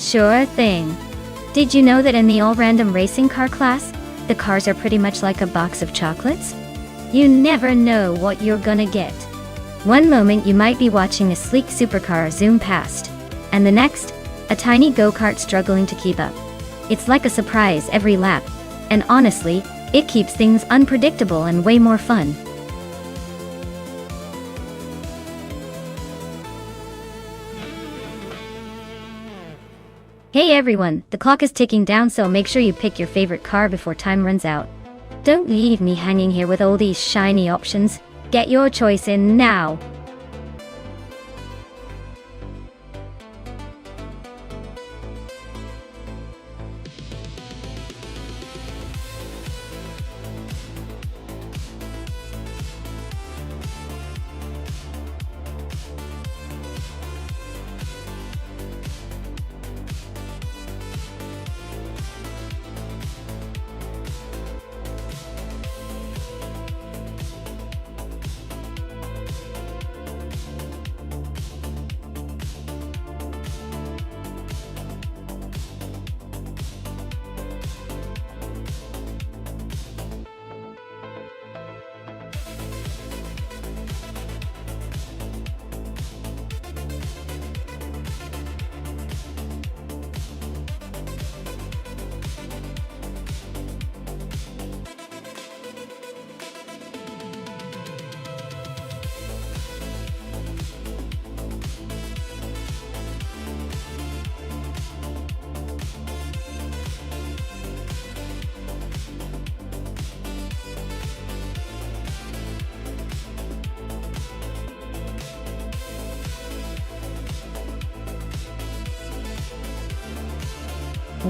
Sure thing. Did you know that in the all-random racing car class, the cars are pretty much like a box of chocolates? You never know what you're gonna get. One moment you might be watching a sleek supercar zoom past, and the next, a tiny go-kart struggling to keep up. It's like a surprise every lap, and honestly, it keeps things unpredictable and way more fun. Hey everyone, the clock is ticking down, so make sure you pick your favorite car before time runs out. Don't leave me hanging here with all these shiny options. Get your choice in now.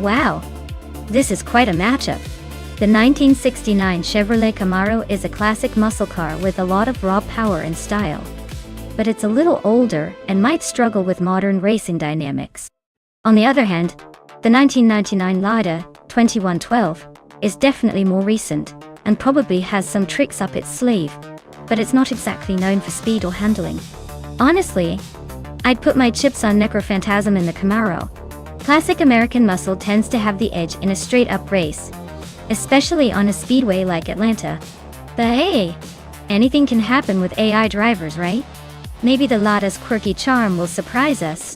Wow, this is quite a matchup. The 1969 Chevrolet Camaro is a classic muscle car with a lot of raw power and style. But it's a little older and might struggle with modern racing dynamics. On the other hand, the 1999 Lada 2112 is definitely more recent and probably has some tricks up its sleeve, but it's not exactly known for speed or handling. Honestly, I'd put my chips on Necrophantasm in the Camaro. Classic American muscle tends to have the edge in a straight-up race, especially on a speedway like Atlanta. But hey, anything can happen with AI drivers, right? Maybe the Lada's quirky charm will surprise us.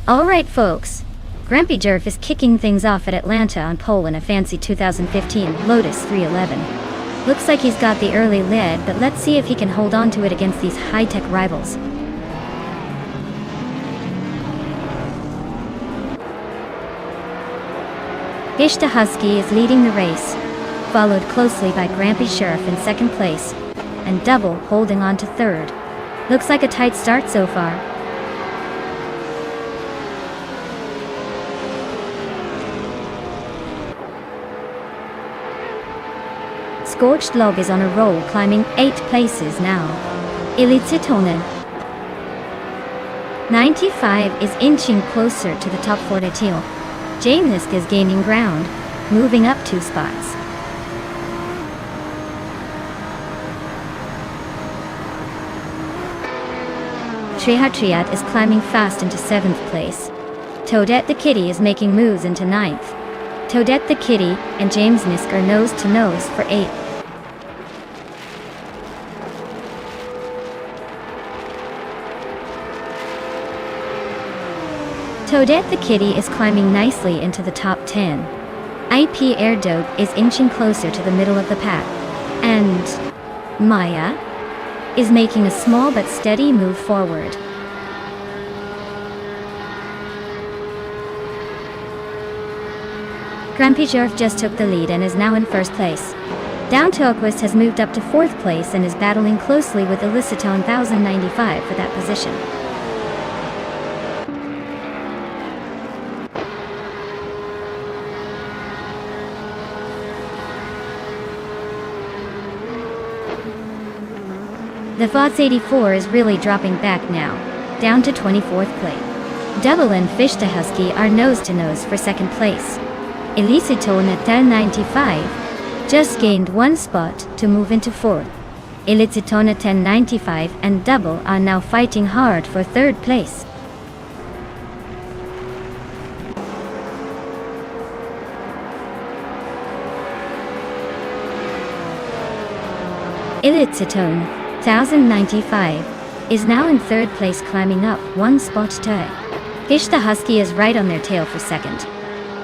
Alright folks, Grampy Jerf is kicking things off at Atlanta on pole in a fancy 2015 Lotus 311. Looks like he's got the early lead, but let's see if he can hold on to it against these high-tech rivals. Ishta Husky is leading the race, followed closely by Grampy Sheriff in second place, and Double holding on to third. Looks like a tight start so far. Scorched Log is on a roll, climbing 8 places now. Elitsitonen 95 is inching closer to the top 4 detail. Jamnisk is gaining ground, moving up 2 spots. Trihat is climbing fast into 7th place. Toadette the Kitty is making moves into 9th. Toadette the Kitty and James Nisk are nose to nose for 8th. Toadette the Kitty is climbing nicely into the top 10. IP Air Dope is inching closer to the middle of the pack. And Maya is making a small but steady move forward. Grampijorf just took the lead and is now in first place. Down Toquist has moved up to fourth place and is battling closely with Elicitone 1095 for that position. The VODS 84 is really dropping back now, down to 24th place. Double and Fish to Husky are nose to nose for second place. Elicitone at 1095 just gained one spot to move into fourth. Elicitone at 1095 and Double are now fighting hard for third place. Elicitone 1095 is now in third place, climbing up one spot to Fish the Husky is right on their tail for second.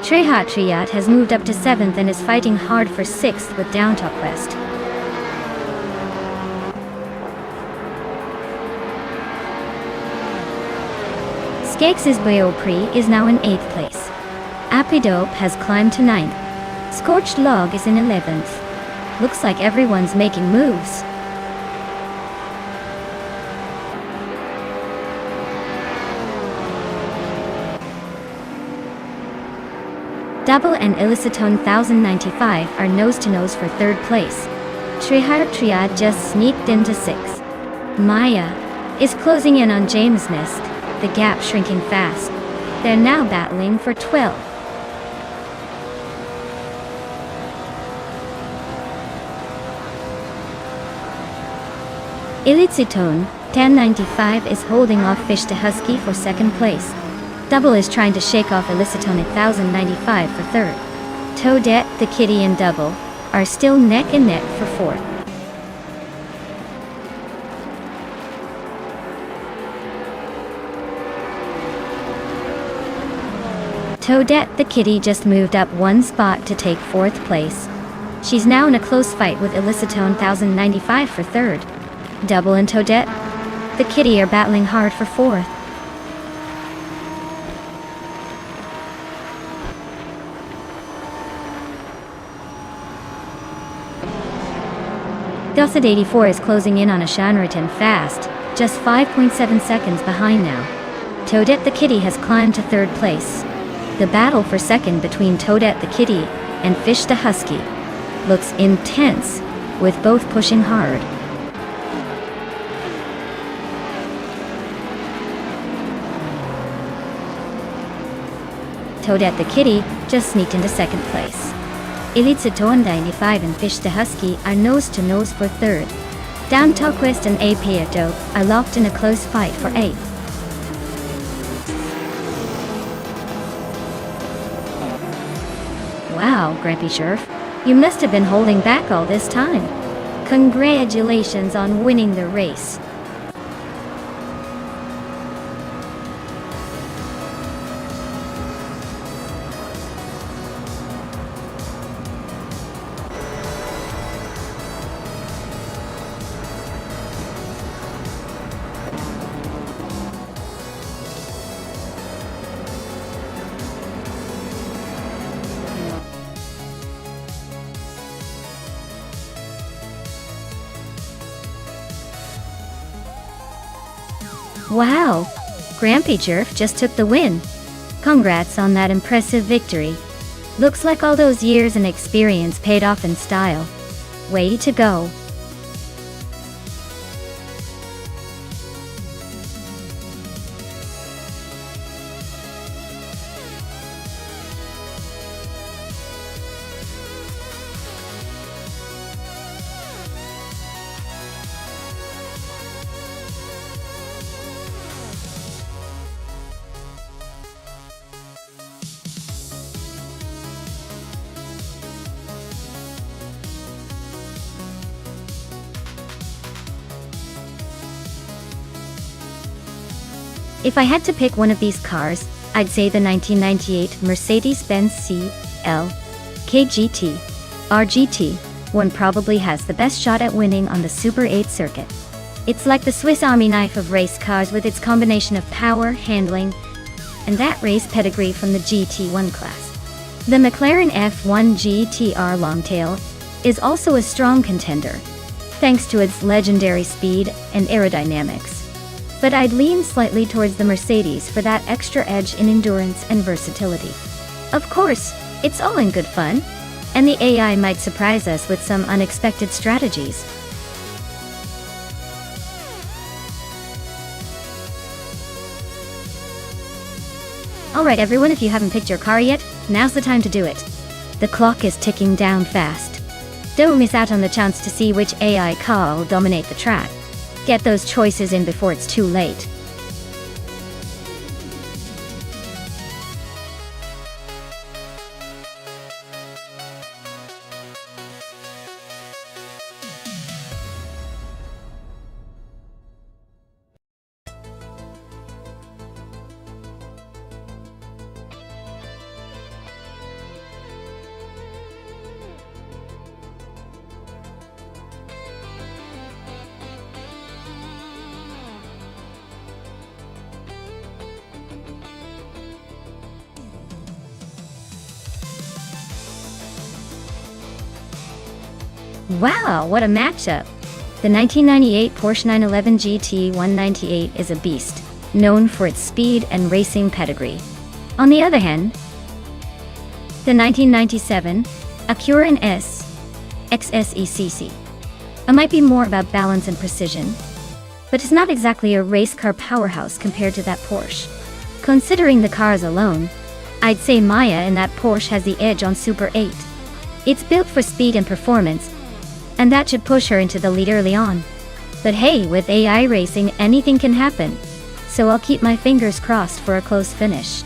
Trehat Triat has moved up to seventh and is fighting hard for sixth with Down Toquist. Skakes' Beopri is now in 8th place. Apidope has climbed to 9th. Scorched Log is in 11th. Looks like everyone's making moves. Double and Elicitone 1095 are nose to nose for third place. Trihart Triad just sneaked into 6th. Maya is closing in on James Nisk, the gap shrinking fast. They're now battling for 12th. Elicitone 1095 is holding off Fish to Husky for second place. Double is trying to shake off Elicitone at 1095 for third. Toadette, the Kitty and Double are still neck and neck for fourth. Toadette, the Kitty just moved up one spot to take fourth place. She's now in a close fight with Elicitone 1095 for third. Double and Toadette, the Kitty are battling hard for fourth. Dusset 84 is closing in on Ashanritan fast, just 5.7 seconds behind now. Toadette the Kitty has climbed to third place. The battle for second between Toadette the Kitty and Fish the Husky looks intense, with both pushing hard. Toadette the Kitty just sneaked into second place. Elicitone 95 and Fish the Husky are nose to nose for third. Down Toquist and Apiadope are locked in a close fight for 8th. Wow, Grampy Sheriff, you must have been holding back all this time. Congratulations on winning the race. Wow! Grampy Jerf just took the win. Congrats on that impressive victory. Looks like all those years and experience paid off in style. Way to go. If I had to pick one of these cars, I'd say the 1998 Mercedes-Benz CL KGT RGT one probably has the best shot at winning on the Super 8 circuit. It's like the Swiss Army knife of race cars with its combination of power, handling, and that race pedigree from the GT1 class. The McLaren F1 GTR Longtail is also a strong contender, thanks to its legendary speed and aerodynamics. But I'd lean slightly towards the Mercedes for that extra edge in endurance and versatility. Of course, it's all in good fun, and the AI might surprise us with some unexpected strategies. Alright everyone, if you haven't picked your car yet, now's the time to do it. The clock is ticking down fast. Don't miss out on the chance to see which AI car will dominate the track. Get those choices in before it's too late. Wow, what a matchup! The 1998 Porsche 911 GT 198 is a beast, known for its speed and racing pedigree. On the other hand, the 1997 Acura NS XSECC might be more about balance and precision, but it's not exactly a race car powerhouse compared to that Porsche. Considering the cars alone, I'd say Maya in that Porsche has the edge on Super 8. It's built for speed and performance, and that should push her into the lead early on. But hey, with AI racing, anything can happen, so I'll keep my fingers crossed for a close finish.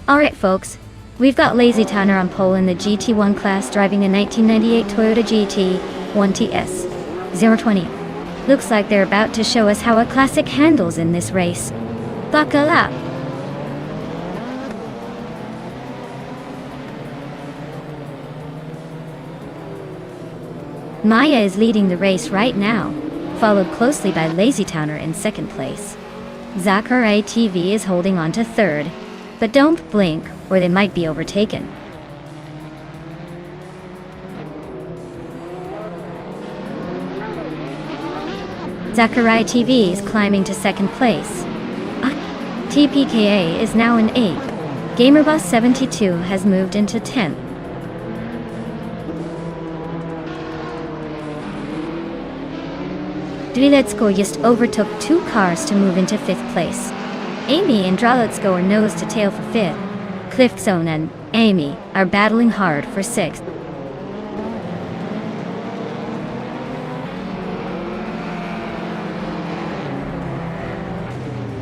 Alright folks, we've got Lazy Tanner on pole in the GT1 class driving a 1998 Toyota GT 1TS 020. Looks like they're about to show us how a classic handles in this race. Buckle up! Maya is leading the race right now, followed closely by Lazy Tanner in second place. Zachary TV is holding on to third, but don't blink or they might be overtaken. Zachary TV is climbing to second place. TPKA is now in 8th. GamerBoss72 has moved into 10th. Drilecko just overtook 2 cars to move into 5th place. Amy and Dralecko are nose to tail for 5th. Cliffzone and Amy are battling hard for 6th.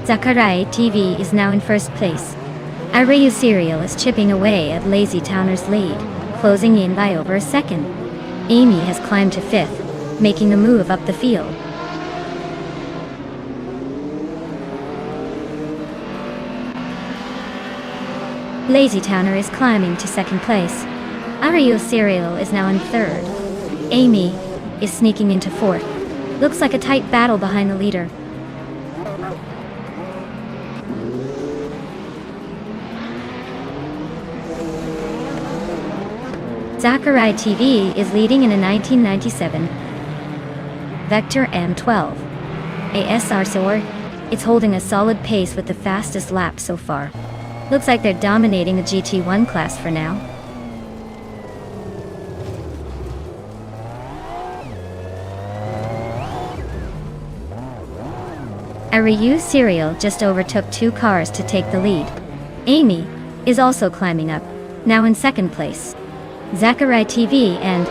Zachary TV is now in 1st place. Arayu Serial is chipping away at Lazy Tanner's lead, closing in by over a second. Amy has climbed to 5th, making a move up the field. Lazy Tanner is climbing to 2nd place. Arayu Serial is now in 3rd. Amy is sneaking into 4th. Looks like a tight battle behind the leader. Zachary TV is leading in a 1997 Vector M12 ASR. It's holding a solid pace with the fastest lap so far. Looks like they're dominating the GT1 class for now. Arayu Serial just overtook 2 cars to take the lead. Amy is also climbing up, now in 2nd place. Zachary TV and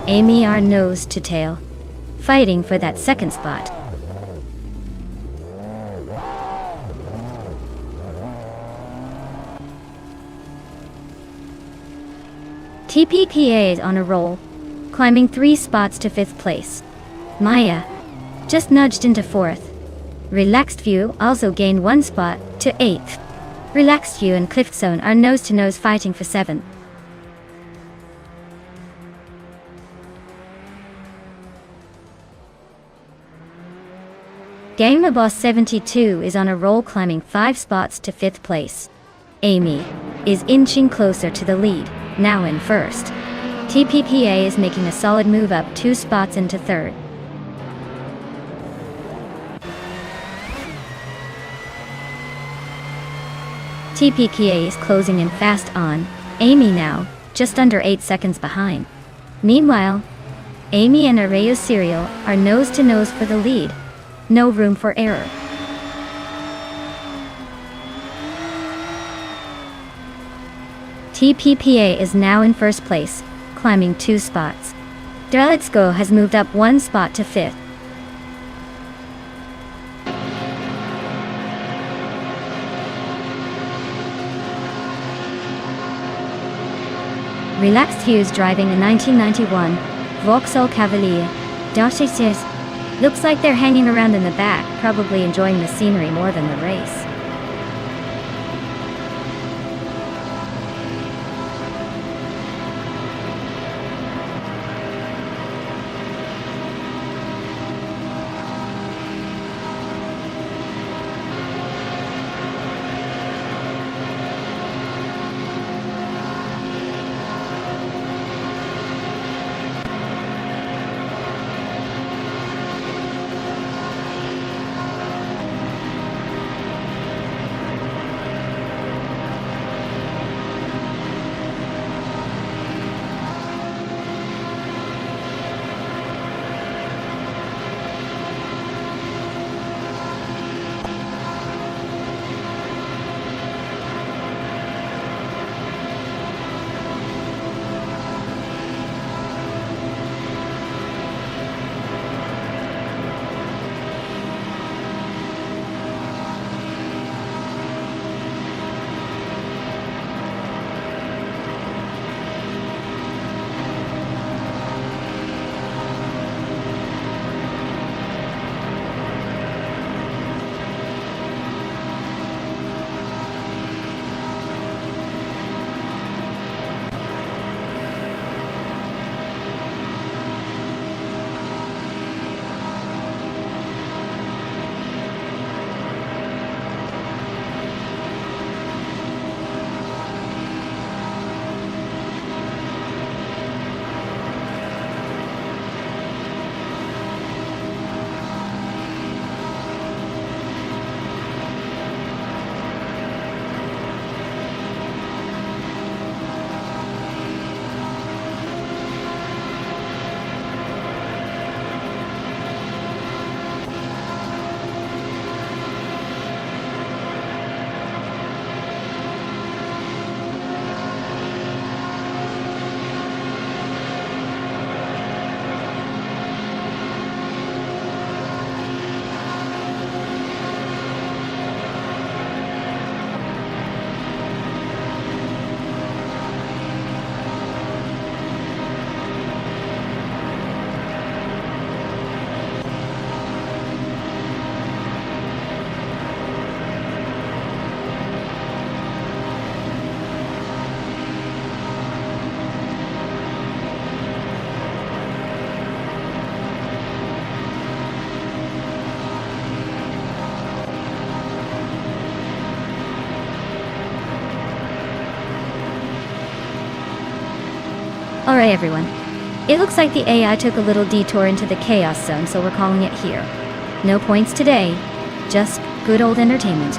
Amy are nose to tail, fighting for that second spot. TPPA is on a roll, climbing 3 spots to 5th place. Maya just nudged into 4th. Relaxed View also gained 1 spot to 8th. Relaxed View and Cliff Zone are nose-to-nose fighting for 7th. Gangma Boss 72 is on a roll, climbing 5 spots to 5th place. Amy is inching closer to the lead, now in 1st. TPPA is making a solid move up 2 spots into 3rd. TPPA is closing in fast on Amy now, just under 8 seconds behind. Meanwhile, Amy and Areo Cereal are nose-to-nose for the lead. No room for error. TPPA is now in 1st place, climbing 2 spots. Let's Go has moved up 1 spot to 5th. Relaxed Hughes driving a 1991 Vauxhall Cavalier. Dashi says, looks like they're hanging around in the back, probably enjoying the scenery more than the race. Alright everyone, it looks like the AI took a little detour into the chaos zone, so we're calling it here. No points today, just good old entertainment.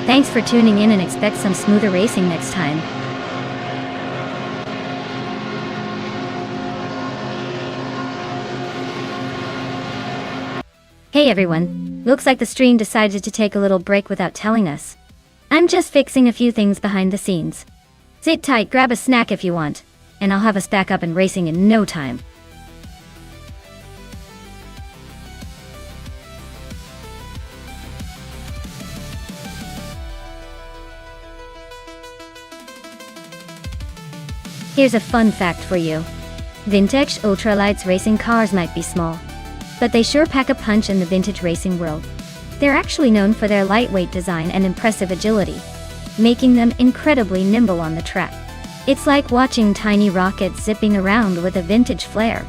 Thanks for tuning in and expect some smoother racing next time. Hey everyone, looks like the stream decided to take a little break without telling us. I'm just fixing a few things behind the scenes. Sit tight, grab a snack if you want, and I'll have us back up and racing in no time. Here's a fun fact for you. Vintage ultralights racing cars might be small, but they sure pack a punch in the vintage racing world. They're actually known for their lightweight design and impressive agility, making them incredibly nimble on the track. It's like watching tiny rockets zipping around with a vintage flair.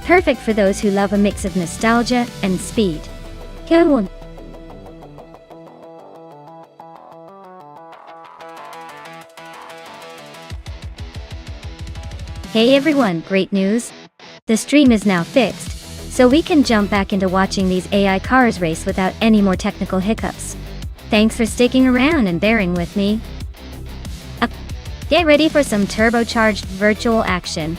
Perfect for those who love a mix of nostalgia and speed. Good one. Hey everyone, great news! The stream is now fixed, so we can jump back into watching these AI cars race without any more technical hiccups. Thanks for sticking around and bearing with me. Get ready for some turbocharged virtual action.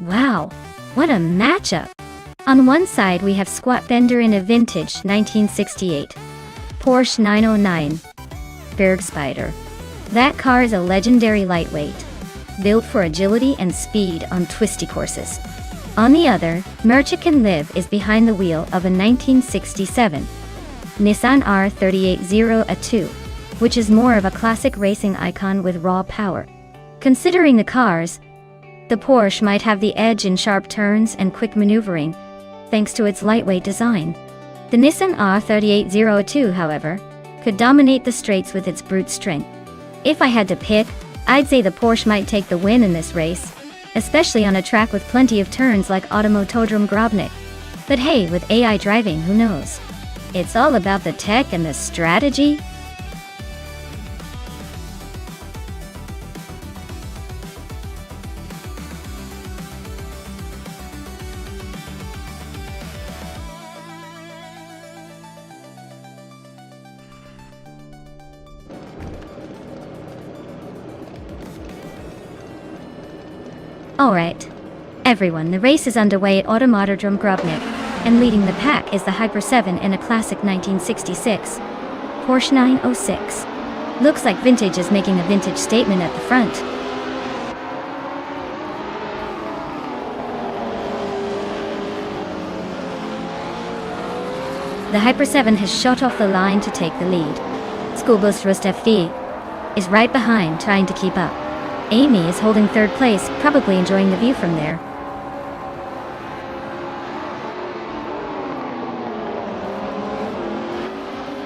Wow, what a matchup! On one side we have Squat Bender in a vintage 1968 Porsche 909 Bergspider. That car is a legendary lightweight, built for agility and speed on twisty courses. On the other, Merchican Liv is behind the wheel of a 1967 Nissan R380A2, which is more of a classic racing icon with raw power. Considering the cars, the Porsche might have the edge in sharp turns and quick maneuvering, thanks to its lightweight design. The Nissan R380A2, however, could dominate the straights with its brute strength. If I had to pick, I'd say the Porsche might take the win in this race, especially on a track with plenty of turns like Automotodrom Grobnik. But hey, with AI driving, who knows? It's all about the tech and the strategy. Alright, everyone, the race is underway at Automotodrom Grobnik, and leading the pack is the Hyper 7 in a classic 1966 Porsche 906. Looks like vintage is making a vintage statement at the front. The Hyper 7 has shot off the line to take the lead. Schoolbus Rustefti is right behind, trying to keep up. Amy is holding third place, probably enjoying the view from there.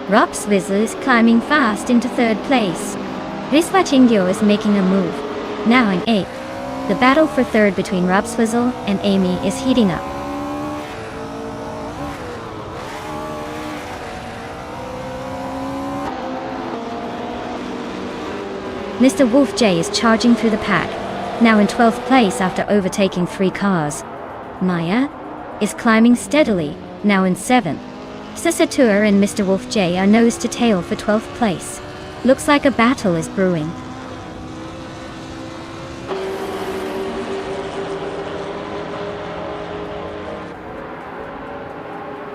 Rapswizzle is climbing fast into third place. Risvachingyo is making a move, now in 8th. The battle for third between Rapswizzle and Amy is heating up. Mr. Wolf J is charging through the pack, now in 12th place after overtaking 3 cars. Maya is climbing steadily, now in 7th. Sasatur and Mr. Wolf J are nose to tail for 12th place. Looks like a battle is brewing.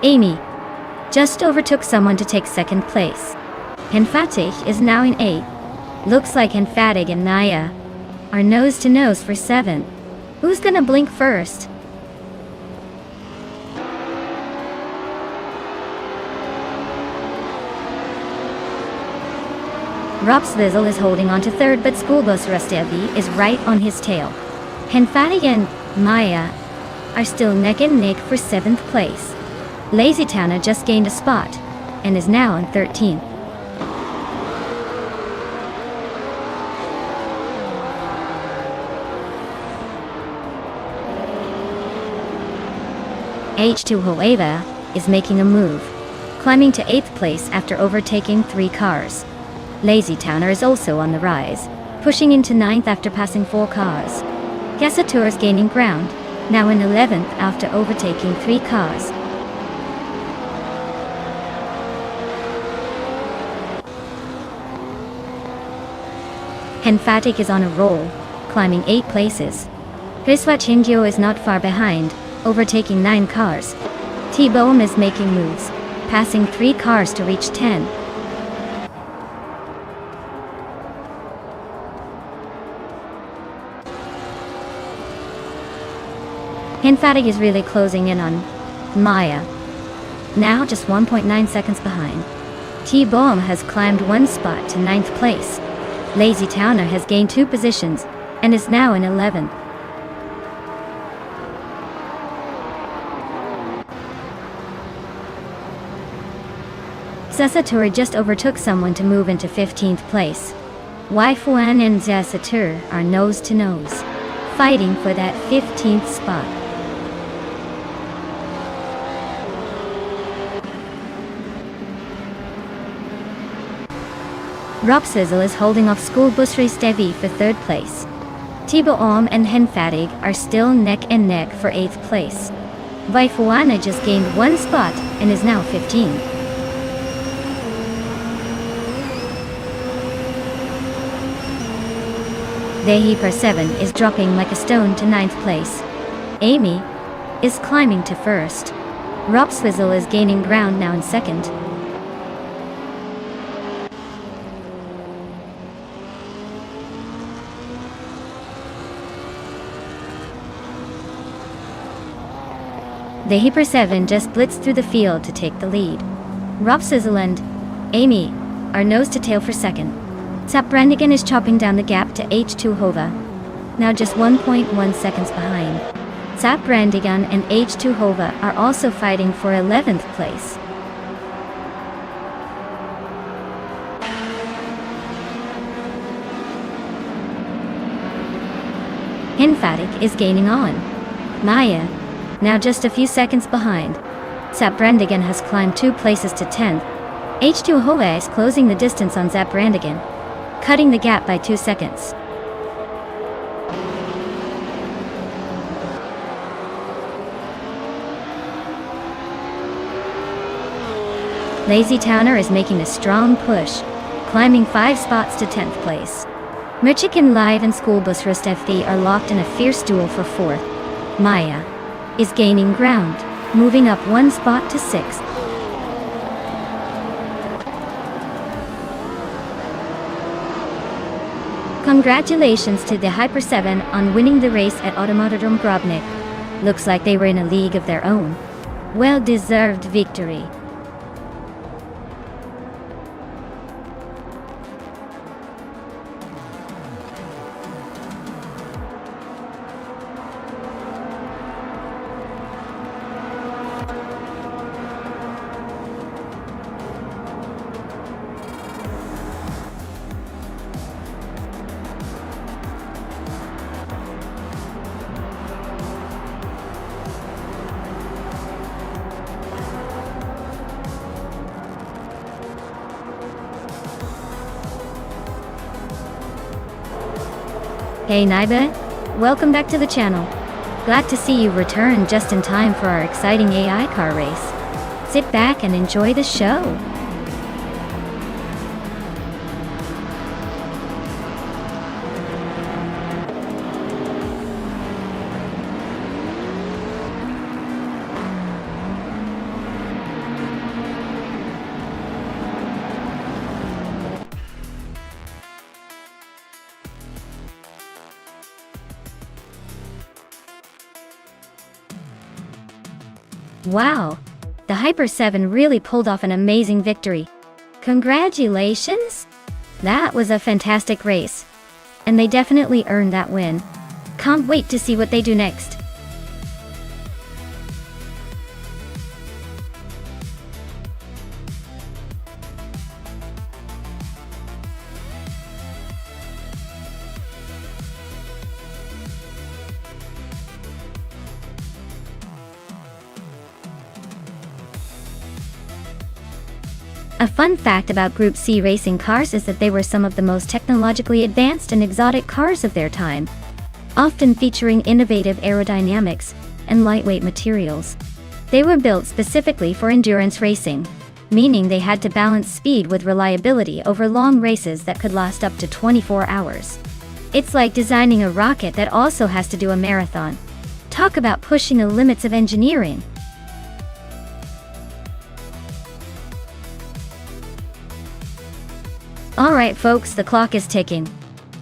Amy just overtook someone to take second place. Henfatih is now in 8th. Looks like Henfatig and Naya are nose to nose for 7th. Who's gonna blink first? Rapswizzle is holding on to third, but Schoolbus Rustevi is right on his tail. Henfatig and Maya are still neck and neck for 7th place. Lazy Towner just gained a spot and is now on 13th. H2 Hoeva is making a move, climbing to 8th place after overtaking 3 cars. Lazy Towner is also on the rise, pushing into 9th after passing 4 cars. Gasatur is gaining ground, now in 11th after overtaking 3 cars. Henfatic is on a roll, climbing 8 places. Hiswachingyo is not far behind, overtaking 9 cars. T-Bohm is making moves, passing 3 cars to reach 10. Henfatic is really closing in on Maya. Now just 1.9 seconds behind. T-Bohm has climbed 1 spot to 9th place. Lazy Towner has gained 2 positions, and is now in 11th. Zesatur just overtook someone to move into 15th place. Waifuan and Zesatur are nose to nose, fighting for that 15th spot. Ropsizzle is holding off School Bus Race Devi for 3rd place. T-Bohm and Henfatig are still neck and neck for 8th place. Waifuana just gained 1 spot and is now 15. Dehi per 7 is dropping like a stone to 9th place. Amy is climbing to 1st. Ropsizzle is gaining ground now in 2nd. The Hyper 7 just blitzed through the field to take the lead. Ropsizzle and Amy are nose to tail for 2nd. Zaprandigan is chopping down the gap to H2 Hova, now just 1.1 seconds behind. Zaprandigan and H2 Hova are also fighting for 11th place. Henfatic is gaining on. Maya, now just a few seconds behind. Zaprandigan has climbed 2 places to 10th. H2 Hova is closing the distance on Zaprandigan, cutting the gap by 2 seconds. Lazy Towner is making a strong push, climbing 5 spots to 10th place. Merchikan Live and School Bus Rust FD are locked in a fierce duel for 4th. Maya is gaining ground, moving up 1 spot to 6th. Congratulations to the Hyper 7 on winning the race at Automatodrome Grobnik. Looks like they were in a league of their own. Well-deserved victory. Hey Naiba, welcome back to the channel. Glad to see you return just in time for our exciting AI car race. Sit back and enjoy the show. Wow, the Hyper 7 really pulled off an amazing victory. Congratulations! That was a fantastic race. And they definitely earned that win. Can't wait to see what they do next. A fun fact about Group C racing cars is that they were some of the most technologically advanced and exotic cars of their time, often featuring innovative aerodynamics and lightweight materials. They were built specifically for endurance racing. meaning they had to balance speed with reliability over long races that could last up to 24 hours. It's like designing a rocket that also has to do a marathon. Talk about pushing the limits of engineering. Alright folks, the clock is ticking.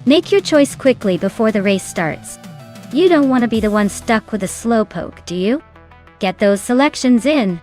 Make your choice quickly before the race starts. You don't want to be the one stuck with a slowpoke, do you? Get those selections in.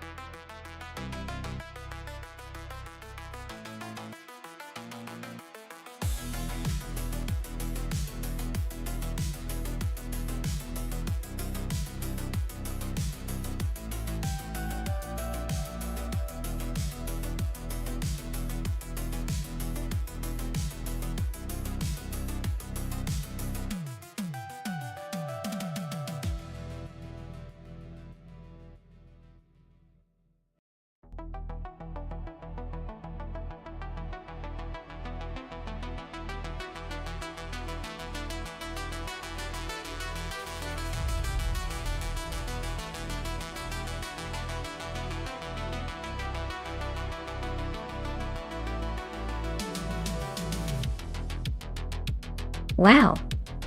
Wow,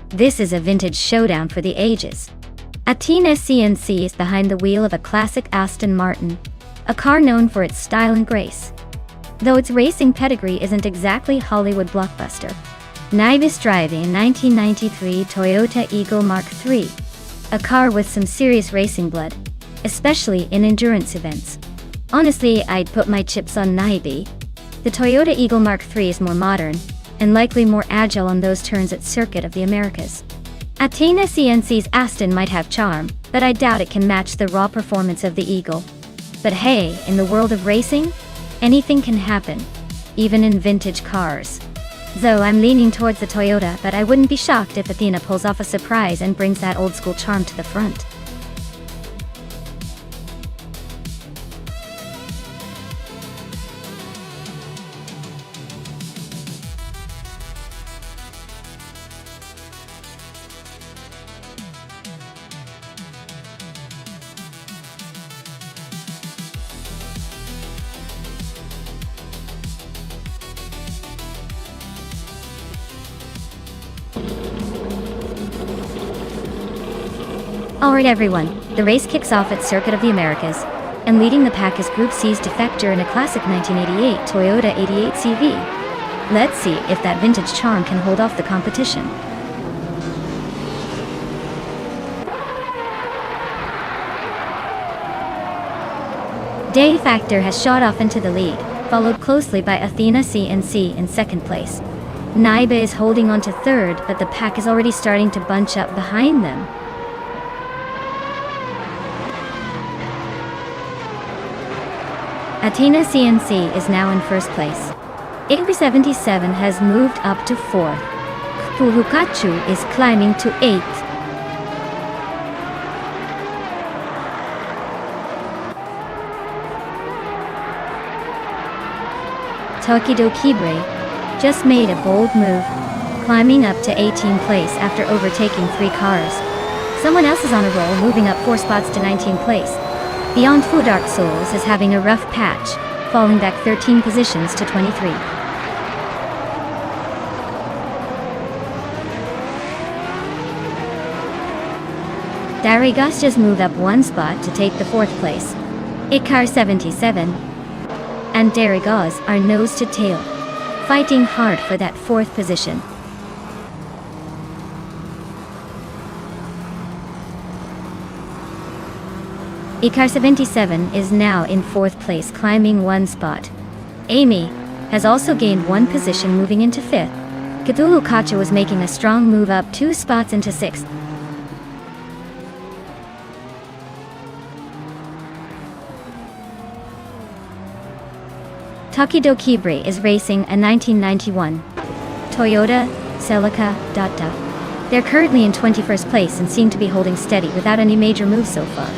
this is a vintage showdown for the ages. Athena CNC is behind the wheel of a classic Aston Martin, a car known for its style and grace. Though its racing pedigree isn't exactly Hollywood blockbuster. Nibe is driving a 1993 Toyota Eagle Mark III, a car with some serious racing blood, especially in endurance events. Honestly, I'd put my chips on Nibe. The Toyota Eagle Mark III is more modern, and likely more agile on those turns at Circuit of the Americas. Athena CNC's Aston might have charm, but I doubt it can match the raw performance of the Eagle. But hey, in the world of racing, anything can happen, even in vintage cars. Though I'm leaning towards the Toyota, but I wouldn't be shocked if Athena pulls off a surprise and brings that old school charm to the front. Alright everyone, the race kicks off at Circuit of the Americas, and leading the pack is Group C's defector in a classic 1988 Toyota 88 CV. Let's see if that vintage charm can hold off the competition. Day Factor has shot off into the lead, followed closely by Athena CNC in second place. Nibe is holding on to third, but the pack is already starting to bunch up behind them. Athena CNC is now in first place. Igby 77 has moved up to fourth. Furukachu is climbing to eighth. Tokido Kibre just made a bold move, climbing up to 18th place after overtaking 3 cars. Someone else is on a roll, moving up 4 spots to 19th place. Beyond Fu Dark Souls is having a rough patch, falling back 13 positions to 23. Darigas just moved up 1 spot to take the 4th place. Ikar 77 and Darigas are nose to tail, fighting hard for that 4th position. Ikar 77 is now in 4th place, climbing 1 spot. Amy has also gained 1 position, moving into 5th. Cthulhu Kacha was making a strong move up 2 spots into 6th. Takido Kibre is racing a 1991 Toyota Celica Data. They're currently in 21st place and seem to be holding steady without any major moves so far.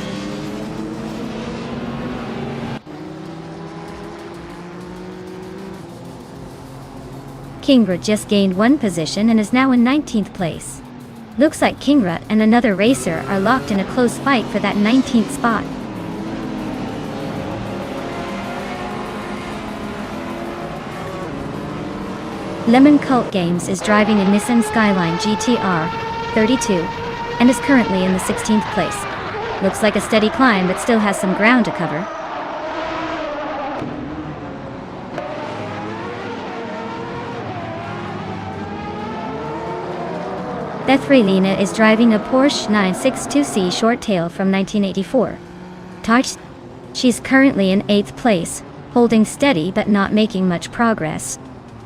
Kingrut just gained 1 position and is now in 19th place. Looks like Kingrut and another racer are locked in a close fight for that 19th spot. Lemon Cult Games is driving a Nissan Skyline GTR 32 and is currently in the 16th place. Looks like a steady climb but still has some ground to cover. Bethrelina is driving a Porsche 962C short tail from 1984. She's currently in 8th place, holding steady but not making much progress.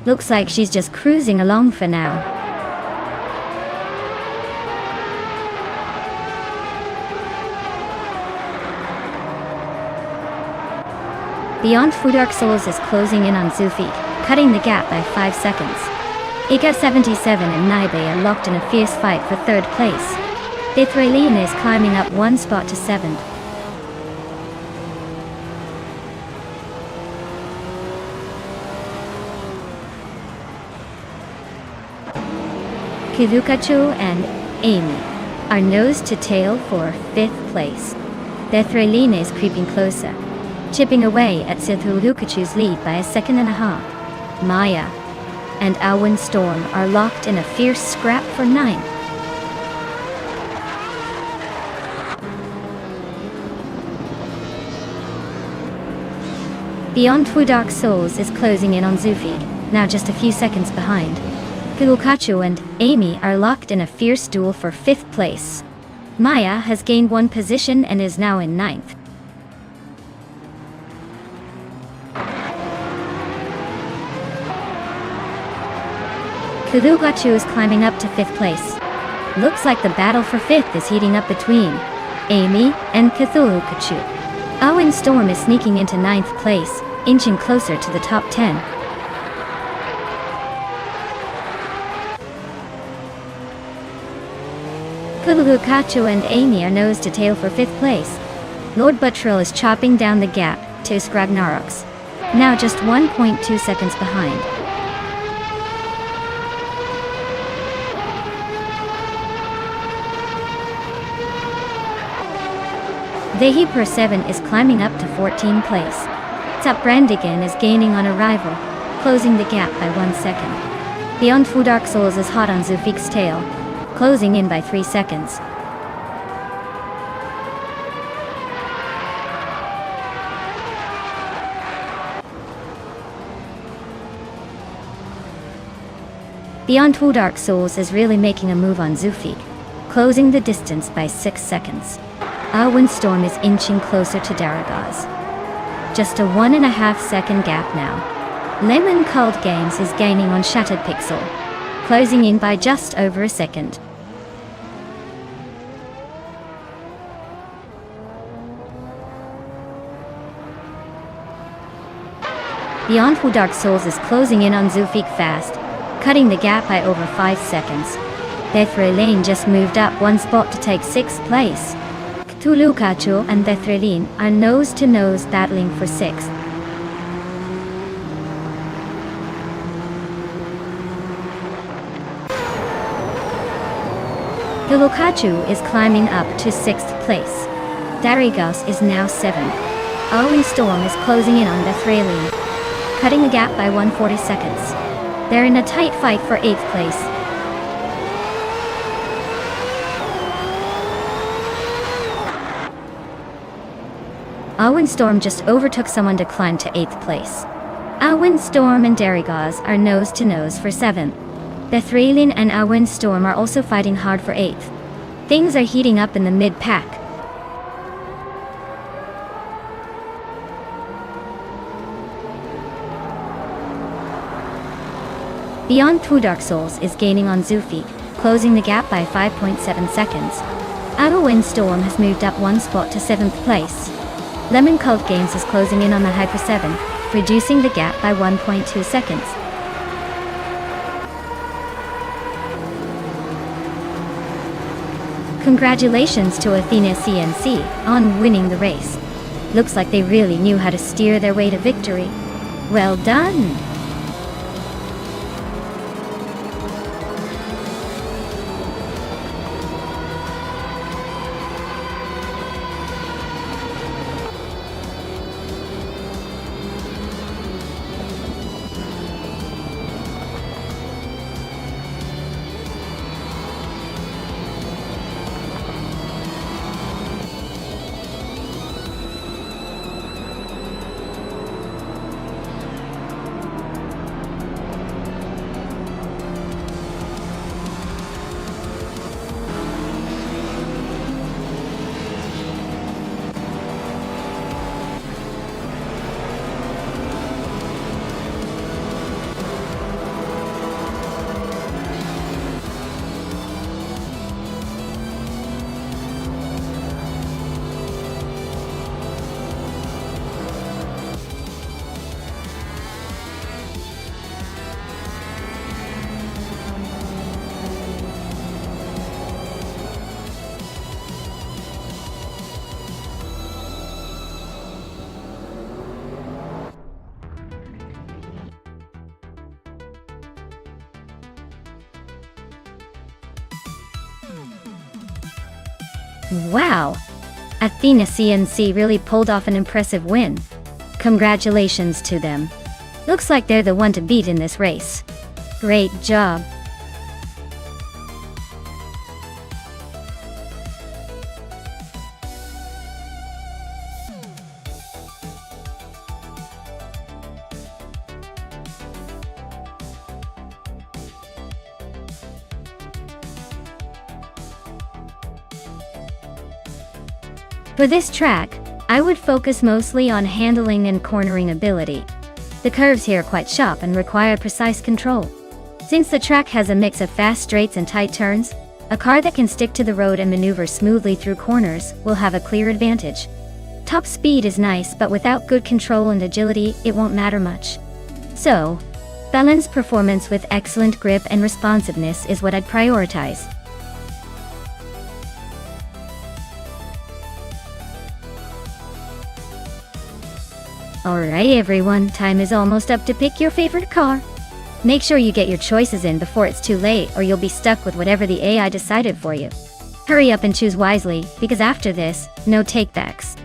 Looks like she's just cruising along for now. Beyond Fu Dark Souls is closing in on Zufik, cutting the gap by 5 seconds. Iga 77 and Naibe are locked in a fierce fight for 3rd place. Bethrelina is climbing up 1 spot to 7th. Kirukachu and Amy are nose to tail for 5th place. Bethrelina is creeping closer, chipping away at Kirukachu's lead by 1.5 seconds. Maya and Alwyn Storm are locked in a fierce scrap for 9th. Beyond Fu Dark Souls is closing in on Zufik, now just a few seconds behind. Kirukachu and Amy are locked in a fierce duel for 5th place. Maya has gained 1 position and is now in 9th. Kirukachu is climbing up to 5th place. Looks like the battle for 5th is heating up between Amy and Kirukachu. Alwyn Storm is sneaking into 9th place, inching closer to the top 10. Kirukachu and Amy are nose to tail for 5th place. Lord Buttrell is chopping down the gap to Skragnaroks, now just 1.2 seconds behind. Vehi Per 7 is climbing up to 14th place. Tup Brandigan is gaining on arrival, closing the gap by 1 second. Beyond Fu Dark Souls is hot on Zufik's tail, closing in by 3 seconds. Beyond Fu Dark Souls is really making a move on Zufik, closing the distance by 6 seconds. Alwyn Storm is inching closer to Daragaz. Just a 1.5 second gap now. Lemon Cult Games is gaining on Shattered Pixel, closing in by just over a second. Beyond Fu Dark Souls is closing in on Zufik fast, cutting the gap by over 5 seconds. Bethrelina just moved up 1 spot to take 6th place. Kirukachu and Bethrelina are nose-to-nose battling for 6th. Kirukachu is climbing up to 6th place. Darigos is now 7th. Alwyn Storm is closing in on Bethrelina, cutting the gap by 140 seconds. They're in a tight fight for 8th place. Alwyn Storm just overtook someone to climb to 8th place. Alwyn Storm and Darigos are nose-to-nose for 7th. Bethrelina and Alwyn Storm are also fighting hard for 8th. Things are heating up in the mid-pack. Beyond Fu Dark Souls is gaining on Zufik, closing the gap by 5.7 seconds. Alwyn Storm has moved up 1 spot to 7th place. Lemon Cult Games is closing in on the Hyper 7, reducing the gap by 1.2 seconds. Congratulations to Athena CNC on winning the race. Looks like they really knew how to steer their way to victory. Well done! Wow! Athena CNC really pulled off an impressive win. Congratulations to them. Looks like they're the one to beat in this race. Great job. For this track, I would focus mostly on handling and cornering ability. The curves here are quite sharp and require precise control. Since the track has a mix of fast straights and tight turns, a car that can stick to the road and maneuver smoothly through corners will have a clear advantage. Top speed is nice, but without good control and agility, it won't matter much. So, balanced performance with excellent grip and responsiveness is what I'd prioritize. Alright everyone, time is almost up to pick your favorite car. Make sure you get your choices in before it's too late, or you'll be stuck with whatever the AI decided for you. Hurry up and choose wisely, because after this, no takebacks.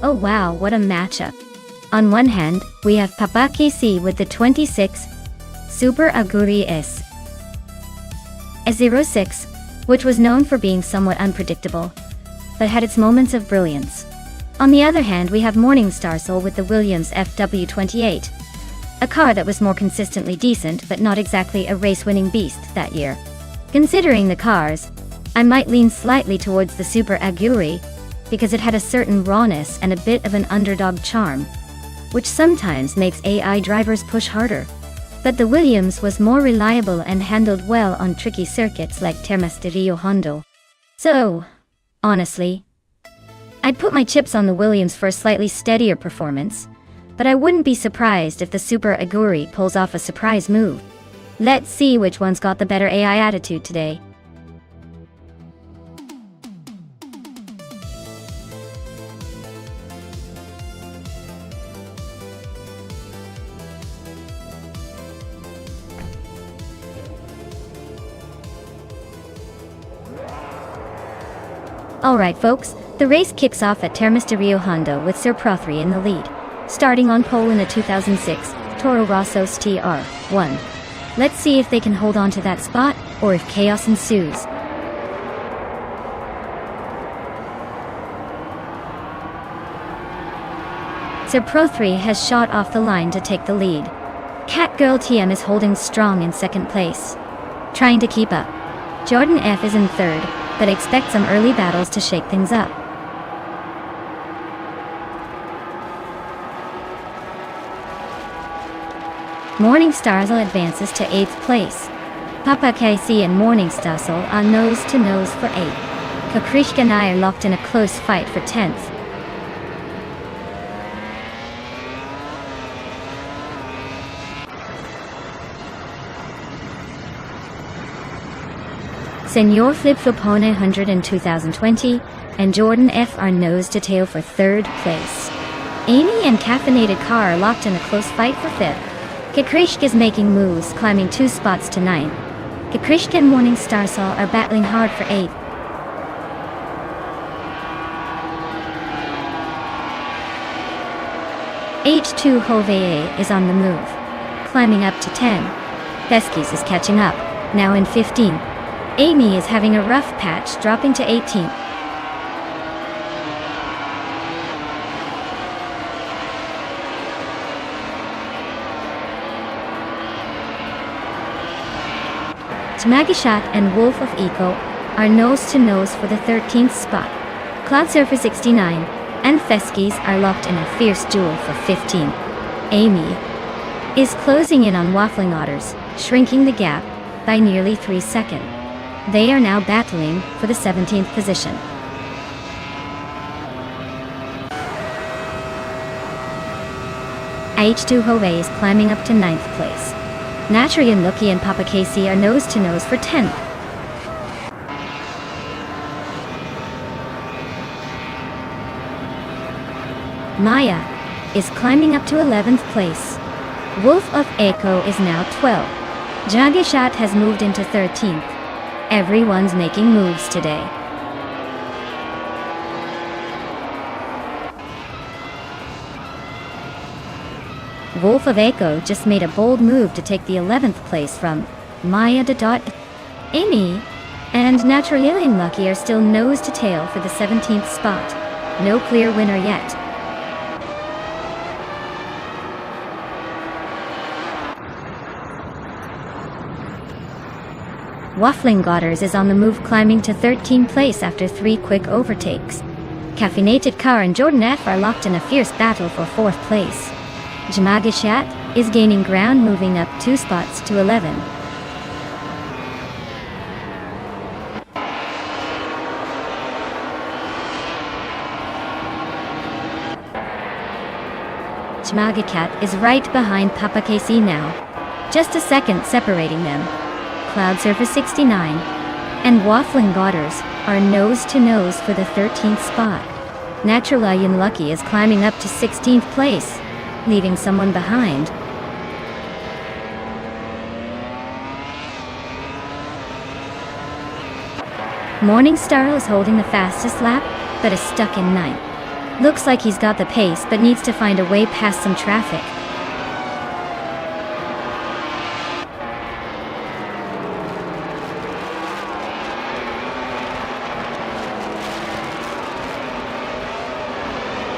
Oh wow, what a matchup. On one hand, we have Papaki C with the 26 Super Aguri S06, which was known for being somewhat unpredictable, but had its moments of brilliance. On the other hand, we have Morningstar Soul with the Williams FW28, a car that was more consistently decent but not exactly a race-winning beast that year. Considering the cars, I might lean slightly towards the Super Aguri, because it had a certain rawness and a bit of an underdog charm, which sometimes makes AI drivers push harder. But the Williams was more reliable and handled well on tricky circuits like Termas de Rio Hondo. So, honestly, I'd put my chips on the Williams for a slightly steadier performance, but I wouldn't be surprised if the Super Aguri pulls off a surprise move. Let's see which one's got the better AI attitude today. Alright folks, the race kicks off at Termas de Rio Hondo with Sir Prothry in the lead, starting on pole in the 2006 Toro Rossos TR1. Let's see if they can hold on to that spot, or if chaos ensues. Sir Prothry has shot off the line to take the lead. Catgirl TM is holding strong in second place, trying to keep up. Jordan F is in third, but expect some early battles to shake things up. Morningstarsel advances to 8th place. Papa KC and Morningstarsel are nose to nose for 8th. Kakrishka and I are locked in a close fight for 10th. Senor Flip Flopone 100 in 2020, and Jordan F are nose to tail for 3rd place. Amy and Caffeinated Car are locked in a close fight for 5th. Kakrishka is making moves, climbing 2 spots to 9th. Kakrishka and Morningstarsal are battling hard for 8th. H2 Hoveye is on the move, climbing up to 10. Beskis is catching up, now in 15th. Amy is having a rough patch, dropping to 18th. Tmagishat and Wolf of Eco are nose to nose for the 13th spot. Cloud Surfer 69 and Feskies are locked in a fierce duel for 15. Amy is closing in on Waffling Otters, shrinking the gap by nearly 3 seconds. They are now battling for the 17th position. H2 Howe is climbing up to 9th place. Naturally and Lucky and Papa Casey are nose to nose for 10th. Maya is climbing up to 11th place. Wolf of Echo is now 12. Jagishat has moved into 13th. Everyone's making moves today. Wolf of Echo just made a bold move to take the 11th place from Maya Dot. Amy and Naturalian Lucky are still nose to tail for the 17th spot. No clear winner yet. Waffling Godders is on the move, climbing to 13th place after 3 quick overtakes. Caffeinated Car and Jordan F are locked in a fierce battle for 4th place. Jamagishat is gaining ground, moving up 2 spots to 11. Jamagicat is right behind Papa KC now, just a second separating them. Cloud Surfer 69 and Waffling Godders are nose to nose for the 13th spot. Naturalian Lucky is climbing up to 16th place, leaving someone behind. Morningstar is holding the fastest lap, but is stuck in 9th. Looks like he's got the pace, but needs to find a way past some traffic.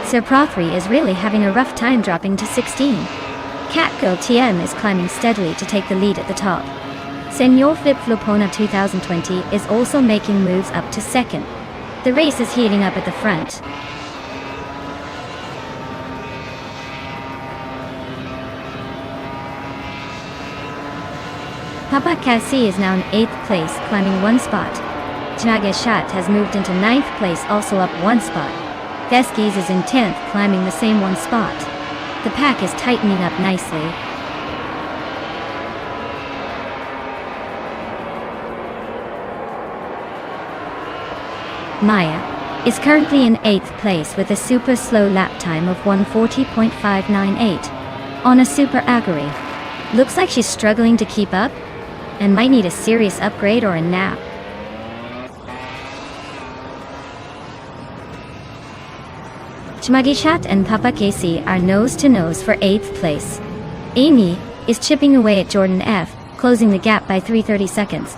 Sir Prothry is really having a rough time dropping to 16. Catgirl TM is climbing steadily to take the lead at the top. Senor Flip Flopona 2020 is also making moves up to 2nd. The race is heating up at the front. Papa Cassie is now in 8th place, climbing 1 spot. Jagashat has moved into 9th place, also up 1 spot. Feskies is in 10th, climbing the same 1 spot. The pack is tightening up nicely. Maya is currently in 8th place with a super slow lap time of 1:40.598 on a super Aguri. Looks like she's struggling to keep up and might need a serious upgrade or a nap. Chmagishat and Papa Casey are nose to nose for 8th place. Amy is chipping away at Jordan F, closing the gap by 3:30 seconds.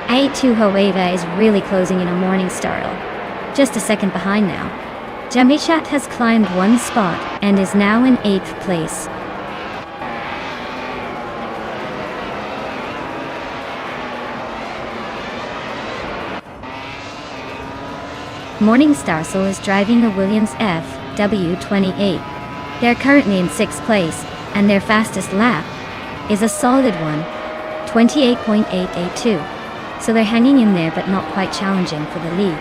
A2 Hoeva is really closing in on Morningstar, just a second behind now. Jamishat has climbed 1 spot and is now in 8th place. Morningstar Soul is driving a Williams FW28. They're currently in 6th place, and their fastest lap is a solid one, 28.882. So they're hanging in there but not quite challenging for the lead.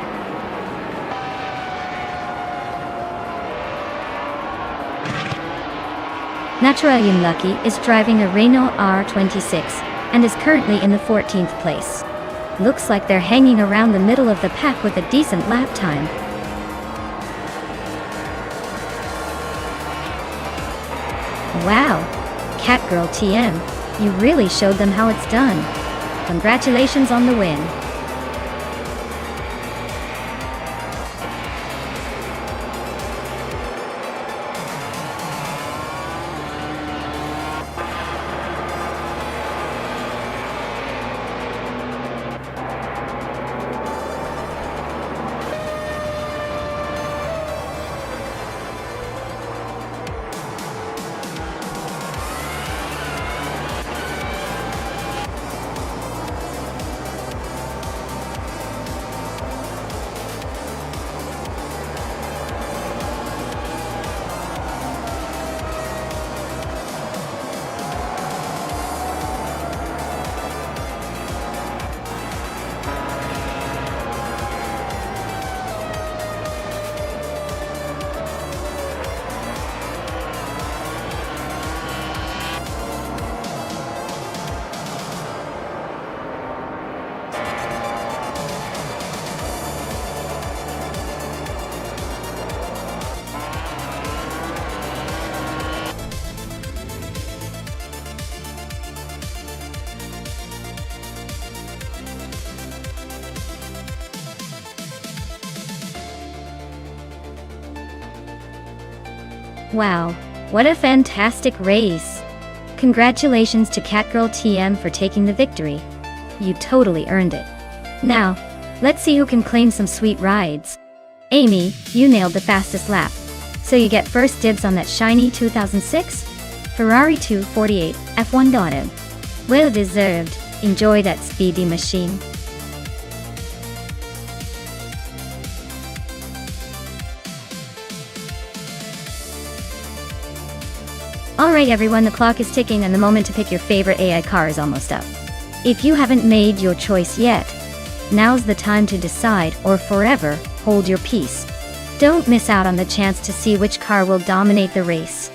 Naturalian Lucky is driving a Renault R26 and is currently in the 14th place. Looks like they're hanging around the middle of the pack with a decent lap time. Wow, Catgirl TM, you really showed them how it's done. Congratulations on the win. Wow, what a fantastic race! Congratulations to Catgirl TM for taking the victory. You totally earned it. Now, let's see who can claim some sweet rides. Amy, you nailed the fastest lap. So you get first dibs on that shiny 2006 Ferrari 248 F1 Auto. Well deserved. Enjoy that speedy machine. Alright everyone, the clock is ticking and the moment to pick your favorite AI car is almost up. If you haven't made your choice yet, now's the time to decide or forever hold your peace. Don't miss out on the chance to see which car will dominate the race.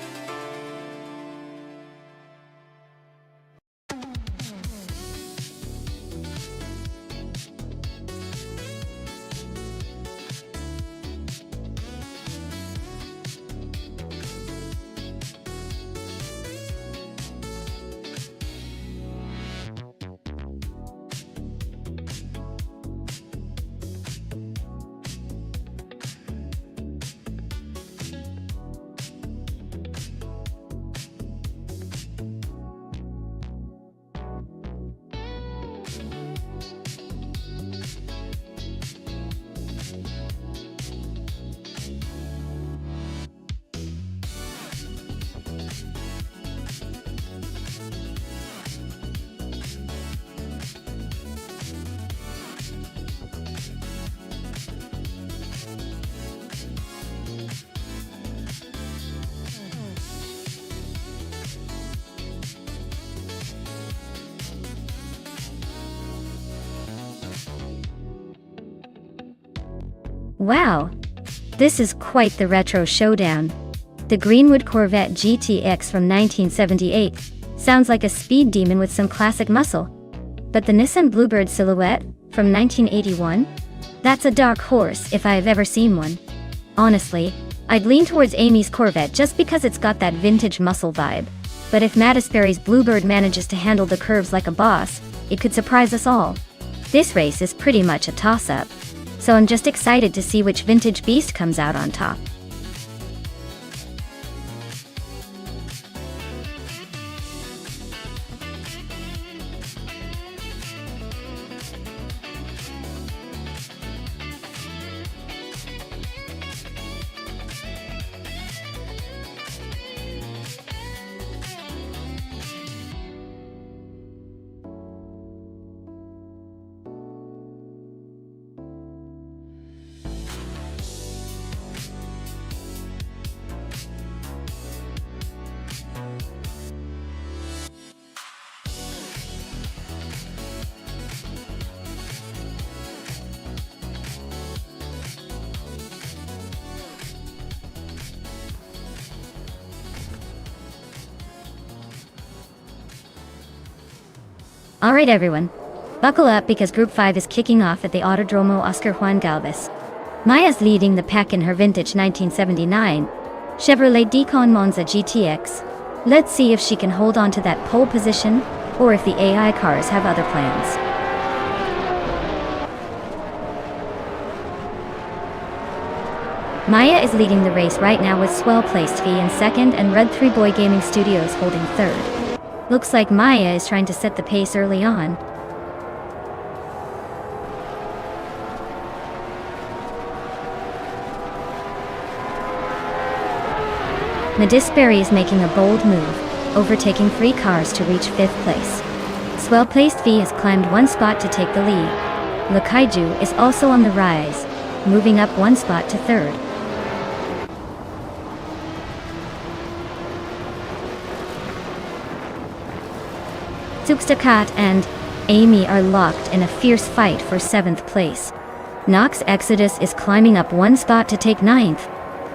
Wow! This is quite the retro showdown. The Greenwood Corvette GTX from 1978 sounds like a speed demon with some classic muscle. But the Nissan Bluebird Silhouette from 1981? That's a dark horse if I've ever seen one. Honestly, I'd lean towards Amy's Corvette just because it's got that vintage muscle vibe. But if Mattisberry's Bluebird manages to handle the curves like a boss, it could surprise us all. This race is pretty much a toss-up. So I'm just excited to see which vintage beast comes out on top. Alright everyone, buckle up because Group 5 is kicking off at the Autodromo Oscar Juan Galvez. Maya's leading the pack in her vintage 1979 Chevrolet Decon Monza GTX. Let's see if she can hold on to that pole position, or if the AI cars have other plans. Maya is leading the race right now with Swell Placed V in second and Red 3 Boy Gaming Studios holding third. Looks like Maya is trying to set the pace early on. Mattisberry is making a bold move, overtaking 3 cars to reach 5th place. Swell Placed V has climbed 1 spot to take the lead. Le Kaiju is also on the rise, moving up 1 spot to 3rd. Zugstakat and Amy are locked in a fierce fight for 7th place. Nox Exodus is climbing up 1 spot to take 9th.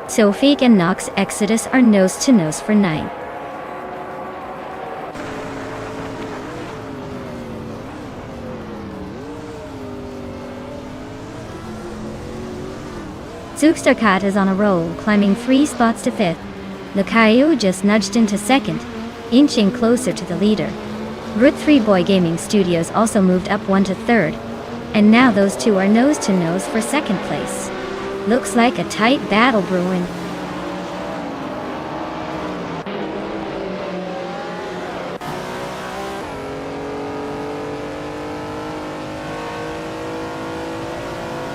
Sofik and Nox Exodus are nose to nose for 9th. Zugstakat is on a roll, climbing 3 spots to 5th. Le Caillou just nudged into 2nd, inching closer to the leader. Red 3 Boy Gaming Studios also moved up 1 to 3rd, and now those two are nose to nose for 2nd place. Looks like a tight battle brewing.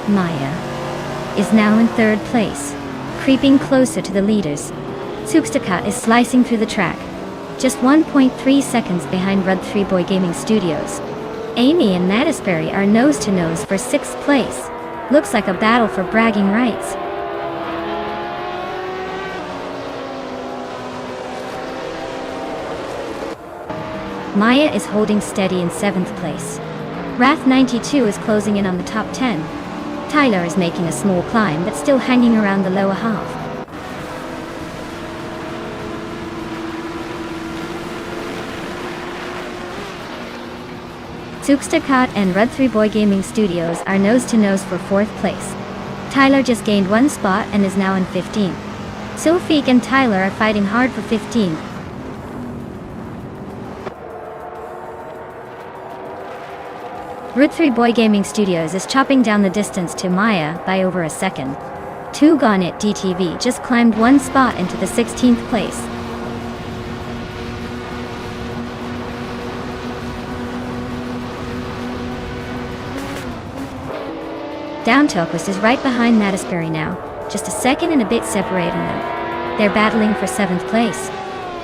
Maya is now in third place, creeping closer to the leaders. Tsukstaka is slicing through the track, just 1.3 seconds behind Rud 3 Boy Gaming Studios. Amy and Natisberry are nose to nose for 6th place. Looks like a battle for bragging rights. Maya is holding steady in 7th place. Wrath 92 is closing in on the top 10. Tyler is making a small climb but still hanging around the lower half. Tsukstakot and Rud 3 Boy Gaming Studios are nose to nose for 4th place. Tyler just gained 1 spot and is now in 15th. Sofik and Tyler are fighting hard for 15th. Rud 3 Boy Gaming Studios is chopping down the distance to Maya by over a second. 2 Gonit DTV just climbed 1 spot into the 16th place. Downtoquist is right behind Natisberry now, just a second and a bit separating them. They're battling for 7th place.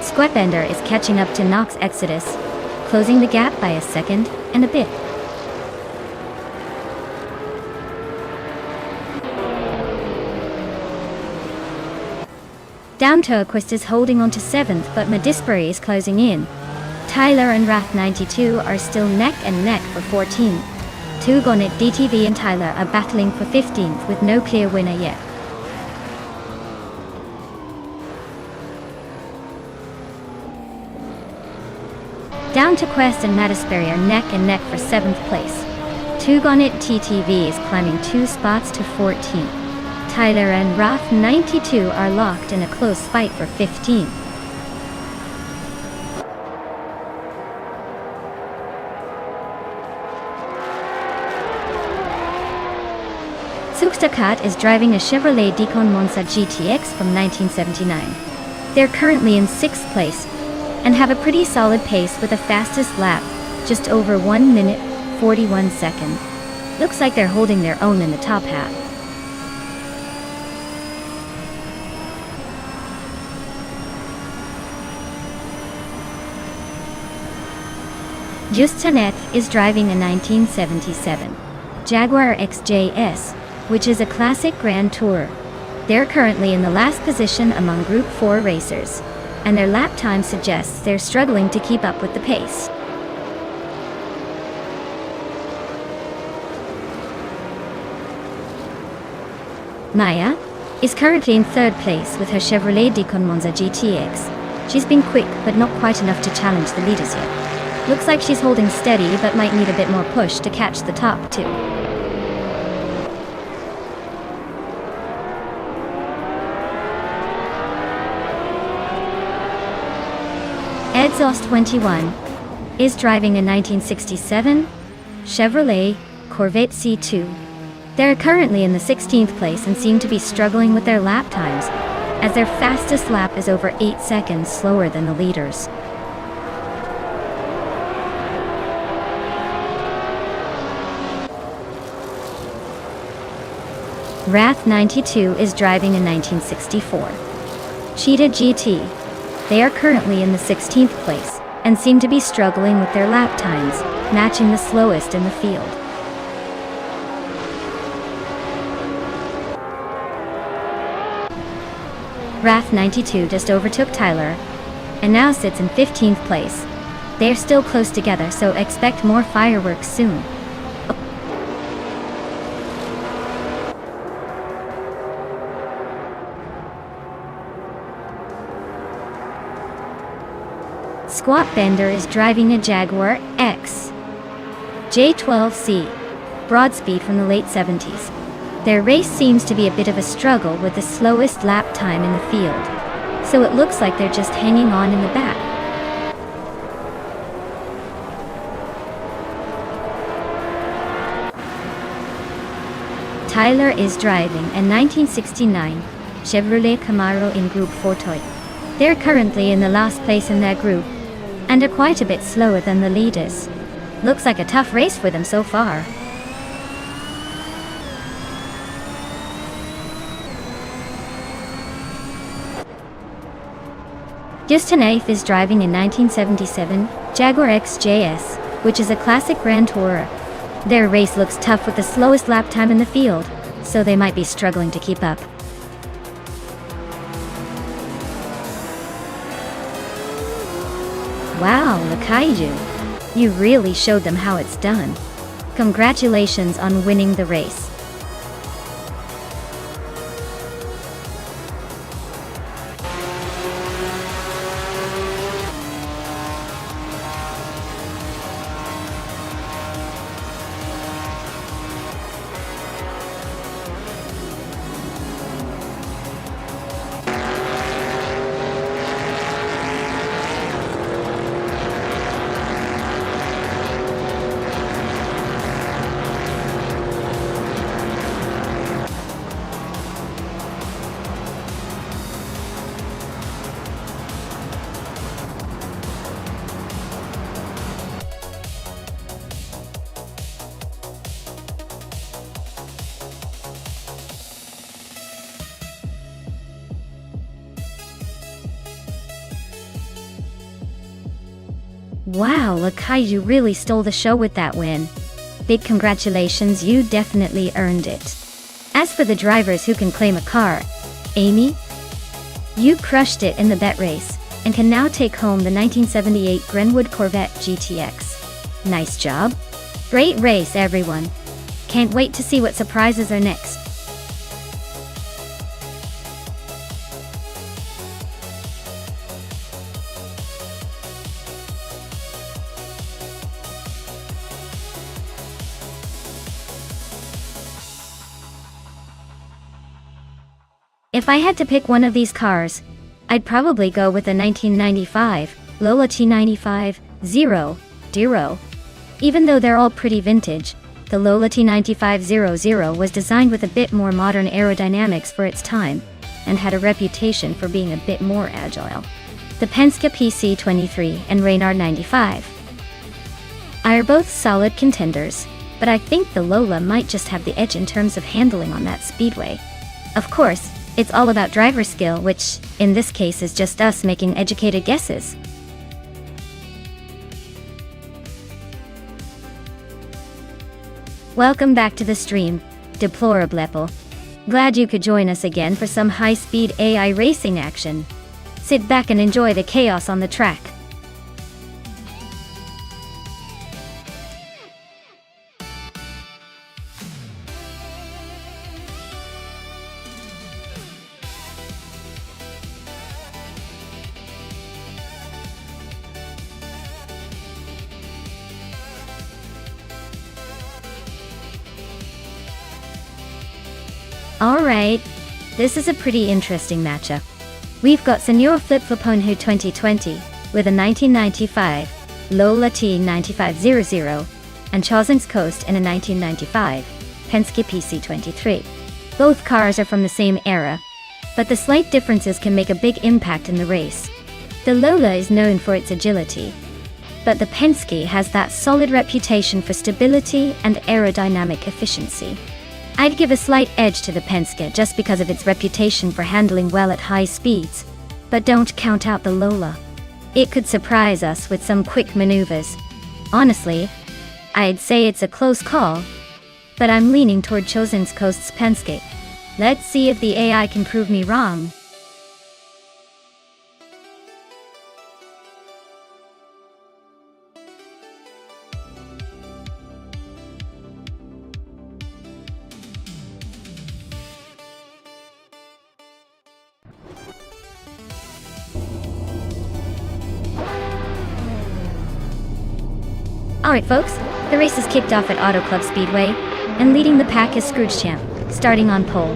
Squatbender is catching up to Nox Exodus, closing the gap by a second and a bit. Downtoquist is holding on to 7th, but Natisberry is closing in. Tyler and Wrath 92 are still neck and neck for 14th. 2 Gonit DTV and Tyler are battling for 15th with no clear winner yet. Downtoquest and Natisberry are neck and neck for 7th place. 2 Gonit TTV is climbing 2 spots to 14th. Tyler and Wrath 92 are locked in a close fight for 15th. Tsukstakot is driving a Chevrolet Decon Monza GTX from 1979. They're currently in 6th place and have a pretty solid pace with a fastest lap, just over 1 minute, 41 seconds. Looks like they're holding their own in the top half. Justanet is driving a 1977 Jaguar XJS, which is a classic Grand Tour. They're currently in the last position among Group 4 racers, and their lap time suggests they're struggling to keep up with the pace. Maya is currently in 3rd place with her Chevrolet Decon Monza GTX. She's been quick, but not quite enough to challenge the leaders yet. Looks like she's holding steady, but might need a bit more push to catch the top 2. Exhaust 21 is driving a 1967 Chevrolet Corvette C2. They're currently in the 16th place and seem to be struggling with their lap times, as their fastest lap is over 8 seconds slower than the leaders. Wrath 92 is driving a 1964 Cheetah GT. They are currently in the 16th place and seem to be struggling with their lap times, matching the slowest in the field. Wrath 92 just overtook Tyler and now sits in 15th place. They are still close together, so expect more fireworks soon. Squatbender is driving a Jaguar X J12C, broadspeed from the late 70s. Their race seems to be a bit of a struggle with the slowest lap time in the field, so it looks like they're just hanging on in the back. Tyler is driving a 1969 Chevrolet Camaro in Group 4 Toy. They're currently in the last place in their group, and are quite a bit slower than the leaders. Looks like a tough race for them so far. Justin Eighth is driving a 1977 Jaguar XJS, which is a classic Grand Tourer. Their race looks tough with the slowest lap time in the field, so they might be struggling to keep up. Wow, Lakaiju! You really showed them how it's done. Congratulations on winning the race. Wow, Lakaiju really stole the show with that win. Big congratulations, you definitely earned it. As for the drivers who can claim a car, Amy, you crushed it in the bet race, and can now take home the 1978 Grenwood Corvette GTX. Nice job. Great race, everyone. Can't wait to see what surprises are next. If I had to pick one of these cars, I'd probably go with the 1995 Lola T95-0. Even though they're all pretty vintage, the Lola T95-00 was designed with a bit more modern aerodynamics for its time, and had a reputation for being a bit more agile. The Penske PC23 and Reynard 95 are both solid contenders, but I think the Lola might just have the edge in terms of handling on that speedway. Of course, it's all about driver skill, which, in this case, is just us making educated guesses. Welcome back to the stream, Deplorable. Glad you could join us again for some high-speed AI racing action. Sit back and enjoy the chaos on the track. Alright, this is a pretty interesting matchup. We've got Senor Flip-Floponhu 2020 with a 1995 Lola T9500 and Chawson's Coast in a 1995 Penske PC23. Both cars are from the same era, but the slight differences can make a big impact in the race. The Lola is known for its agility, but the Penske has that solid reputation for stability and aerodynamic efficiency. I'd give a slight edge to the Penske just because of its reputation for handling well at high speeds, but don't count out the Lola. It could surprise us with some quick maneuvers. Honestly, I'd say it's a close call, but I'm leaning toward Chawson's Coast's Penske. Let's see if the AI can prove me wrong. Alright folks, the race is kicked off at Auto Club Speedway, and leading the pack is Scroogechamp, starting on pole.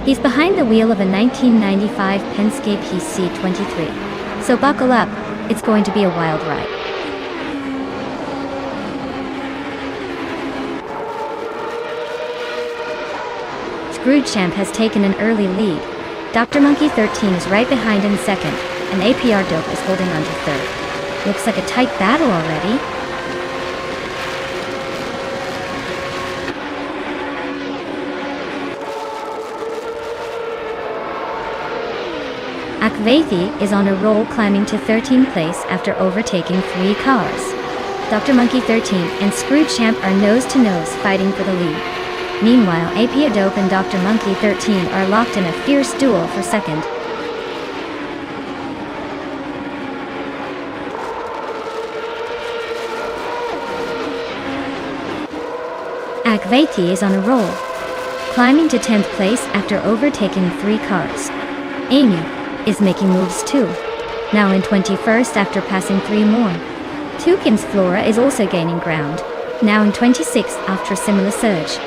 He's behind the wheel of a 1995 Penske PC23, so buckle up, it's going to be a wild ride. Scroogechamp has taken an early lead. Dr. Monkey 13 is right behind in second, and APR Dope is holding on to third. Looks like a tight battle already. Akvethi is on a roll, climbing to 13th place after overtaking 3 cars. Dr. Monkey 13 and Scrooge Champ are nose-to-nose fighting for the lead. Meanwhile, AP Adobe and Dr. Monkey 13 are locked in a fierce duel for second. Akvethi is on a roll, climbing to 10th place after overtaking 3 cars. Amy is making moves too, now in 21st after passing 3 more. Toucan's Flora is also gaining ground, now in 26th after a similar surge.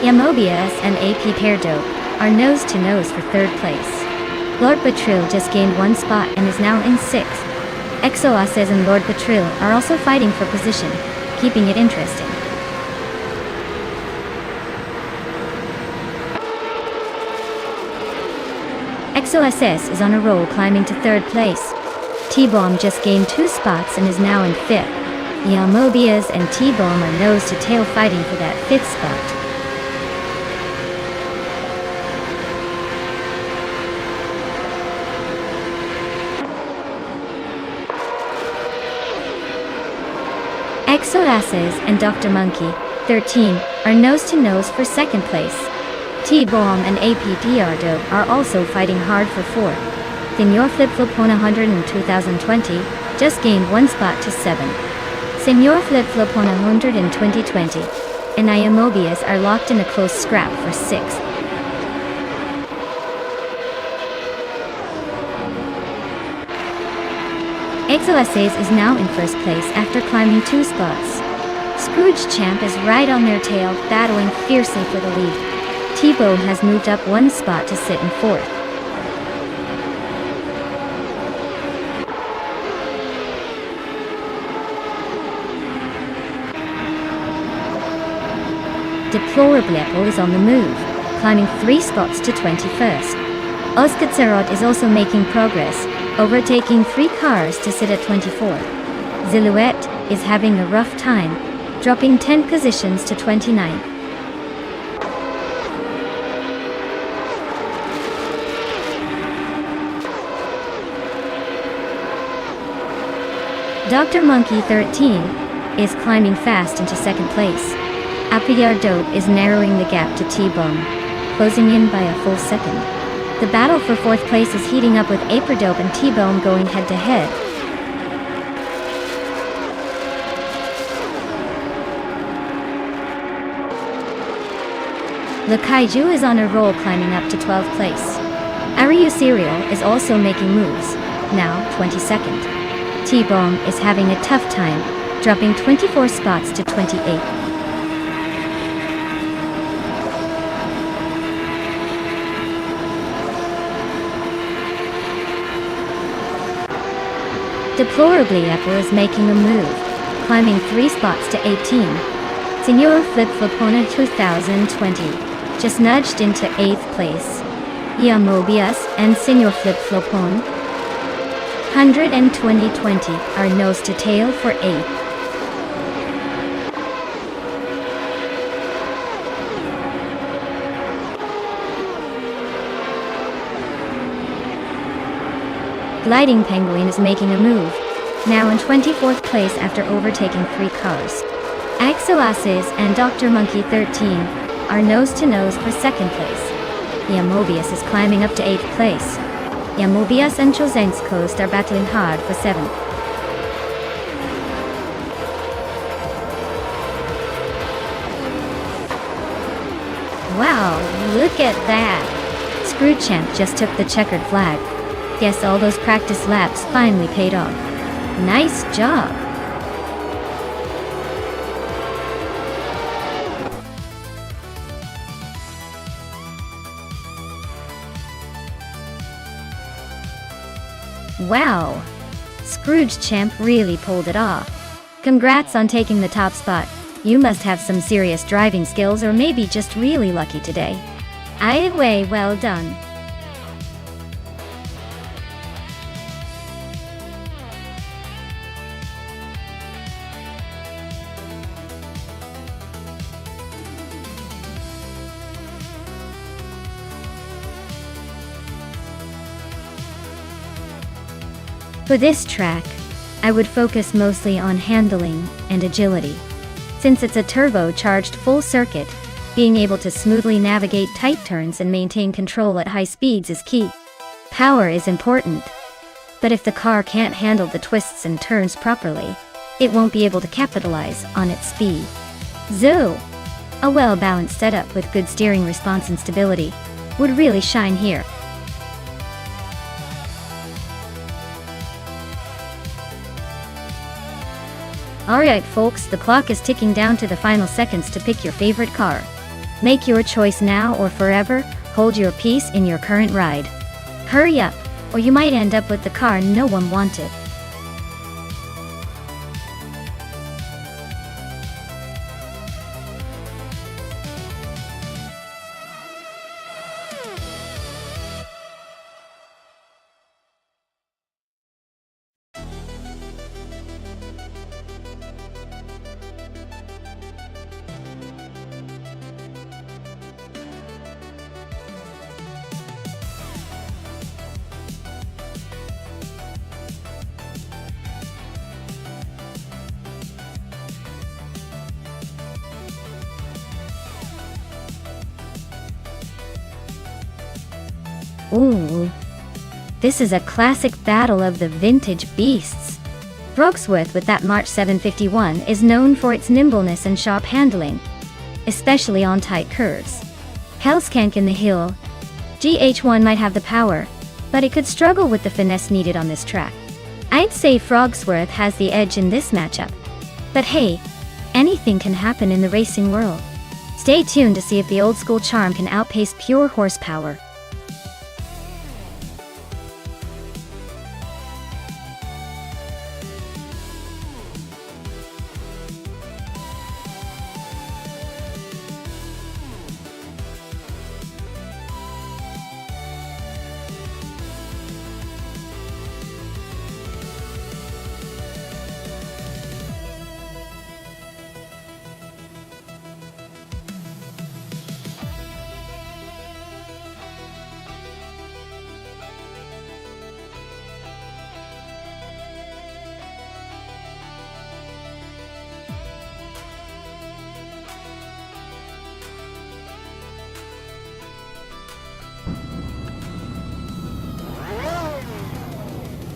Yamobius and AP Pear Dope are nose-to-nose for 3rd place. Lord Batril just gained 1 spot and is now in 6th. Exoaces and Lord Batril are also fighting for position, keeping it interesting. Exoaces is on a roll, climbing to 3rd place. T-Bomb just gained 2 spots and is now in 5th. Yamobius and T-Bomb are nose-to-tail fighting for that 5th spot. Exoaces and Dr. Monkey 13 are nose-to-nose for 2nd place. T-Bomb and APDR are also fighting hard for 4th. Senor Flip-Flop 100 in 2020 just gained 1 spot to 7. Senor Flip-Flop 100 in 2020 and Iamobius are locked in a close scrap for 6th. Exoaces is now in 1st place after climbing 2 spots. Scrooge Champ is right on their tail, battling fiercely for the lead. T-Bone has moved up 1 spot to sit in 4th. Deplorable is on the move, climbing 3 spots to 21st. Oskatserot is also making progress, overtaking 3 cars to sit at 24th. Silhouette is having a rough time, dropping 10 positions to 29th. Dr. Monkey 13 is climbing fast into 2nd place. Apiyar Dope is narrowing the gap to T-Bone, closing in by a full second. The battle for 4th place is heating up with Aperdope and T-Bone going head-to-head. The Kaiju is on a roll, climbing up to 12th place. Ariu Serial is also making moves, now 22nd. T-Bone is having a tough time, dropping 24 spots to 28th. Deplorably Apple is making a move, climbing 3 spots to 18. Senor Flip-Flopona 2020 just nudged into 8th place. Yamobius and Senor Flip-Flopon 100 and 2020 are nose-to-tail for 8th. Gliding Penguin is making a move, now in 24th place after overtaking 3 cars. Axoaces and Dr. Monkey 13 are nose-to-nose for 2nd place. Yamobius is climbing up to 8th place. Yamobius and Chosen's Coast are battling hard for 7th. Wow, look at that! Scrooge Champ just took the checkered flag. Guess all those practice laps finally paid off. Nice job! Wow! Scrooge Champ really pulled it off. Congrats on taking the top spot. You must have some serious driving skills, or maybe just really lucky today. Either way, well done. For this track, I would focus mostly on handling and agility. Since it's a turbocharged full circuit, being able to smoothly navigate tight turns and maintain control at high speeds is key. Power is important, but if the car can't handle the twists and turns properly, it won't be able to capitalize on its speed. Zoo! A well-balanced setup with good steering response and stability would really shine here. Alright folks, the clock is ticking down to the final seconds to pick your favorite car. Make your choice now or forever, hold your peace in your current ride. Hurry up, or you might end up with the car no one wanted. Ooh, this is a classic battle of the vintage beasts. Broxworth with that March 751 is known for its nimbleness and sharp handling, especially on tight curves. Hellskank in the hill, GH1 might have the power, but it could struggle with the finesse needed on this track. I'd say Frogsworth has the edge in this matchup. But hey, anything can happen in the racing world. Stay tuned to see if the old school charm can outpace pure horsepower.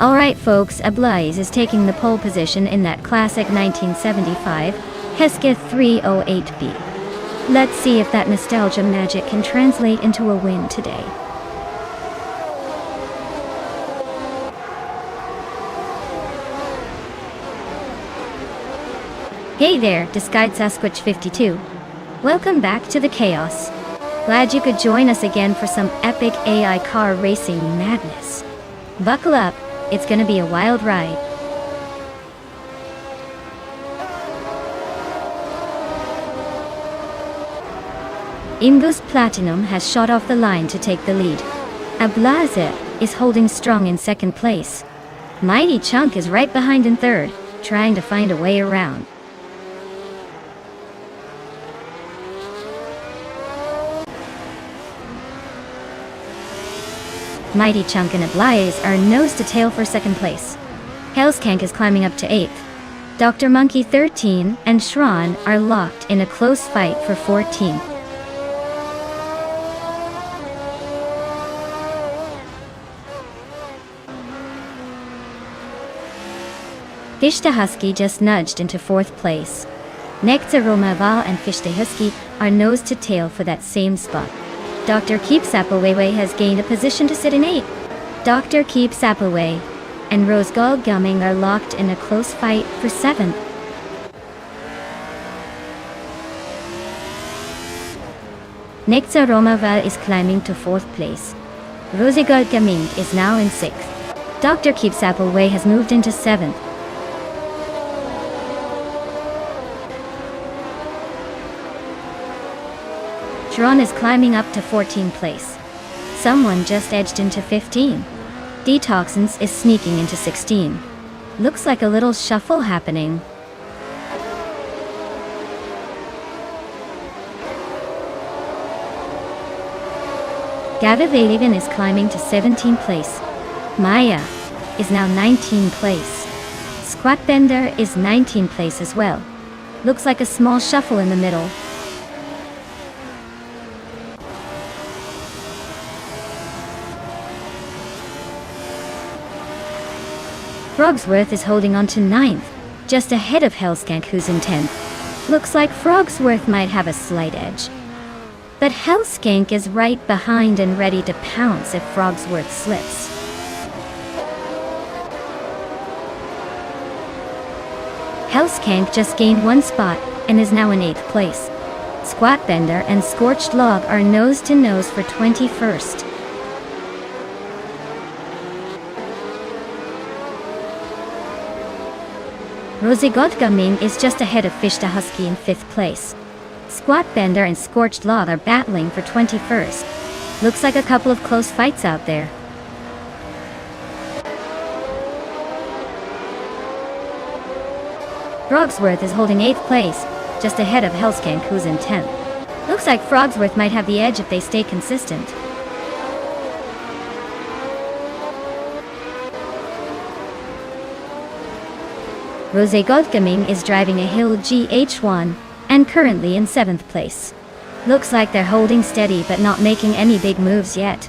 Alright folks, Ablaze is taking the pole position in that classic 1975 Hesketh 308B. Let's see if that nostalgia magic can translate into a win today. Hey there, Disguised Sasquatch 52. Welcome back to the chaos. Glad you could join us again for some epic AI car racing madness. Buckle up. It's gonna be a wild ride. Imbus Platinum has shot off the line to take the lead. Ablaze is holding strong in second place. Mighty Chunk is right behind in third, trying to find a way around. Mighty Chunk and Ablaze are nose to tail for second place. Hellskank is climbing up to 8th. Dr. Monkey 13 and Shran are locked in a close fight for 14th. Fishtehusky just nudged into 4th place. Nectar Romaval and Fishtehusky are nose to tail for that same spot. Dr. Keep Sapaway has gained a position to sit in 8th. Dr. Keep Sapaway and Rosegald Gumming are locked in a close fight for 7th. Nectar Romaval is climbing to 4th place. Rosegald Gumming is now in 6th. Dr. Keep Sapaway has moved into 7th. Shran is climbing up to 14th place. Someone just edged into 15. Detoxins is sneaking into 16. Looks like a little shuffle happening. Gavivalivan is climbing to 17th place. Maya is now 19th place. Squat Bender is 19th place as well. Looks like a small shuffle in the middle. Frogsworth is holding on to 9th, just ahead of Hellskank, who's in 10th. Looks like Frogsworth might have a slight edge. But Hellskank is right behind and ready to pounce if Frogsworth slips. Hellskank just gained 1 spot and is now in 8th place. Squat Bender and Scorched Log are nose to nose for 21st. Rosegodgaming is just ahead of Fishta Husky in 5th place. Squat Bender and Scorched Log are battling for 21st. Looks like a couple of close fights out there. Frogsworth is holding 8th place, just ahead of Hellskank, who's in 10th. Looks like Frogsworth might have the edge if they stay consistent. Rosegodgaming is driving a Hill GH1 and currently in 7th place. Looks like they're holding steady but not making any big moves yet.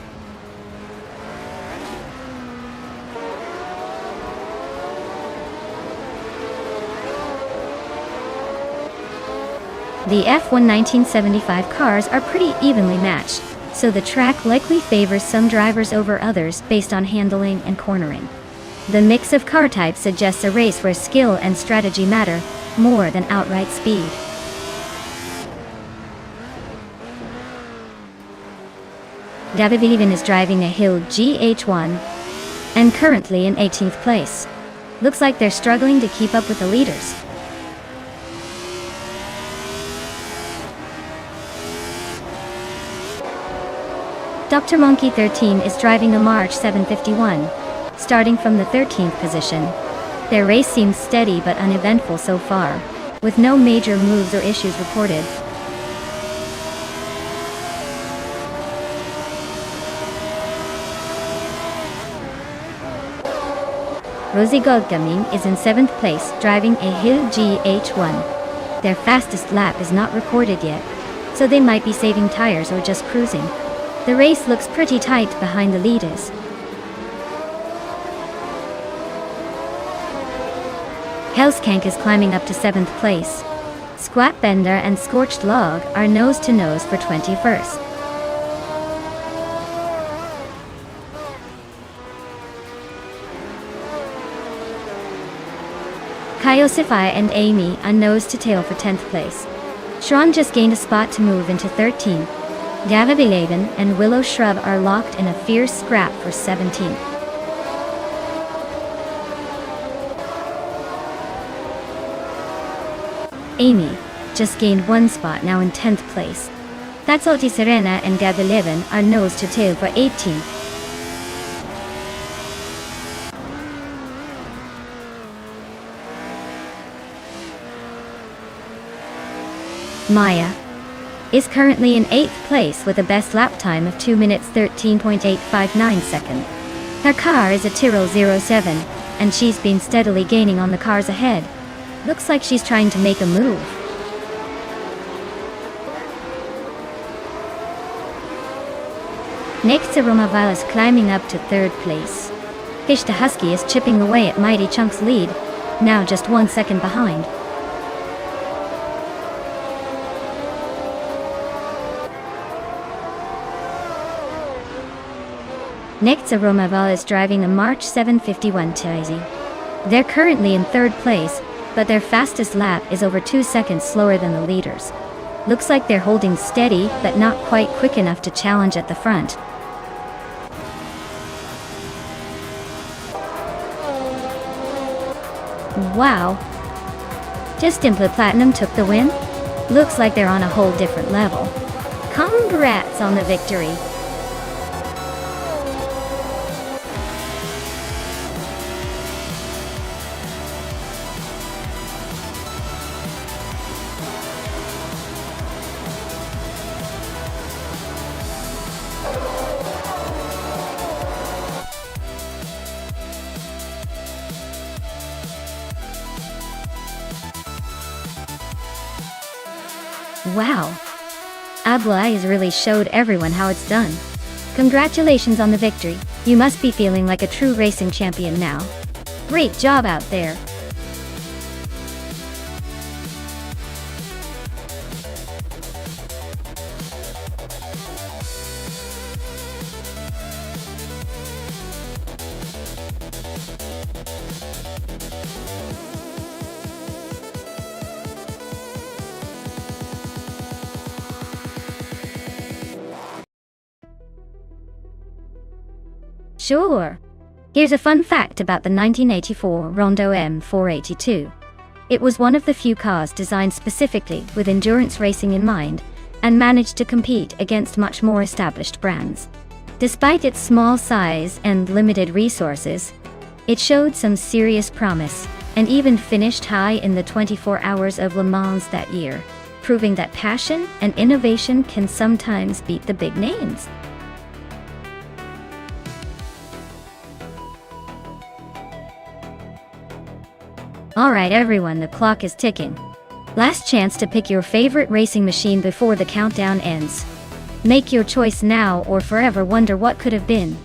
The F1 1975 cars are pretty evenly matched, so the track likely favors some drivers over others based on handling and cornering. The mix of car types suggests a race where skill and strategy matter more than outright speed. Gavivilivan is driving a Hill GH1 and currently in 18th place. Looks like they're struggling to keep up with the leaders. Dr. Monkey 13 is driving a March 751, starting from the 13th position. Their race seems steady but uneventful so far, with no major moves or issues reported. Rosegodgaming is in 7th place, driving a Hill GH1. Their fastest lap is not recorded yet, so they might be saving tires or just cruising. The race looks pretty tight behind the leaders. Hellskank is climbing up to 7th place. Squat Bender and Scorched Log are nose to nose for 21st. Kyosify and Amy are nose to tail for 10th place. Shron just gained a spot to move into 13th. Gavavilaven and Willow Shrub are locked in a fierce scrap for 17th. Amy just gained 1 spot, now in 10th place. That's Oti Serena and Gavavilaven are nose to tail for 18th. Maya is currently in 8th place with a best lap time of 2 minutes 13.859 seconds. Her car is a Tyrrell 07, and she's been steadily gaining on the cars ahead. Looks like she's trying to make a move. Next, Romavile is climbing up to 3rd place. Fish the Husky is chipping away at Mighty Chunk's lead, now just 1 second behind. Next, Romavile is driving a March 751 Tizi. They're currently in 3rd place, but their fastest lap is over 2 seconds slower than the leaders. Looks like they're holding steady, but not quite quick enough to challenge at the front. Wow! Just Impla Platinum took the win? Looks like they're on a whole different level. Congrats on the victory! Wow! Ablaze really showed everyone how it's done. Congratulations on the victory. You must be feeling like a true racing champion now. Great job out there. Sure. Here's a fun fact about the 1984 Rondo M482. It was one of the few cars designed specifically with endurance racing in mind, and managed to compete against much more established brands. Despite its small size and limited resources, it showed some serious promise, and even finished high in the 24 Hours of Le Mans that year, proving that passion and innovation can sometimes beat the big names. Alright everyone, the clock is ticking. Last chance to pick your favorite racing machine before the countdown ends. Make your choice now or forever wonder what could have been.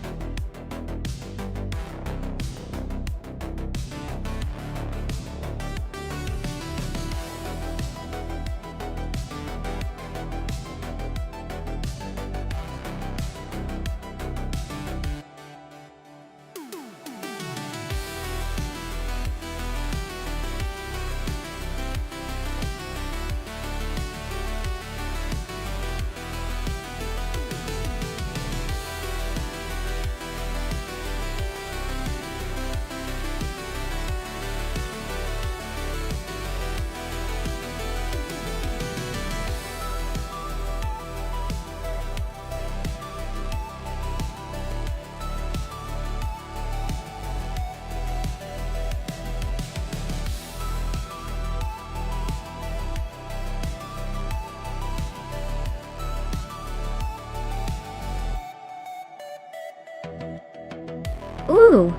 Ooh!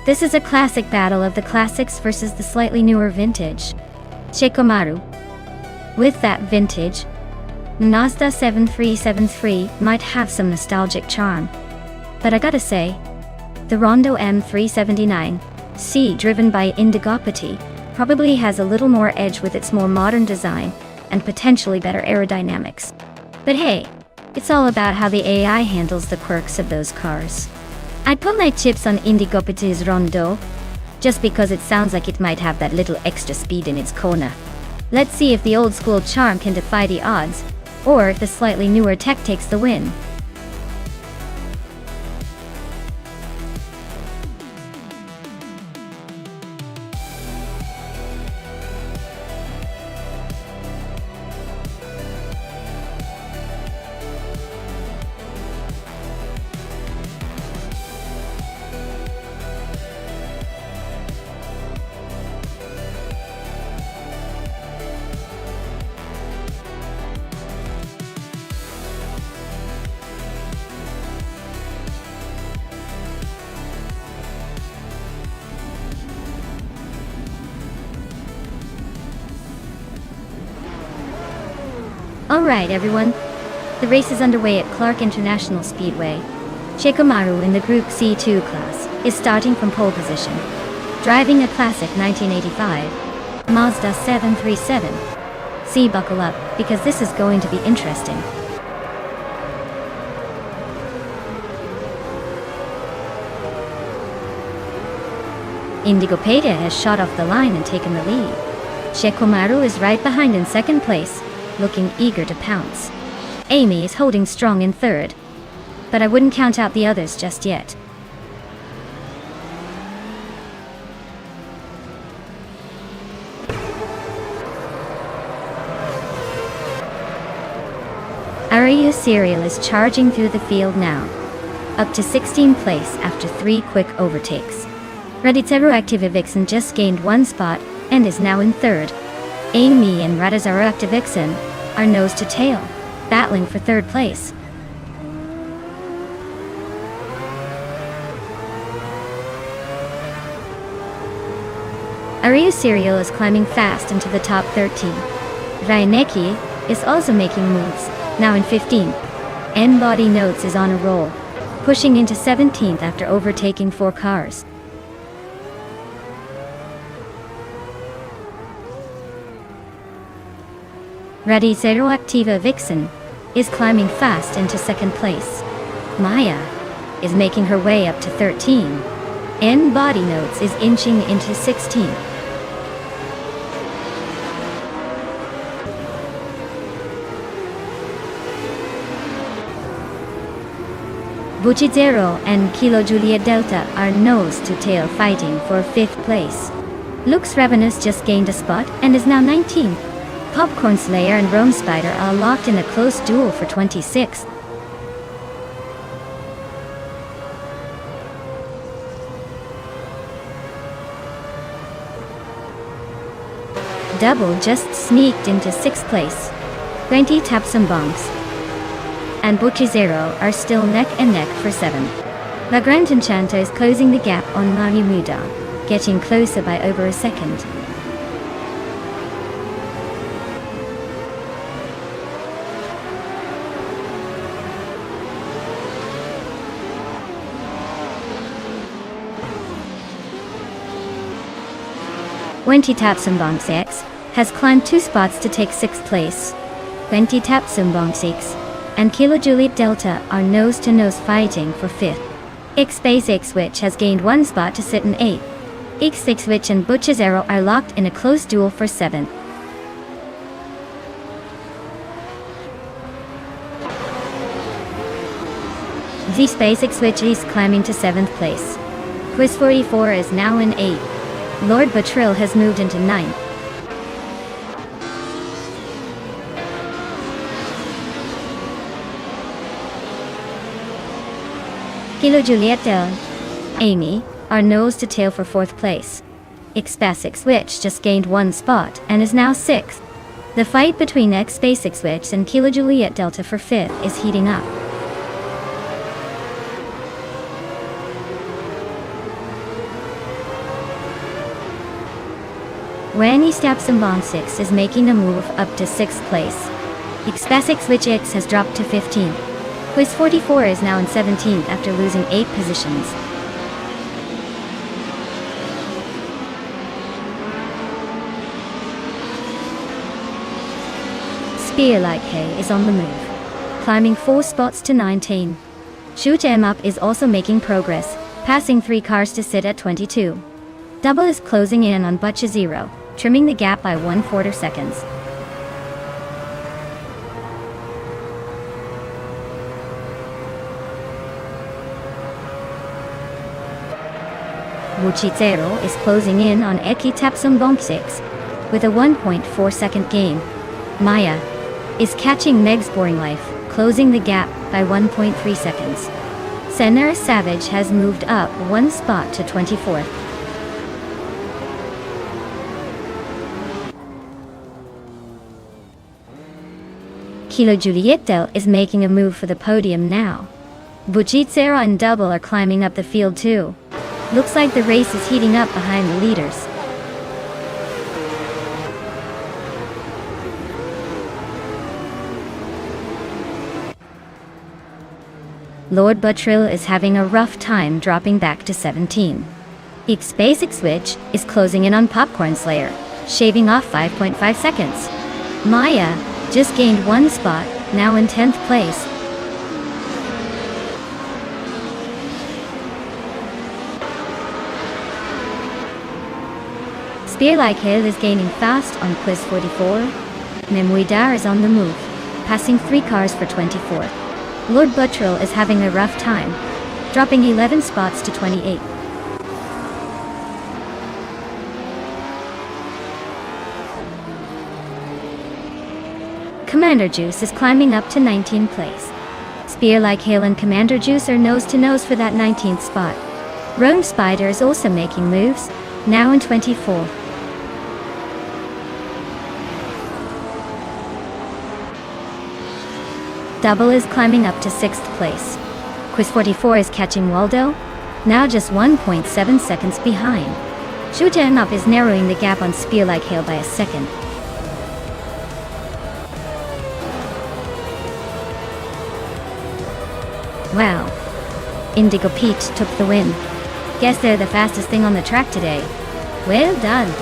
This is a classic battle of the classics versus the slightly newer vintage. Shikomaru. With that vintage, Nonstop 7373 might have some nostalgic charm. But I gotta say, the Rondo M379C, driven by Indigopati, probably has a little more edge with its more modern design and potentially better aerodynamics. But hey, it's all about how the AI handles the quirks of those cars. I'd put my chips on Indigopati's Rondo, just because it sounds like it might have that little extra speed in its corner. Let's see if the old school charm can defy the odds, or if the slightly newer tech takes the win. Alright everyone, the race is underway at Clark International Speedway. Shikomaru in the Group C2 class is starting from pole position, driving a classic 1985 Mazda 737. See, buckle up, because this is going to be interesting. Indigopati has shot off the line and taken the lead. Shikomaru is right behind in second place, looking eager to pounce. Amy is holding strong in third, but I wouldn't count out the others just yet. Ariu Serial is charging through the field now, up to 16th place after 3 quick overtakes. Raditero Activivixen just gained 1 spot and is now in third. Amy and Radizaro Activixen are nose to tail, battling for third place. Ariu Serial is climbing fast into the top 13. Raineki is also making moves, now in 15th. N-Body Notes is on a roll, pushing into 17th after overtaking 4 cars. Ready Zero Activa Vixen is climbing fast into 2nd place. Maya is making her way up to 13. N-Body Notes is inching into 16th. Buchizero and Kilo Juliet Delta are nose-to-tail fighting for 5th place. Lux Ravenous just gained a spot and is now 19th. Popcorn Slayer and Rome Spider are locked in a close duel for 26th. Double just sneaked into 6th place. 20 taps some bonks. And Buchizero are still neck and neck for 7th. La Grand Enchanto is closing the gap on Marimuda, getting closer by over a second. Wenty Tapsumbong 6 has climbed 2 spots to take 6th place. Wenty Tapsumbong 6 and Kilo Juliet Delta are nose-to-nose fighting for 5th. X-Space X-Witch has gained 1 spot to sit in 8th. X6-Witch and Buchizero are locked in a close duel for 7th. Z-Space X-Witch is climbing to 7th place. Quiz 44 is now in 8th. Lord Batril has moved into 9th. Kilo Julieta, Amy, are nose-to-tail for 4th place. X-Space X-Witch just gained 1 spot and is now 6th. The fight between X-Space X-Witch and Kilo Juliet Delta for 5th is heating up. Wanny Stapsumbong 6 is making a move up to 6th place. X-Space X-Witch X has dropped to 15th. Quiz 44 is now in 17th after losing 8 positions. Spear Like Hay is on the move, climbing 4 spots to 19. Shoot 'em Up is also making progress, passing 3 cars to sit at 22. Double is closing in on Buchizero, trimming the gap by 1/4 seconds. Buchizero is closing in on Eki Tapsumbong 6 with a 1.4 second gain. Maya is catching Meg's Boring Life, closing the gap by 1.3 seconds. Senner Savage has moved up 1 spot to 24th. Kilo Julieta is making a move for the podium now. Buchizero and Double are climbing up the field too. Looks like the race is heating up behind the leaders. Lord Batril is having a rough time dropping back to 17. X-Space X-Witch is closing in on Popcorn Slayer, shaving off 5.5 seconds. Maya just gained 1 spot, now in 10th place. Spear Like Hill is gaining fast on Quiz 44. Memuidar is on the move, passing 3 cars for 24th. Lord Buttrell is having a rough time, dropping 11 spots to 28. Commander Juice is climbing up to 19th place. Spear Like Hail and Commander Juice are nose to nose for that 19th spot. Rome Spider is also making moves, now in 24th. Double is climbing up to 6th place. Quiz 44 is catching Waldo, now just 1.7 seconds behind. Shoot 'em Up is narrowing the gap on Spear Like Hail by a second. Wow. Indigo Pete took the win. Guess they're the fastest thing on the track today. Well done.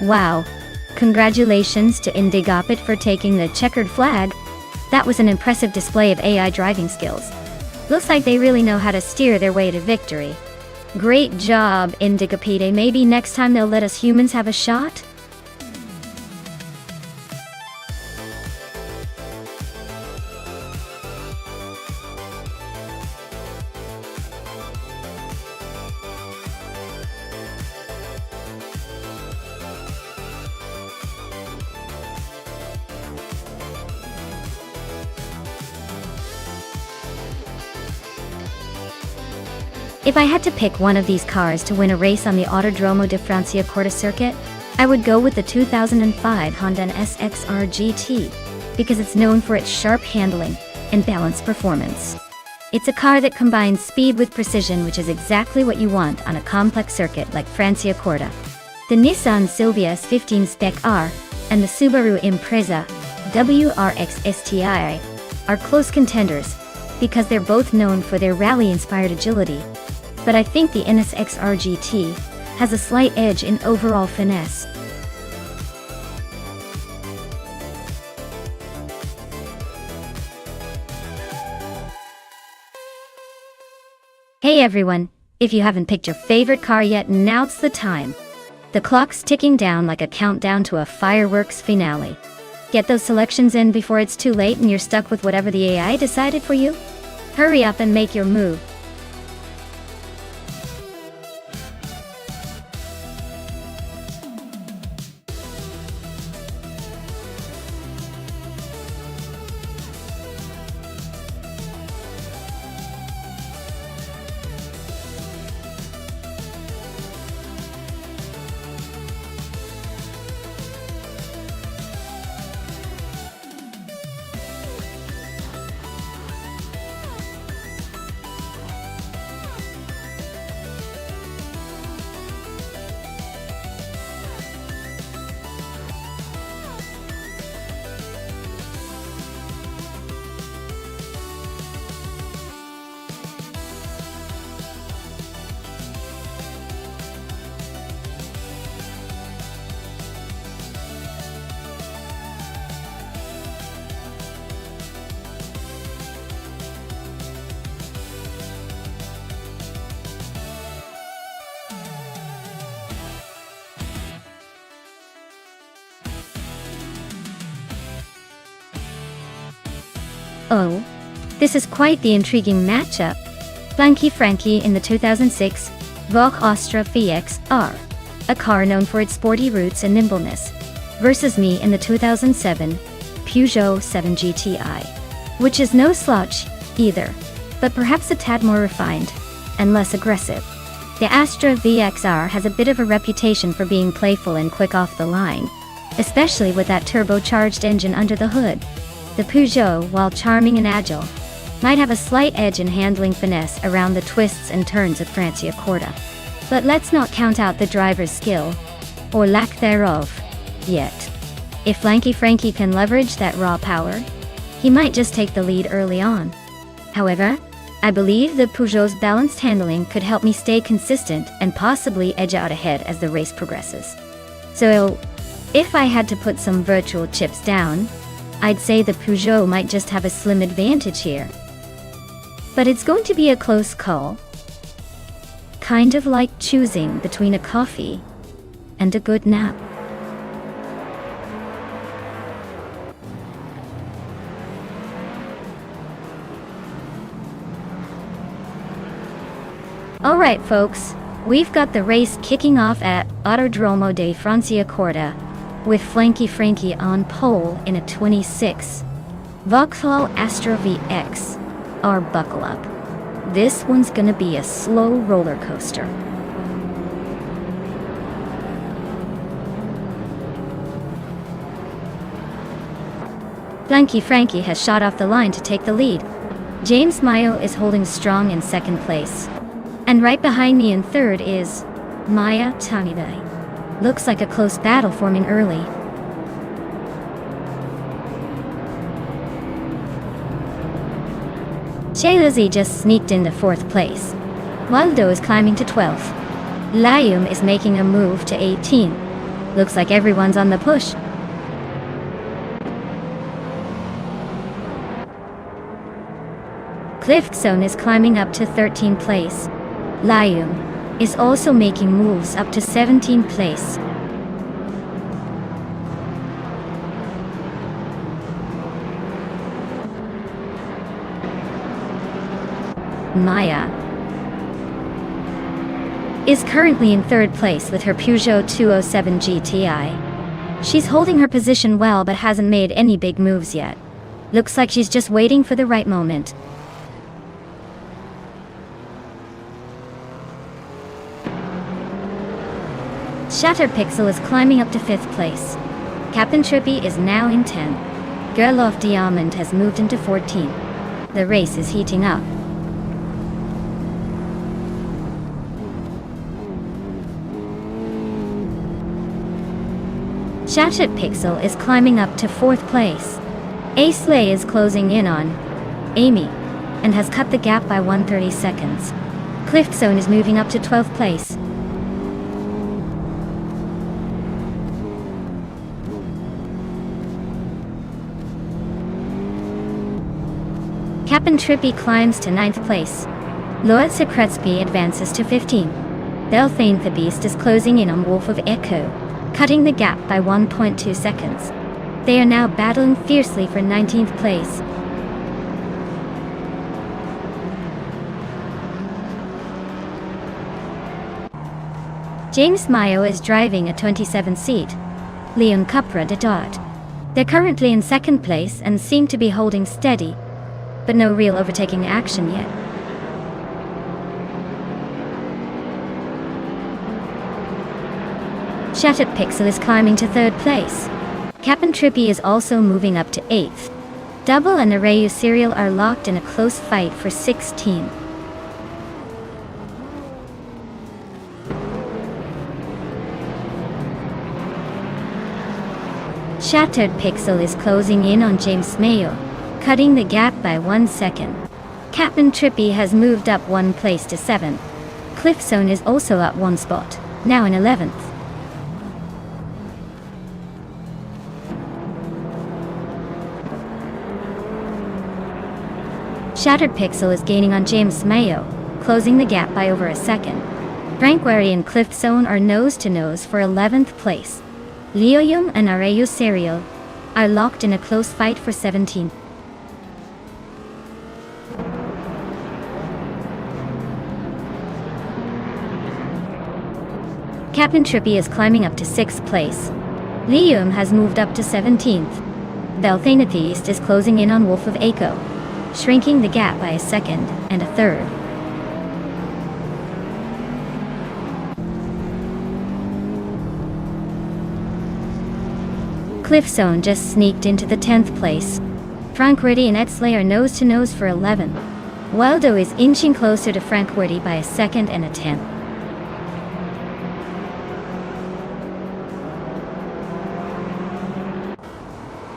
Wow. Congratulations to Indigopit for taking the checkered flag. That was an impressive display of AI driving skills. Looks like they really know how to steer their way to victory. Great job, Indigopite. Maybe next time they'll let us humans have a shot? If I had to pick one of these cars to win a race on the Autodromo de Francia Corta circuit, I would go with the 2005 Honda NSX-R GT, because it's known for its sharp handling and balanced performance. It's a car that combines speed with precision, which is exactly what you want on a complex circuit like Francia Corta. The Nissan Silvia S15 Spec R and the Subaru Impreza WRX STI are close contenders because they're both known for their rally-inspired agility. But I think the NSX-R GT has a slight edge in overall finesse. Hey everyone, if you haven't picked your favorite car yet, now's the time. The clock's ticking down like a countdown to a fireworks finale. Get those selections in before it's too late and you're stuck with whatever the AI decided for you. Hurry up and make your move. Oh, this is quite the intriguing matchup. Frankie in the 2006 Vogue Astra VX-R, a car known for its sporty roots and nimbleness, versus me in the 2007 Peugeot 7 GTI, which is no slouch either, but perhaps a tad more refined and less aggressive. The Astra VXR has a bit of a reputation for being playful and quick off the line, especially with that turbocharged engine under the hood. The Peugeot, while charming and agile, might have a slight edge in handling finesse around the twists and turns of Franciacorta. But let's not count out the driver's skill, or lack thereof, yet. If Lanky Frankie can leverage that raw power, he might just take the lead early on. However, I believe the Peugeot's balanced handling could help me stay consistent and possibly edge out ahead as the race progresses. So, if I had to put some virtual chips down, I'd say the Peugeot might just have a slim advantage here. But it's going to be a close call. Kind of like choosing between a coffee and a good nap. Alright folks, we've got the race kicking off at Autodromo de Franciacorta, with Flanky Frankie on pole in a 26 Vauxhall Astra VX. Or buckle up. This one's gonna be a slow roller coaster. Flanky Frankie has shot off the line to take the lead. James Mayo is holding strong in second place. And right behind me in third is Maya Tanide. Looks like a close battle forming early. Shaylazi just sneaked into fourth place. Waldo is climbing to 12th. Layum is making a move to 18. Looks like everyone's on the push. Cliffzone is climbing up to 13th place. Layum is also making moves up to 17th place. Maya is currently in third place with her Peugeot 207 GTI. She's holding her position well but hasn't made any big moves yet. Looks like she's just waiting for the right moment. Shattered Pixel is climbing up to 5th place. Captain Trippy is now in 10th. Girl of Diamond has moved into 14th. The race is heating up. Shattered Pixel is climbing up to 4th place. Ace Lay is closing in on Amy and has cut the gap by 130 seconds. Cliffzone is moving up to 12th place. Captain Trippy climbs to 9th place. Lord Secretsby advances to 15. Belthane the Beast is closing in on Wolf of Echo, cutting the gap by 1.2 seconds. They are now battling fiercely for 19th place. James Mayo is driving a 27-seat Leon Cupra de Dart. They're currently in 2nd place and seem to be holding steady, but no real overtaking action yet. Shattered Pixel is climbing to 3rd place. Captain Trippy is also moving up to 8th. Double and Arayu Serial are locked in a close fight for 16th. Shattered Pixel is closing in on James Mayo, cutting the gap by 1 second. Captain Trippy has moved up 1 place to 7th. Cliffzone is also up 1 spot, now in 11th. Shattered Pixel is gaining on James Mayo, closing the gap by over a second. Brankberry and Cliffzone are nose to nose for 11th place. Leoyum and Arayu Serial are locked in a close fight for 17th. Captain Trippy is climbing up to 6th place. Leum has moved up to 17th. Belthanethist is closing in on Wolf of Echo, shrinking the gap by a second and a third. Cliffzone just sneaked into the 10th place. Frank Whitty and Etzley are nose to nose for 11. Waldo is inching closer to Frank Whitty by a second and a tenth.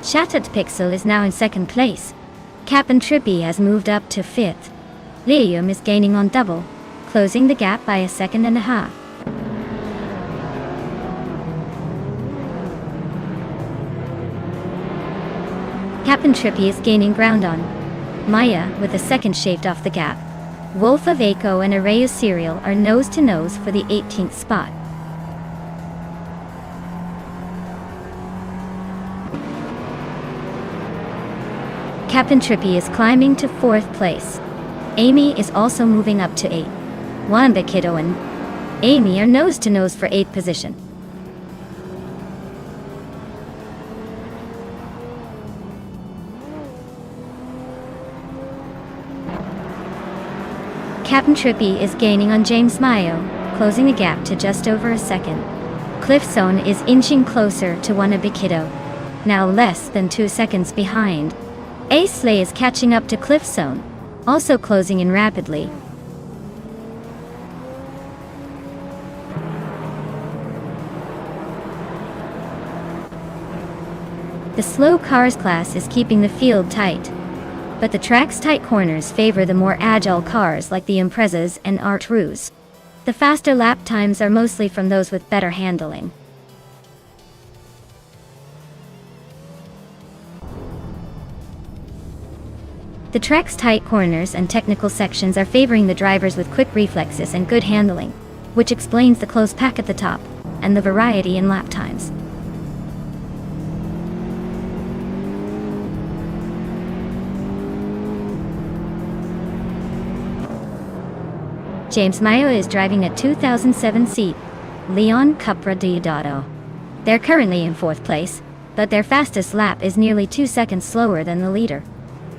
Shattered Pixel is now in 2nd place. Cap'n Trippy has moved up to 5th. Liam is gaining on Double, closing the gap by a second and a half. Cap'n Trippy is gaining ground on Maya, with a second shaved off the gap. Wolf of Aiko and Arrayu Serial are nose to nose for the 18th spot. Captain Trippy is climbing to 4th place. Amy is also moving up to 8. Wanda Kiddo and Amy are nose to nose for 8th position. Captain Trippy is gaining on James Mayo, closing the gap to just over a second. Cliffzone is inching closer to Wannabe Kiddo, now less than 2 seconds behind. Aceley is catching up to Cliffzone, also closing in rapidly. The slow cars class is keeping the field tight, but the track's tight corners favor the more agile cars like the Imprezas and Art Ruse. The faster lap times are mostly from those with better handling. The track's tight corners and technical sections are favoring the drivers with quick reflexes and good handling, which explains the close pack at the top, and the variety in lap times. James Mayo is driving a 2007 seat, Leon Cupra Diodato. They're currently in 4th place, but their fastest lap is nearly 2 seconds slower than the leader.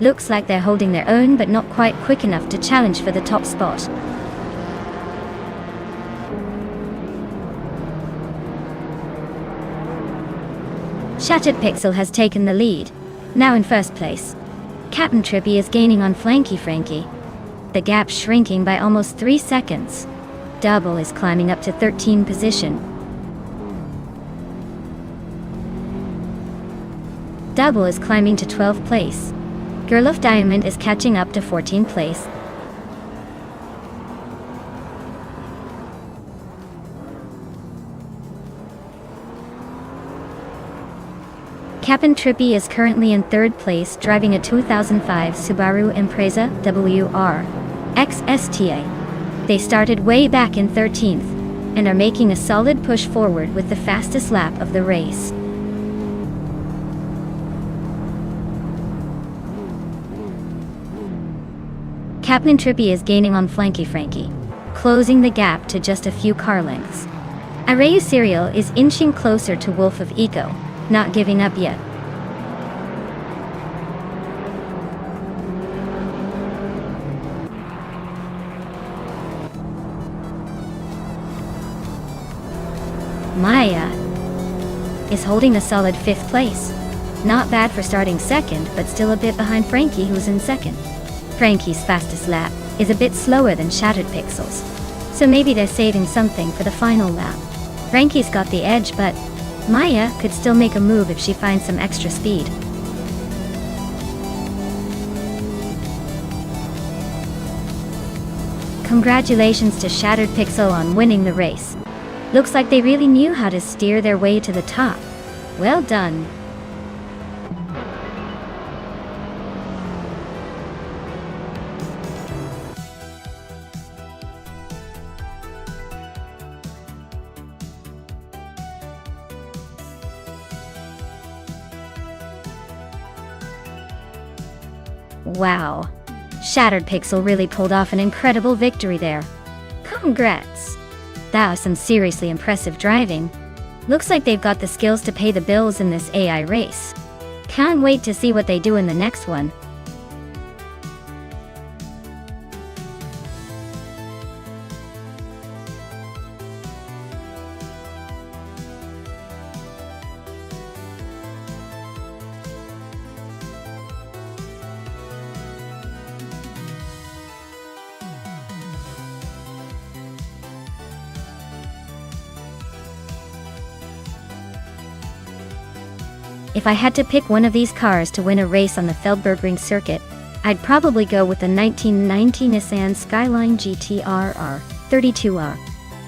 Looks like they're holding their own but not quite quick enough to challenge for the top spot. Shattered Pixel has taken the lead, now in 1st place. Captain Trippy is gaining on Flanky Frankie. The gap shrinking by almost 3 seconds. Double is climbing up to 13th position. Double is climbing to 12th place. Girl of Diamond is catching up to 14th place. Cap'n Trippy is currently in 3rd place driving a 2005 Subaru Impreza WR XSTA. They started way back in 13th, and are making a solid push forward with the fastest lap of the race. Captain Trippy is gaining on Flanky Frankie, closing the gap to just a few car lengths. Arrayu Serial is inching closer to Wolf of Eco, not giving up yet. Maya is holding a solid 5th place. Not bad for starting 2nd, but still a bit behind Frankie, who's in 2nd. Frankie's fastest lap is a bit slower than Shattered Pixel's, so maybe they're saving something for the final lap. Frankie's got the edge, but Maya could still make a move if she finds some extra speed. Congratulations to Shattered Pixel on winning the race. Looks like they really knew how to steer their way to the top. Well done. Wow. Shattered Pixel really pulled off an incredible victory there. Congrats. That was some seriously impressive driving. Looks like they've got the skills to pay the bills in this AI race. Can't wait to see what they do in the next one. If I had to pick one of these cars to win a race on the Feldbergring circuit, I'd probably go with the 1990 Nissan Skyline GT-R 32R.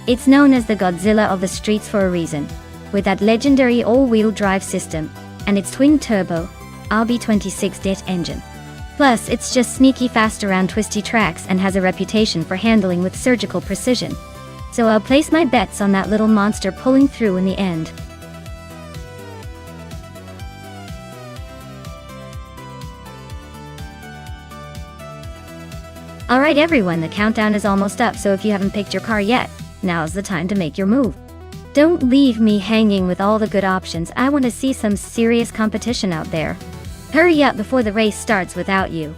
It's known as the Godzilla of the streets for a reason, with that legendary all-wheel drive system, and its twin-turbo, RB26 engine. Plus, it's just sneaky fast around twisty tracks and has a reputation for handling with surgical precision. So I'll place my bets on that little monster pulling through in the end. Alright everyone, the countdown is almost up, so if you haven't picked your car yet, now's the time to make your move. Don't leave me hanging with all the good options. I want to see some serious competition out there. Hurry up before the race starts without you.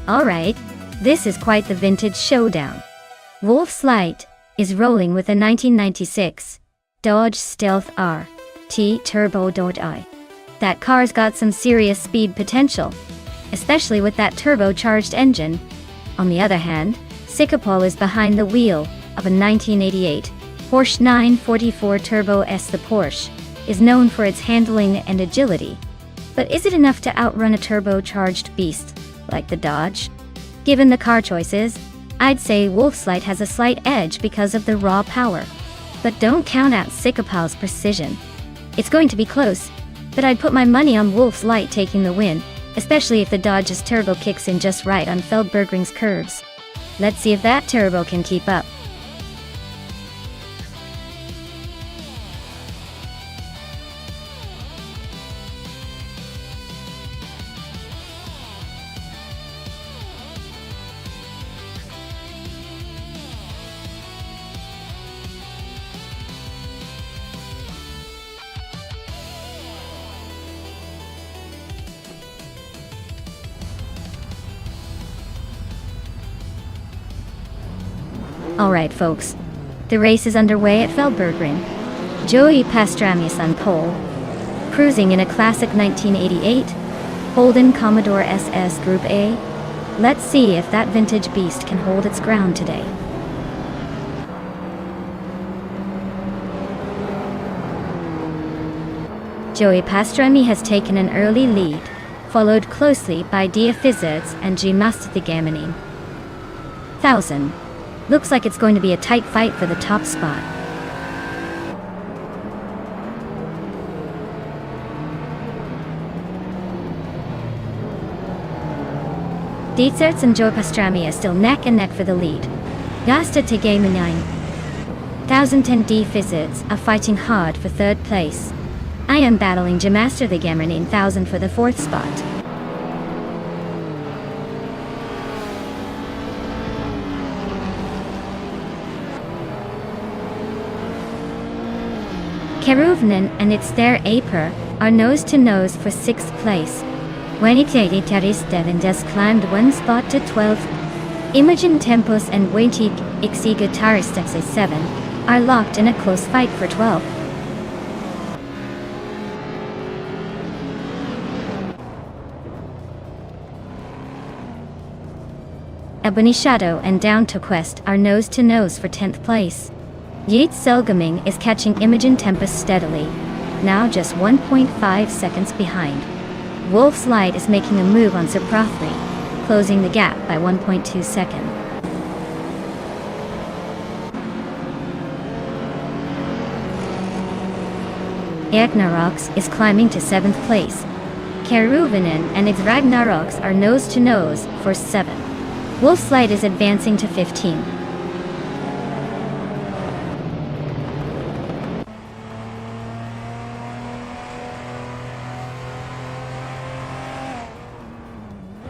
Alright, this is quite the vintage showdown. Wolf's Light is rolling with a 1996 Dodge Stealth RT Turbo.I. That car's got some serious speed potential, especially with that turbocharged engine. On the other hand, Sikapol is behind the wheel of a 1988 Porsche 944 Turbo S. The Porsche is known for its handling and agility, but is it enough to outrun a turbocharged beast like the Dodge? Given the car choices, I'd say Wolf's Light has a slight edge because of the raw power. But don't count out Sikapol's precision. It's going to be close, but I'd put my money on Wolf's Light taking the win, especially if the Dodge's turbo kicks in just right on Feldbergring's curves. Let's see if that turbo can keep up. Alright folks, the race is underway at Feldbergring. Joey Pastrami's on pole, cruising in a classic 1988 Holden Commodore SS Group A. Let's see if that vintage beast can hold its ground today. Joey Pastrami has taken an early lead, followed closely by Dia Fizzards and G Master the Gamanin. 1000. Looks like it's going to be a tight fight for the top spot. Dietzerts and Joe Pastrami are still neck and neck for the lead. Gasta Tegame 9. 1010 D Fizzards are fighting hard for third place. I am battling Jamaster the Gamanin 1000 for the fourth spot. Keruvnen and its their Aper are nose-to-nose for 6th place. Wenitati Taristevendes climbed one spot to 12th. Imogen Tempos and Waitik Ixi Guitaristex 7 are locked in a close fight for 12th. Ebony Shadow and Down to Quest are nose-to-nose for 10th place. Yates Selgaming is catching Imogen Tempest steadily. now just 1.5 seconds behind. Wolf's Light is making a move on Surprothly, closing the gap by 1.2 seconds. Ragnaroks is climbing to 7th place. Keruvinen and its Ragnaroks are nose to nose for 7. Wolf's Light is advancing to 15.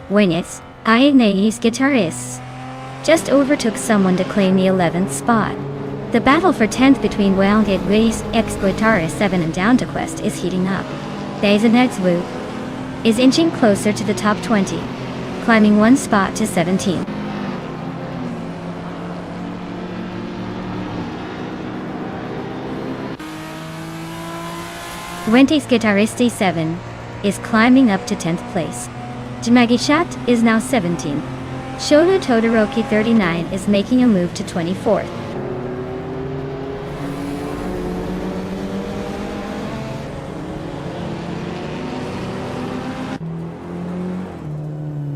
Winnets, Aignae's guitarists just overtook someone to claim the 11th spot. The battle for 10th between Wildhead's ex-guitarist 7 and Down to Quest is heating up. Daisonetswu is inching closer to the top 20, climbing 1 spot to 17. Wendy's guitarist 7 is climbing up to 10th place. Jamagishat is now 17. Shono Todoroki 39 is making a move to 24th.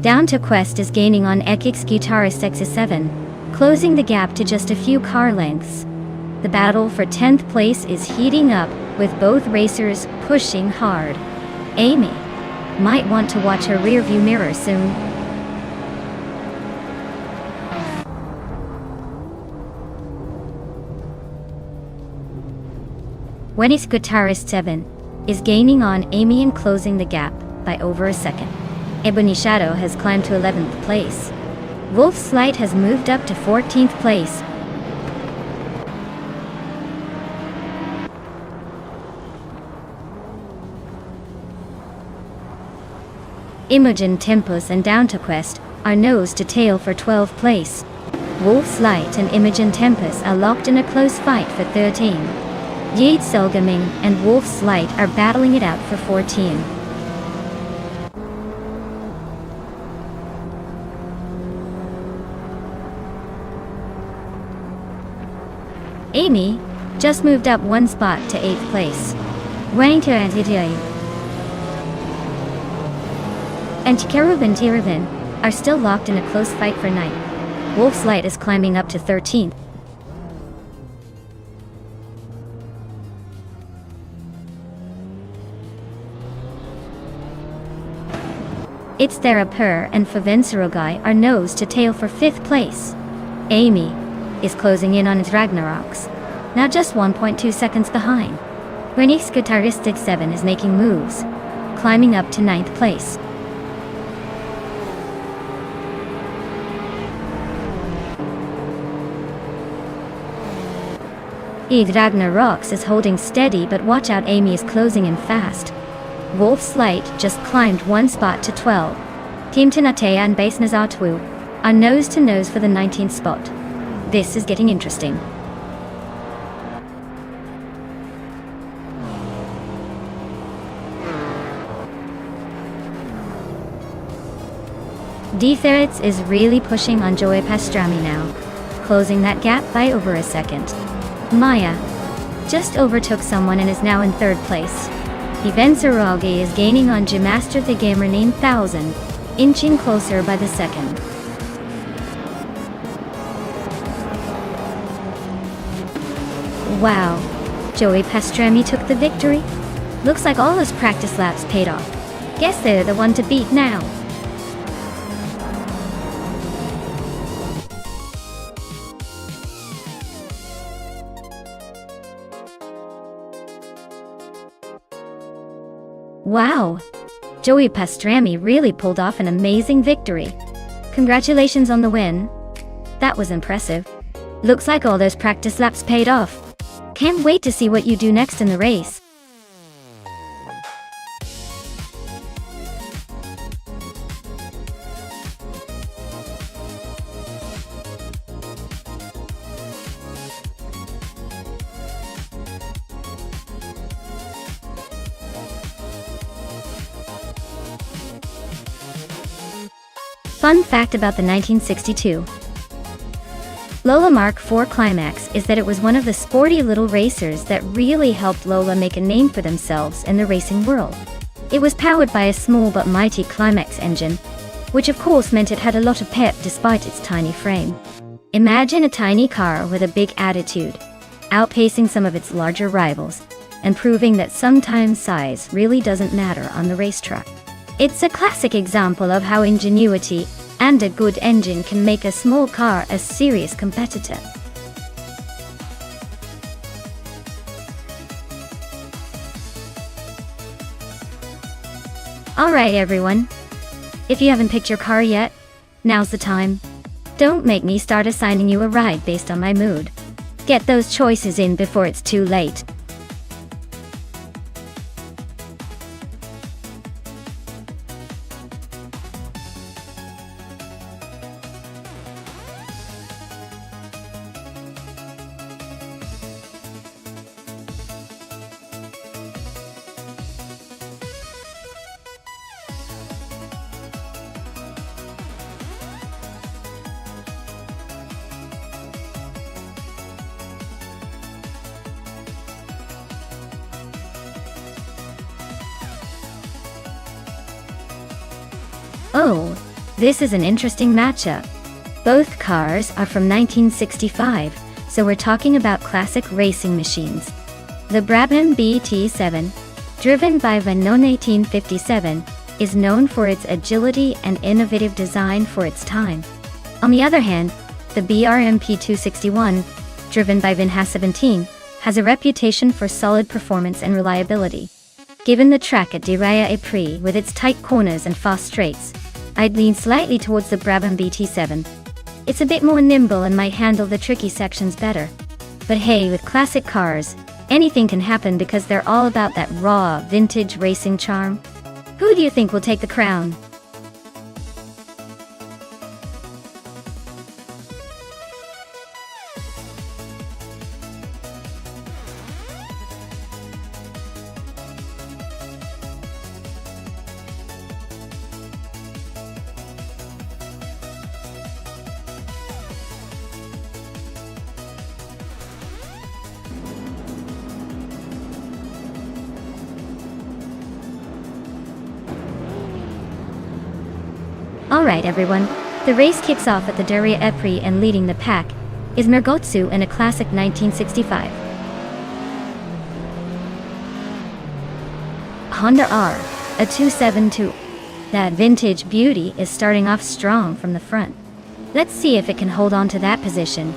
Down to Quest is gaining on Ekik's guitarist X7, closing the gap to just a few car lengths. The battle for 10th place is heating up, with both racers pushing hard. Amy might want to watch her rearview mirror soon. Wendy's guitarist 7 is gaining on Amy and closing the gap by over a second. Ebony Shadow has climbed to 11th place. Wolf's Light has moved up to 14th place. Imogen Tempus and Down to Quest are nose to tail for 12th place. Wolf's Light and Imogen Tempus are locked in a close fight for 13. Yade Selgaming and Wolf's Light are battling it out for 14. Amy just moved up 1 spot to 8th place. Wanker and Keruvin are still locked in a close fight for 9th. Wolf's Light is climbing up to 13th. It's Therapur and Favenserogai are nose to tail for 5th place. Amy is closing in on its Ragnaroks, now just 1.2 seconds behind. Renix guitaristic 7 is making moves, climbing up to 9th place. Id Ragnaroks is holding steady, but watch out, Amy is closing in fast. Wolf's Light just climbed 1 spot to 12. Team Tinatea and Base Nazatwu are nose to nose for the 19th spot. This is getting interesting. D-Ferrets is really pushing on Joey Pastrami now, closing that gap by over a second. Maya just overtook someone and is now in 3rd place. Ivensarogi is gaining on Gemaster the Gamer 9000, inching closer by the second. Wow, Joey Pastrami took the victory. Looks like all those practice laps paid off. Guess they're the one to beat now. Wow, Joey Pastrami really pulled off an amazing victory. Congratulations on the win. That was impressive. Looks like all those practice laps paid off. Can't wait to see what you do next in the race. Fun fact about the 1962 Lola Mark IV Climax is that it was one of the sporty little racers that really helped Lola make a name for themselves in the racing world. It was powered by a small but mighty Climax engine, which of course meant it had a lot of pep despite its tiny frame. Imagine a tiny car with a big attitude, outpacing some of its larger rivals, and proving that sometimes size really doesn't matter on the racetrack. It's a classic example of how ingenuity and a good engine can make a small car a serious competitor. Alright everyone, if you haven't picked your car yet, now's the time. Don't make me start assigning you a ride based on my mood. Get those choices in before it's too late. Oh, this is an interesting matchup. Both cars are from 1965, so we're talking about classic racing machines. The Brabham BT7, driven by Vannon 1857, is known for its agility and innovative design for its time. On the other hand, the BRMP 261, driven by Vinha 17, has a reputation for solid performance and reliability. Given the track at Diraya Ypres with its tight corners and fast straights, I'd lean slightly towards the Brabham BT7. It's a bit more nimble and might handle the tricky sections better. But hey, with classic cars, anything can happen because they're all about that raw, vintage racing charm. Who do you think will take the crown? Alright everyone, the race kicks off at the Diraya Ypres and leading the pack is Mergotsu in a classic 1965 Honda R, a 272. That vintage beauty is starting off strong from the front. Let's see if it can hold on to that position.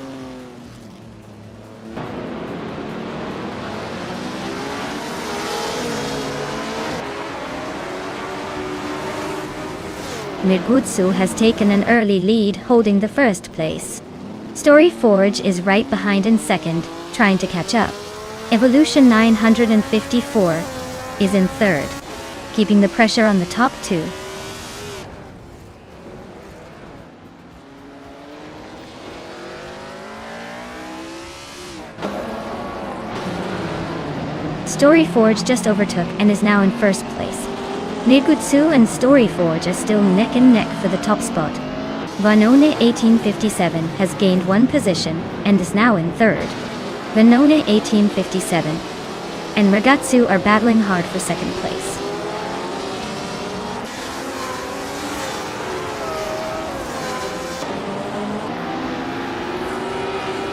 Mergotsu has taken an early lead, holding the first place. Story Forge is right behind in second, trying to catch up. Evolution 954 is in third, keeping the pressure on the top two. Story Forge just overtook and is now in first place. Mergotsu and Story Forge are still neck and neck for the top spot. Vanone 1857 has gained one position and is now in third. Vanone 1857 and Mergotsu are battling hard for second place.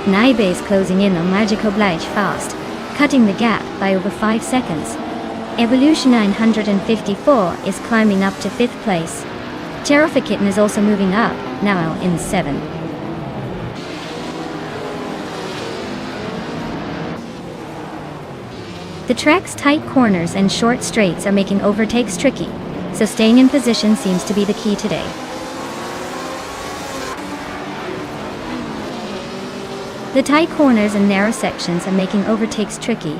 Naibe is closing in on Magico Blige fast, cutting the gap by over 5 seconds. Evolution 954 is climbing up to 5th place. Terrafa Kitten is also moving up, now in 7th. The track's tight corners and short straights are making overtakes tricky, so staying in position seems to be the key today. The tight corners and narrow sections are making overtakes tricky,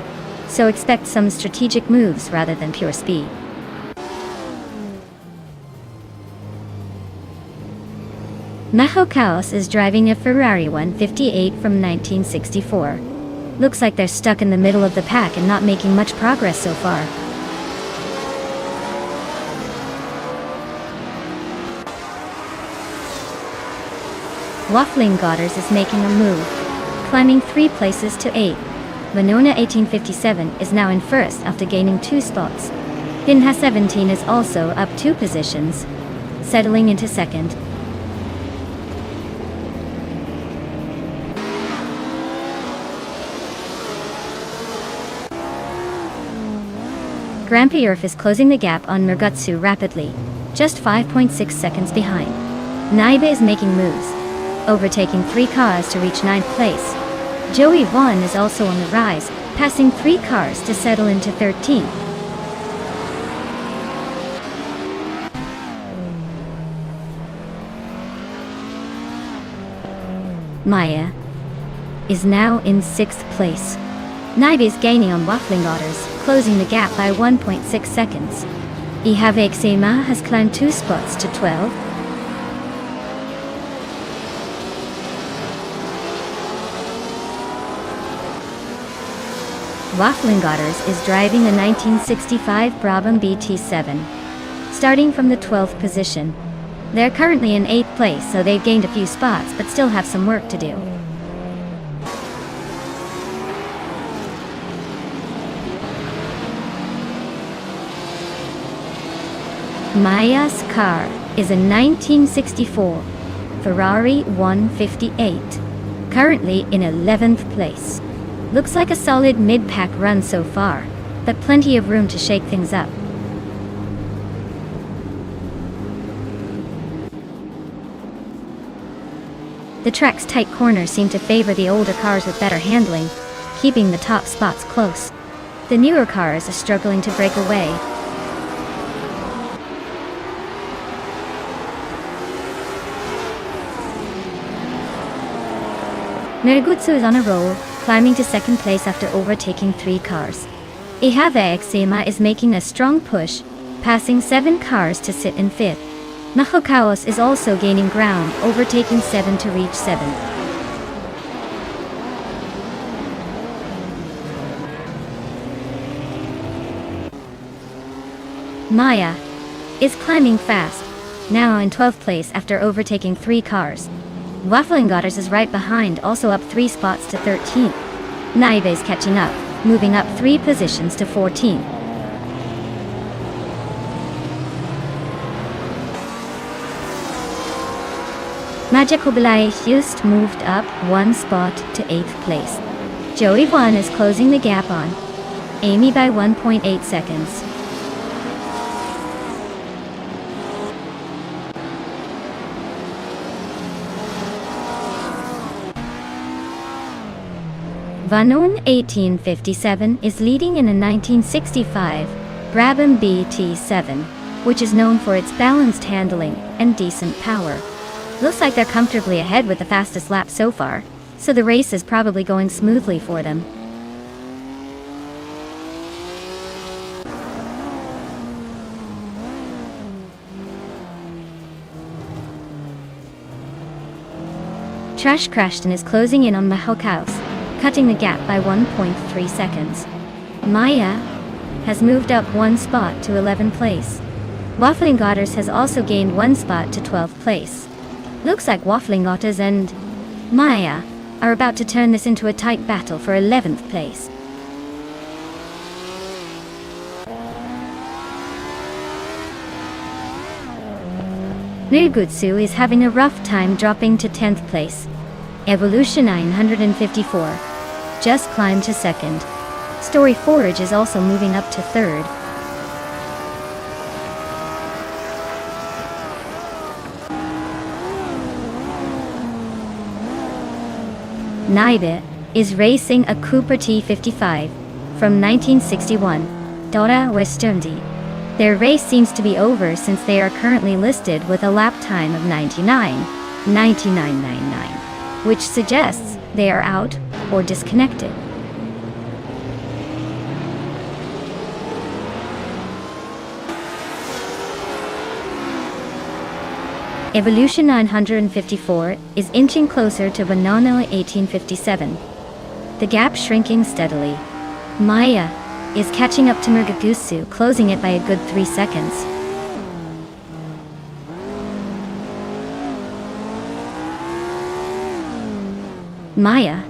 so expect some strategic moves rather than pure speed. Maho Chaos is driving a Ferrari 158 from 1964. Looks like they're stuck in the middle of the pack and not making much progress so far. Waffling Godders is making a move, climbing 3 places to 8. Venona 1857 is now in first after gaining 2 spots. Pinha 17 is also up 2 positions, settling into second. Grampierf is closing the gap on Murgutsu rapidly, just 5.6 seconds behind. Naiba is making moves, overtaking 3 cars to reach 9th place. Joey Vaughn is also on the rise, passing 3 cars to settle into 13th. Maya is now in 6th place. Naiba is gaining on Waffling Otters, closing the gap by 1.6 seconds. Ihave Xema has climbed 2 spots to 12. Waffling Otters is driving a 1965 Brabham BT7, starting from the 12th position. They're currently in 8th place, so they've gained a few spots but still have some work to do. Maya's car is a 1964 Ferrari 158, currently in 11th place. Looks like a solid mid-pack run so far, but plenty of room to shake things up. The track's tight corners seem to favor the older cars with better handling, keeping the top spots close. The newer cars are struggling to break away. Merigutsu is on a roll, climbing to 2nd place after overtaking 3 cars. Ihave Xema is making a strong push, passing 7 cars to sit in 5th. Mahokaos is also gaining ground, overtaking 7 to reach 7th. Maya is climbing fast, now in 12th place after overtaking 3 cars. Waffling Godders is right behind, also up 3 spots to 13th. Naiba is catching up, moving up 3 positions to 14th. Magical Belay just moved up 1 spot to 8th place. Joey Vaughn is closing the gap on Amy by 1.8 seconds. Vanon 1857 is leading in a 1965 Brabham BT7, which is known for its balanced handling and decent power. Looks like they're comfortably ahead with the fastest lap so far, so the race is probably going smoothly for them. Trash Crashton is closing in on Mahokaos, cutting the gap by 1.3 seconds. Maya has moved up 1 spot to 11th place. Waffling Otters has also gained 1 spot to 12th place. Looks like Waffling Otters and Maya are about to turn this into a tight battle for 11th place. Nirgutsu is having a rough time dropping to 10th place. Evolution 954 just climbed to 2nd. Story Forage is also moving up to 3rd. Naiba is racing a Cooper T55 from 1961, Dora Westerndi. Their race seems to be over since they are currently listed with a lap time of 99.99, which suggests they are out or disconnected. Evolution 954 is inching closer to Banana 1857. The gap shrinking steadily. Maya is catching up to Murgagusu, closing it by a good 3 seconds. Maya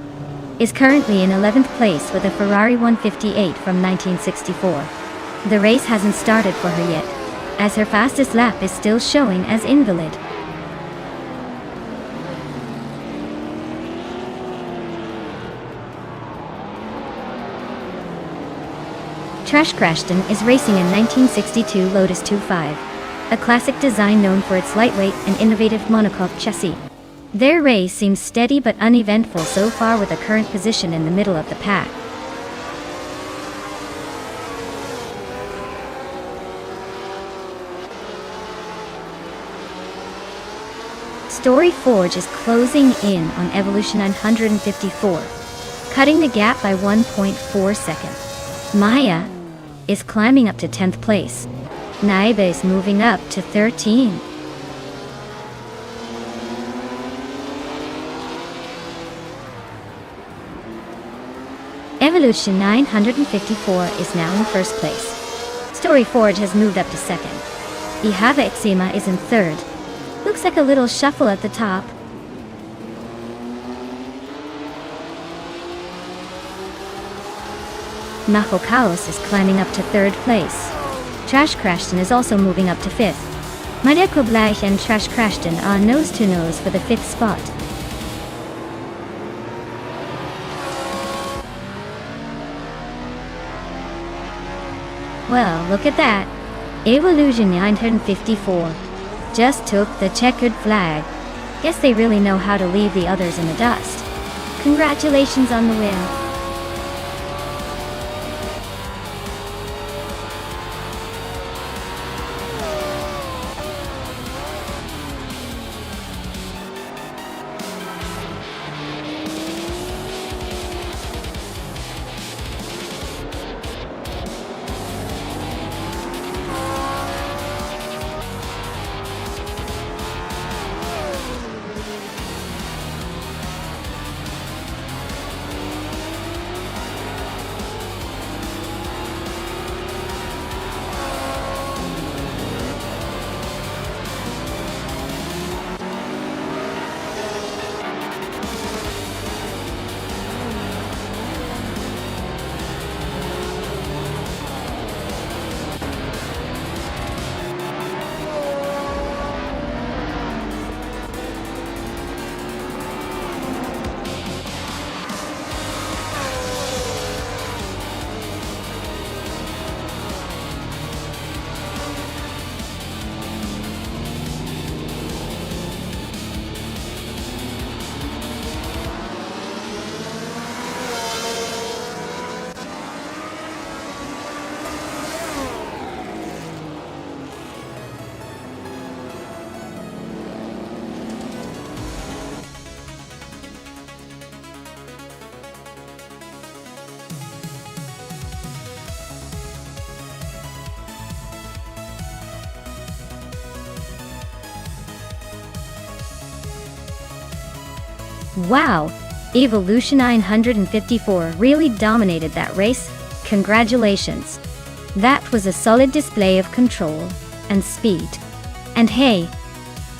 is currently in 11th place with a Ferrari 158 from 1964. The race hasn't started for her yet, as her fastest lap is still showing as invalid. Trash Crashton is racing a 1962 Lotus 2.5, a classic design known for its lightweight and innovative monocoque chassis. Their race seems steady but uneventful so far, with a current position in the middle of the pack. Story Forge is closing in on Evolution 954, cutting the gap by 1.4 seconds. Maya is climbing up to 10th place. Naiba is moving up to 13. Evolution 954 is now in first place. Story Forge has moved up to second. Ihava Ixima is in third. Looks like a little shuffle at the top. Maho Chaos is climbing up to third place. Trash Crashton is also moving up to fifth. Madeko Blaich and Trash Crashton are nose to nose for the fifth spot. Well, look at that. Evolution 954 just took the checkered flag. Guess they really know how to leave the others in the dust. Congratulations on the win. Wow, Evolution 954 really dominated that race. Congratulations. That was a solid display of control and speed. And hey,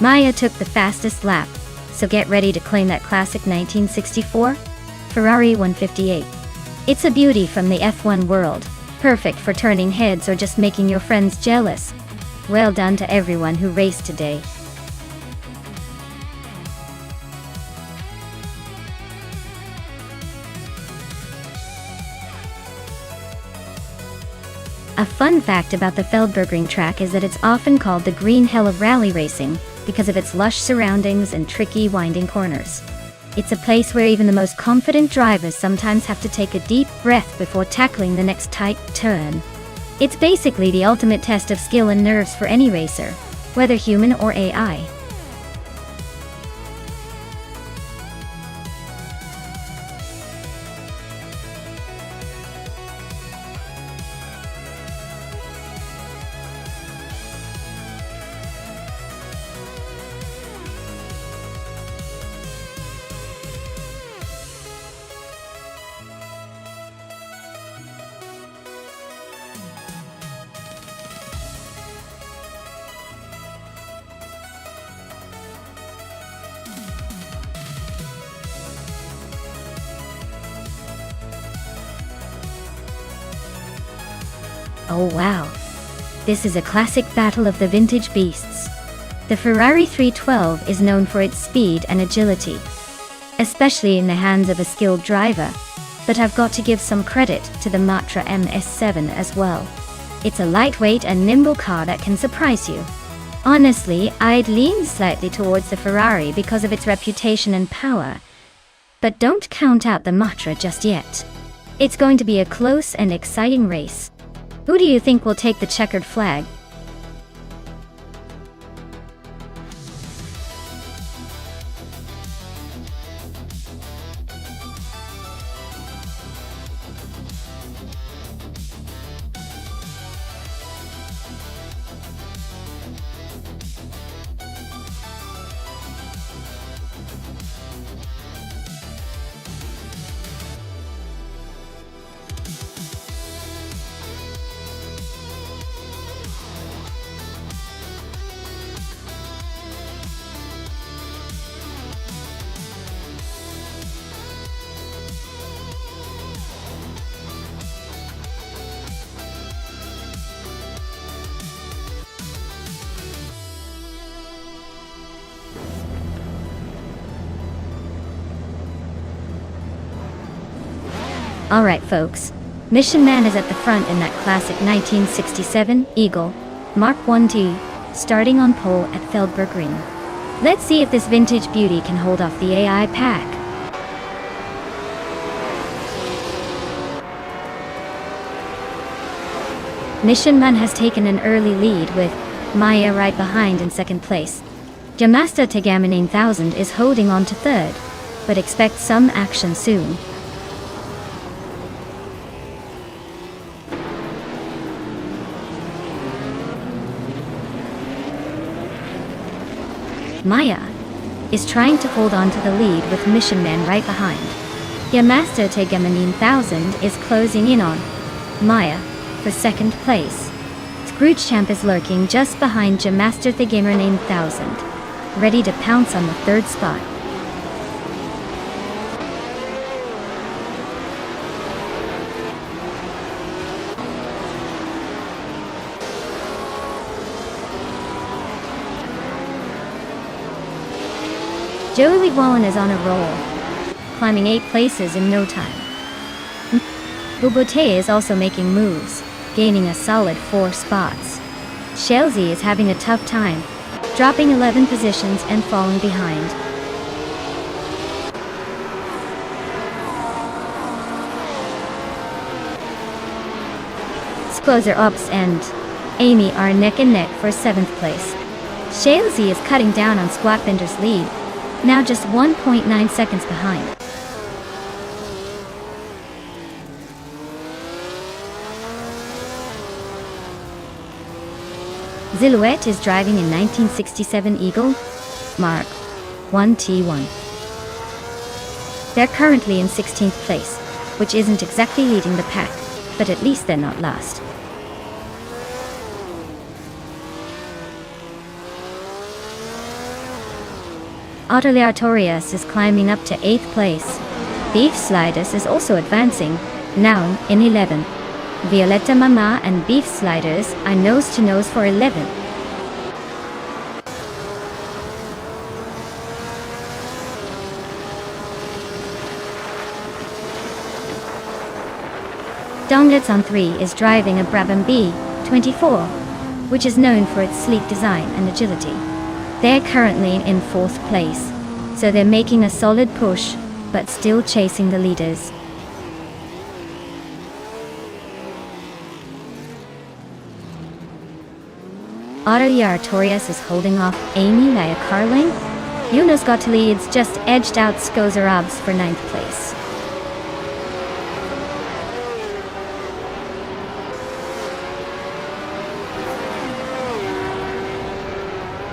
Maya took the fastest lap, so get ready to claim that classic 1964 Ferrari 158. It's a beauty from the F1 world, perfect for turning heads or just making your friends jealous. Well done to everyone who raced today. A fun fact about the Feldbergring track is that it's often called the green hell of rally racing because of its lush surroundings and tricky winding corners. It's a place where even the most confident drivers sometimes have to take a deep breath before tackling the next tight turn. It's basically the ultimate test of skill and nerves for any racer, whether human or AI. Oh wow. This is a classic battle of the vintage beasts. The Ferrari 312 is known for its speed and agility, especially in the hands of a skilled driver, but I've got to give some credit to the Matra MS7 as well. It's a lightweight and nimble car that can surprise you. Honestly, I'd lean slightly towards the Ferrari because of its reputation and power, but don't count out the Matra just yet. It's going to be a close and exciting race. Who do you think will take the checkered flag? Alright folks, Mission Man is at the front in that classic 1967 Eagle Mark 1T, starting on pole at Feldberg Ring. Let's see if this vintage beauty can hold off the AI pack. Mission Man has taken an early lead with Maya right behind in second place. Yamasta Tegami 9000 is holding on to third, but expect some action soon. Maya is trying to hold on to the lead with Mission Man right behind. Yamasta Tegami 9000 is closing in on Maya for second place. Scrooge Champ is lurking just behind Yamasta Tegami 9000, ready to pounce on the third spot. Joey Wallen is on a roll, climbing 8 places in no time. Bubote is also making moves, gaining a solid 4 spots. Shelzy is having a tough time, dropping 11 positions and falling behind. Sklozer Ops and Amy are neck and neck for 7th place. Shelzy is cutting down on Squatbender's lead, now just 1.9 seconds behind. Silhouette is driving in 1967 Eagle Mark 1T1. They're currently in 16th place, which isn't exactly leading the pack, but at least they're not last. Autoleatorius is climbing up to 8th place. Beef Sliders is also advancing, now in 11th. Violetta Mama and Beef Sliders are nose to nose for 11th. Donglets on 3 is driving a Brabham B24, which is known for its sleek design and agility. They're currently in 4th place, so they're making a solid push, but still chasing the leaders. Autoleatorius is holding off Amy by a car length. Yunus Gottlieb's just edged out Skozerabs for 9th place.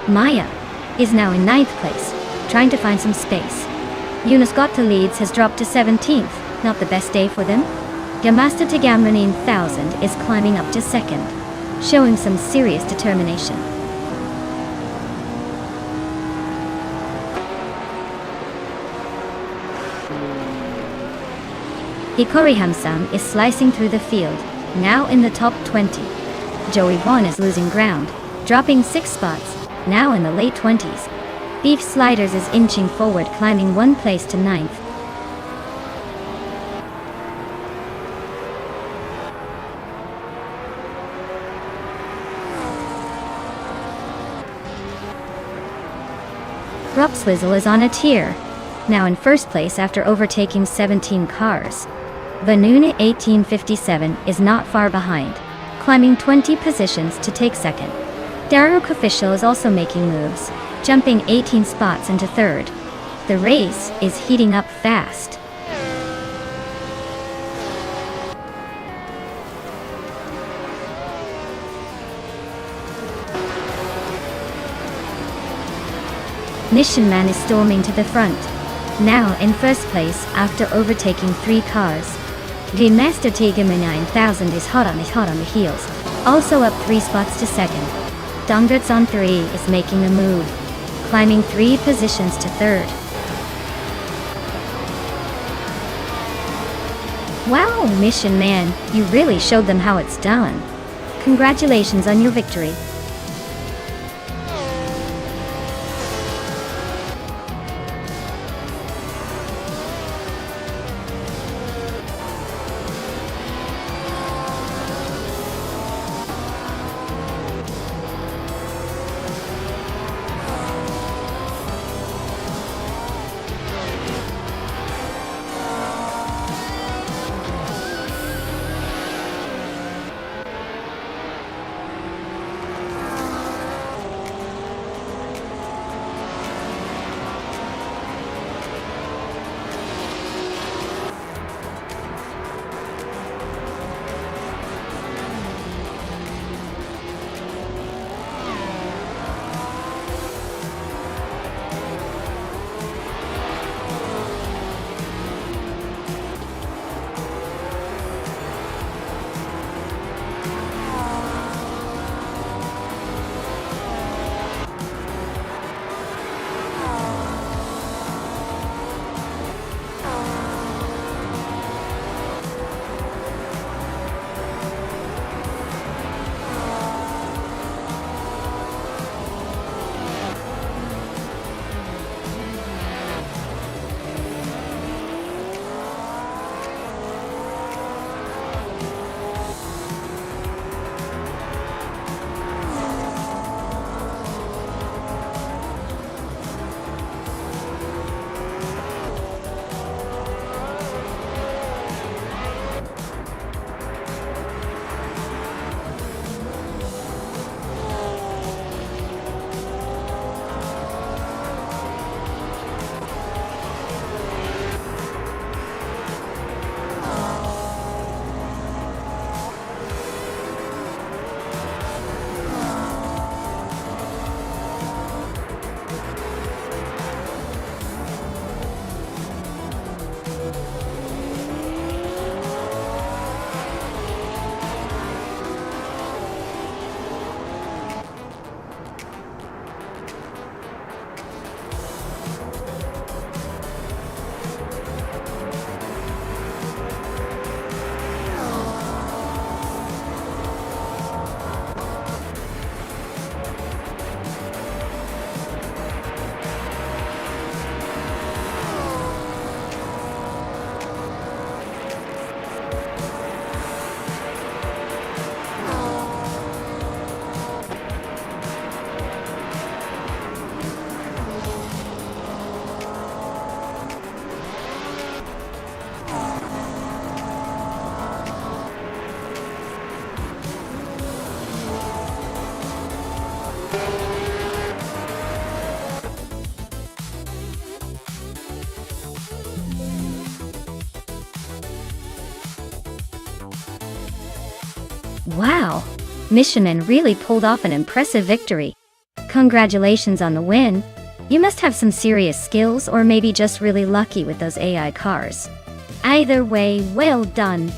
Maya is now in 9th place, trying to find some space. Yunus Gottlieb's has dropped to 17th, not the best day for them. Yamasta Tegami 9000 is climbing up to 2nd, showing some serious determination. Hikori Hamsam is slicing through the field, now in the top 20. Joey Vaughn is losing ground, dropping 6 spots, now in the late 20s. Beef Sliders is inching forward, climbing 1 place to 9th. Rob Swizzle is on a tear, now in first place after overtaking 17 cars. Vanuna 1857 is not far behind, climbing 20 positions to take second. Daruk Official is also making moves, jumping 18 spots into third. The race is heating up fast. Mission Man is storming to the front, now in first place after overtaking 3 cars. Master Tigama 9000 is hot on the heels, also up 3 spots to second. Dongrats on 3 is making a move, climbing 3 positions to third. Wow, Mission Man, you really showed them how it's done. Congratulations on your victory. Wow! Missionen really pulled off an impressive victory. Congratulations on the win. You must have some serious skills or maybe just really lucky with those AI cars. Either way, well done.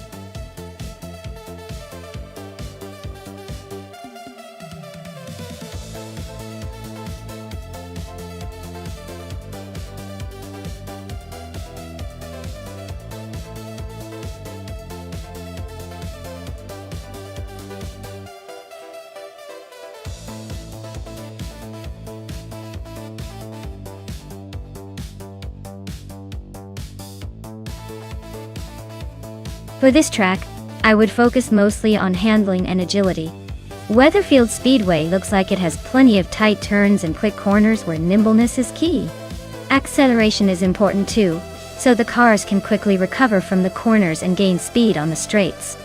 For this track, I would focus mostly on handling and agility. Weatherfield Speedway looks like it has plenty of tight turns and quick corners where nimbleness is key. Acceleration is important too, so the cars can quickly recover from the corners and gain speed on the straights.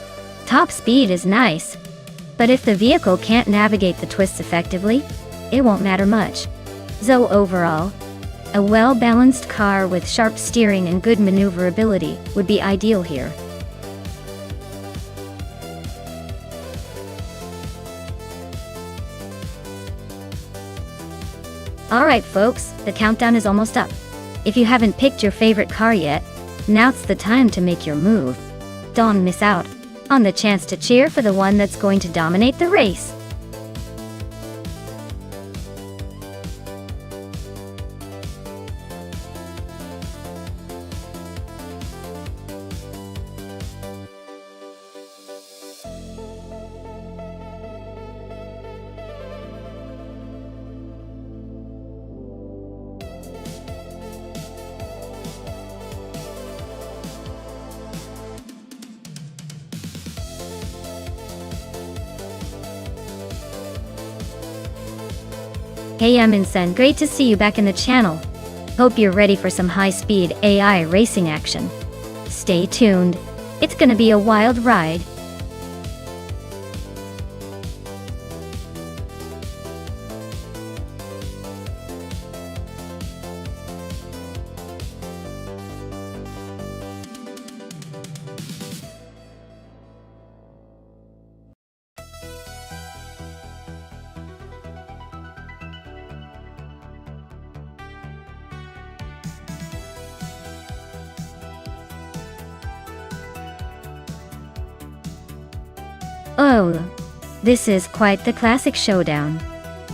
Top speed is nice, but if the vehicle can't navigate the twists effectively, it won't matter much. So overall, a well-balanced car with sharp steering and good maneuverability would be ideal here. Alright folks, the countdown is almost up. If you haven't picked your favorite car yet, now's the time to make your move. Don't miss out on the chance to cheer for the one that's going to dominate the race. Hey Amundsen, great to see you back in the channel. Hope you're ready for some high-speed AI racing action. Stay tuned, it's gonna be a wild ride. Oh, this is quite the classic showdown.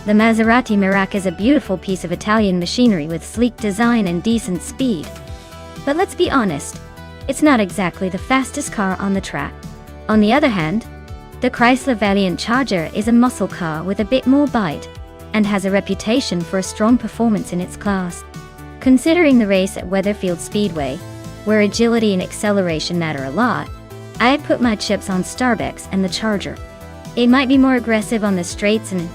The Maserati Merak is a beautiful piece of Italian machinery with sleek design and decent speed. But let's be honest, it's not exactly the fastest car on the track. On the other hand, the Chrysler Valiant Charger is a muscle car with a bit more bite, and has a reputation for a strong performance in its class. Considering the race at Weatherfield Speedway, where agility and acceleration matter a lot, I'd put my chips on Starbucks and the Charger. It might be more aggressive on the straights and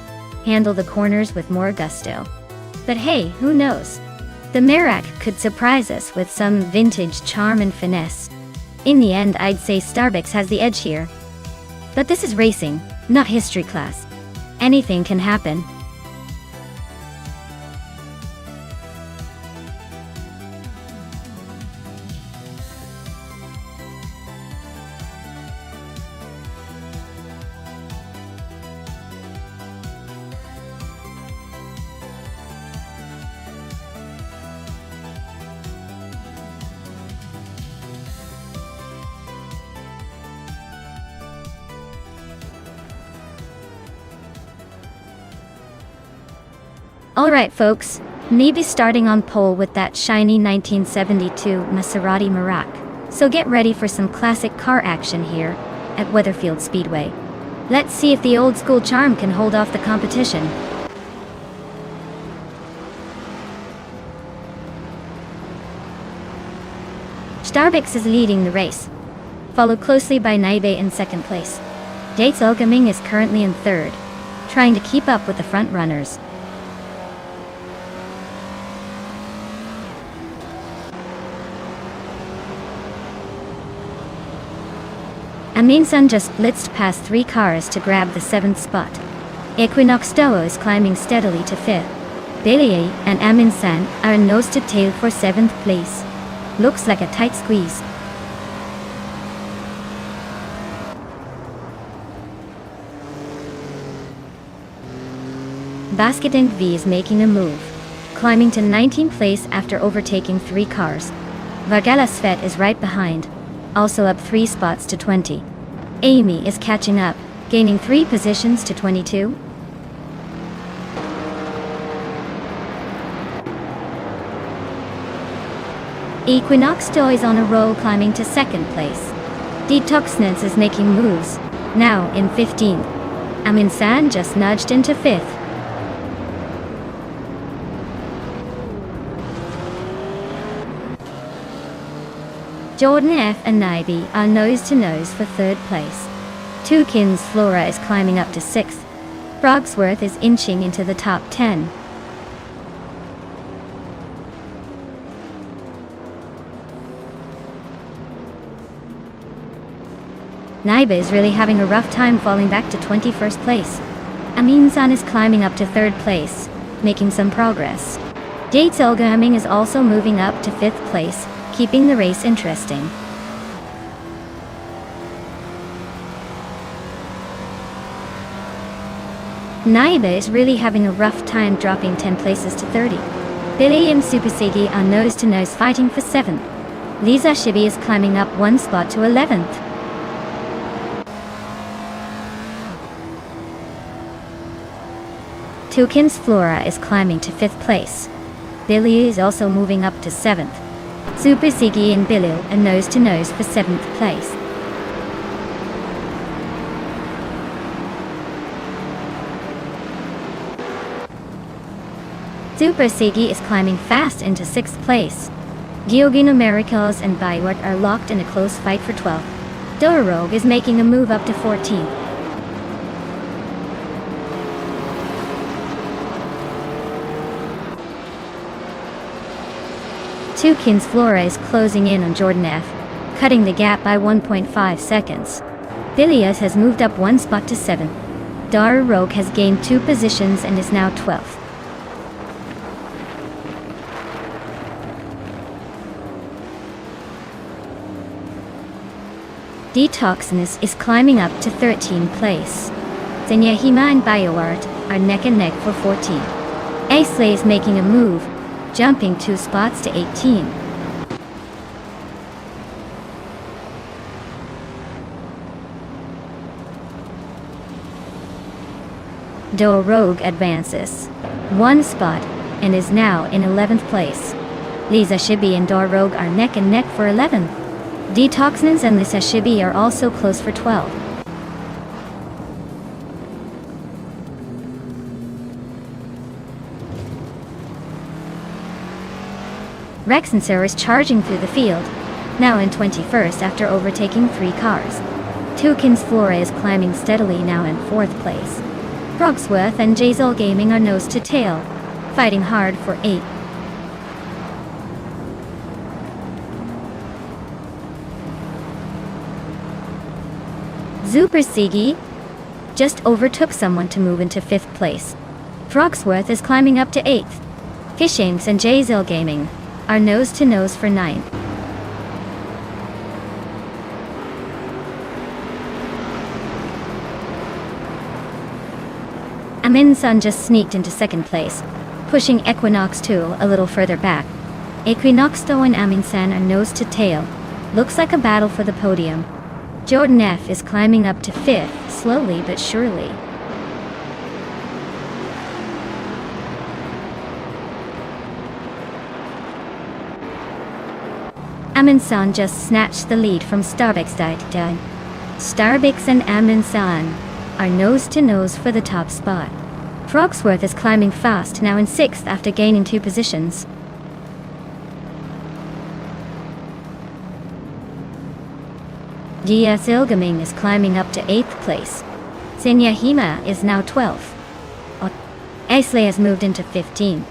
handle the corners with more gusto. But hey, who knows? The Merak could surprise us with some vintage charm and finesse. In the end, I'd say Starbucks has the edge here. But this is racing, not history class. Anything can happen. Alright folks, maybe starting on pole with that shiny 1972 Maserati Merak. So get ready for some classic car action here at Weatherfield Speedway. Let's see if the old school charm can hold off the competition. Starbucks is leading the race, followed closely by Naibe in second place. Dates Elgaming is currently in third, trying to keep up with the front runners. Amundsen just blitzed past 3 cars to grab the 7th spot. Equinox Duo is climbing steadily to 5th. Bellier and Amundsen are in nose to tail for 7th place. Looks like a tight squeeze. Basketing V is making a move, climbing to 19th place after overtaking 3 cars. Vargala Svet is right behind, also up 3 spots to 20. Amy is catching up, gaining 3 positions to 22. Equinox Duo is on a roll, climbing to 2nd place. Detoxness is making moves, now in 15th. Amundsen just nudged into 5th. Jordan F and Naibi are nose-to-nose for 3rd place. Toucan's Flora is climbing up to 6th. Frogsworth is inching into the top 10. Naiba is really having a rough time falling back to 21st place. Aminsan is climbing up to 3rd place, making some progress. Jade Gaming is also moving up to 5th place, keeping the race interesting. Naiba is really having a rough time dropping 10 places to 30. Billy and Supasegi are nose-to-nose fighting for 7th. Lisa Shibi is climbing up 1 spot to 11th. Toucan's Flora is climbing to 5th place. Billy is also moving up to 7th. Supasegi and Billy are nose-to-nose for 7th place. Supasegi is climbing fast into 6th place. Giogino Miracles and Byward are locked in a close fight for 12th. Dorogue is making a move up to 14th. Toucan's Flora is closing in on Jordan F, cutting the gap by 1.5 seconds. Bilias has moved up 1 spot to 7th. Dorogue has gained 2 positions and is now 12th. Detoxinus is climbing up to 13th place. Zenyahima and Bioart are neck and neck for 14th. Aisley is making a move, jumping 2 spots to 18. Dorogue advances 1 spot and is now in 11th place. Lisa Shibi and Dorogue are neck and neck for 11th. Detoxins and Lisa Shibi are also close for 12th. Rexenser is charging through the field, now in 21st after overtaking 3 cars. Toucan's Flora is climbing steadily, now in 4th place. Frogsworth and Jazel Gaming are nose to tail, fighting hard for 8th. Supersegi just overtook someone to move into 5th place. Frogsworth is climbing up to 8th. Fishinks and Jazel Gaming are nose-to-nose for 9th. Aminsun just sneaked into 2nd place, pushing Equinox 2 a little further back. Equinox 2 and Aminsun are nose-to-tail. Looks like a battle for the podium. Jordan F is climbing up to 5th, slowly but surely. Aminsun just snatched the lead from Starbix. Starbix and Aminsun are nose-to-nose for the top spot. Frogsworth is climbing fast, now in 6th after gaining 2 positions. GS Ilgaming is climbing up to 8th place. Senyahima is now 12th. Aisley has moved into 15th.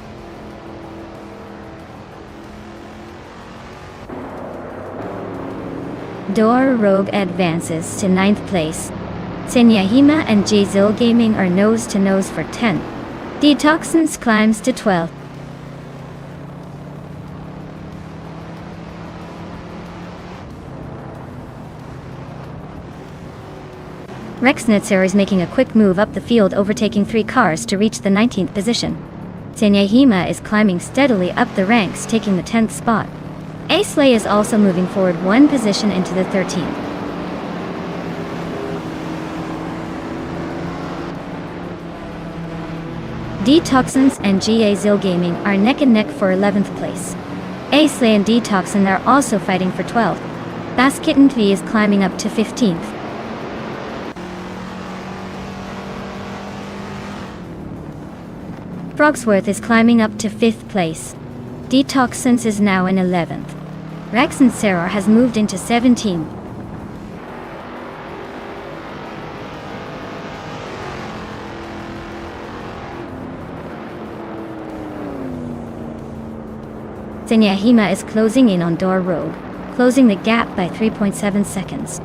Dorogue advances to 9th place. Senyahima and Jazil Gaming are nose-to-nose for 10th. Detoxins climbs to 12th. Rexnitzer is making a quick move up the field, overtaking 3 cars to reach the 19th position. Senyahima is climbing steadily up the ranks, taking the 10th spot. Aisley is also moving forward 1 position into the 13th. Detoxins and GA Zil Gaming are neck and neck for 11th place. Aisley and Detoxin are also fighting for 12th. Basket and V is climbing up to 15th. Frogsworth is climbing up to 5th place. Detoxins is now in 11th. Rex and Sarah has moved into 17. Senyahima is closing in on Door Road, closing the gap by 3.7 seconds.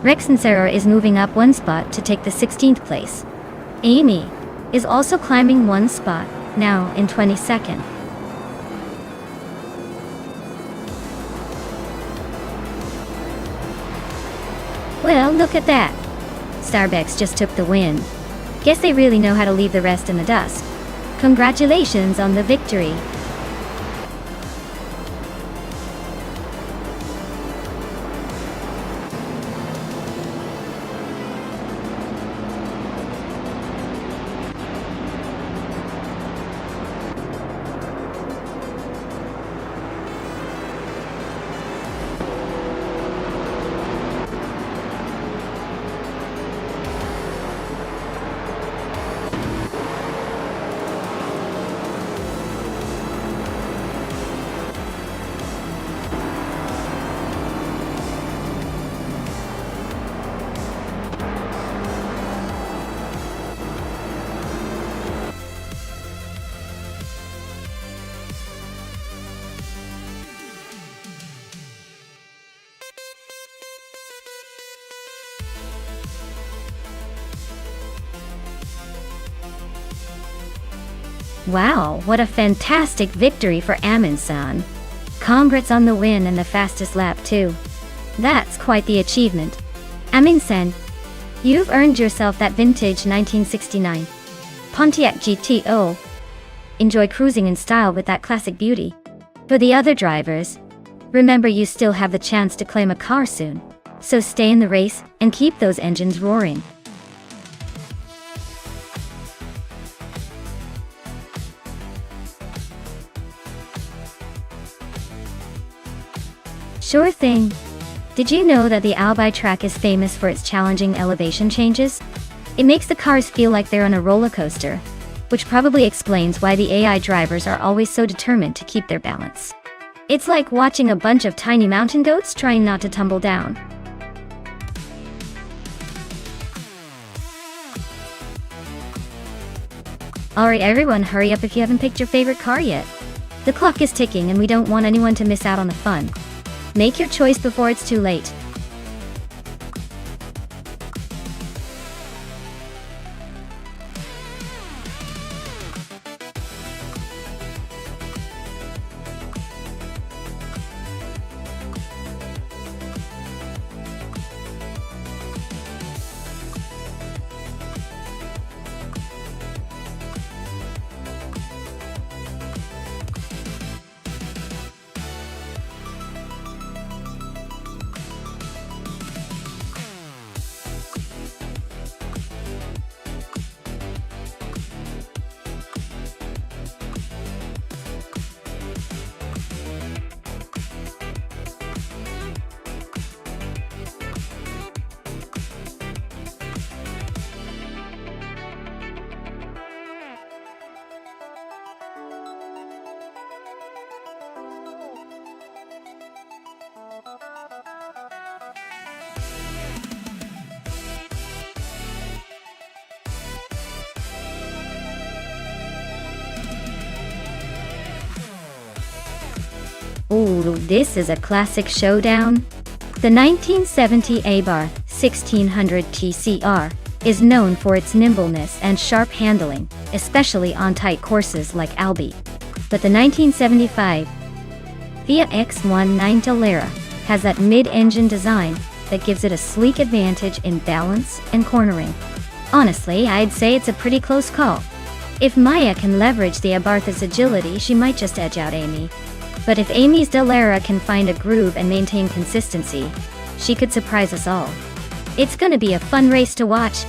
Rex and Sarah is moving up one spot to take the 16th place. Amy is also climbing one spot, now in 22nd. Well, look at that. Starbucks just took the win. Guess they really know how to leave the rest in the dust. Congratulations on the victory. Wow, what a fantastic victory for Amin-san. Congrats on the win and the fastest lap too. That's quite the achievement. Amin-san, you've earned yourself that vintage 1969 Pontiac GTO. Enjoy cruising in style with that classic beauty. For the other drivers, remember you still have the chance to claim a car soon. So stay in the race and keep those engines roaring. Sure thing. Did you know that the Albi track is famous for its challenging elevation changes? It makes the cars feel like they're on a roller coaster, which probably explains why the AI drivers are always so determined to keep their balance. It's like watching a bunch of tiny mountain goats trying not to tumble down. Alright everyone, hurry up if you haven't picked your favorite car yet. The clock is ticking and we don't want anyone to miss out on the fun. Make your choice before it's too late. Ooh, this is a classic showdown. The 1970 Abarth 1600 TCR is known for its nimbleness and sharp handling, especially on tight courses like Albi. But the 1975 Fiat X19 Dallara has that mid-engine design that gives it a sleek advantage in balance and cornering. Honestly, I'd say it's a pretty close call. If Maya can leverage the Abarth's agility, she might just edge out Amy. But if Amy's Dallara can find a groove and maintain consistency, she could surprise us all. It's gonna be a fun race to watch.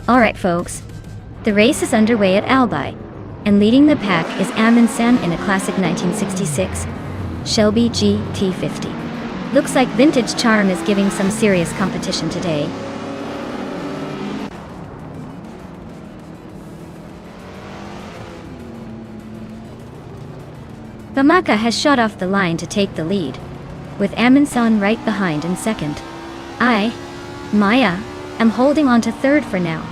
Alright folks, the race is underway at Albi, and leading the pack is Amundsen in a classic 1966 Shelby GT50. Looks like vintage charm is giving some serious competition today. Bamaka has shot off the line to take the lead, with Amundsen right behind in second. Maya, am holding on to third for now,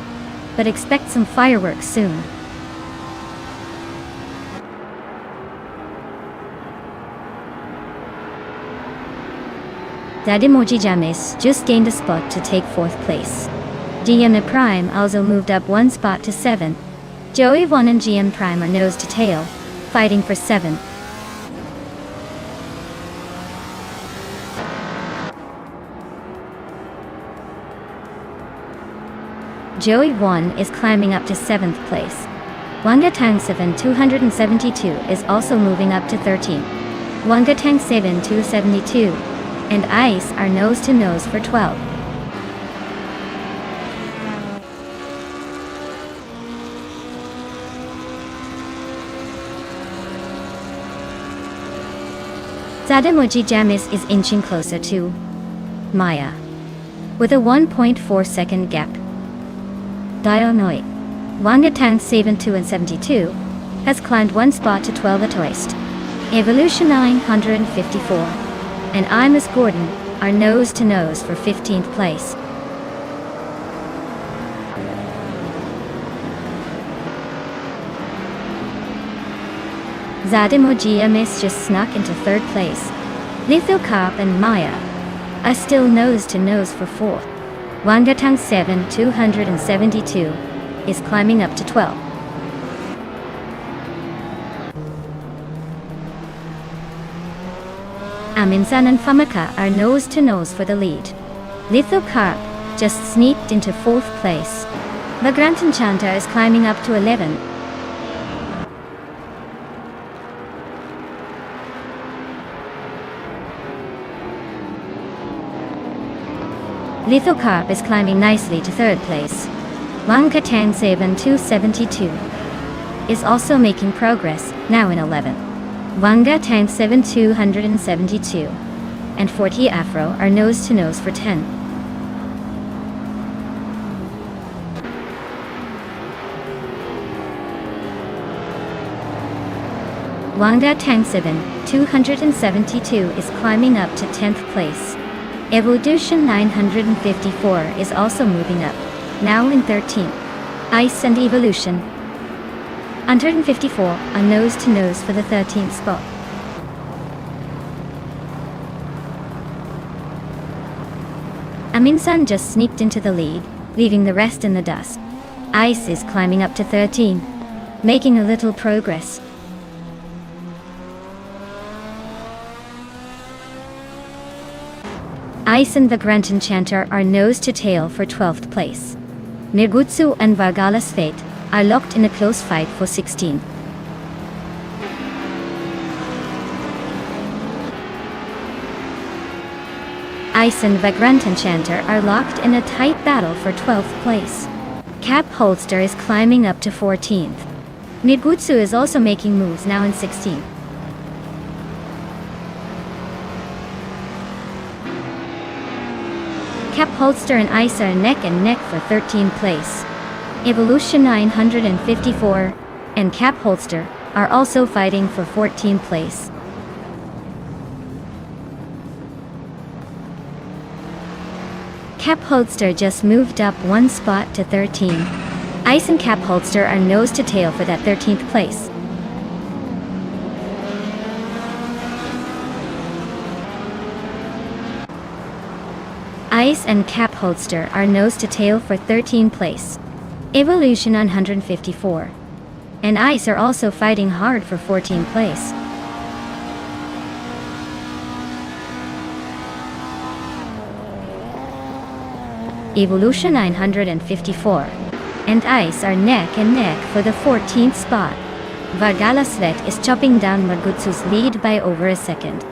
but expect some fireworks soon. Dadimoji James just gained a spot to take fourth place. GM Prime also moved up one spot to 7. Joey Vaughn and GM Prime are nose to tail, fighting for 7. Joey Vaughn is climbing up to 7th place. Wangatang 7 272 is also moving up to 13. Wangatang 7 272 and Ice are nose to nose for 12. Zadamoji Jamis is inching closer to Maya, with a 1.4 second gap. Dionoi, Wangatang 72 and 72, has climbed one spot to 12 at Oist. Evolution 954, and Imus Gordon are nose to nose for 15th place. Zadimoji Amis just snuck into 3rd place. Lethal Carp and Maya are still nose to nose for 4th. Wangatang 7 272 is climbing up to 12. Amundsen and Famaka are nose to nose for the lead. Lethal Carp just sneaked into 4th place. Vagrant Enchanter is climbing up to 11. Lethal Carp is climbing nicely to 3rd place. Wangatang 7 272 is also making progress, now in 11th. Wangatang 7 272 and 40 Afro are nose to nose for 10. Wangatang 7 272 is climbing up to 10th place. Evolution 954 is also moving up, now in 13th. Ice and Evolution 154 are nose to nose for the 13th spot. Amundsen just sneaked into the lead, leaving the rest in the dust. Ice is climbing up to 13, making a little progress. Ice and Vagrant Enchanter are nose to tail for 12th place. Nirgutsu and Vargala's Fate are locked in a close fight for 16. Ice and Vagrant Enchanter are locked in a tight battle for 12th place. Cap Holster is climbing up to 14th. Nirgutsu is also making moves, now in 16th. Cap Holster and Ice are neck and neck for 13th place. Evolution 954 and Cap Holster are also fighting for 14th place. Cap Holster just moved up one spot to 13. Ice and Cap Holster are nose to tail for that 13th place. Ice and Cap Holster are nose to tail for 13th place. Evolution 154 and Ice are also fighting hard for 14th place. Evolution 954 and Ice are neck and neck for the 14th spot. Vargala Svet is chopping down Nirgutsu's lead by over a second.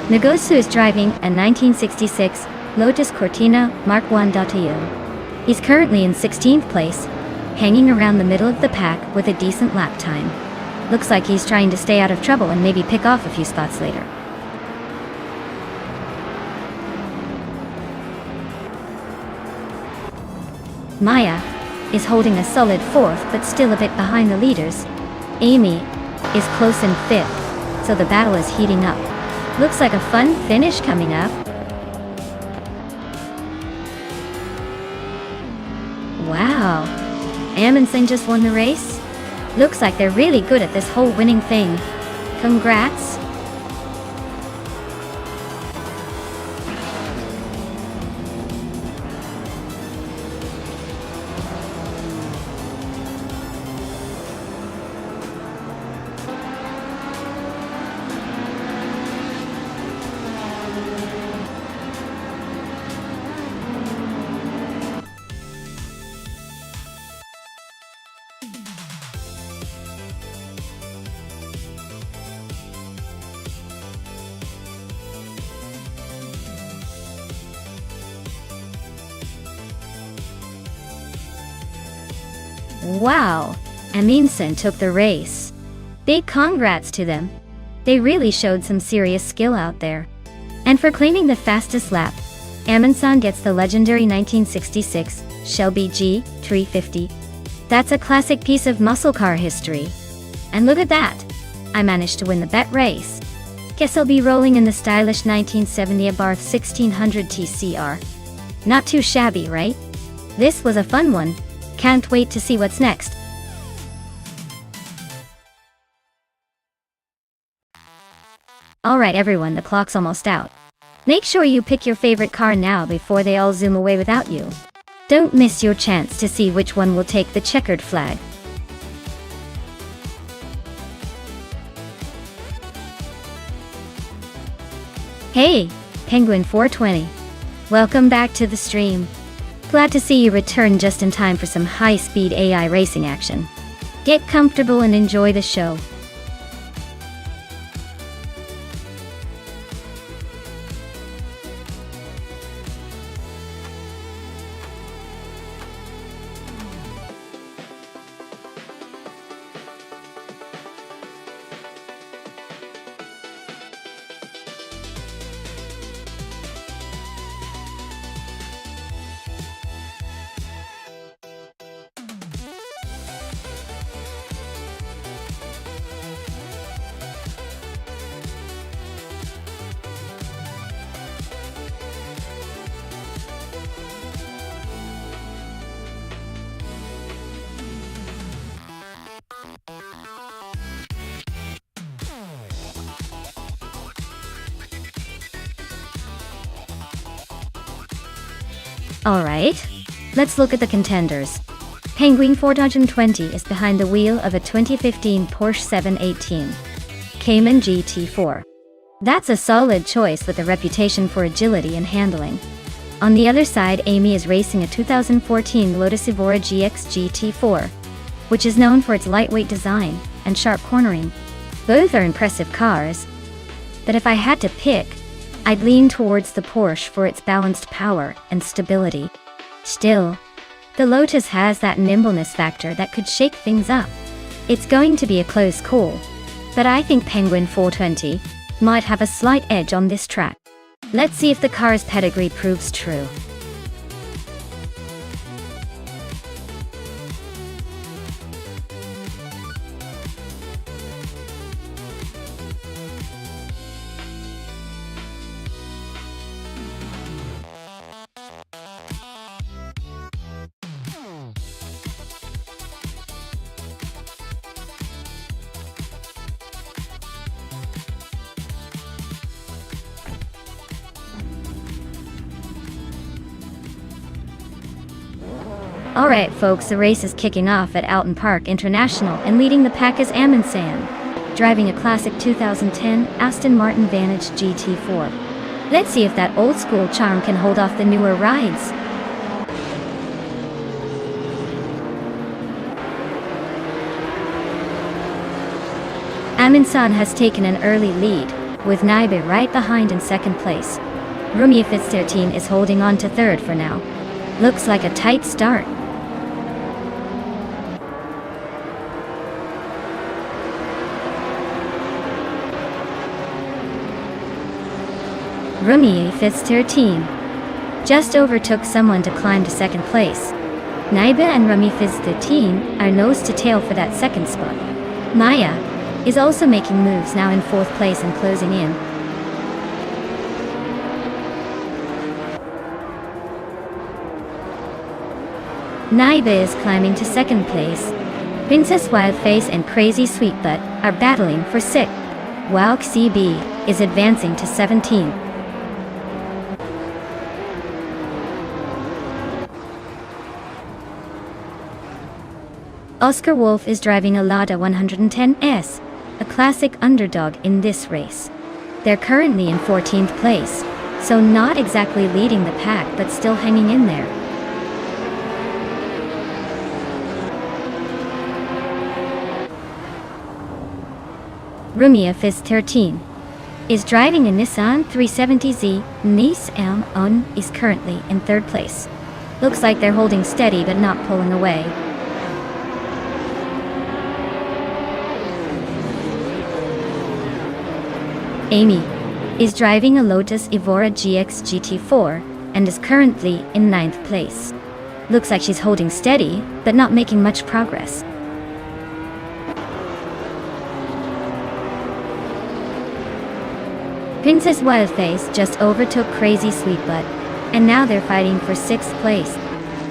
Nagosu is driving a 1966 Lotus Cortina Mark 1.0. He's currently in 16th place, hanging around the middle of the pack with a decent lap time. Looks like he's trying to stay out of trouble and maybe pick off a few spots later. Maya is holding a solid 4th but still a bit behind the leaders. Amy is close in 5th, so the battle is heating up. Looks like a fun finish coming up. Wow, Amundsen just won the race? Looks like they're really good at this whole winning thing. Congrats! Wow, Amundsen took the race. Big congrats to them. They really showed some serious skill out there. And for claiming the fastest lap, Amundsen gets the legendary 1966 Shelby G350. That's a classic piece of muscle car history. And look at that! I managed to win the bet race. Guess I'll be rolling in the stylish 1970 Abarth 1600 TCR. Not too shabby, right? This was a fun one. Can't wait to see what's next. Alright everyone, the clock's almost out. Make sure you pick your favorite car now before they all zoom away without you. Don't miss your chance to see which one will take the checkered flag. Hey, Penguin 420. Welcome back to the stream. Glad to see you return just in time for some high-speed AI racing action. Get comfortable and enjoy the show. Alright, let's look at the contenders. Penguin 420 is behind the wheel of a 2015 Porsche 718 Cayman GT4. That's a solid choice with a reputation for agility and handling. On the other side, Amy is racing a 2014 Lotus Evora GX GT4, which is known for its lightweight design and sharp cornering. Both are impressive cars, but if I had to pick, I'd lean towards the Porsche for its balanced power and stability. Still, the Lotus has that nimbleness factor that could shake things up. It's going to be a close call, but I think Penguin 420 might have a slight edge on this track. Let's see if the car's pedigree proves true. Alright folks, the race is kicking off at Alton Park International, and leading the pack is Amundsen, driving a classic 2010 Aston Martin Vantage GT4. Let's see if that old school charm can hold off the newer rides. Amundsen has taken an early lead, with Naibe right behind in second place. Rumi Fitz 13 is holding on to third for now. Looks like a tight start. Rumi Fitz 13 just overtook someone to climb to second place. Naibe and Rumi Fizz 13 are nose to tail for that second spot. Maya is also making moves now in fourth place and closing in. Naibe is climbing to second place. Princess Wildface and Crazy Sweetbutt are battling for 6th, while XCB is advancing to 17th. Oscar Wolf is driving a Lada 110S, a classic underdog in this race. They're currently in 14th place, so not exactly leading the pack but still hanging in there. Rumia Fizz 13 is driving a Nissan 370Z. Nissan On is currently in third place. Looks like they're holding steady but not pulling away. Amy is driving a Lotus Evora GX GT4 and is currently in 9th place. Looks like she's holding steady, but not making much progress. Princess Wildface just overtook Crazy Sweetbutt, and now they're fighting for 6th place.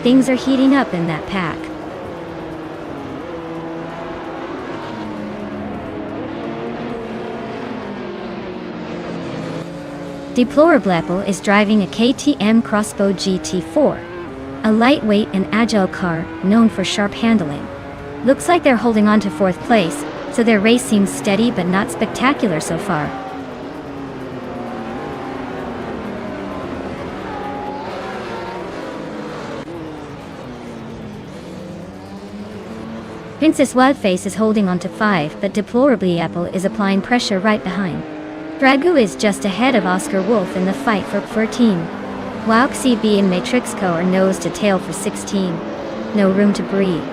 Things are heating up in that pack. Deplorable Apple is driving a KTM Crossbow GT4, a lightweight and agile car known for sharp handling. Looks like they're holding on to 4th place, so their race seems steady but not spectacular so far. Princess Wildface is holding on to 5, but Deplorably Apple is applying pressure right behind. Dragu is just ahead of Oscar Wolf in the fight for 14, while XCB and Matrix Co are nose to tail for 16. No room to breathe.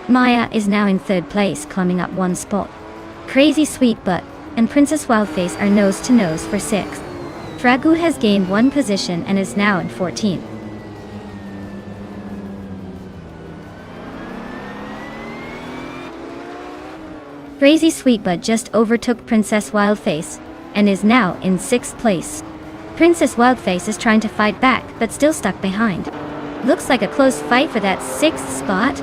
Maya is now in 3rd place, climbing up 1 spot. Crazy Sweetbutt and Princess Wildface are nose to nose for 6th. Dragu has gained 1 position and is now in 14th. Crazy Sweetbutt just overtook Princess Wildface and is now in 6th place. Princess Wildface is trying to fight back but still stuck behind. Looks like a close fight for that 6th spot.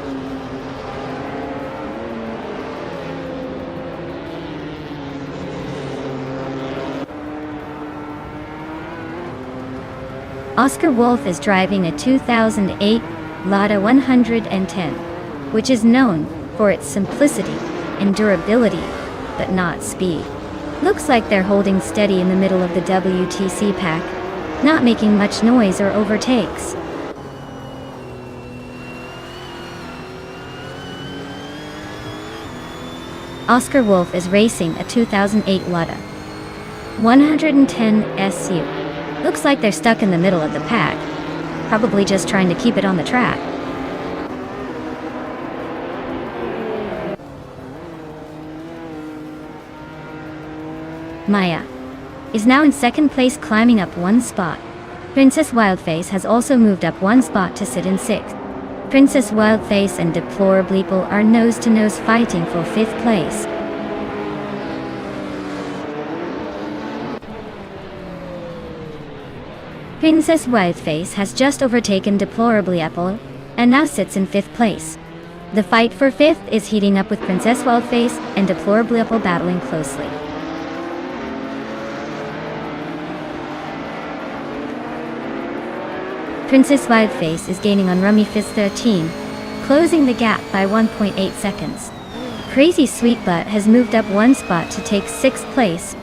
Oscar Wolf is driving a 2008 Lada 110, which is known for its simplicity and durability, but not speed. Looks like they're holding steady in the middle of the WTC pack, not making much noise or overtakes. Oscar Wolf is racing a 2008 Lada 110 SU. Looks like they're stuck in the middle of the pack, probably just trying to keep it on the track. Maya is now in 2nd place, climbing up 1 spot. Princess Wildface has also moved up 1 spot to sit in 6th. Princess Wildface and Deplorable Apple are nose to nose fighting for 5th place. Princess Wildface has just overtaken Deplorable Apple and now sits in 5th place. The fight for 5th is heating up with Princess Wildface and Deplorable Apple battling closely. Princess Wildface is gaining on Rummy Fizz 13, closing the gap by 1.8 seconds. Crazy Sweetbutt has moved up 1 spot to take 6th place.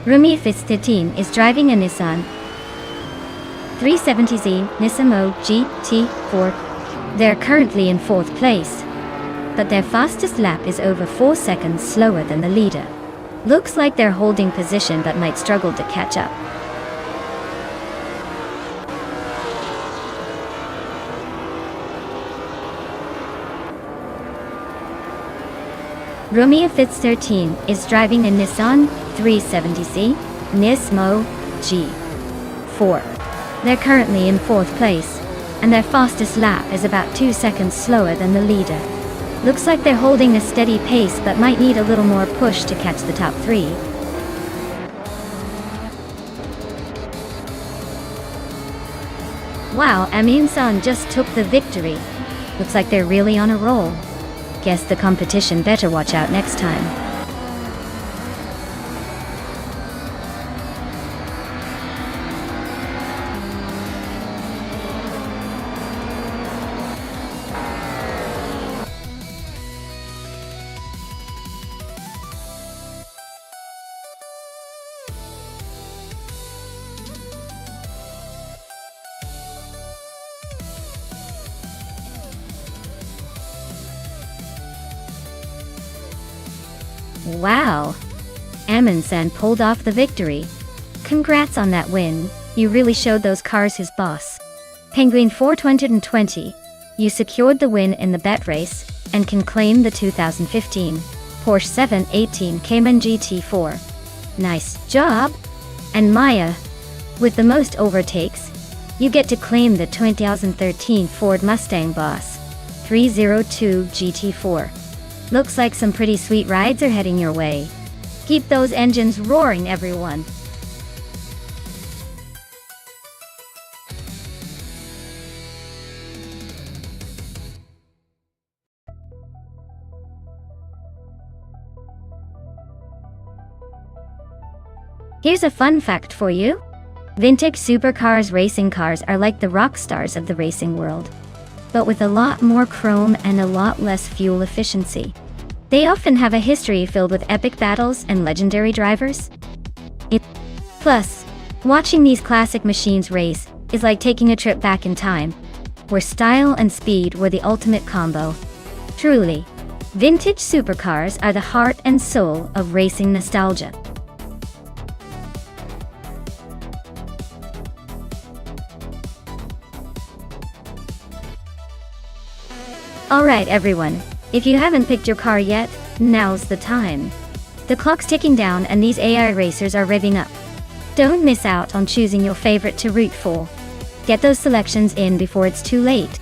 Rumi Fitz13 is driving a Nissan 370Z Nissan GT4. They're currently in 4th place, but their fastest lap is over 4 seconds slower than the leader. Looks like they're holding position but might struggle to catch up. Rumi Fitz13 is driving a Nissan 370Z Nismo G4. They're currently in 4th place, and their fastest lap is about 2 seconds slower than the leader. Looks like they're holding a steady pace but might need a little more push to catch the top 3. Wow, Amin-san just took the victory. Looks like they're really on a roll. Guess the competition better watch out next time. Wow! Amundsen pulled off the victory. Congrats on that win, you really showed those cars his boss. Penguin 420, you secured the win in the bet race, and can claim the 2015 Porsche 718 Cayman GT4. Nice job! And Maya, with the most overtakes, you get to claim the 2013 Ford Mustang Boss 302 GT4. Looks like some pretty sweet rides are heading your way. Keep those engines roaring, everyone. Here's a fun fact for you. Vintage supercars racing cars are like the rock stars of the racing world, but with a lot more chrome and a lot less fuel efficiency. They often have a history filled with epic battles and legendary drivers. Plus, watching these classic machines race is like taking a trip back in time, where style and speed were the ultimate combo. Truly, vintage supercars are the heart and soul of racing nostalgia. Alright everyone, if you haven't picked your car yet, now's the time. The clock's ticking down and these AI racers are revving up. Don't miss out on choosing your favorite to root for. Get those selections in before it's too late.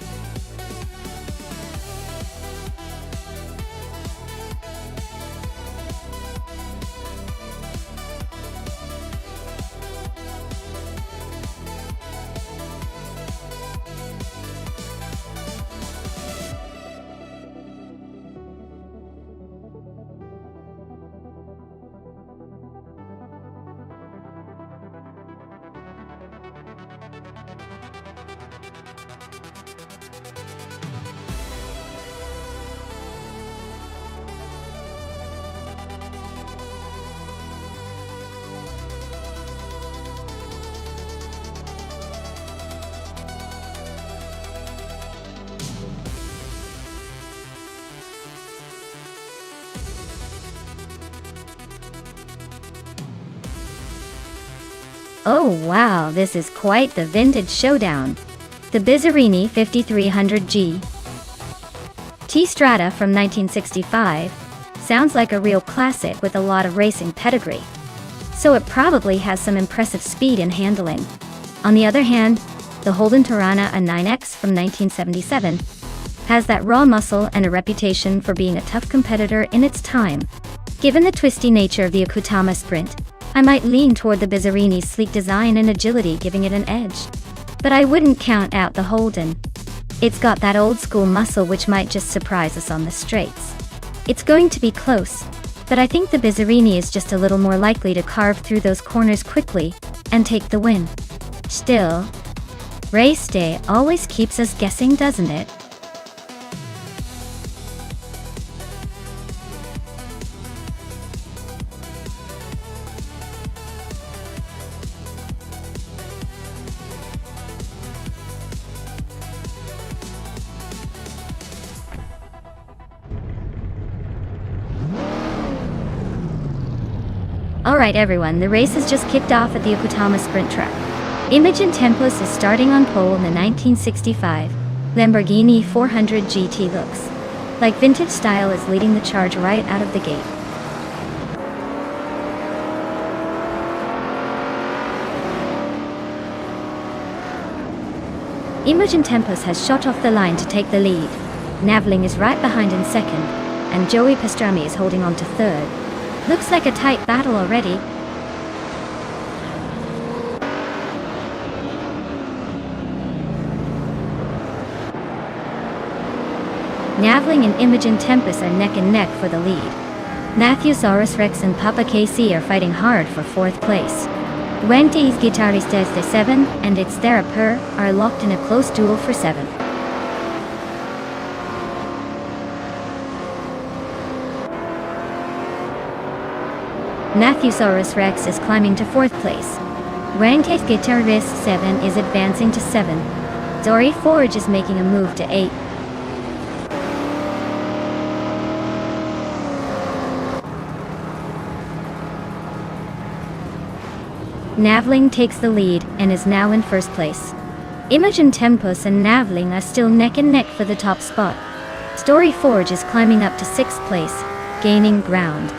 Oh wow, this is quite the vintage showdown. The Bizzarini 5300G T Strata from 1965 sounds like a real classic with a lot of racing pedigree, so it probably has some impressive speed and handling. On the other hand, the Holden Torana a 9X from 1977 has that raw muscle and a reputation for being a tough competitor in its time. Given the twisty nature of the Akutama Sprint, I might lean toward the Bizzarini's sleek design and agility, giving it an edge. But I wouldn't count out the Holden. It's got that old school muscle which might just surprise us on the straights. It's going to be close, but I think the Bizzarini is just a little more likely to carve through those corners quickly and take the win. Still, race day always keeps us guessing, doesn't it? Alright everyone, the race has just kicked off at the Okutama Sprint Track. Imogen Tempus is starting on pole in the 1965 Lamborghini 400 GT looks like vintage style is leading the charge right out of the gate. Imogen Tempus has shot off the line to take the lead. Navling is right behind in second, and Joey Pastrami is holding on to third. Looks like a tight battle already. Navling and Imogen Tempus are neck and neck for the lead. Matthewsaurus Rex and Papa KC are fighting hard for fourth place. Wendy's Guitaristas de 7 and It's There Per are locked in a close duel for 7th. Matthewsaurus Rex is climbing to 4th place. Wendy's Guitarist 7 is advancing to 7th. Dory Forge is making a move to 8th. Navling takes the lead and is now in first place. Imogen Tempus and Navling are still neck and neck for the top spot. Story Forge is climbing up to 6th place, gaining ground.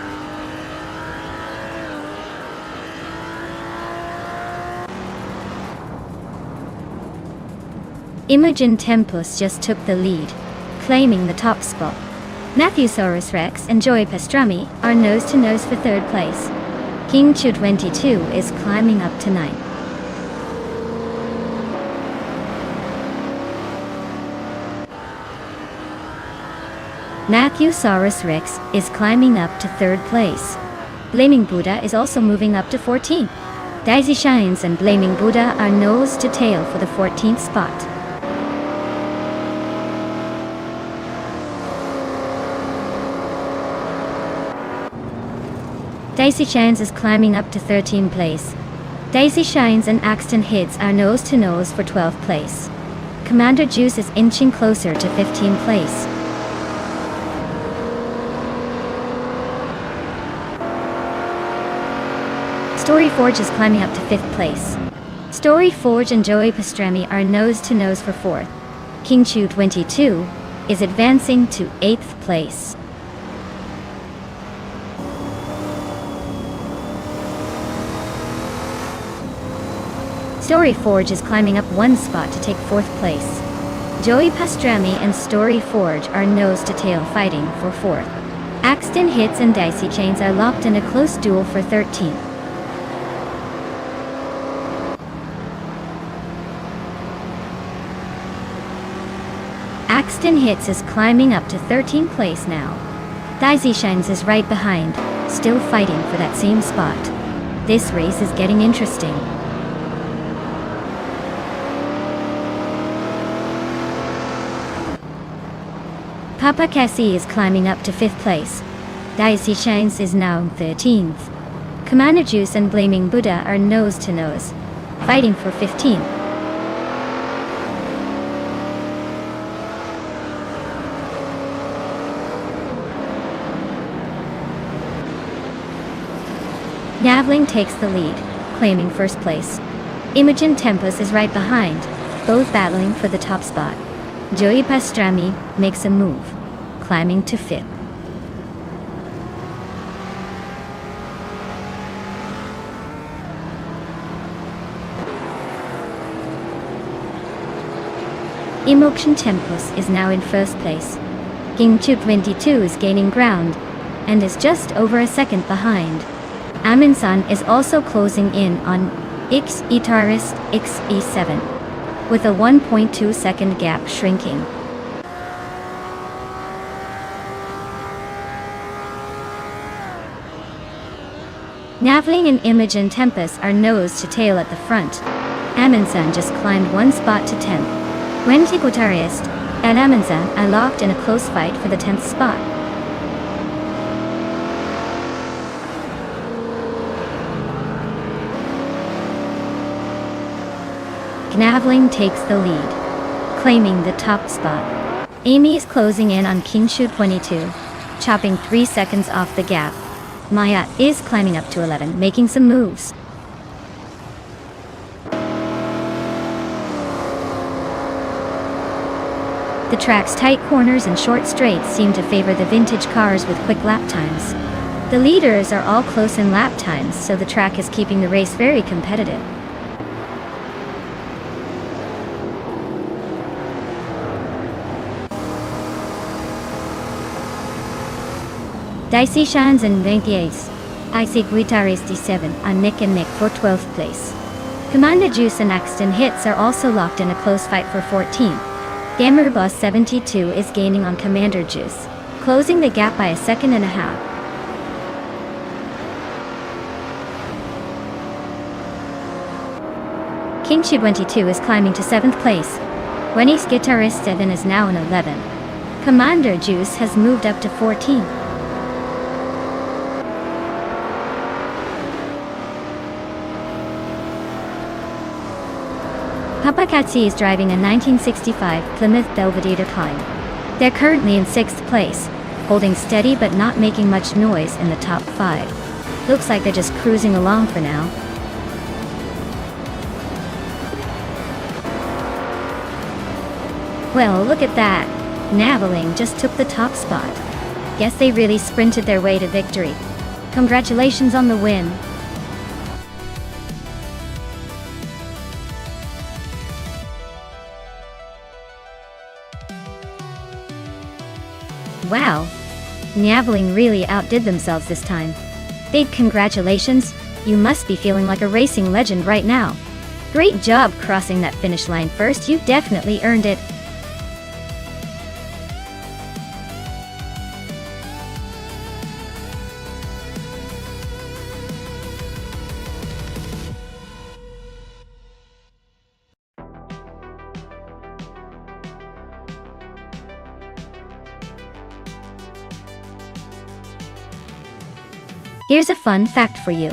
Imogen Tempus just took the lead, claiming the top spot. Matthewsaurus Rex and Joey Pastrami are nose to nose for 3rd place. King Chu 22 is climbing up to 9th. Matthewsaurus Rex is climbing up to 3rd place. Blaming Buddha is also moving up to 14th. Daisy Shines and Blaming Buddha are nose to tail for the 14th spot. Daisy Shines is climbing up to 13th place. Daisy Shines and Axton Hits are nose to nose for 12th place. Commander Juice is inching closer to 15th place. Story Forge is climbing up to 5th place. Story Forge and Joey Pastrami are nose to nose for 4th. King Chu 22 is advancing to 8th place. Story Forge is climbing up 1 spot to take 4th place. Joey Pastrami and Story Forge are nose to tail fighting for 4th. Axton Hits and Dicey Chains are locked in a close duel for 13th. Axton Hits is climbing up to 13th place now. Dicey Shines is right behind, still fighting for that same spot. This race is getting interesting. Papa Cassie is climbing up to 5th place. Dicey Shines is now 13th. Commander Juice and Blaming Buddha are nose to nose, fighting for 15th. Navling takes the lead, claiming 1st place. Imogen Tempus is right behind, both battling for the top spot. Joey Pastrami makes a move, climbing to 5th. Imogen Tempus is now in 1st place. King Chu 22 is gaining ground, and is just over a second behind. Aminsan is also closing in on X-Guitarist XE7, with a 1.2 second gap shrinking. Navling and Imogen Tempus are nose to tail at the front. Aminsan just climbed 1 spot to 10th. Wendy Guitarist and Aminsan are locked in a close fight for the 10th spot. Navling takes the lead, claiming the top spot. Amy is closing in on King Chu 22, chopping 3 seconds off the gap. Maya is climbing up to 11, making some moves. The track's tight corners and short straights seem to favor the vintage cars with quick lap times. The leaders are all close in lap times, so the track is keeping the race very competitive. Dicey Shans and 28, Isaac Guitares D7 are neck and neck for 12th place. Commander Juice and Axton Hits are also locked in a close fight for 14th. Gamer Boss 72 is gaining on Commander Juice, closing the gap by a second and a half. King Chu 22 is climbing to 7th place. Wenny's Guitarist 7 is now in 11th. Commander Juice has moved up to 14th. Paparazzi is driving a 1965 Plymouth Belvedere climb. They're currently in 6th place, holding steady but not making much noise in the top 5. Looks like they're just cruising along for now. Well, look at that. Naveling just took the top spot. Guess they really sprinted their way to victory. Congratulations on the win. Wow, Naveling really outdid themselves this time. Big congratulations, you must be feeling like a racing legend right now. Great job crossing that finish line first, you definitely earned it. Here's a fun fact for you.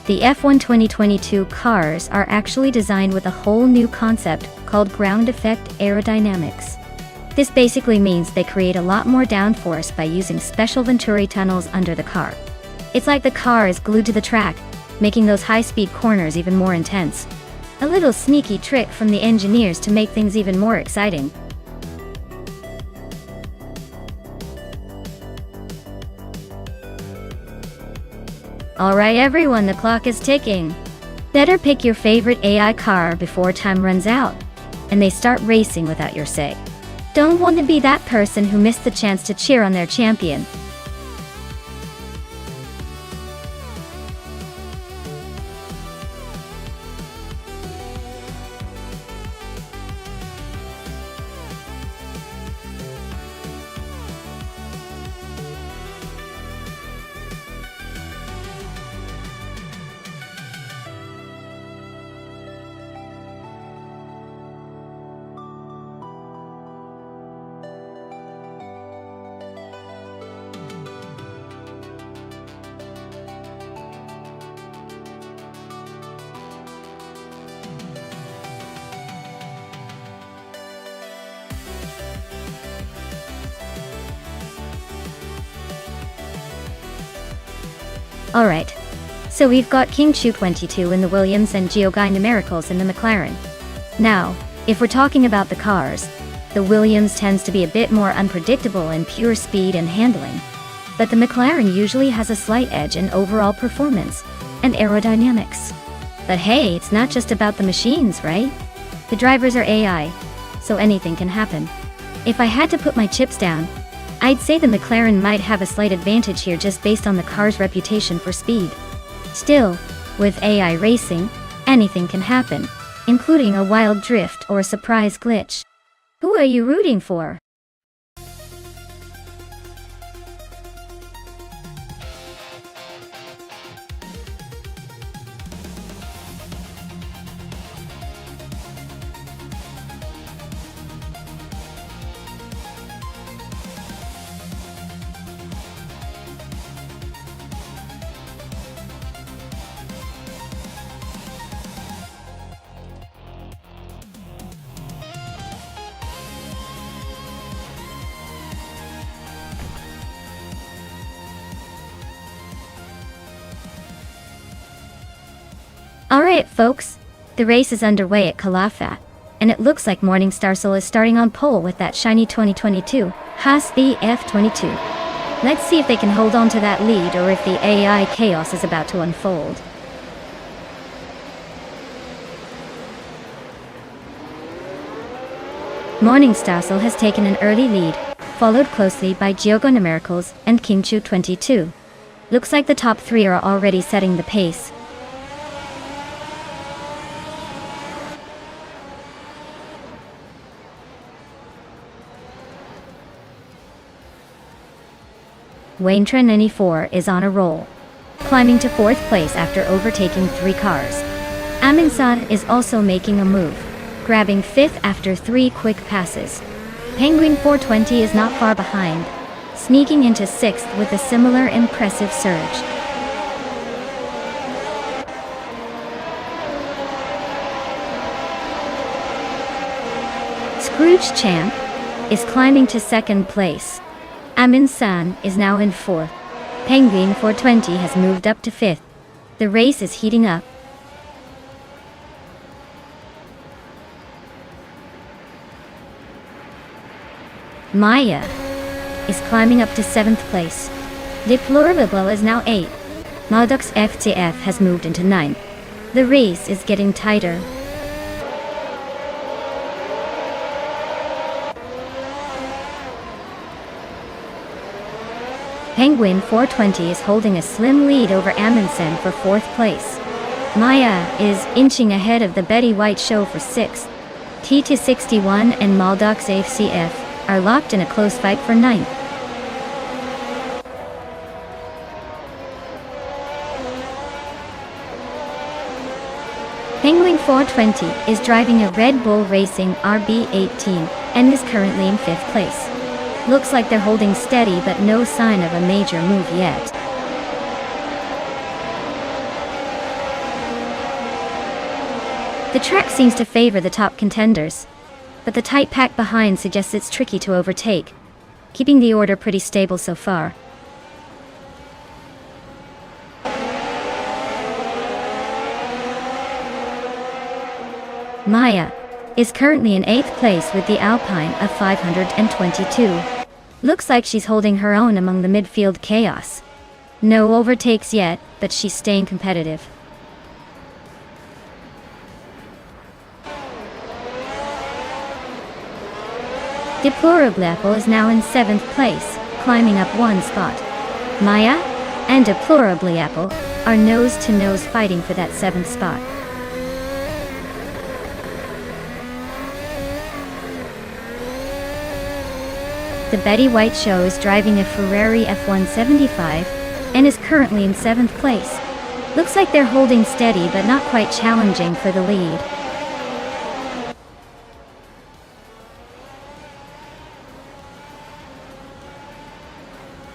The F1 2022 cars are actually designed with a whole new concept called ground effect aerodynamics. This basically means they create a lot more downforce by using special Venturi tunnels under the car. It's like the car is glued to the track, making those high-speed corners even more intense. A little sneaky trick from the engineers to make things even more exciting. Alright everyone, the clock is ticking. Better pick your favorite AI car before time runs out, and they start racing without your say. Don't want to be that person who missed the chance to cheer on their champion. Alright, so we've got King Chu 22 in the Williams and Geoguy Numericals in the McLaren. Now, if we're talking about the cars, the Williams tends to be a bit more unpredictable in pure speed and handling, but the McLaren usually has a slight edge in overall performance and aerodynamics. But hey, it's not just about the machines, right? The drivers are AI, so anything can happen. If I had to put my chips down, I'd say the McLaren might have a slight advantage here just based on the car's reputation for speed. Still, with AI racing, anything can happen, including a wild drift or a surprise glitch. Who are you rooting for? Alright folks, the race is underway at Calafat, and it looks like Morningstar Soul is starting on pole with that shiny 2022 Haas VF22. Let's see if they can hold on to that lead or if the AI chaos is about to unfold. Morningstar Soul has taken an early lead, followed closely by Giogo Numericals and Kimchu 22. Looks like the top three are already setting the pace. Waintra 94 is on a roll, climbing to 4th place after overtaking 3 cars. Aminsan is also making a move, grabbing 5th after 3 quick passes. Penguin 420 is not far behind, sneaking into 6th with a similar impressive surge. Scrooge Champ is climbing to 2nd place. Amin San is now in 4th. Penguin 420 has moved up to 5th. The race is heating up. Maya is climbing up to 7th place. Deplorable is now 8th. Maldux FTF has moved into 9th. The race is getting tighter. Penguin 420 is holding a slim lead over Amundsen for 4th place. Maya is inching ahead of the Betty White Show for 6th. T261 and Maldux FCF are locked in a close fight for 9th. Penguin 420 is driving a Red Bull Racing RB18 and is currently in 5th place. Looks like they're holding steady, but no sign of a major move yet. The track seems to favor the top contenders, but the tight pack behind suggests it's tricky to overtake, keeping the order pretty stable so far. Maya is currently in 8th place with the Alpine of 522. Looks like she's holding her own among the midfield chaos. No overtakes yet, but she's staying competitive. Deplorable is now in 7th place, climbing up 1 spot. Maya and Deplorable are nose-to-nose fighting for that 7th spot. The Betty White Show is driving a Ferrari F175 and is currently in 7th place. Looks like they're holding steady but not quite challenging for the lead.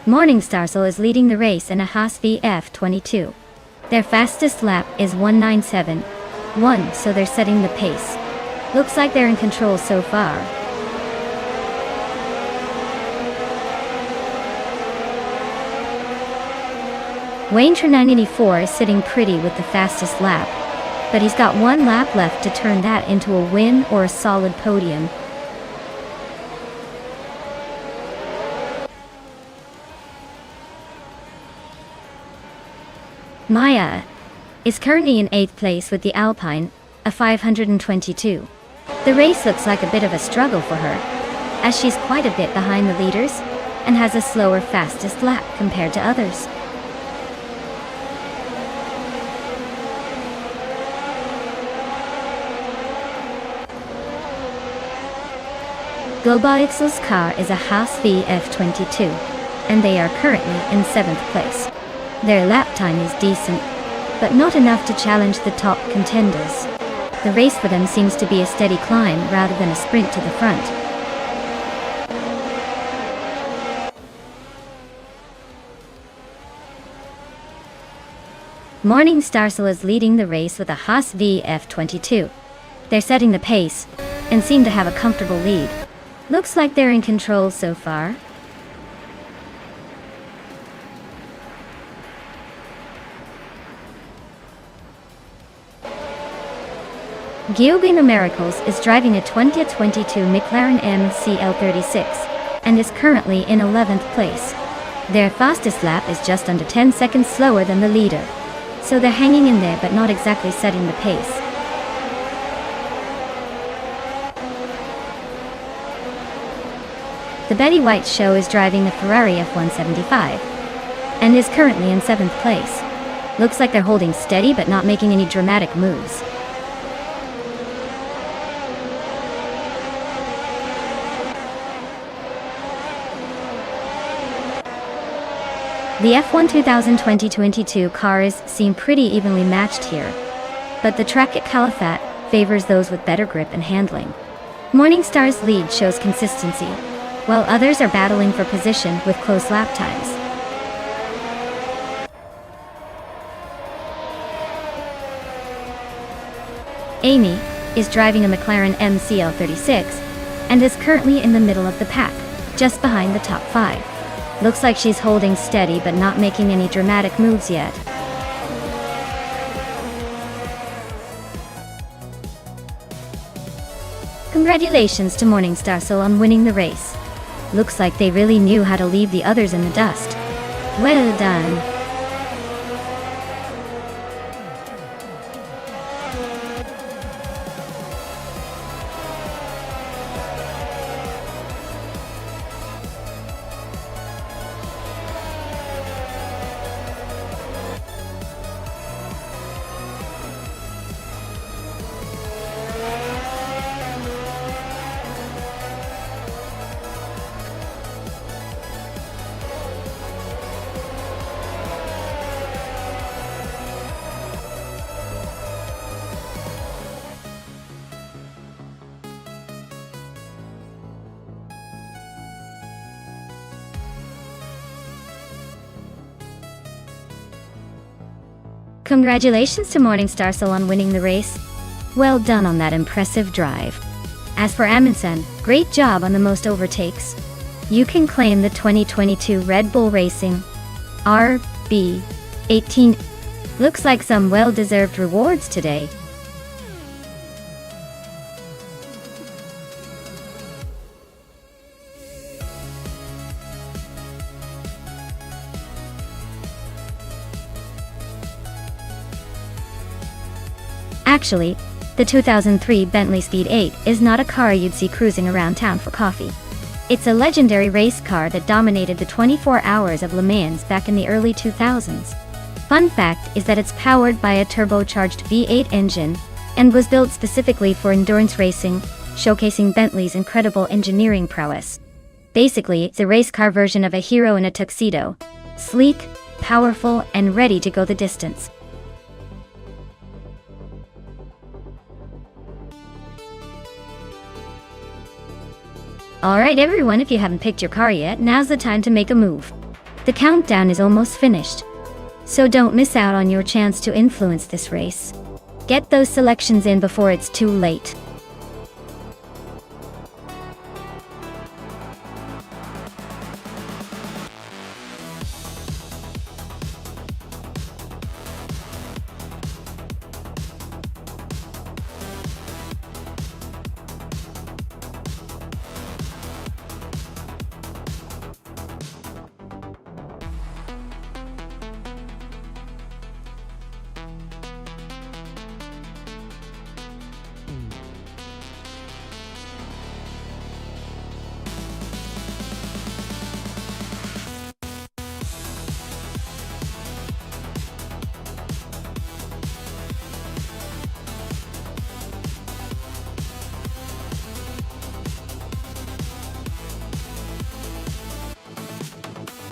Morningstar Soul is leading the race in a Haas VF22. Their fastest lap is 1:9.71, so they're setting the pace. Looks like they're in control so far. Waintra 984 is sitting pretty with the fastest lap, but he's got 1 lap left to turn that into a win or a solid podium. Maya is currently in 8th place with the Alpine, a 522. The race looks like a bit of a struggle for her, as she's quite a bit behind the leaders and has a slower fastest lap compared to others. Globalix's car is a Haas VF22, and they are currently in 7th place. Their lap time is decent, but not enough to challenge the top contenders. The race for them seems to be a steady climb rather than a sprint to the front. Morningstar Soul is leading the race with a Haas VF22. They're setting the pace and seem to have a comfortable lead. Looks like they're in control so far. Giobe Numericals is driving a 2022 McLaren MCL36 and is currently in 11th place. Their fastest lap is just under 10 seconds slower than the leader, so they're hanging in there but not exactly setting the pace. The Betty White Show is driving the Ferrari F175 and is currently in 7th place. Looks like they're holding steady but not making any dramatic moves. The F1 2022 cars seem pretty evenly matched here, but the track at Calafat favors those with better grip and handling. Morningstar's lead shows consistency, while others are battling for position with close lap times. Amy is driving a McLaren MCL36 and is currently in the middle of the pack, just behind the top 5. Looks like she's holding steady but not making any dramatic moves yet. Congratulations to Morningstar Soul on winning the race. Looks like they really knew how to leave the others in the dust. Well done. Congratulations to Morningstar Soul on winning the race. Well done on that impressive drive. As for Amundsen, great job on the most overtakes. You can claim the 2022 Red Bull Racing RB18. Looks like some well-deserved rewards today. Actually, the 2003 Bentley Speed 8 is not a car you'd see cruising around town for coffee. It's a legendary race car that dominated the 24 hours of Le Mans back in the early 2000s. Fun fact is that it's powered by a turbocharged V8 engine and was built specifically for endurance racing, showcasing Bentley's incredible engineering prowess. Basically, it's a race car version of a hero in a tuxedo. Sleek, powerful, and ready to go the distance. Alright everyone, if you haven't picked your car yet, now's the time to make a move. The countdown is almost finished, so don't miss out on your chance to influence this race. Get those selections in before it's too late.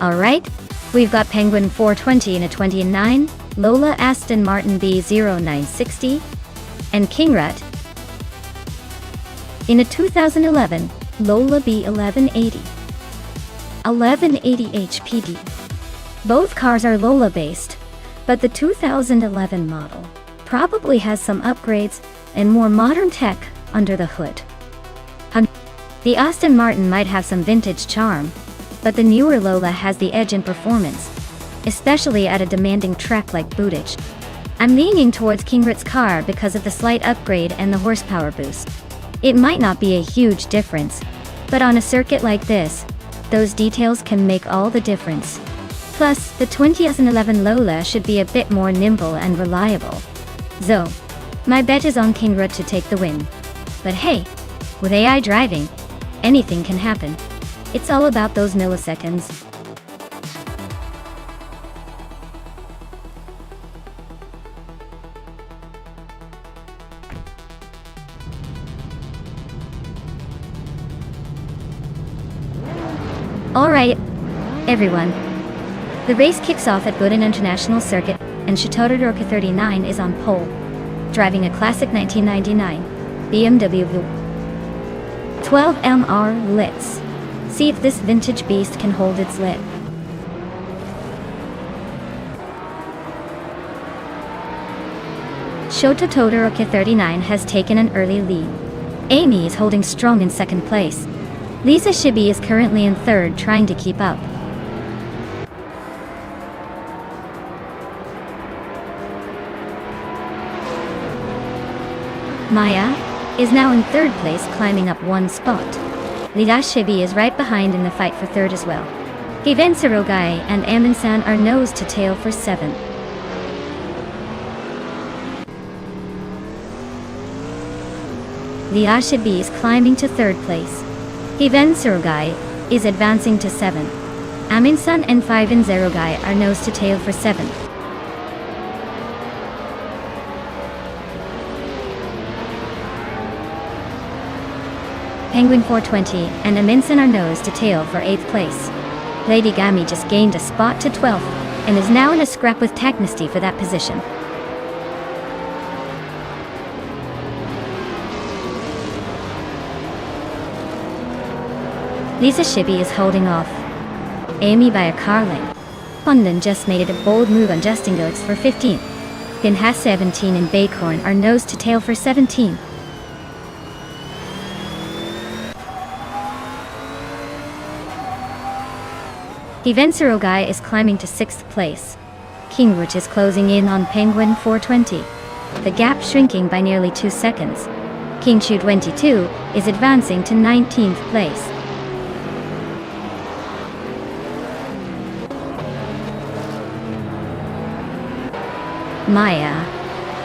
Alright, we've got Penguin 420 in a 20 and 9, Lola Aston Martin B0960, and Kingrat in a 2011 Lola B1180. 1180 HPD. Both cars are Lola based, but the 2011 model probably has some upgrades and more modern tech under the hood. The Aston Martin might have some vintage charm, but the newer Lola has the edge in performance, especially at a demanding track like Buttigieg. I'm leaning towards Kingrit's car because of the slight upgrade and the horsepower boost. It might not be a huge difference, but on a circuit like this, those details can make all the difference. Plus, the 2011 Lola should be a bit more nimble and reliable. So, my bet is on Kingrit to take the win. But hey, with AI driving, anything can happen. It's all about those milliseconds. Alright, everyone. The race kicks off at Budin International Circuit, and Todoroki 39 is on pole, driving a classic 1999 BMW 12MR Litz. See if this vintage beast can hold its lid. Shota Todoroki 39 has taken an early lead. Amy is holding strong in second place. Lisa Shibi is currently in third, trying to keep up. Maya is now in third place, climbing up one spot. Lisa Shibi is right behind in the fight for third as well. Given Sarogai and Amin-san are nose to tail for seventh. Lisa Shibi is climbing to third place. Given Sarogai is advancing to seventh. Amin-san and Fiven Zerogai are nose to tail for seventh. Penguin 420 and Amin-san are nose to tail for 8th place. Lady Gami just gained a spot to 12th, and is now in a scrap with Technesty for that position. Lisa Shibi is holding off Amy by a car length. London just made it a bold move on Justin Goetz for 15th. Then Has 17 and Bacorn are nose to tail for 17. Given Sarogai is climbing to 6th place. Kingwich is closing in on Penguin 420. The gap shrinking by nearly 2 seconds. Kingshu 22 is advancing to 19th place. Maya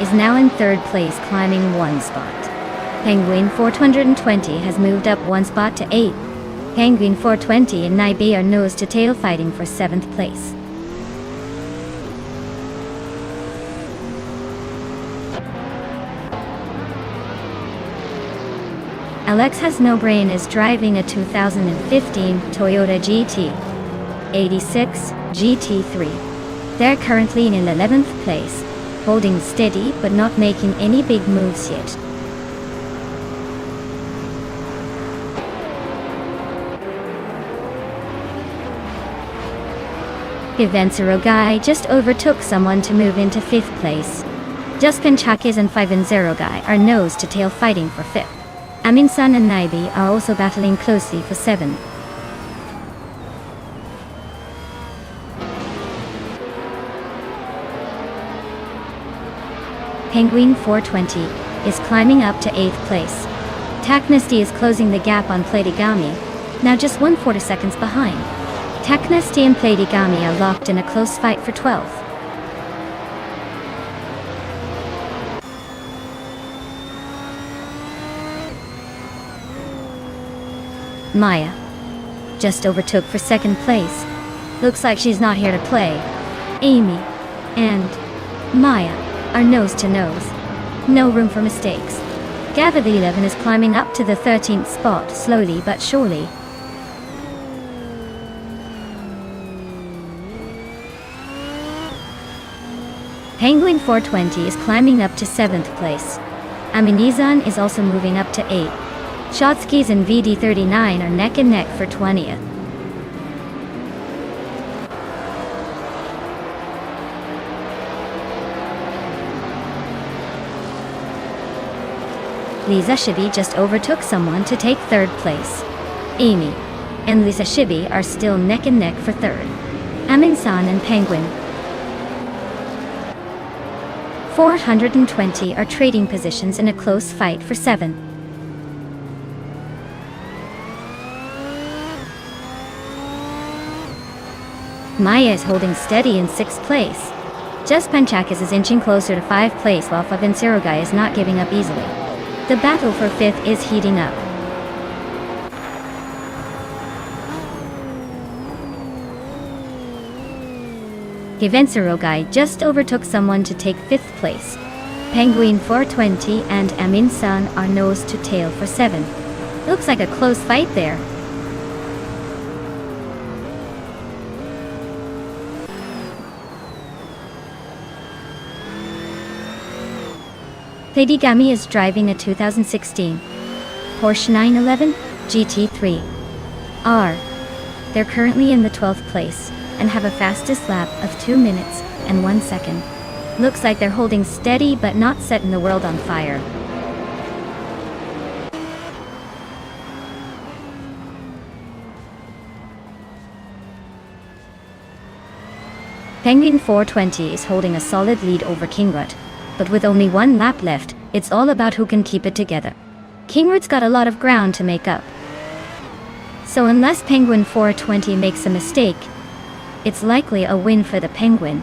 is now in third place, climbing one spot. Penguin 420 has moved up one spot to 8. Penguin 420 and Naibe are nose to tail fighting for 7th place. Alex Has No Brain is driving a 2015 Toyota GT86 GT3. They're currently in 11th place, holding steady but not making any big moves yet. Given Sarogai just overtook someone to move into 5th place. Juspin Chakis and Fiven Zerogai are nose to tail fighting for 5th. Amin-san and Naibi are also battling closely for 7th. Penguin 420 is climbing up to 8th place. Technesty is closing the gap on Platigami, now just 1/4 seconds behind. Technesty and Platigami are locked in a close fight for 12th. Maya just overtook for 2nd place. Looks like she's not here to play. Amy and Maya are nose to nose. No room for mistakes. Gava the 11 is climbing up to the 13th spot slowly but surely. Penguin 420 is climbing up to 7th place. Aminizan is also moving up to 8. Shotskis and VD39 are neck and neck for 20th. Lisa Shibi just overtook someone to take 3rd place. Amy and Lisa Shibi are still neck and neck for 3rd. Amin-san and Penguin 420 are trading positions in a close fight for 7. Maya is holding steady in 6th place. Just Panchakis is inching closer to 5th place while Favinsirogai is not giving up easily. The battle for 5th is heating up. Favinsirogai just overtook someone to take 5th place. Penguin 420 and Amin-san are nose to tail for 7. Looks like a close fight there. Peidigami is driving a 2016 Porsche 911 GT3 R. They're currently in the 12th place and have a fastest lap of 2 minutes and 1 second. Looks like they're holding steady but not setting the world on fire. Penguin 420 is holding a solid lead over Kingrut. But with only 1 lap left, it's all about who can keep it together. Kingrut's got a lot of ground to make up. So unless Penguin 420 makes a mistake, it's likely a win for the Penguin.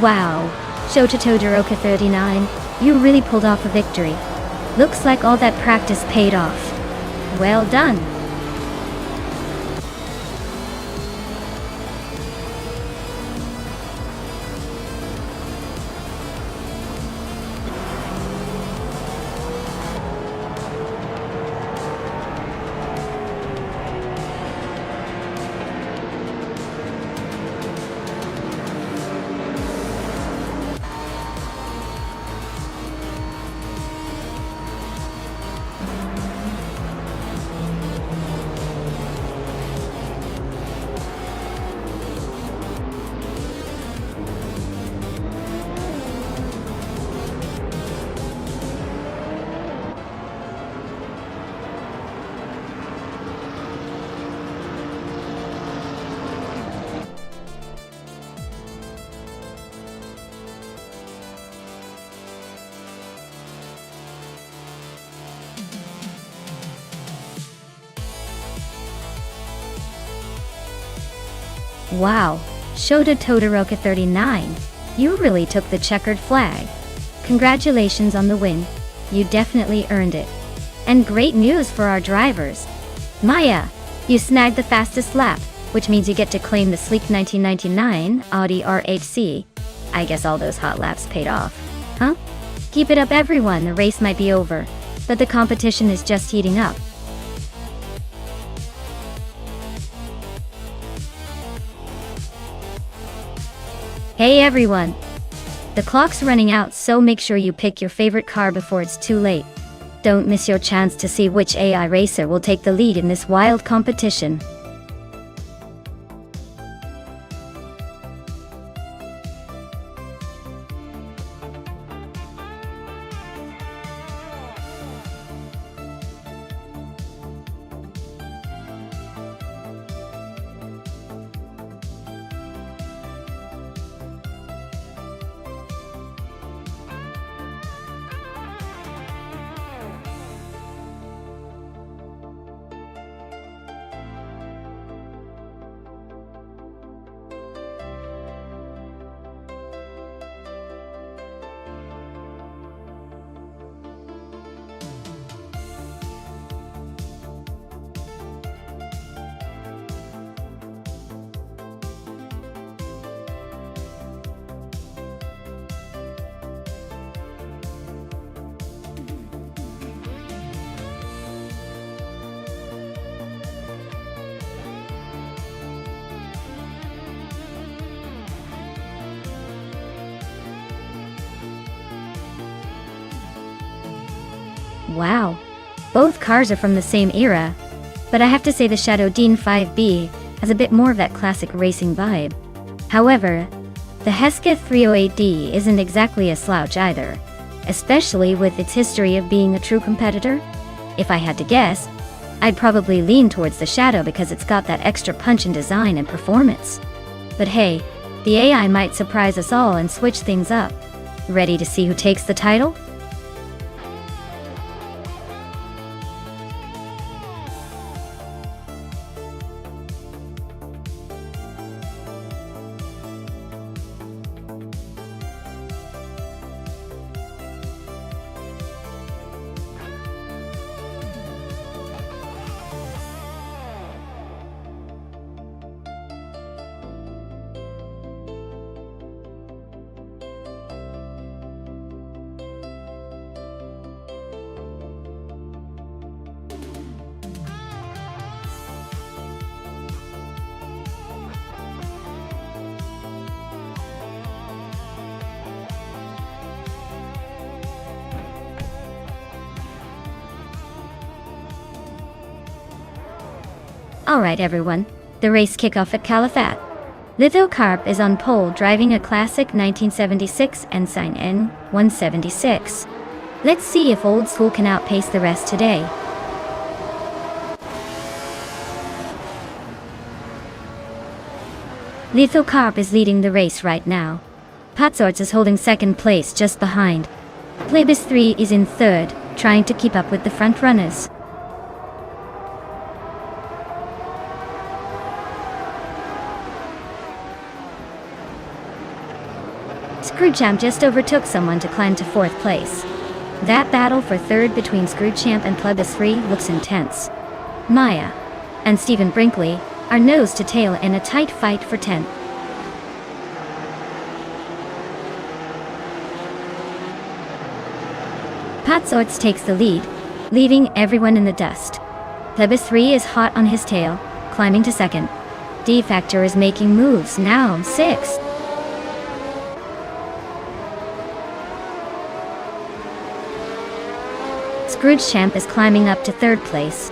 Wow, Shota Todoroki 39, you really pulled off a victory. Looks like all that practice paid off. Well done. Wow, Shota Todoroki 39, you really took the checkered flag. Congratulations on the win. You definitely earned it. And great news for our drivers. Maya, you snagged the fastest lap, which means you get to claim the sleek 1999 Audi RHC. I guess all those hot laps paid off. Huh? Keep it up everyone, the race might be over, but the competition is just heating up. Hey everyone! The clock's running out, so make sure you pick your favorite car before it's too late. Don't miss your chance to see which AI racer will take the lead in this wild competition. Wow, both cars are from the same era, but I have to say the Shadow Dean 5B has a bit more of that classic racing vibe. However, the Hesketh 308D isn't exactly a slouch either, especially with its history of being a true competitor. If I had to guess, I'd probably lean towards the Shadow because it's got that extra punch in design and performance. But hey, the AI might surprise us all and switch things up. Ready to see who takes the title? Alright everyone, the race kickoff at Califat. Lithocarp is on pole driving a classic 1976 Ensign N176. Let's see if Old School can outpace the rest today. Lithocarp is leading the race right now. Patsorts is holding second place just behind. Plebis 3 is in third, trying to keep up with the front runners. Screwchamp just overtook someone to climb to fourth place. That battle for third between Screwchamp and Plebis 3 looks intense. Maya and Stephen Brinkley are nose to tail in a tight fight for 10th. Patsorts takes the lead, leaving everyone in the dust. Plebis 3 is hot on his tail, climbing to second. D-Factor is making moves, now 6th. Scroogechamp is climbing up to third place.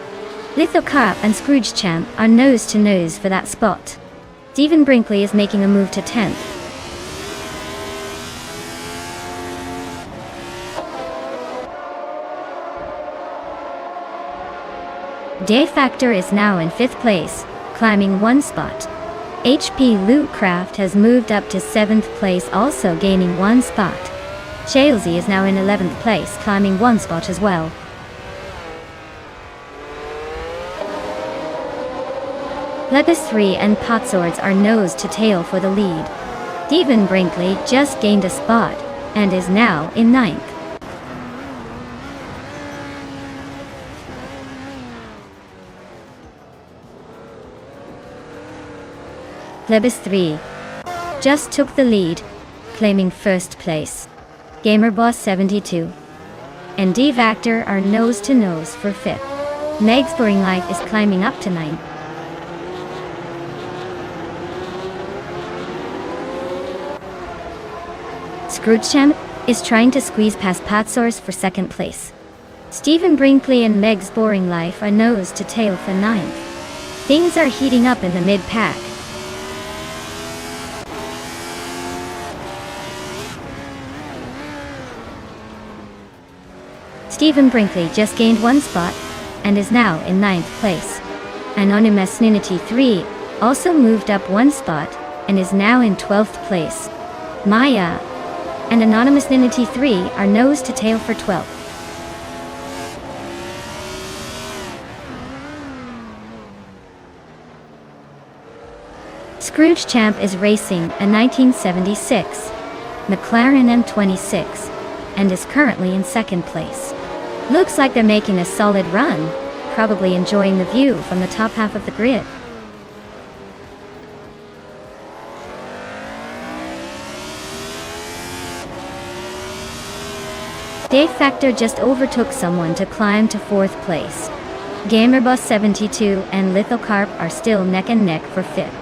Lithocarp and Scroogechamp are nose to nose for that spot. Stephen Brinkley is making a move to 10th. D-Factor is now in 5th place, climbing 1 spot. HP Lootcraft has moved up to 7th place, also gaining 1 spot. Chalesy is now in 11th place, climbing 1 spot as well. Plebis 3 and Patsorts are nose to tail for the lead. Stephen Brinkley just gained a spot, and is now in 9th. Plebis 3 just took the lead, claiming 1st place. GamerBoss 72 and D-Factor are nose to nose for 5th. Meg's Boring Life is climbing up to 9th. Scroogechamp is trying to squeeze past Patsorts for 2nd place. Stephen Brinkley and Meg's Boring Life are nose to tail for 9th. Things are heating up in the mid-pack. Stephen Brinkley just gained 1 spot, and is now in 9th place. Anonymous Ninity 3 also moved up 1 spot, and is now in 12th place. Maya and Anonymous Ninity 3 are nose to tail for 12th. Scroogechamp is racing a 1976 McLaren M26, and is currently in 2nd place. Looks like they're making a solid run, probably enjoying the view from the top half of the grid. D-Factor just overtook someone to climb to 4th place. GamerBoss 72 and Lithocarp are still neck and neck for 5th.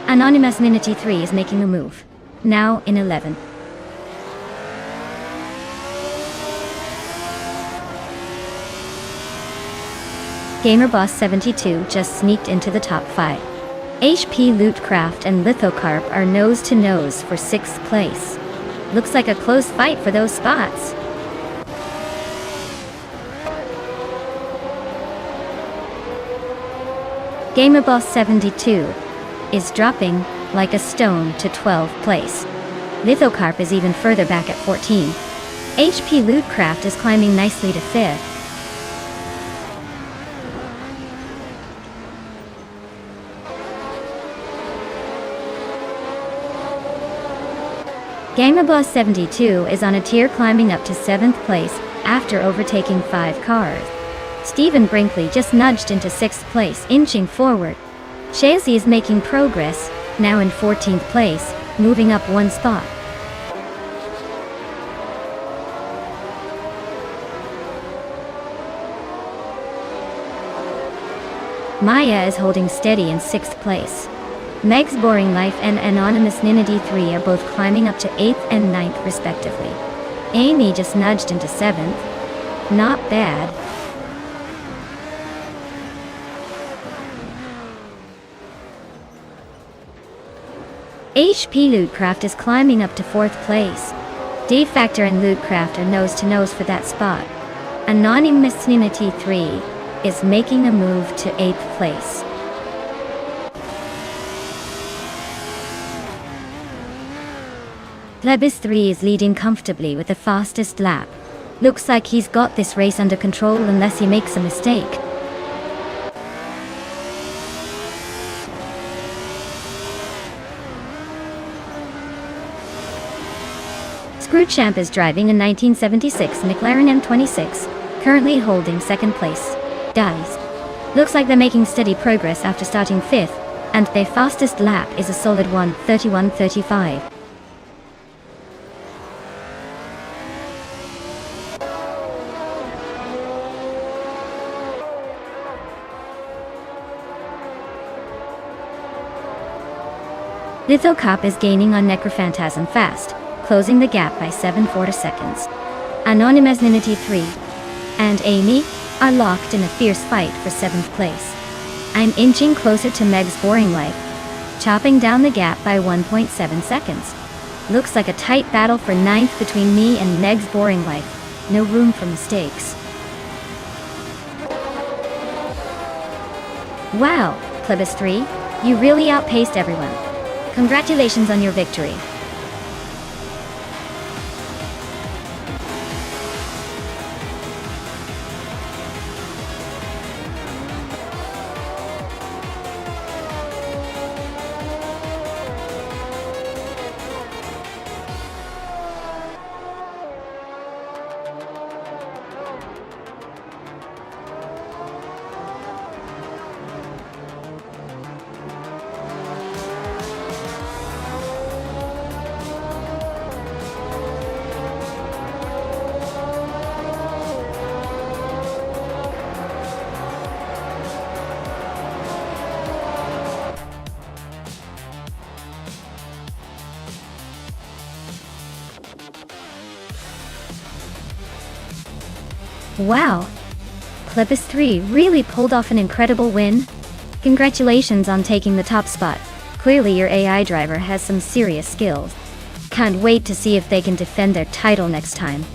Anonymous Ninity 3 is making a move, now in 11th. GamerBoss 72 just sneaked into the top 5. HP Lootcraft and Lithocarp are nose to nose for 6th place. Looks like a close fight for those spots. Gamer Boss 72 is dropping like a stone to 12th place. Lithocarp is even further back at 14. HP Lootcraft is climbing nicely to 5th. Gamerboss 72 is on a tier climbing up to 7th place after overtaking 5 cars. Stephen Brinkley just nudged into 6th place, inching forward. Shazy is making progress, now in 14th place, moving up 1 spot. Maya is holding steady in 6th place. Meg's Boring Life and Anonymous Ninity 3 are both climbing up to 8th and 9th respectively. Amy just nudged into 7th. Not bad. HP Lootcraft is climbing up to 4th place. D-Factor and Lootcraft are nose to nose for that spot. Anonymous Ninity 3 is making a move to 8th place. Plebis 3 is leading comfortably with the fastest lap. Looks like he's got this race under control unless he makes a mistake. Screwchamp is driving a 1976 McLaren M26, currently holding 2nd place. Dies. Looks like they're making steady progress after starting 5th, and their fastest lap is a solid 1:31.35. Lithocop is gaining on Necrophantasm fast, closing the gap by 7/4 seconds. Anonymous Ninity 3 and Amy are locked in a fierce fight for 7th place. I'm inching closer to Meg's Boring Life, chopping down the gap by 1.7 seconds. Looks like a tight battle for 9th between me and Meg's Boring Life. No room for mistakes. Wow, Plebis 3, you really outpaced everyone. Congratulations on your victory. Wow! Plebis 3 really pulled off an incredible win. Congratulations on taking the top spot. Clearly your AI driver has some serious skills. Can't wait to see if they can defend their title next time.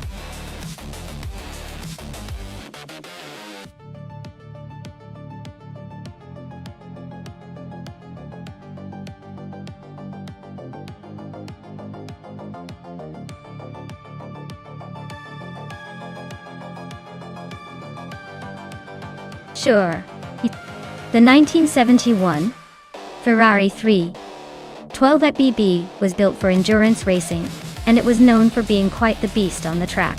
Sure. The 1971 Ferrari 312 at BB was built for endurance racing, and it was known for being quite the beast on the track.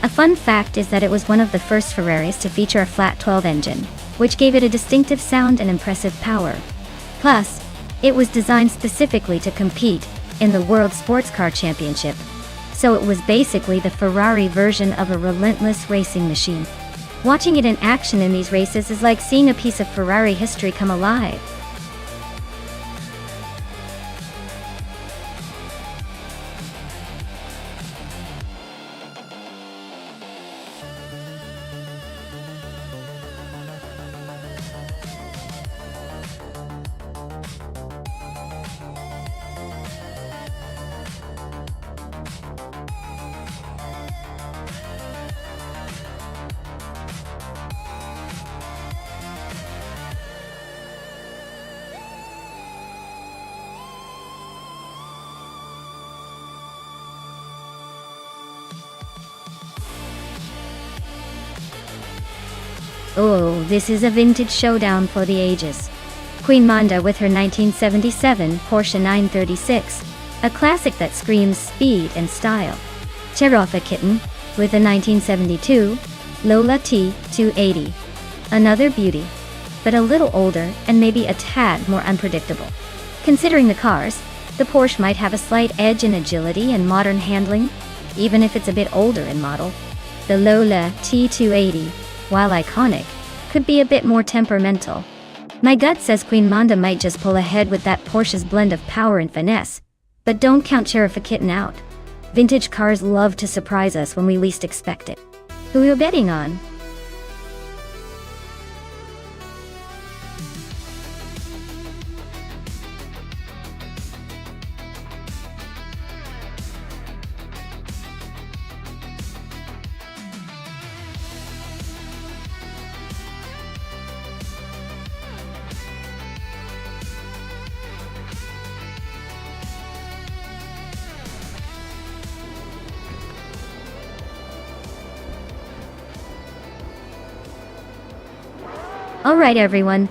A fun fact is that it was one of the first Ferraris to feature a flat 12 engine, which gave it a distinctive sound and impressive power. Plus, it was designed specifically to compete in the World Sports Car Championship, so it was basically the Ferrari version of a relentless racing machine. Watching it in action in these races is like seeing a piece of Ferrari history come alive. Oh, this is a vintage showdown for the ages. Queen Manda with her 1977 Porsche 936, a classic that screams speed and style. Cherokee Kitten with a 1972 Lola T280, another beauty, but a little older and maybe a tad more unpredictable. Considering the cars, the Porsche might have a slight edge in agility and modern handling, even if it's a bit older in model. The Lola T280, while iconic, could be a bit more temperamental. My gut says Queen Manda might just pull ahead with that Porsche's blend of power and finesse, but don't count Cherokee Kitten out. Vintage cars love to surprise us when we least expect it. Who are you betting on? Alright everyone,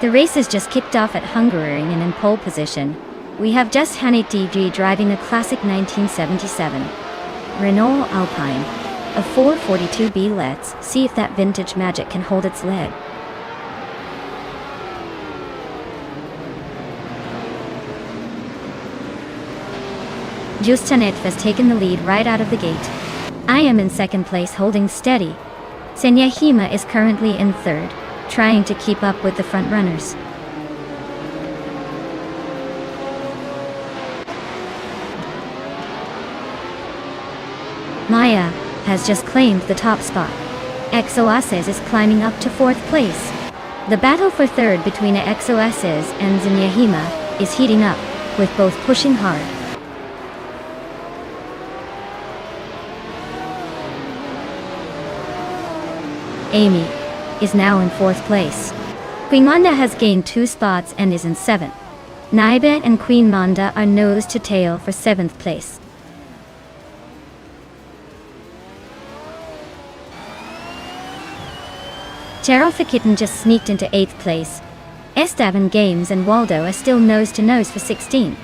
the race has just kicked off at Hungaroring and in pole position. We have just Hanit DG driving a classic 1977 Renault Alpine, a 442B. Let's see if that vintage magic can hold its lead. Justanet has taken the lead right out of the gate. I am in second place holding steady. Senyahima is currently in third, trying to keep up with the front runners. Maya has just claimed the top spot. Exoases is climbing up to fourth place. The battle for third between Exoases and Senyahima is heating up, with both pushing hard. Amy is now in fourth place. Queen Manda has gained 2 spots and is in seventh. Naibet and Queen Manda are nose to tail for seventh place. Cherokee Kitten just sneaked into 8th place. Esteban Games and Waldo are still nose to nose for 16th.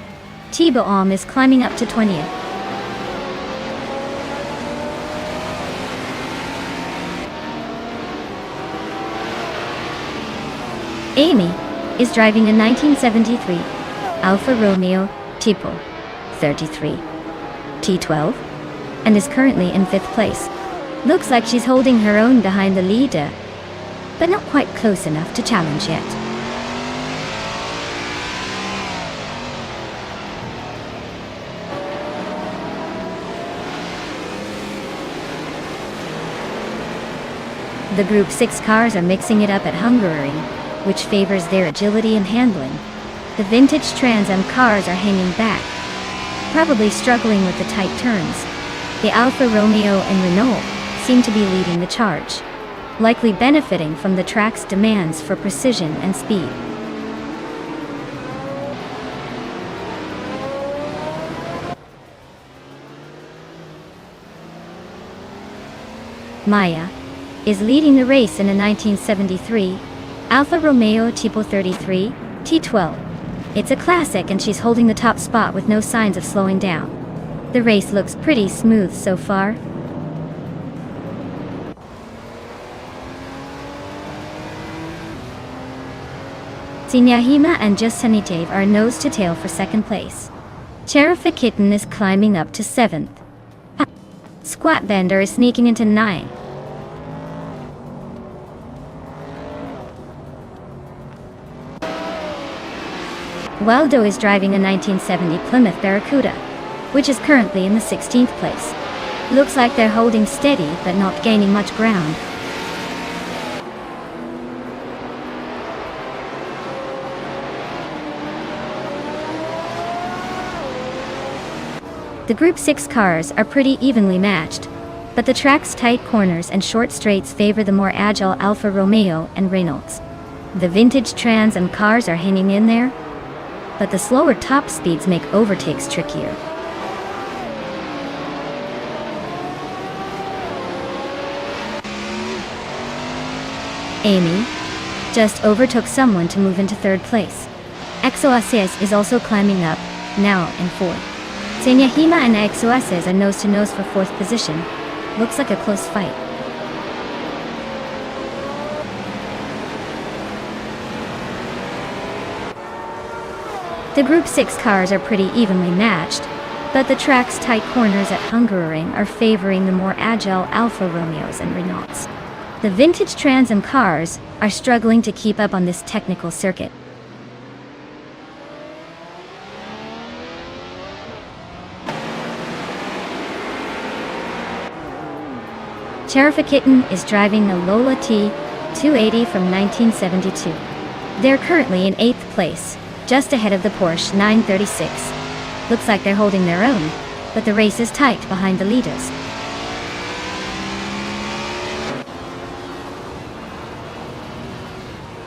T-Boom is climbing up to 20th. Amy is driving a 1973 Alfa Romeo Tipo 33 T12 and is currently in 5th place. Looks like she's holding her own behind the leader, but not quite close enough to challenge yet. The Group 6 cars are mixing it up at Hungaroring, which favors their agility and handling. The vintage Trans Am cars are hanging back, probably struggling with the tight turns. The Alfa Romeo and Renault seem to be leading the charge, likely benefiting from the track's demands for precision and speed. Maya is leading the race in a 1973 Alfa Romeo Tipo 33 T12. It's a classic and she's holding the top spot with no signs of slowing down. The race looks pretty smooth so far. Senyahima and Justanitev are nose to tail for second place. Cherokee Kitten is climbing up to 7th. Squat Bender is sneaking into 9th. Waldo is driving a 1970 Plymouth Barracuda, which is currently in the 16th place. Looks like they're holding steady but not gaining much ground. The Group 6 cars are pretty evenly matched, but the track's tight corners and short straights favor the more agile Alfa Romeo and Renaults. The vintage Trans Am cars are hanging in there, but the slower top speeds make overtakes trickier. Amy just overtook someone to move into third place. Exoasis is also climbing up, now in fourth. Senyahima and Exoasis are nose to nose for fourth position. Looks like a close fight. The Group 6 cars are pretty evenly matched, but the track's tight corners at Hungaroring are favoring the more agile Alfa Romeos and Renaults. The vintage Trans Am cars are struggling to keep up on this technical circuit. Cherifakitten is driving a Lola T280 from 1972. They're currently in 8th place, just ahead of the Porsche 936. Looks like they're holding their own, but the race is tight behind the leaders.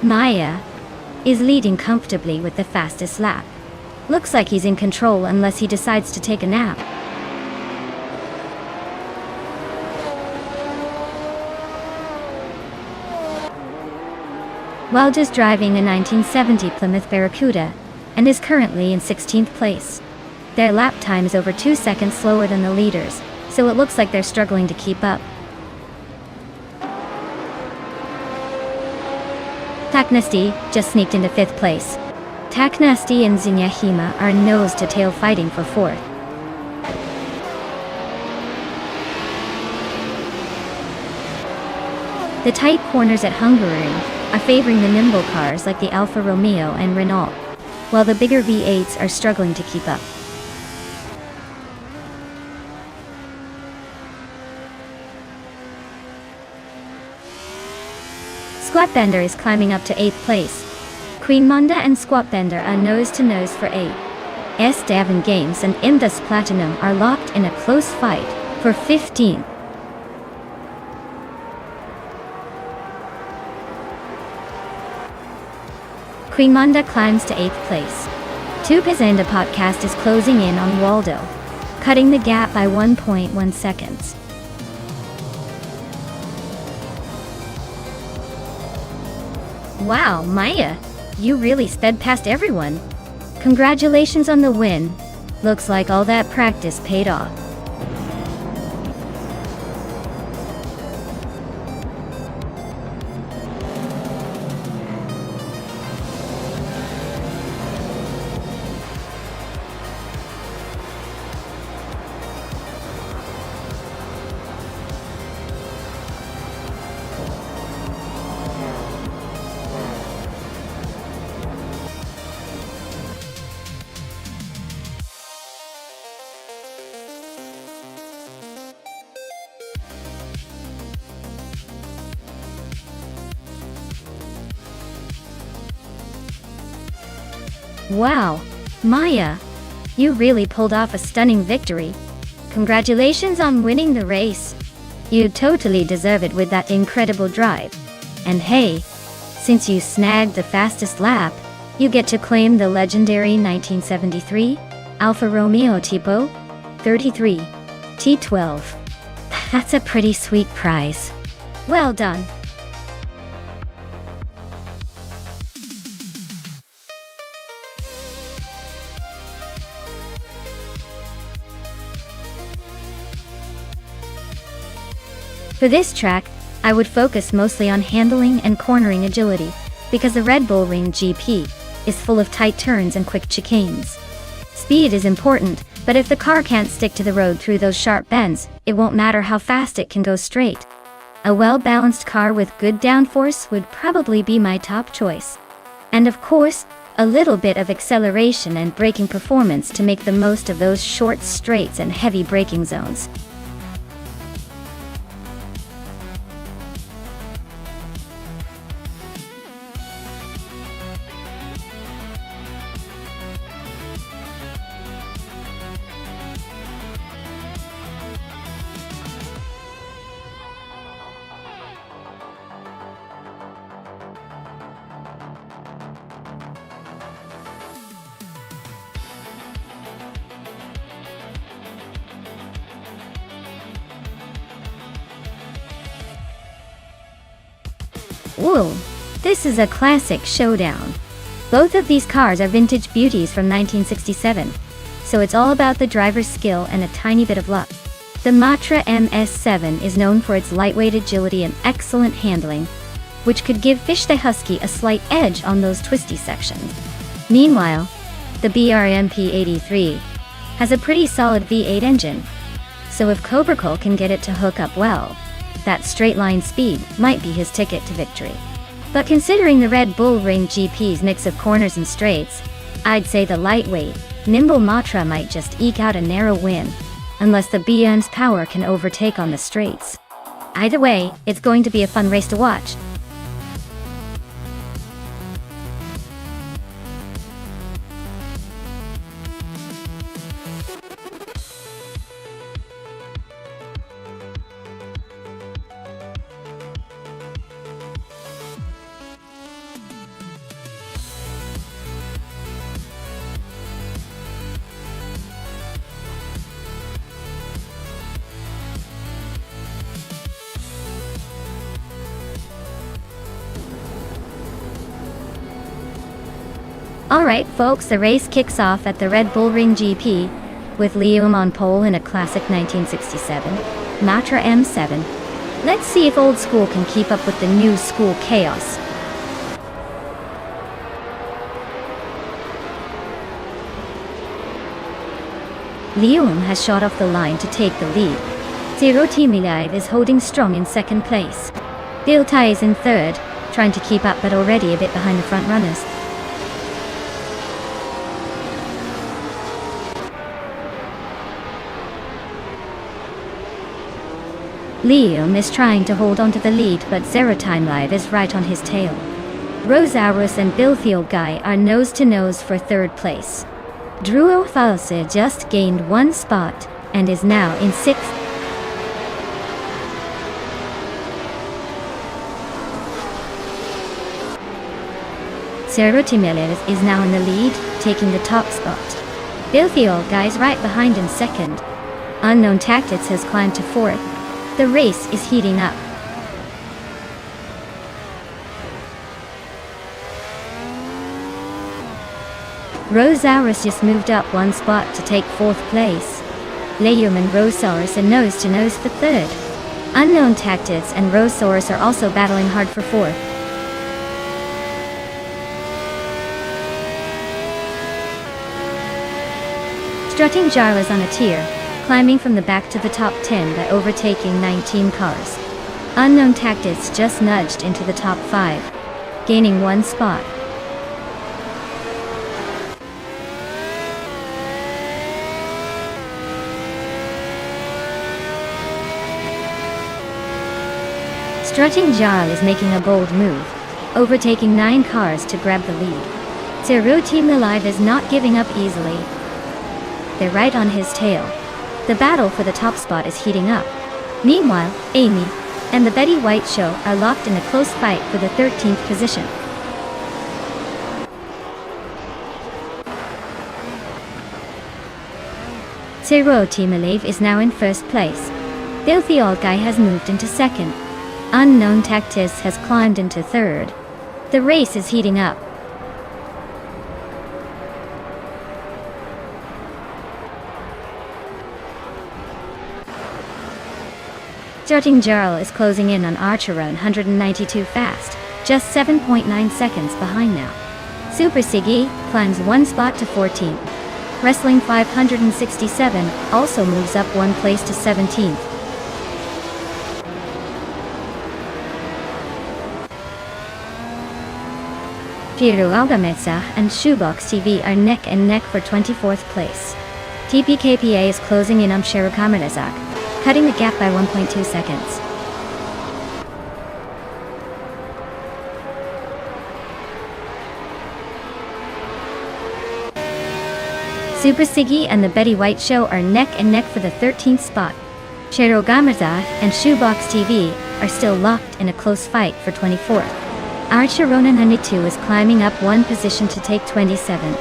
Maya is leading comfortably with the fastest lap. Looks like he's in control unless he decides to take a nap. Wild is driving a 1970 Plymouth Barracuda and is currently in 16th place. Their lap time is over 2 seconds slower than the leaders, so it looks like they're struggling to keep up. Taknasti just sneaked into 5th place. Taknasti and Senyahima are nose-to-tail fighting for 4th. The tight corners at Hungaroring are favoring the nimble cars like the Alfa Romeo and Renault, while the bigger V8s are struggling to keep up. Squatbender is climbing up to 8th place. Queen Monda and Squatbender are nose-to-nose for 8th. S. Davin Games and Imdus Platinum are locked in a close fight for 15th. Queen Monda climbs to 8th place. Tupazenda Podcast is closing in on Waldo, cutting the gap by 1.1 seconds. Wow, Maya, you really sped past everyone. Congratulations on the win. Looks like all that practice paid off. Wow, Maya, you really pulled off a stunning victory. Congratulations on winning the race. You totally deserve it with that incredible drive. And hey, since you snagged the fastest lap, you get to claim the legendary 1973 Alfa Romeo Tipo 33 T12. That's a pretty sweet prize. Well done. For this track, I would focus mostly on handling and cornering agility, because the Red Bull Ring GP is full of tight turns and quick chicanes. Speed is important, but if the car can't stick to the road through those sharp bends, it won't matter how fast it can go straight. A well-balanced car with good downforce would probably be my top choice. And of course, a little bit of acceleration and braking performance to make the most of those short straights and heavy braking zones. Ooh, this is a classic showdown. Both of these cars are vintage beauties from 1967, so it's all about the driver's skill and a tiny bit of luck. The Matra MS7 is known for its lightweight agility and excellent handling, which could give Fish the Husky a slight edge on those twisty sections. Meanwhile, the BRMP83 has a pretty solid V8 engine, so if Cobracle can get it to hook up well, that straight line speed might be his ticket to victory. But considering the Red Bull Ring GP's mix of corners and straights, I'd say the lightweight, nimble Matra might just eke out a narrow win, unless the BM's power can overtake on the straights. Either way, it's going to be a fun race to watch. Alright folks, the race kicks off at the Red Bull Ring GP, with Liam on pole in a classic 1967 Matra M7. Let's see if old school can keep up with the new school chaos. Liam has shot off the line to take the lead. Zero Team Alive is holding strong in second place. Biltai is in third, trying to keep up but already a bit behind the front runners. Liam is trying to hold on to the lead, but Zero Time Live is right on his tail. Rosaurus and Bilthiel Guy are nose to nose for third place. Druo False just gained one spot and is now in sixth. Zero Timelev is now in the lead, taking the top spot. Bilthiel Guy's right behind in second. Unknown Tactics has climbed to fourth. The race is heating up. Rosaurus just moved up one spot to take fourth place. Liam and Rosaurus are nose to nose for third. Unknown Tactics and Rosaurus are also battling hard for fourth. Strutting Jarla's on a tier, climbing from the back to the top 10 by overtaking 19 cars. Unknown Tactics just nudged into the top 5, gaining one spot. Strutting Jarl is making a bold move, overtaking 9 cars to grab the lead. Zero Team Alive is not giving up easily. They're right on his tail. The battle for the top spot is heating up. Meanwhile, Amy and the Betty White Show are locked in a close fight for the 13th position. Zero Team Alive is now in first place. Filthy Old Guy has moved into second. Unknown Tactis has climbed into third. The race is heating up. Strutting Jarl is closing in on Archeron 192 fast, just 7.9 seconds behind now. Super Siggy climbs one spot to 14th. Wrestling 567 also moves up one place to 17th. Piero Algametsa and Shoebox TV are neck and neck for 24th place. TPKPA is closing in on Shero Kamenazak, cutting the gap by 1.2 seconds. Super Siggy and the Betty White Show are neck and neck for the 13th spot. Shero Gamaza and Shoebox TV are still locked in a close fight for 24th. Archer Ronan 102 is climbing up one position to take 27th.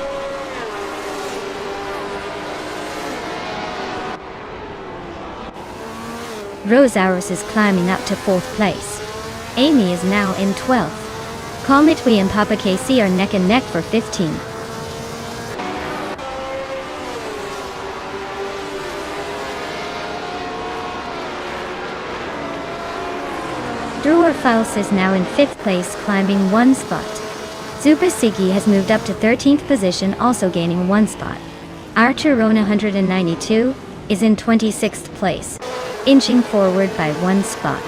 Rosaurus is climbing up to 4th place. Amy is now in 12th. Cometwy and Papa KC are neck and neck for 15. Drewer Faust is now in 5th place, climbing 1 spot. Zupasiki has moved up to 13th position, also gaining 1 spot. Archer Rona 192 is in 26th place, inching forward by 1 spot.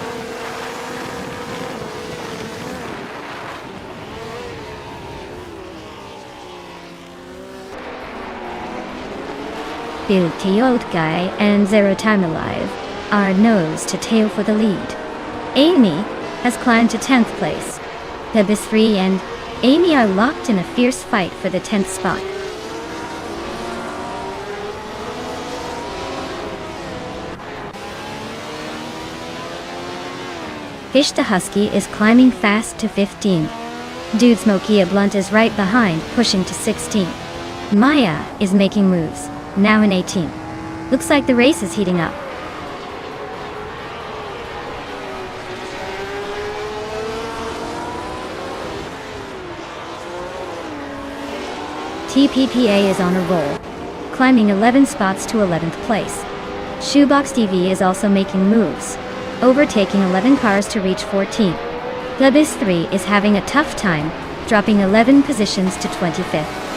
Bill Guy and Zero Time Alive are nose to tail for the lead. Amy has climbed to 10th place. Pebis 3 and Amy are locked in a fierce fight for the 10th spot. Fish the Husky is climbing fast to 15. Dude Smokia Blunt is right behind, pushing to 16. Maya is making moves, now in 18. Looks like the race is heating up. TPPA is on a roll, climbing 11 spots to 11th place. Shoebox TV is also making moves, overtaking 11 cars to reach 14. Lebis 3 is having a tough time, dropping 11 positions to 25th.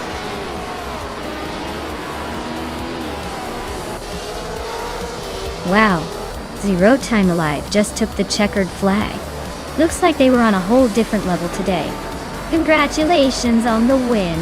Wow, Zero Time Alive just took the checkered flag. Looks like they were on a whole different level today. Congratulations on the win.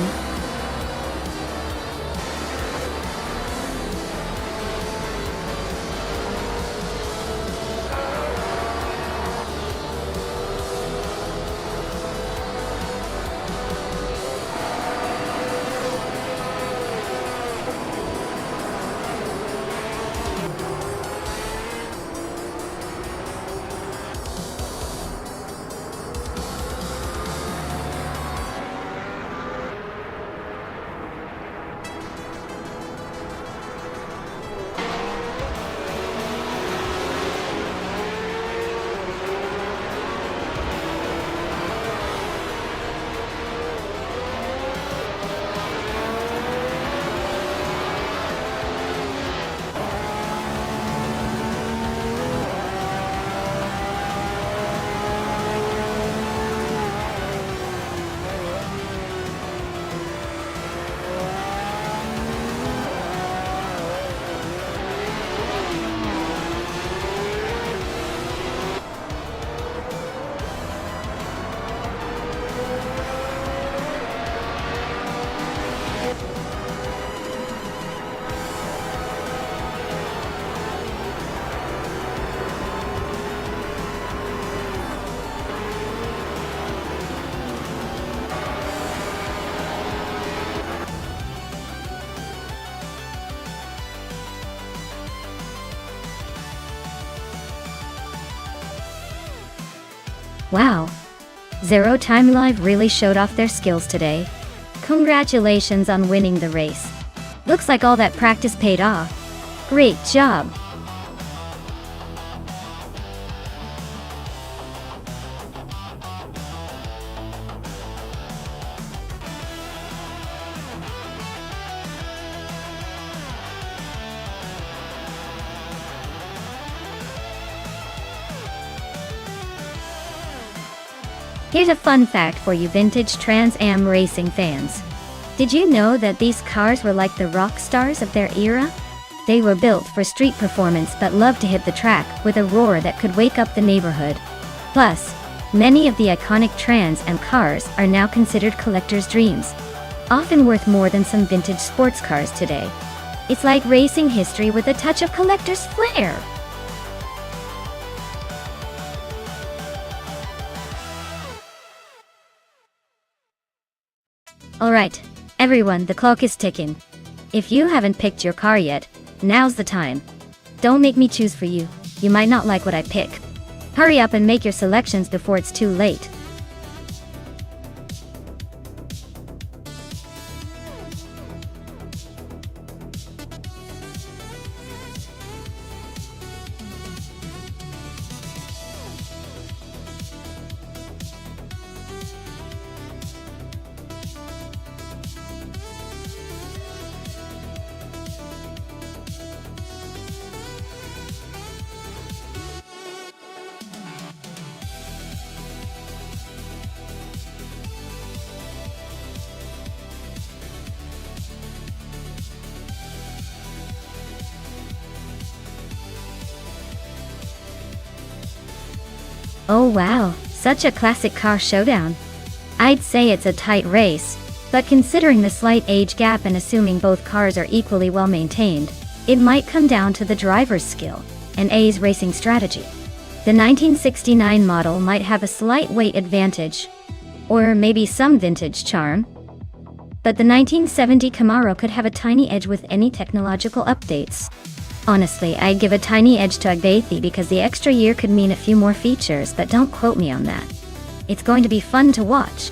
Wow, Zero Time Live really showed off their skills today. Congratulations on winning the race. Looks like all that practice paid off. Great job. Here's a fun fact for you vintage Trans Am racing fans. Did you know that these cars were like the rock stars of their era? They were built for street performance but loved to hit the track with a roar that could wake up the neighborhood. Plus, many of the iconic Trans Am cars are now considered collectors' dreams, often worth more than some vintage sports cars today. It's like racing history with a touch of collector's flair. Alright, everyone, the clock is ticking. If you haven't picked your car yet, now's the time. Don't make me choose for you, you might not like what I pick. Hurry up and make your selections before it's too late. Oh wow, such a classic car showdown. I'd say it's a tight race, but considering the slight age gap and assuming both cars are equally well maintained, it might come down to the driver's skill and A's racing strategy. The 1969 model might have a slight weight advantage, or maybe some vintage charm, but the 1970 Camaro could have a tiny edge with any technological updates. Honestly, I'd give a tiny edge to Agbathi because the extra year could mean a few more features, but don't quote me on that. It's going to be fun to watch.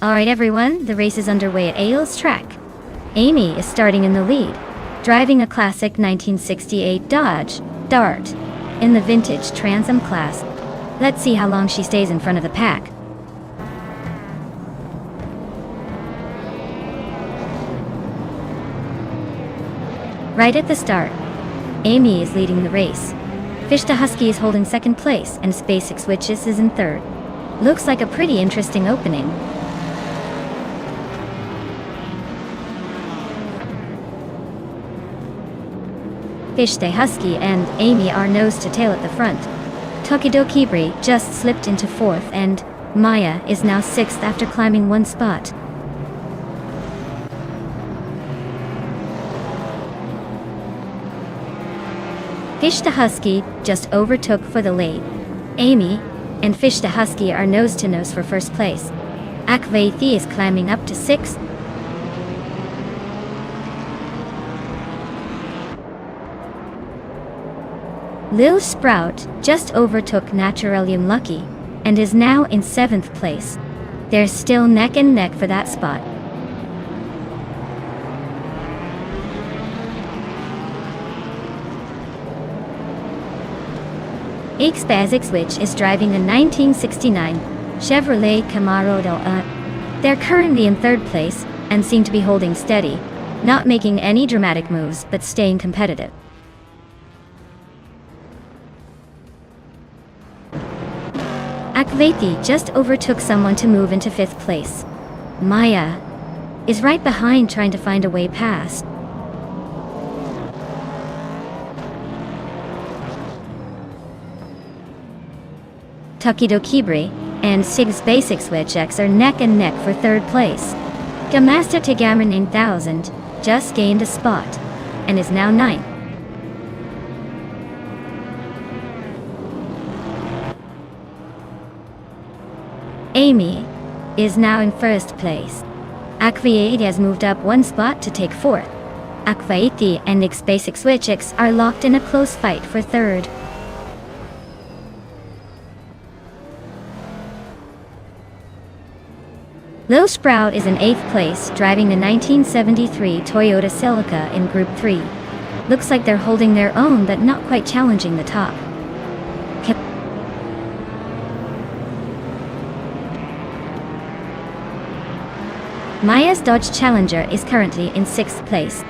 Alright everyone, the race is underway at Ailes track. Amy is starting in the lead, driving a classic 1968 Dodge Dart in the vintage Trans Am class. Let's see how long she stays in front of the pack. Right at the start, Amy is leading the race. Fishta Husky is holding second place and Basic Switches is in third. Looks like a pretty interesting opening. Fishta Husky and Amy are nose to tail at the front. Tokidokibri just slipped into fourth and Maya is now sixth after climbing one spot. Fishta Husky just overtook for the lead. Amy and Fishta Husky are nose to nose for first place. Akvaithi is climbing up to sixth. Lil Sprout just overtook Naturalium Lucky and is now in seventh place. They're still neck and neck for that spot. Basic Switch is driving a 1969 Chevrolet Camaro del A. They're currently in third place and seem to be holding steady, not making any dramatic moves but staying competitive. Akvaithi just overtook someone to move into fifth place. Maya is right behind trying to find a way past. Tokidokibri and Sig's Basic Switch X are neck and neck for third place. Gamasta Tagaman 9000 just gained a spot and is now ninth. Amy is now in first place. Akvaithi has moved up one spot to take fourth. Akvaithi and Nick's Basic Switch X are locked in a close fight for third. Lil Sprout is in eighth place, driving the 1973 Toyota Celica in Group 3. Looks like they're holding their own but not quite challenging the top. Maya's Dodge Challenger is currently in sixth place.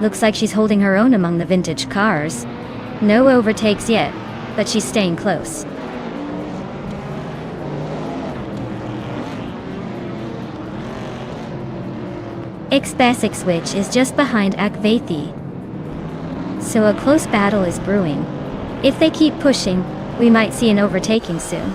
Looks like she's holding her own among the vintage cars. No overtakes yet, but she's staying close. Basic Switch is just behind Akvaithi, so a close battle is brewing. If they keep pushing, we might see an overtaking soon.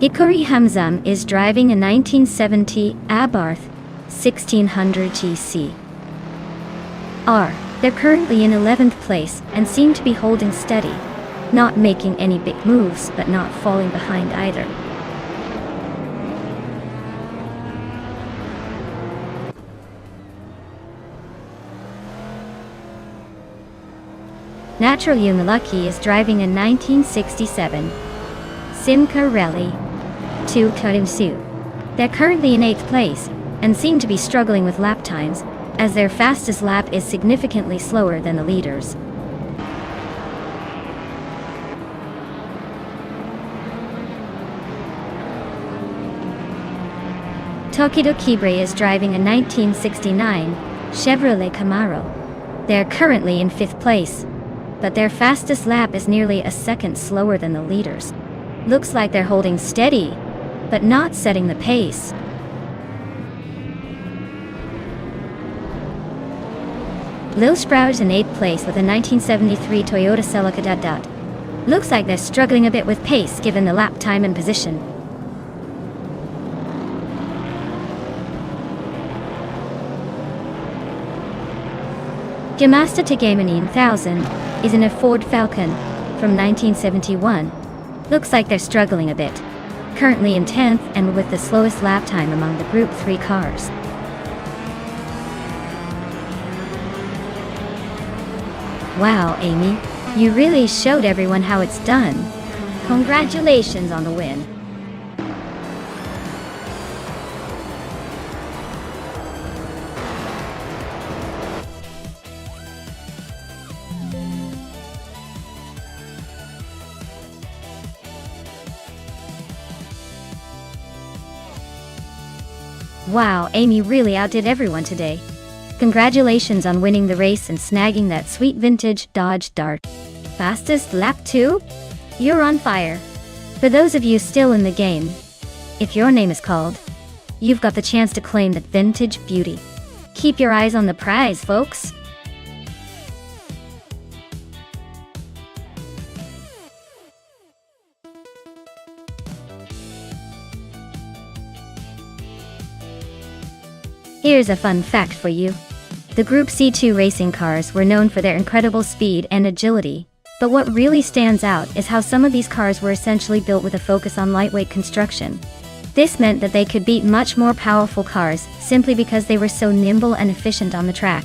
Hikori Hamzam is driving a 1970 Abarth 1600 GC R. They're currently in 11th place and seem to be holding steady, not making any big moves but not falling behind either. Natural Unlucky is driving a 1967 Simca Rally 2 Kaisu. They're currently in 8th place and seem to be struggling with lap times, as their fastest lap is significantly slower than the leaders. Tokido Kibre is driving a 1969 Chevrolet Camaro. They're currently in 5th place, but their fastest lap is nearly a second slower than the leaders. Looks like they're holding steady, but not setting the pace. Lil Sprout is in 8th place with a 1973 Toyota Celica Dot. Looks like they're struggling a bit with pace given the lap time and position. Gamasta Tegamani 1000 is in a Ford Falcon from 1971. Looks like they're struggling a bit. Currently in 10th and with the slowest lap time among the Group 3 cars. Wow, Amy, you really showed everyone how it's done. Congratulations on the win. Wow, Amy really outdid everyone today. Congratulations on winning the race and snagging that sweet vintage Dodge Dart. Fastest lap too? You're on fire. For those of you still in the game, if your name is called, you've got the chance to claim that vintage beauty. Keep your eyes on the prize, folks. Here's a fun fact for you. The Group C2 racing cars were known for their incredible speed and agility, but what really stands out is how some of these cars were essentially built with a focus on lightweight construction. This meant that they could beat much more powerful cars simply because they were so nimble and efficient on the track.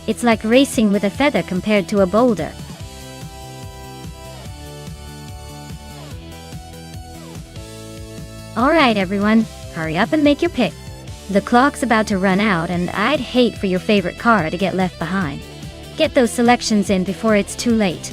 It's like racing with a feather compared to a boulder. Alright everyone, hurry up and make your pick. The clock's about to run out and I'd hate for your favorite car to get left behind. Get those selections in before it's too late.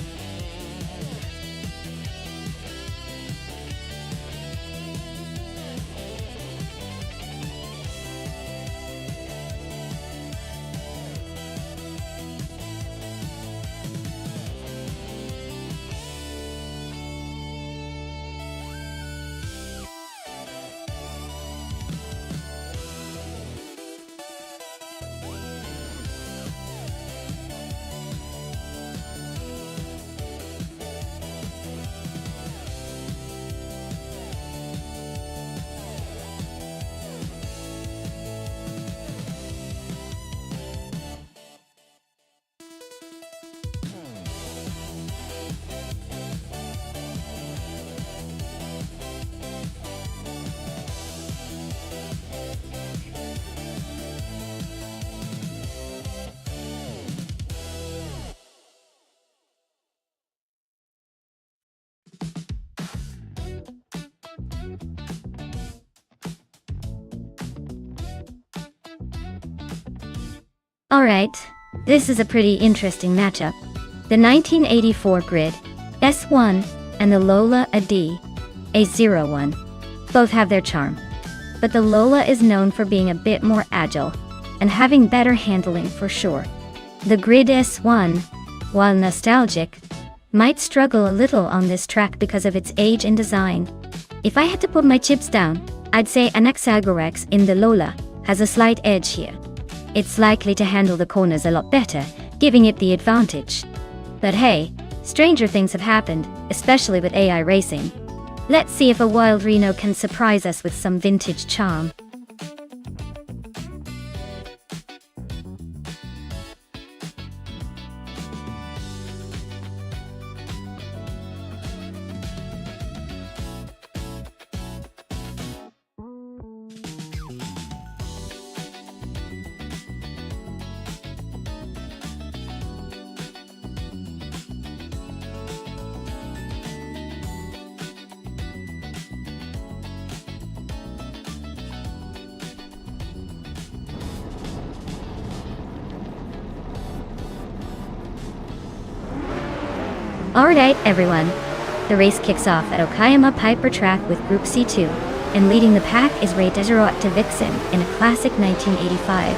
Alright, this is a pretty interesting matchup. The 1984 Grid S1 and the Lola AD A01 both have their charm, but the Lola is known for being a bit more agile and having better handling for sure. The Grid S1, while nostalgic, might struggle a little on this track because of its age and design. If I had to put my chips down, I'd say Anaxagorax in the Lola has a slight edge here. It's likely to handle the corners a lot better, giving it the advantage. But hey, stranger things have happened, especially with AI racing. Let's see if a wild Reno can surprise us with some vintage charm. Alright everyone, the race kicks off at Okayama Piper Track with Group C2, and leading the pack is Ray Desirot Vixen in a classic 1985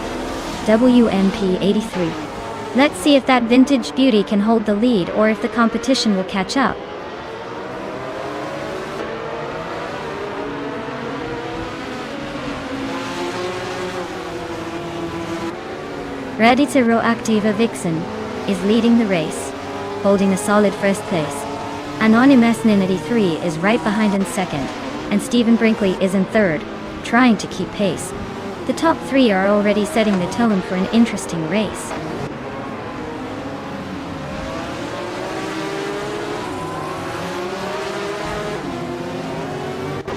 WMP 83. Let's see if that vintage beauty can hold the lead or if the competition will catch up. Radicero Activa Vixen is leading the race, holding a solid first place. Anonymous 93 is right behind in second, and Stephen Brinkley is in third, trying to keep pace. The top three are already setting the tone for an interesting race.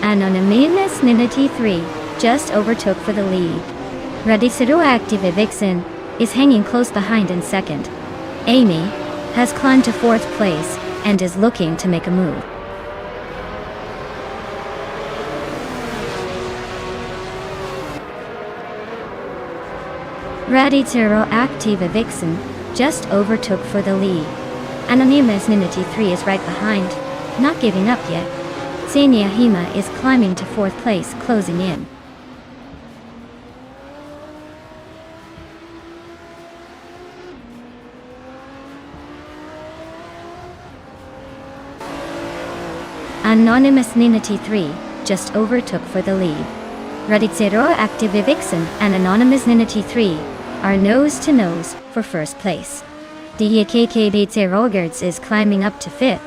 Anonymous 93 just overtook for the lead. Radicero Activa Vixen is hanging close behind in second. Amy has climbed to fourth place and is looking to make a move. Radicero Activa Vixen just overtook for the lead. Anonymous 93 is right behind, not giving up yet. Senya Hima is climbing to fourth place, closing in. Anonymous 93 just overtook for the lead. Radicero Activa Vixen and Anonymous 93 are nose to nose for first place. DKK Rogerts is climbing up to fifth.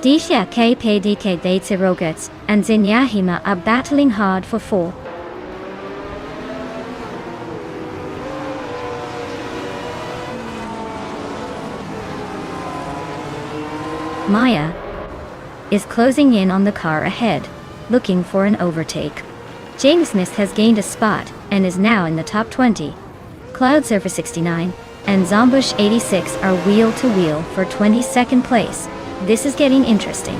Disha KPDK Rogerts and Zinyahima are battling hard for fourth. Maya is closing in on the car ahead, looking for an overtake. James Smith has gained a spot and is now in the top 20. Cloud Surfer 69 and Zombush 86 are wheel to wheel for 22nd place. This is getting interesting.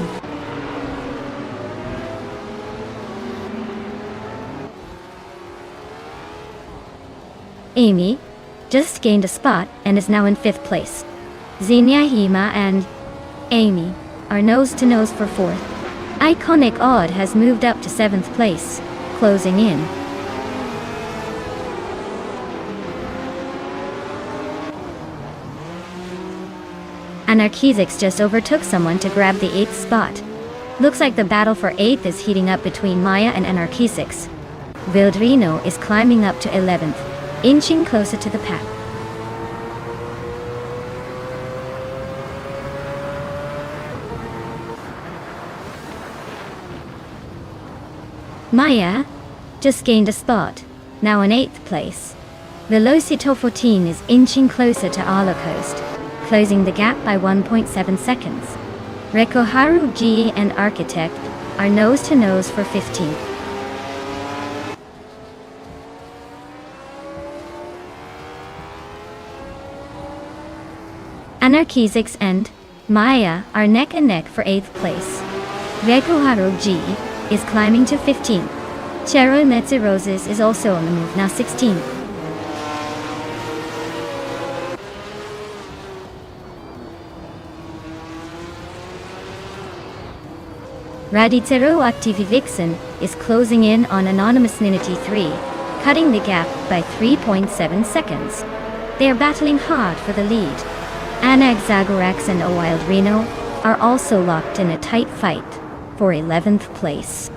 Amy just gained a spot and is now in 5th place. Xenia Hima and Amy are nose to nose for 4th. Iconic Odd has moved up to 7th place, closing in. Anarchizix just overtook someone to grab the 8th spot. Looks like the battle for 8th is heating up between Maya and Anarchizix. Vildrino is climbing up to 11th, inching closer to the pack. Maya just gained a spot, now in 8th place. Velocito 14 is inching closer to Arlo Coast, closing the gap by 1.7 seconds. Rekoharu G and Architect are nose to nose for 15th. Anarchizix and Maya are neck and neck for 8th place. Rekoharu G is climbing to 15th. Chero Metsu Roses is also on the move, now 16th. Radicero Activi Vixen is closing in on Anonymous 93, cutting the gap by 3.7 seconds. They are battling hard for the lead. Anag Zagorax and A Wild Reno are also locked in a tight fight for 11th place.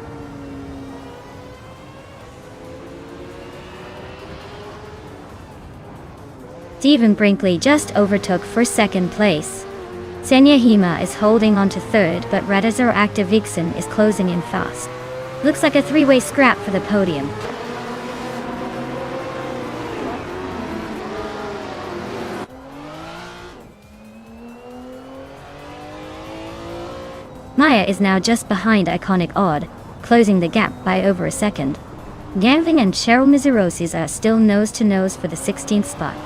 Stephen Brinkley just overtook for 2nd place. Senya Hima is holding on to 3rd, but Radicero Activa Vixen is closing in fast. Looks like a three-way scrap for the podium. Maya is now just behind Iconic Odd, closing the gap by over a second. Gavin and Cheryl Mizurosis are still nose to nose for the 16th spot.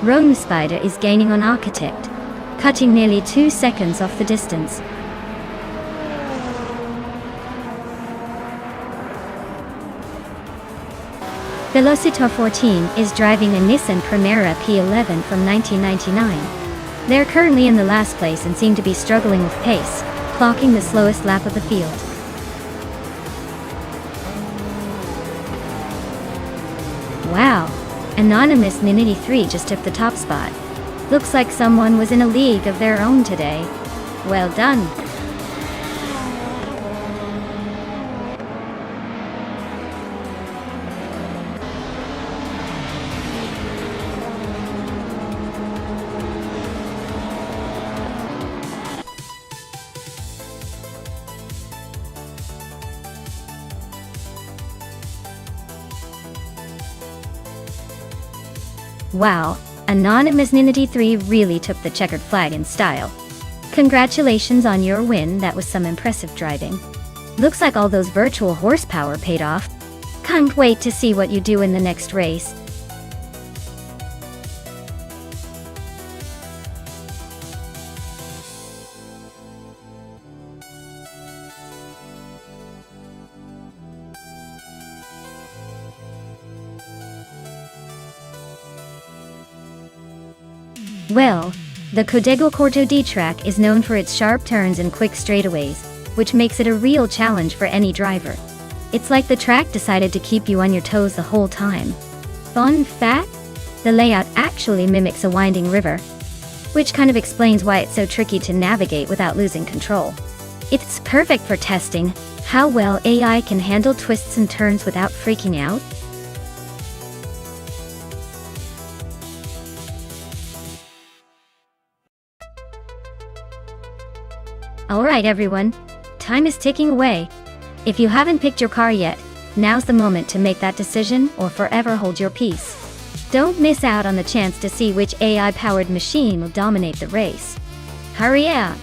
Rome Spider is gaining on Architect, cutting nearly 2 seconds off the distance. Velocito 14 is driving a Nissan Primera P11 from 1999. They're currently in the last place and seem to be struggling with pace, clocking the slowest lap of the field. Wow, Anonymous Ninity 3 just took the top spot. Looks like someone was in a league of their own today. Well done. Wow, Anonymous Ninity 3 really took the checkered flag in style. Congratulations on your win, that was some impressive driving. Looks like all those virtual horsepower paid off. Can't wait to see what you do in the next race. Well, the Código Corto D track is known for its sharp turns and quick straightaways, which makes it a real challenge for any driver. It's like the track decided to keep you on your toes the whole time. Fun fact? The layout actually mimics a winding river, which kind of explains why it's so tricky to navigate without losing control. It's perfect for testing how well AI can handle twists and turns without freaking out. Alright everyone, time is ticking away. If you haven't picked your car yet, now's the moment to make that decision or forever hold your peace. Don't miss out on the chance to see which AI-powered machine will dominate the race. Hurry up!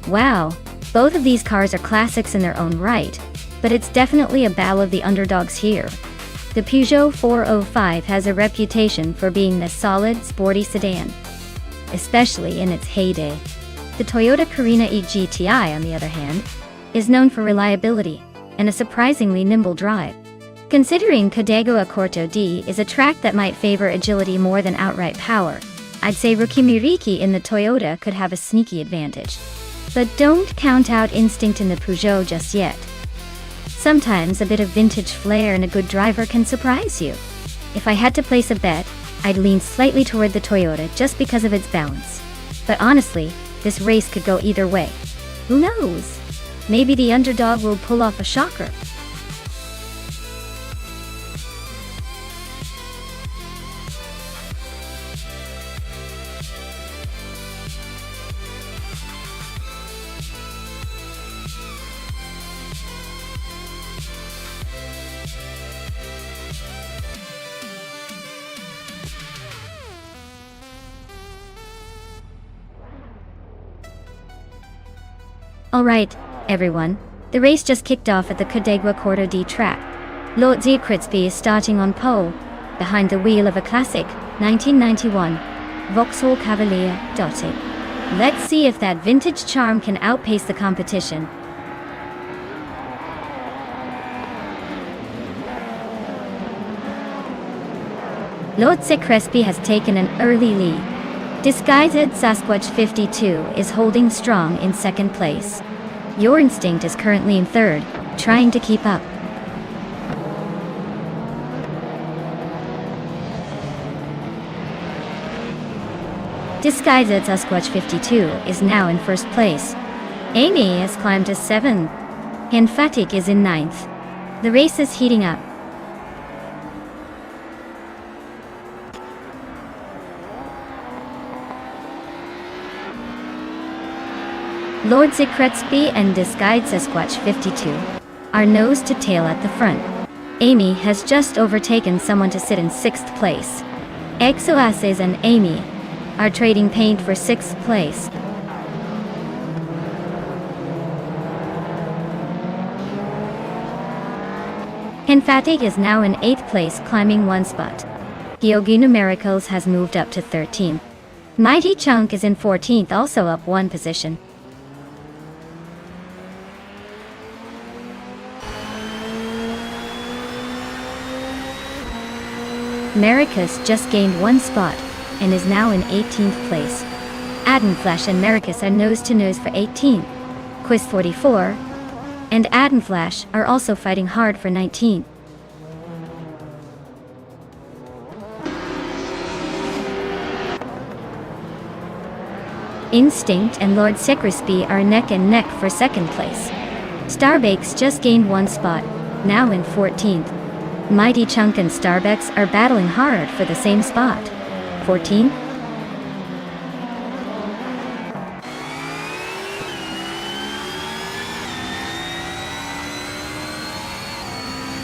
Wow, both of these cars are classics in their own right, but it's definitely a battle of the underdogs here. The Peugeot 405 has a reputation for being the solid, sporty sedan, especially in its heyday. The Toyota Carina E GTI, on the other hand, is known for reliability and a surprisingly nimble drive. Considering Código Corto D is a track that might favor agility more than outright power, I'd say Rookie Miriki in the Toyota could have a sneaky advantage. But don't count out instinct in the Peugeot just yet. Sometimes a bit of vintage flair and a good driver can surprise you. If I had to place a bet, I'd lean slightly toward the Toyota just because of its balance. But honestly, this race could go either way. Who knows? Maybe the underdog will pull off a shocker. Alright, everyone, the race just kicked off at the Código Corto D track. Lord Kritzby is starting on pole, behind the wheel of a classic, 1991, Vauxhall Cavalier Dottie. Let's see if that vintage charm can outpace the competition. Lord Crespi has taken an early lead. Disguised Sasquatch 52 is holding strong in second place. Your Instinct is currently in third, trying to keep up. Disguised Sasquatch 52 is now in first place. Amy has climbed to seventh, and Fatik is in ninth. The race is heating up. Lord Secretsby and Disguised Sasquatch 52 are nose to tail at the front. Amy has just overtaken someone to sit in 6th place. Exoaces and Amy are trading paint for 6th place. Kenfati is now in 8th place, climbing 1 spot. Gyoginu Miracles has moved up to 13th. Mighty Chunk is in 14th, also up 1 position. Maracus just gained 1 spot and is now in 18th place. Adenflash and Maracus are nose to nose for 18th. Quiz 44 and Adenflash are also fighting hard for 19th. Instinct and Lord Secretsby are neck and neck for 2nd place. Starbakes just gained 1 spot, now in 14th. Mighty Chunk and Starbucks are battling hard for the same spot. 14th.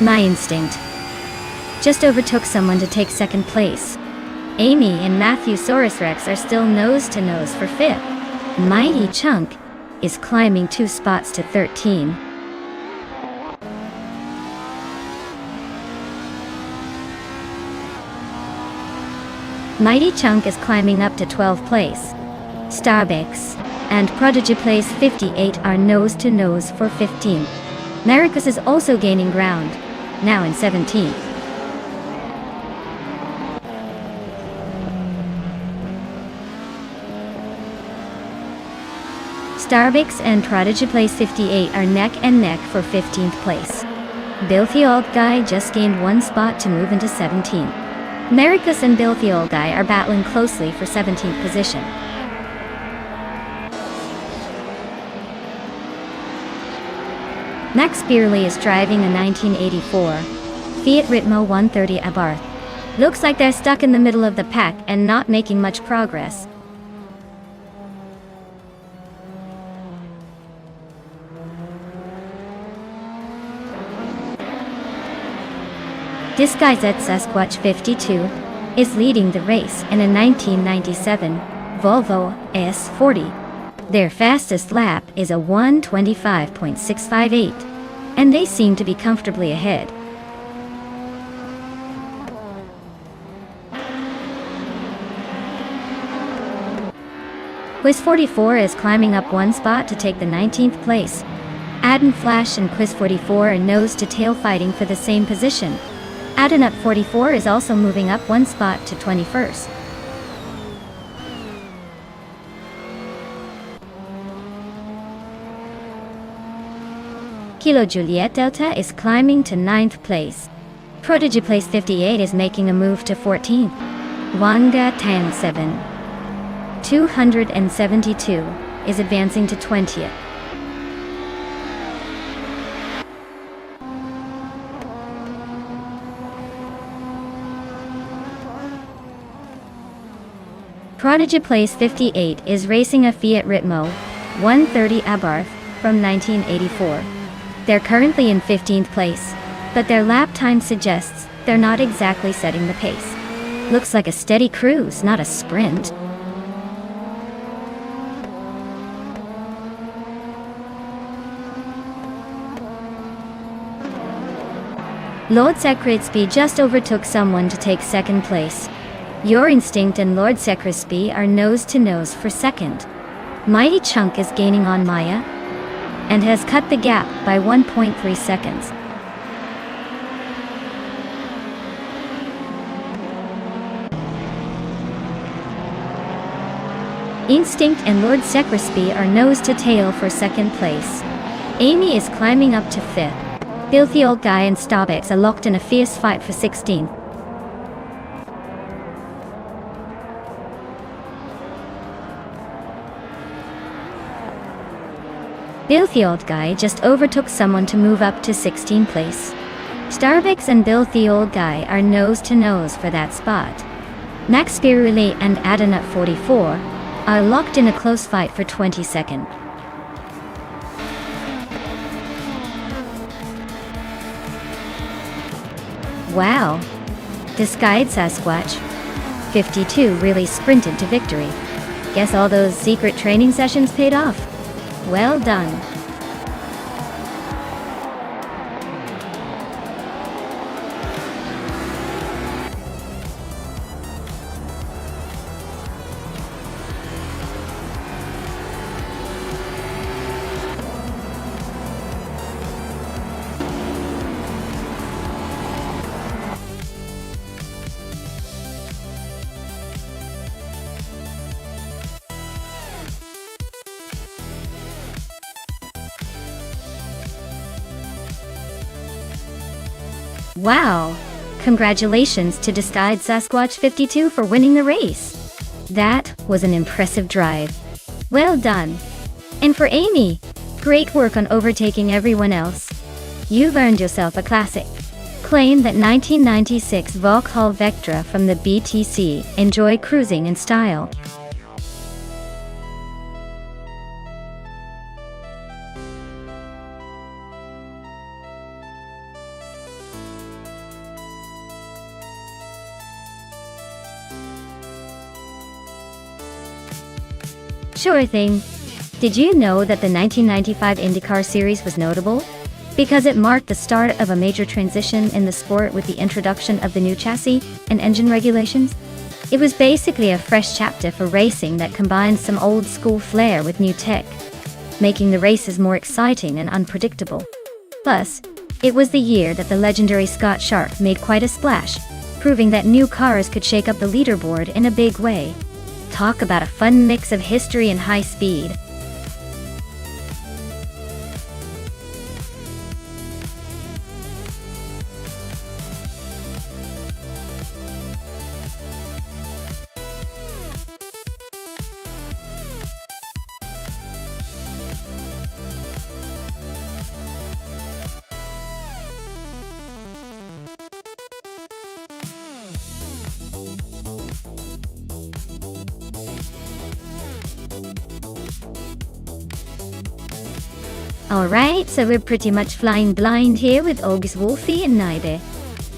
My Instinct just overtook someone to take 2nd place. Amy and Matthew Saurus Rex are still nose to nose for 5th. Mighty Chunk is climbing 2 spots to 13. Mighty Chunk is climbing up to 12th place. Starbucks and Prodigy Place 58 are nose to nose for 15th. Maracus is also gaining ground, now in 17th. Starbucks and Prodigy Place 58 are neck and neck for 15th place. Filthy Old Guy just gained 1 spot to move into 17th. Maracus and Filthy Old Guy are battling closely for 17th position. Max Beerley is driving a 1984 Fiat Ritmo 130 Abarth. Looks like they're stuck in the middle of the pack and not making much progress. Disguised Sasquatch 52 is leading the race in a 1997 Volvo S40. Their fastest lap is a 1:25.658, and they seem to be comfortably ahead. Quiz 44 is climbing up 1 spot to take the 19th place. Adenflash and Quiz 44 are nose to tail fighting for the same position. Adenut 44 is also moving up 1 spot to 21st. Kilo Juliet Delta is climbing to 9th place. Prodigy Place 58 is making a move to 14th. Wanga Tang 7 272 is advancing to 20th. Prodigy Place 58 is racing a Fiat Ritmo 130 Abarth from 1984. They're currently in 15th place, but their lap time suggests they're not exactly setting the pace. Looks like a steady cruise, not a sprint. Lord Secretsby just overtook someone to take 2nd place. Your Instinct and Lord Secretsby are nose to nose for 2nd. Mighty Chunk is gaining on Maya and has cut the gap by 1.3 seconds. Instinct and Lord Secretsby are nose to tail for 2nd place. Amy is climbing up to 5th. Filthy Old Guy and Starbucks are locked in a fierce fight for 16th. Filthy Old Guy just overtook someone to move up to 16th place. Starbucks and Filthy Old Guy are nose to nose for that spot. Max Spirulli and Adenut 44 are locked in a close fight for 22nd. Wow. Disguised Sasquatch 52 really sprinted to victory. Guess all those secret training sessions paid off. Well done. Wow! Congratulations to Disguised Sasquatch 52 for winning the race. That was an impressive drive. Well done. And for Amy, great work on overtaking everyone else. You've earned yourself a classic. Claim that 1996 Vauxhall Vectra from the BTC. Enjoy cruising in style. Sure thing. Did you know that the 1995 IndyCar series was notable? Because it marked the start of a major transition in the sport with the introduction of the new chassis and engine regulations. It was basically a fresh chapter for racing that combined some old school flair with new tech, making the races more exciting and unpredictable. Plus, it was the year that the legendary Scott Sharp made quite a splash, proving that new cars could shake up the leaderboard in a big way. Talk about a fun mix of history and high speed. Alright, so we're pretty much flying blind here with August Wolfie and Naide,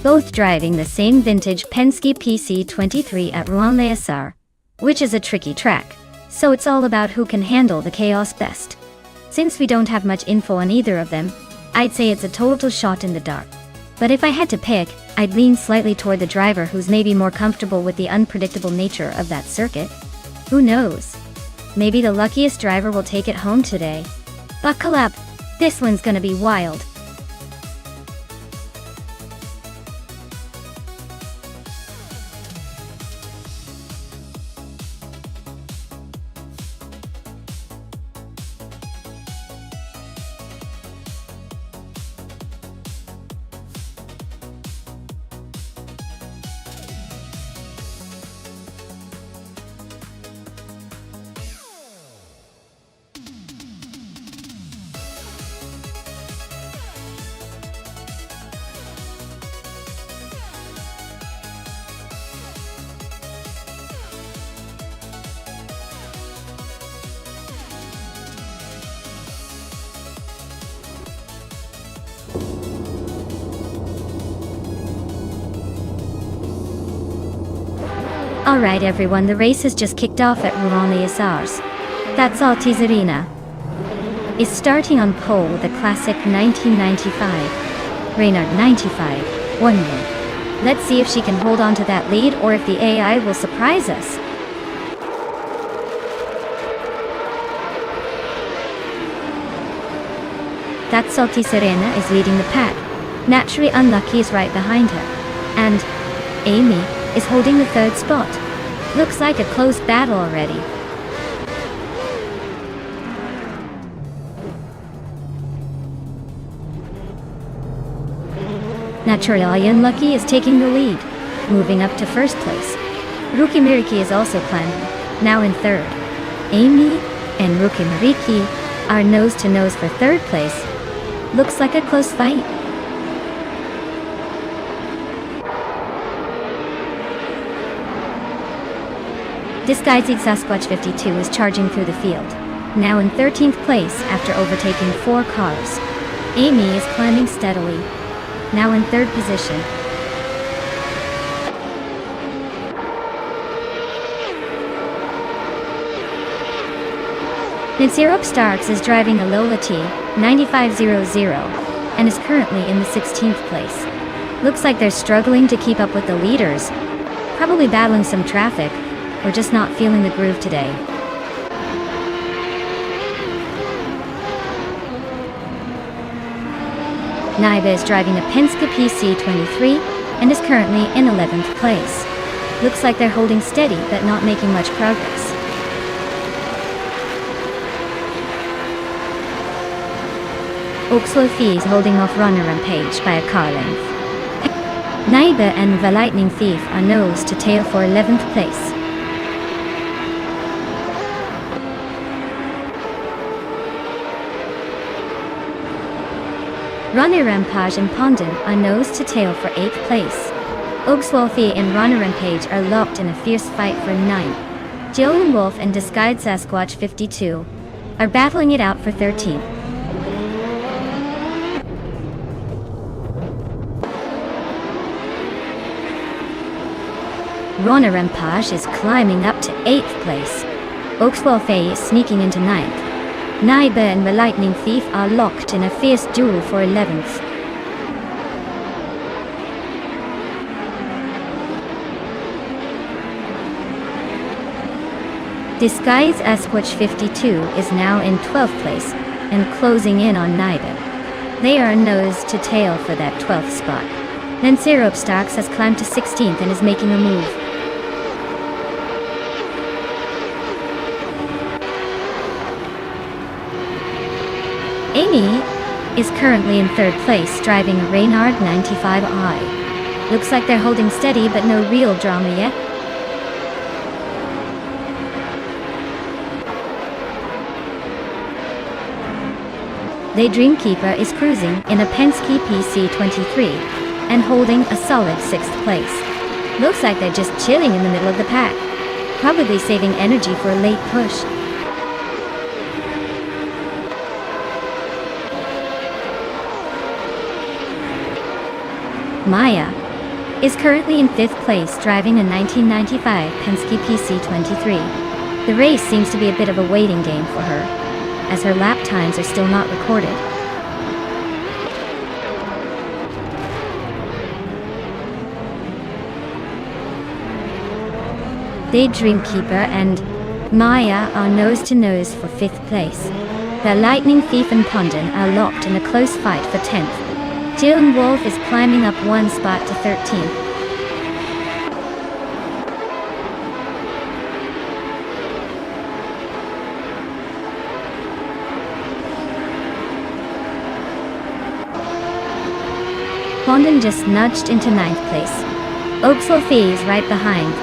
both driving the same vintage Penske PC23 at Rouen-les-Essarts, which is a tricky track, so it's all about who can handle the chaos best. Since we don't have much info on either of them, I'd say it's a total shot in the dark. But if I had to pick, I'd lean slightly toward the driver who's maybe more comfortable with the unpredictable nature of that circuit. Who knows? Maybe the luckiest driver will take it home today. Buckle up, this one's gonna be wild. Alright everyone, the race has just kicked off at Rouen-les-Essarts. That's Altizarena is starting on pole with a classic 1995 Reynard 95 1 win. Let's see if she can hold on to that lead or if the AI will surprise us. That's Altizarena is leading the pack. Naturally Unlucky is right behind her. And Amy is holding the third spot. Looks like a close battle already. Naturally Unlucky is taking the lead, moving up to first place. Ruki Miriki is also climbing, now in third. Amy and Ruki Miriki are nose to nose for third place. Looks like a close fight. Disguised Sasquatch 52 is charging through the field, now in 13th place after overtaking 4 cars. Amy is climbing steadily, now in 3rd position. Nonstop Starks is driving a Lola T 9500 and is currently in the 16th place. Looks like they're struggling to keep up with the leaders, probably battling some traffic, or just not feeling the groove today. Naiba is driving a Penske PC23 and is currently in 11th place. Looks like they're holding steady but not making much progress. Oxlofi is holding off Runner and Page by a car length. Naiba and the Lightning Thief are nose to tail for 11th place. Runner Rampage and Pondon are nose to tail for 8th place. Oxlofi and Runner and Page are locked in a fierce fight for 9th. Jill and Wolf and Disguised Sasquatch 52 are battling it out for 13th. Runner Rampage is climbing up to 8th place. Oxlofi is sneaking into 9th. Naiba and the Lightning Thief are locked in a fierce duel for 11th. Disguise Sasquatch 52 is now in 12th place and closing in on Naiba. They are nose to tail for that 12th spot. Nonstop Starks has climbed to 16th and is making a move. Amy is currently in 3rd place driving a Reynard 95i. Looks like they're holding steady but no real drama yet. The Dreamkeeper is cruising in a Penske PC23 and holding a solid 6th place. Looks like they're just chilling in the middle of the pack, probably saving energy for a late push. Maya is currently in 5th place driving a 1995 Penske PC23. The race seems to be a bit of a waiting game for her, as her lap times are still not recorded. The Dreamkeeper and Maya are nose to nose for 5th place. The Lightning Thief and Pondon are locked in a close fight for 10th. Jill and Wolf is climbing up 1 spot to 13th. Pondon just nudged into 9th place. Oxlofi is right behind,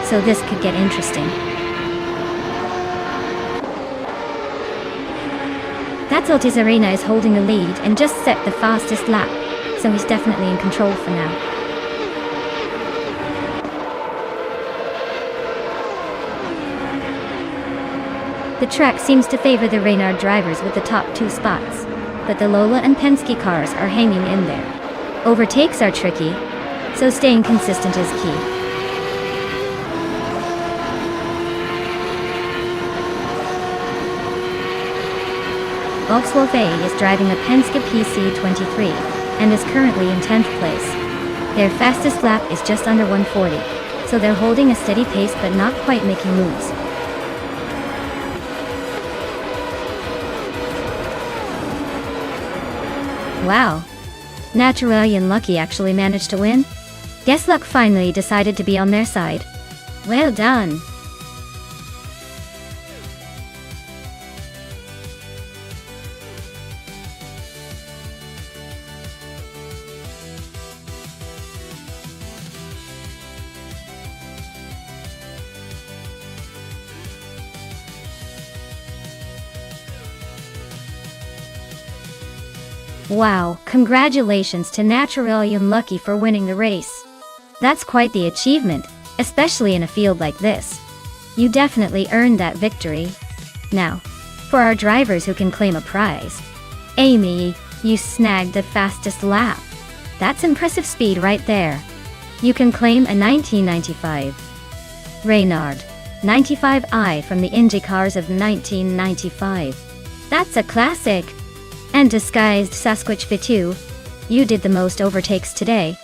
so this could get interesting. That's Otis Arena is holding the lead and just set the fastest lap, so he's definitely in control for now. The track seems to favor the Reynard drivers with the top 2 spots, but the Lola and Penske cars are hanging in there. Overtakes are tricky, so staying consistent is key. Oxlofi is driving a Penske PC23 and is currently in 10th place. Their fastest lap is just under 140, so they're holding a steady pace but not quite making moves. Wow! Naturally Unlucky actually managed to win? Guess luck finally decided to be on their side. Well done! Wow, congratulations to Naturally Unlucky for winning the race. That's quite the achievement, especially in a field like this. You definitely earned that victory. Now, for our drivers who can claim a prize. Amy, you snagged the fastest lap. That's impressive speed right there. You can claim a 1995 Reynard 95i from the IndyCars of 1995. That's a classic. And disguised Sasquatch Fit2, you did the most overtakes today.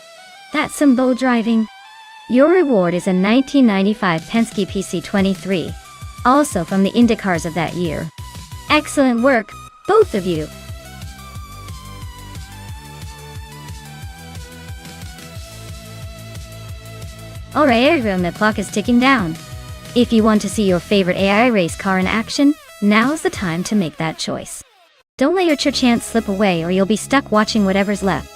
That's some bold driving. Your reward is a 1995 Penske PC23, also from the IndyCars of that year. Excellent work, both of you. Alright everyone, the clock is ticking down. If you want to see your favorite AI race car in action, now's the time to make that choice. Don't let your chance slip away or you'll be stuck watching whatever's left.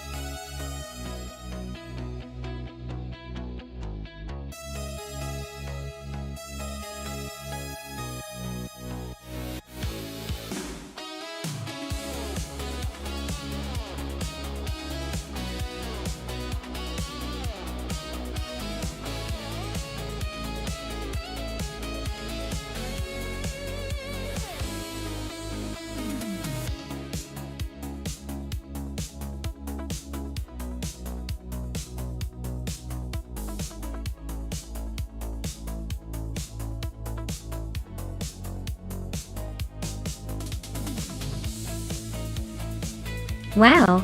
Wow,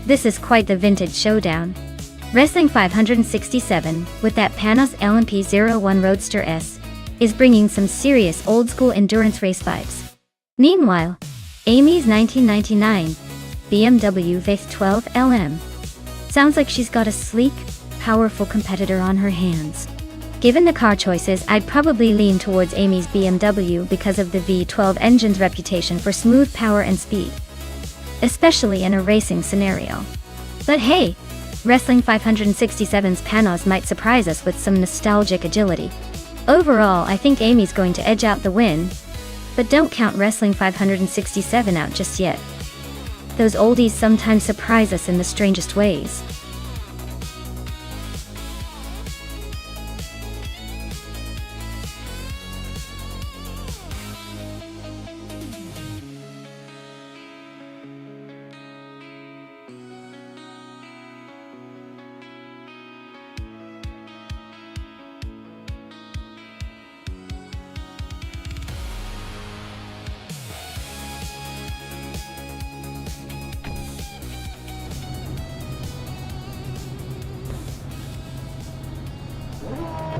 this is quite the vintage showdown. Wrestling 567, with that Panos LMP01 Roadster S, is bringing some serious old-school endurance race vibes. Meanwhile, Amy's 1999 BMW V12 LM sounds like she's got a sleek, powerful competitor on her hands. Given the car choices, I'd probably lean towards Amy's BMW because of the V12 engine's reputation for smooth power and speed, especially in a racing scenario. But hey, Wrestling 567's Panos might surprise us with some nostalgic agility. Overall, I think Amy's going to edge out the win, but don't count Wrestling 567 out just yet. Those oldies sometimes surprise us in the strangest ways.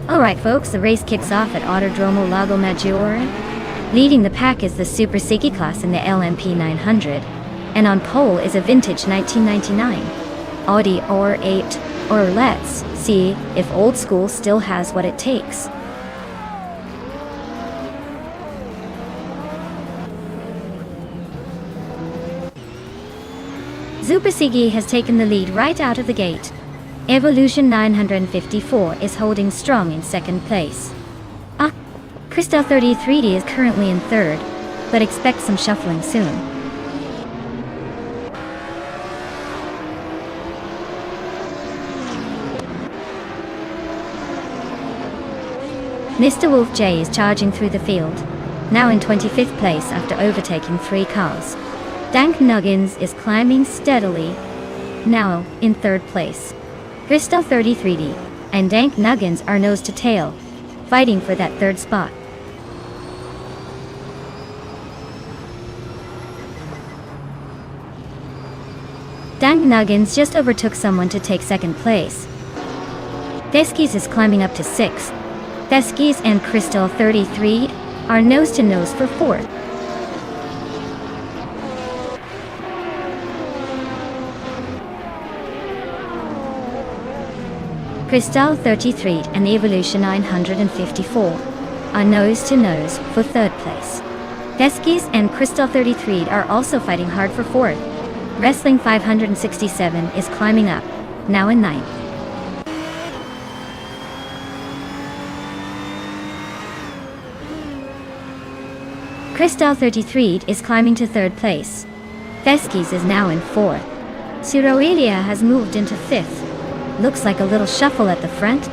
Alright folks, the race kicks off at Autodromo Lago Maggiore. Leading the pack is the Super Siki class in the LMP 900, and on pole is a vintage 1999 Audi R8, or let's see if old school still has what it takes. Super Siki has taken the lead right out of the gate. Evolution 954 is holding strong in second place. Crystal 33D is currently in third, but expect some shuffling soon. Mr. Wolf J is charging through the field, now in 25th place after overtaking 3 cars. Dank Nuggins is climbing steadily, now in third place. Crystal 33D and Dank Nuggins are nose to tail, fighting for that third spot. Dank Nuggins just overtook someone to take second place. Theskis is climbing up to 6th. Theskis and Crystal 33 are nose to nose for 4th. Crystal 33 and Evolution 954 are nose to nose for 3rd place. Theskis and Crystal 33 are also fighting hard for 4th. Wrestling 567 is climbing up, now in 9th. Crystal 33 is climbing to 3rd place. Theskis is now in 4th. Suroelia has moved into 5th. Looks like a little shuffle at the front.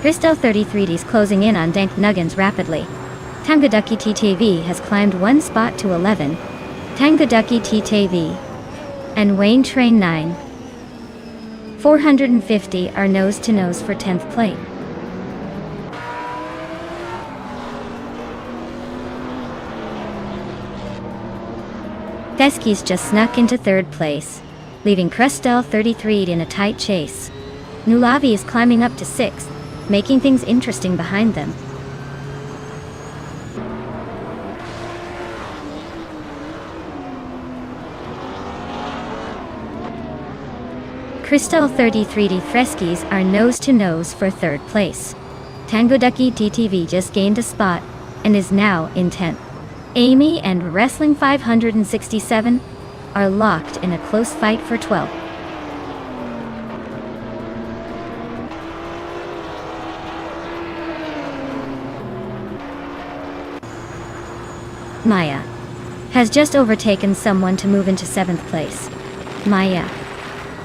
Crystal 33 is closing in on Dank Nuggins rapidly. Tangaducky TTV has climbed 1 spot to 11. Tangaducky TTV and Wayne Train 9. 450 are nose-to-nose for 10th place. Feskies just snuck into 3rd place, leaving Crestel 33 in a tight chase. Nulavi is climbing up to 6th, making things interesting behind them. Cristal 33D Freskies are nose-to-nose for 3rd place. Tangaducky TTV just gained a spot and is now in 10th. Amy and Wrestling 567 are locked in a close fight for 12th. Maya has just overtaken someone to move into 7th place. Maya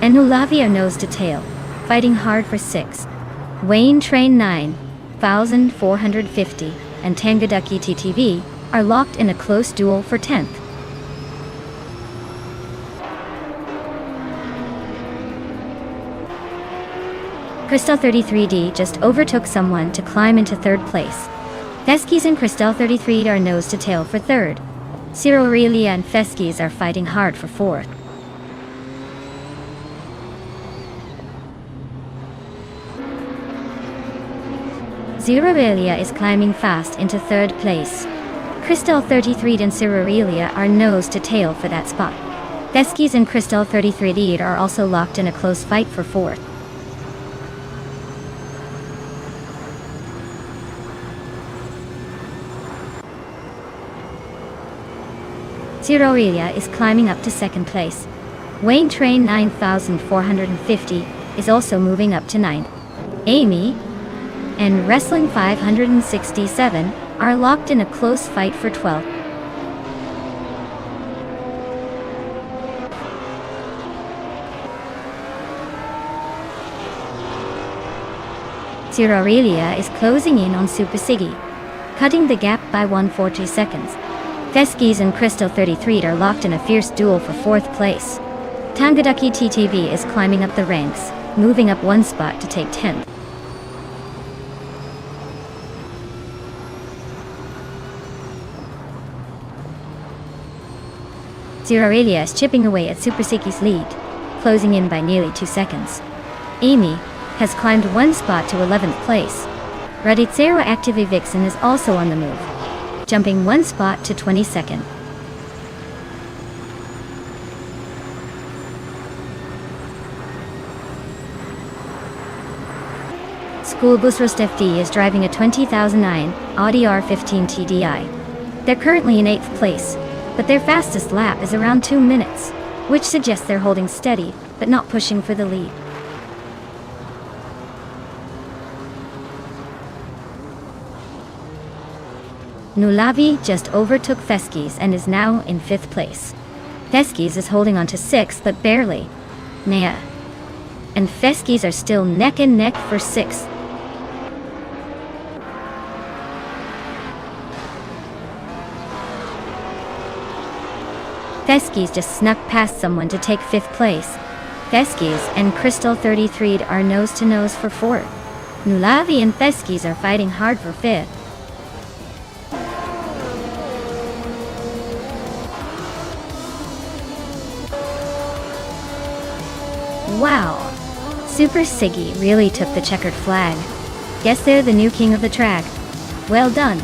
and Nulavi are nose to tail, fighting hard for 6th. Wayne Train 9,450 and Tangaducky TTV are locked in a close duel for 10th. Cristal 33D just overtook someone to climb into 3rd place. Feskies and Cristal 33 are nose to tail for 3rd. Ciro Aurelia and Feskies are fighting hard for 4th. Ciro Aurelia is climbing fast into 3rd place. Cristal 33 and Ciro Aurelia are nose to tail for that spot. Feskies and Cristal 33 are also locked in a close fight for 4th. Ciro Aurelia is climbing up to 2nd place. Wayne Train 9,450 is also moving up to 9th. Amy and Wrestling 567 are locked in a close fight for 12th. Ciro Aurelia is closing in on Super Siggy, cutting the gap by 140 seconds. Feskies and Cristal 33 are locked in a fierce duel for 4th place. Tangaducky TTV is climbing up the ranks, moving up 1 spot to take 10th. Ciro Aurelia is chipping away at Super Siggy's lead, closing in by nearly 2 seconds. Amy has climbed 1 spot to 11th place. Radicero Active Vixen is also on the move, jumping 1 spot to 22nd. School Bus Rostef D is driving a 2009 Audi R15 TDI. They're currently in 8th place, but their fastest lap is around 2 minutes, which suggests they're holding steady, but not pushing for the lead. Nulavi just overtook Feskies and is now in 5th place. Feskies is holding on to 6th, but barely. Nea and Feskies are still neck and neck for 6th. Feskies just snuck past someone to take 5th place. Feskies and Cristal 33 are nose to nose for 4th. Nulavi and Feskies are fighting hard for 5th. Wow! Super Siggy really took the checkered flag. Guess they're the new king of the track. Well done!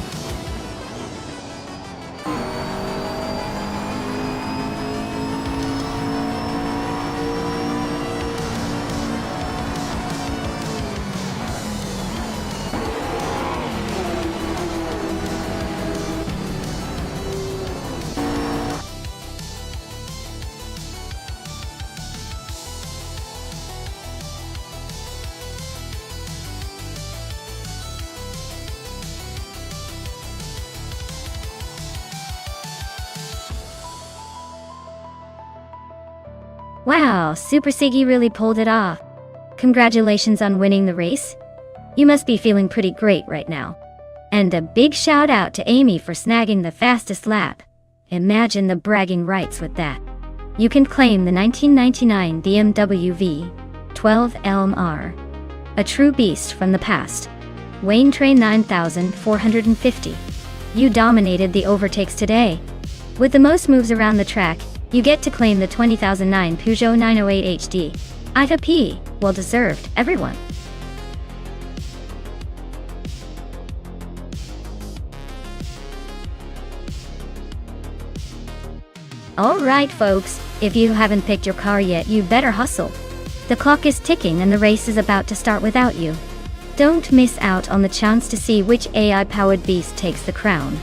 Wow, Super Siggy really pulled it off. Congratulations on winning the race. You must be feeling pretty great right now. And a big shout out to Amy for snagging the fastest lap. Imagine the bragging rights with that. You can claim the 1999 BMW V12 LMR, a true beast from the past. Wayne Train 9450. You dominated the overtakes today. With the most moves around the track, you get to claim the 2009 Peugeot 908 HD. Ita P. Well deserved, everyone. Alright folks, if you haven't picked your car yet, you better hustle. The clock is ticking and the race is about to start without you. Don't miss out on the chance to see which AI-powered beast takes the crown.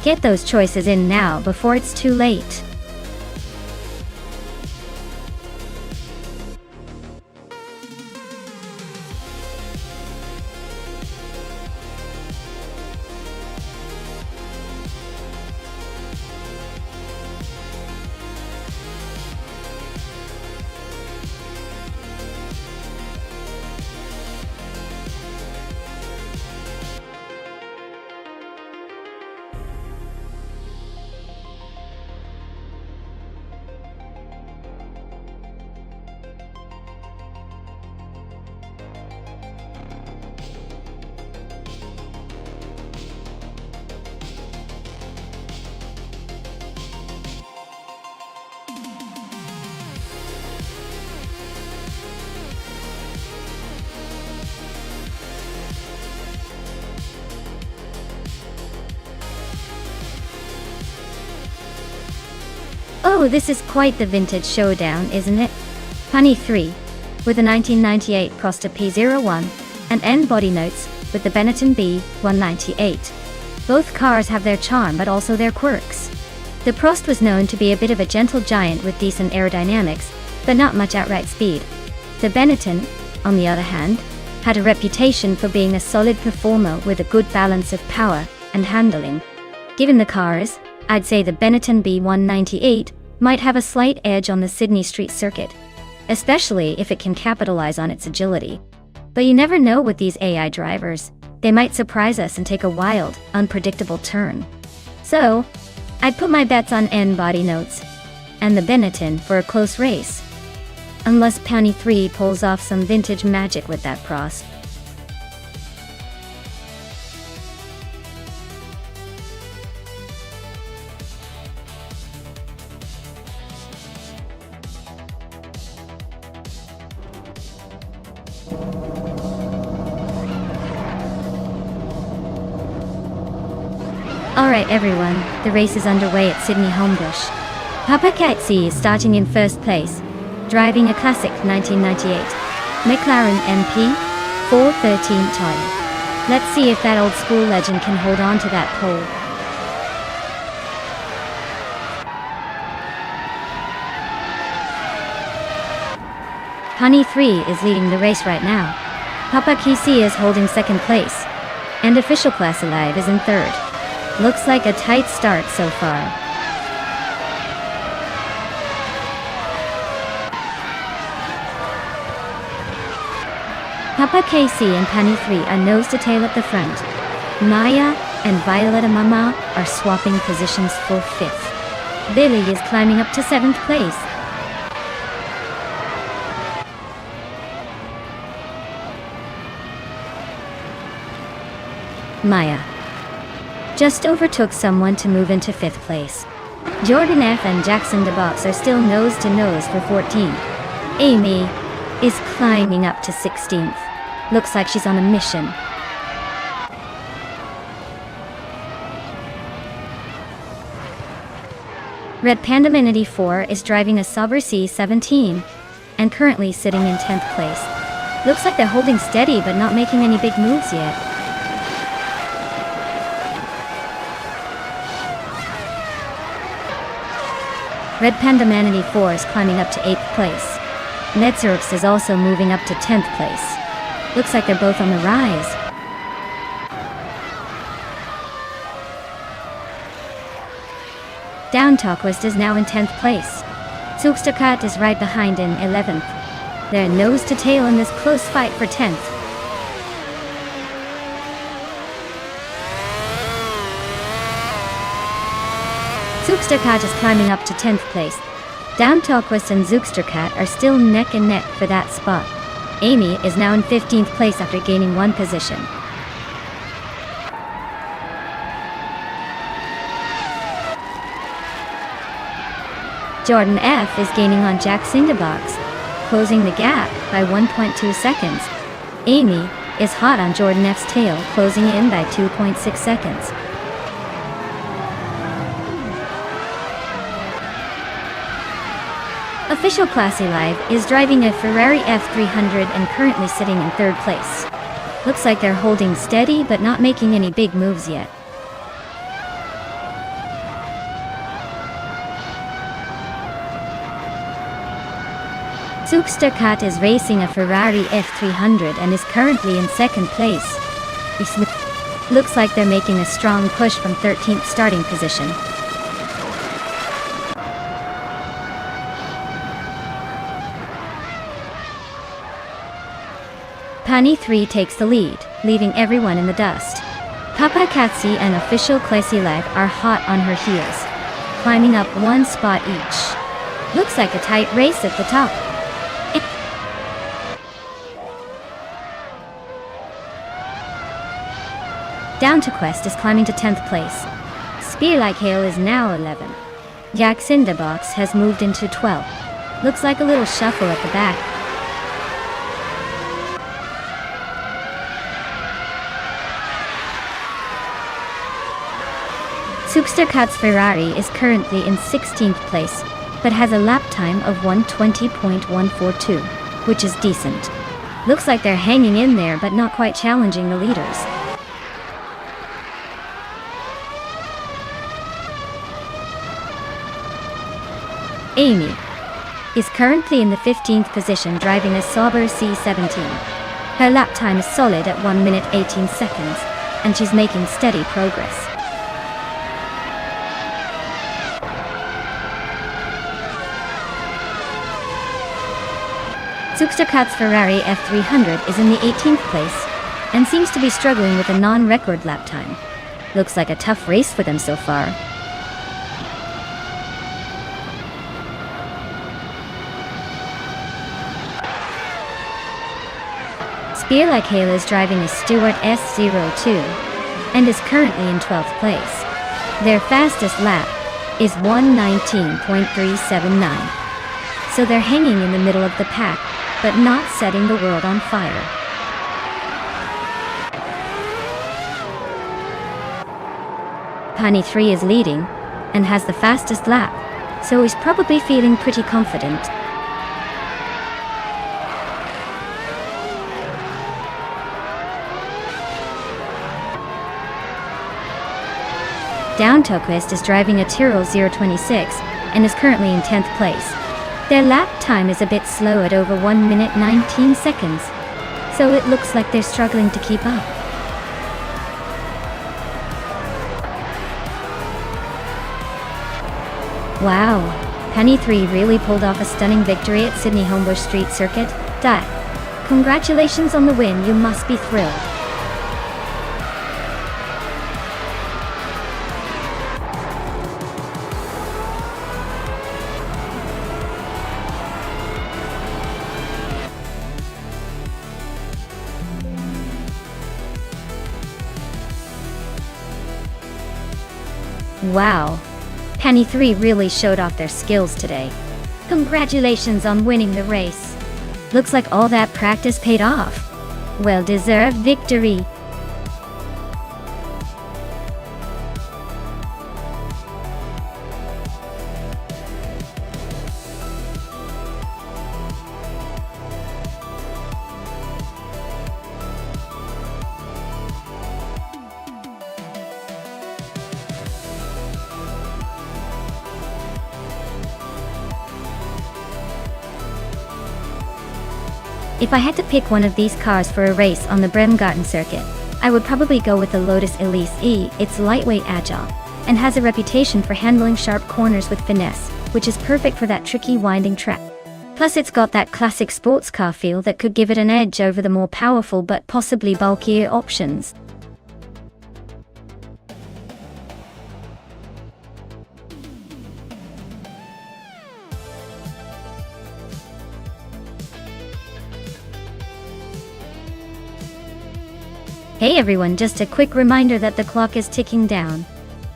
Get those choices in now before it's too late. Oh, this is quite the vintage showdown, isn't it? Honey 3, with the 1998 Prosta P01, and N body notes, with the Benetton B198. Both cars have their charm but also their quirks. The Prost was known to be a bit of a gentle giant with decent aerodynamics, but not much outright speed. The Benetton, on the other hand, had a reputation for being a solid performer with a good balance of power and handling. Given the cars, I'd say the Benetton B198 might have a slight edge on the Sydney street circuit, especially if it can capitalize on its agility. But you never know with these AI drivers, they might surprise us and take a wild, unpredictable turn. So, I'd put my bets on N body notes and the Benetton for a close race. Unless Penny 3 pulls off some vintage magic with that Prost. Alright everyone, the race is underway at Sydney Homebush. Papa Katsy is starting in first place, driving a classic 1998 McLaren MP 413 Toy. Let's see if that old school legend can hold on to that pole. Honey 3 is leading the race right now. Papa Kisi is holding second place, and Official Class Alive is in third. Looks like a tight start so far. Papa KC and Penny 3 are nose to tail at the front. Maya and Violetta Mama are swapping positions for fifth. Billy is climbing up to seventh place. Maya just overtook someone to move into fifth place. Jordan F and Jackson DeBox are still nose to nose for 14. Amy is climbing up to 16th. Looks like she's on a mission. Red Panda Minity 4 is driving a Sauber C17 and currently sitting in 10th place. Looks like they're holding steady but not making any big moves yet. Red Panda Manatee 4 is climbing up to 8th place. Netzerx is also moving up to 10th place. Looks like they're both on the rise. Down Talkwest is now in 10th place. Zugstakat is right behind in 11th. They're nose to tail in this close fight for 10th. Zugsterkat is climbing up to 10th place. Downtalquist and Zugsterkat are still neck and neck for that spot. Amy is now in 15th place after gaining one position. Jordan F is gaining on Jack Cinderbox, closing the gap by 1.2 seconds. Amy is hot on Jordan F's tail, closing in by 2.6 seconds. Official Classy Live is driving a Ferrari F300 and currently sitting in 3rd place. Looks like they're holding steady but not making any big moves yet. Zugsterkat is racing a Ferrari F300 and is currently in 2nd place. Looks like they're making a strong push from 13th starting position. Pani 3 takes the lead, leaving everyone in the dust. Papa Katsi and Official Classy Live are hot on her heels, climbing up one spot each. Looks like a tight race at the top. Down to Quest is climbing to 10th place. Spear Like Hail is now 11. Yak Cinderbox has moved into 12th. Looks like a little shuffle at the back. Zugsterkat's Ferrari is currently in 16th place, but has a lap time of 1:20.142, which is decent. Looks like they're hanging in there but not quite challenging the leaders. Amy is currently in the 15th position driving a Sauber C17. Her lap time is solid at 1 minute 18 seconds, and she's making steady progress. Zugsterkat's Ferrari F300 is in the 18th place, and seems to be struggling with a non-record lap time. Looks like a tough race for them so far. Spear Like Hail is driving a Stewart S02 and is currently in 12th place. Their fastest lap is 1:19.379, so they're hanging in the middle of the pack, but not setting the world on fire. Pani 3 is leading and has the fastest lap, so he's probably feeling pretty confident. Downtalquist is driving a Tyrrell 026 and is currently in 10th place. Their lap time is a bit slow at over 1 minute 19 seconds, so it looks like they're struggling to keep up. Wow, Penny 3 really pulled off a stunning victory at Sydney Homebush Street Circuit. Congratulations on the win, you must be thrilled. Wow, Penny 3 really showed off their skills today. Congratulations on winning the race. Looks like all that practice paid off. Well-deserved victory. If I had to pick one of these cars for a race on the Bremgarten circuit, I would probably go with the Lotus Elise E. It's lightweight, agile, and has a reputation for handling sharp corners with finesse, which is perfect for that tricky winding track. Plus it's got that classic sports car feel that could give it an edge over the more powerful but possibly bulkier options. Hey everyone, just a quick reminder that the clock is ticking down.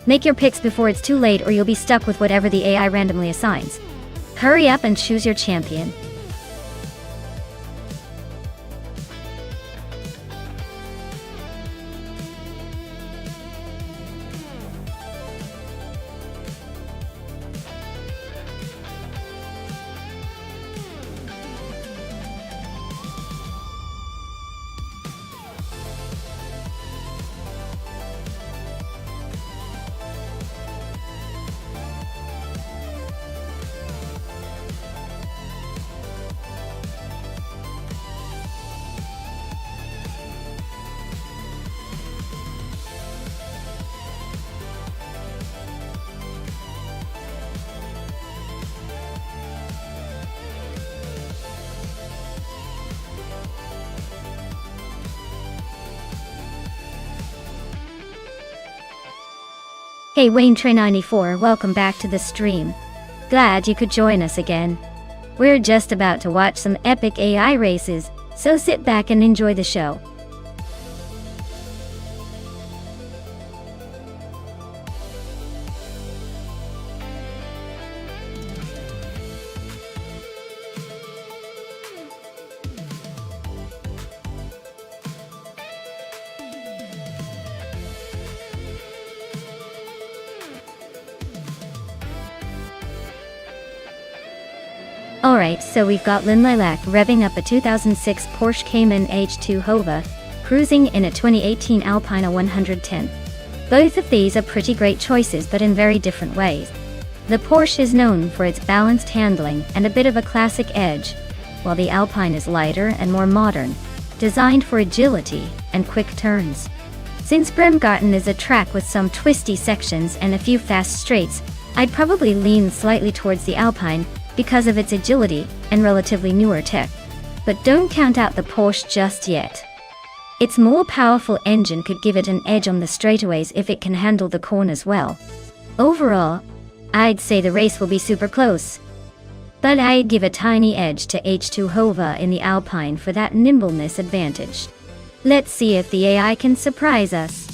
Make your picks before it's too late or you'll be stuck with whatever the AI randomly assigns. Hurry up and choose your champion. Hey Wayne94, welcome back to the stream. Glad you could join us again. We're just about to watch some epic AI races, so sit back and enjoy the show. Alright, so we've got Lynn Lilac revving up a 2006 Porsche Cayman H2 Hova, cruising in a 2018 Alpina 110. Both of these are pretty great choices but in very different ways. The Porsche is known for its balanced handling and a bit of a classic edge, while the Alpine is lighter and more modern, designed for agility and quick turns. Since Bremgarten is a track with some twisty sections and a few fast straights, I'd probably lean slightly towards the Alpine because of its agility and relatively newer tech. But don't count out the Porsche just yet. Its more powerful engine could give it an edge on the straightaways if it can handle the corners well. Overall, I'd say the race will be super close. But I'd give a tiny edge to H2 Hova in the Alpine for that nimbleness advantage. Let's see if the AI can surprise us.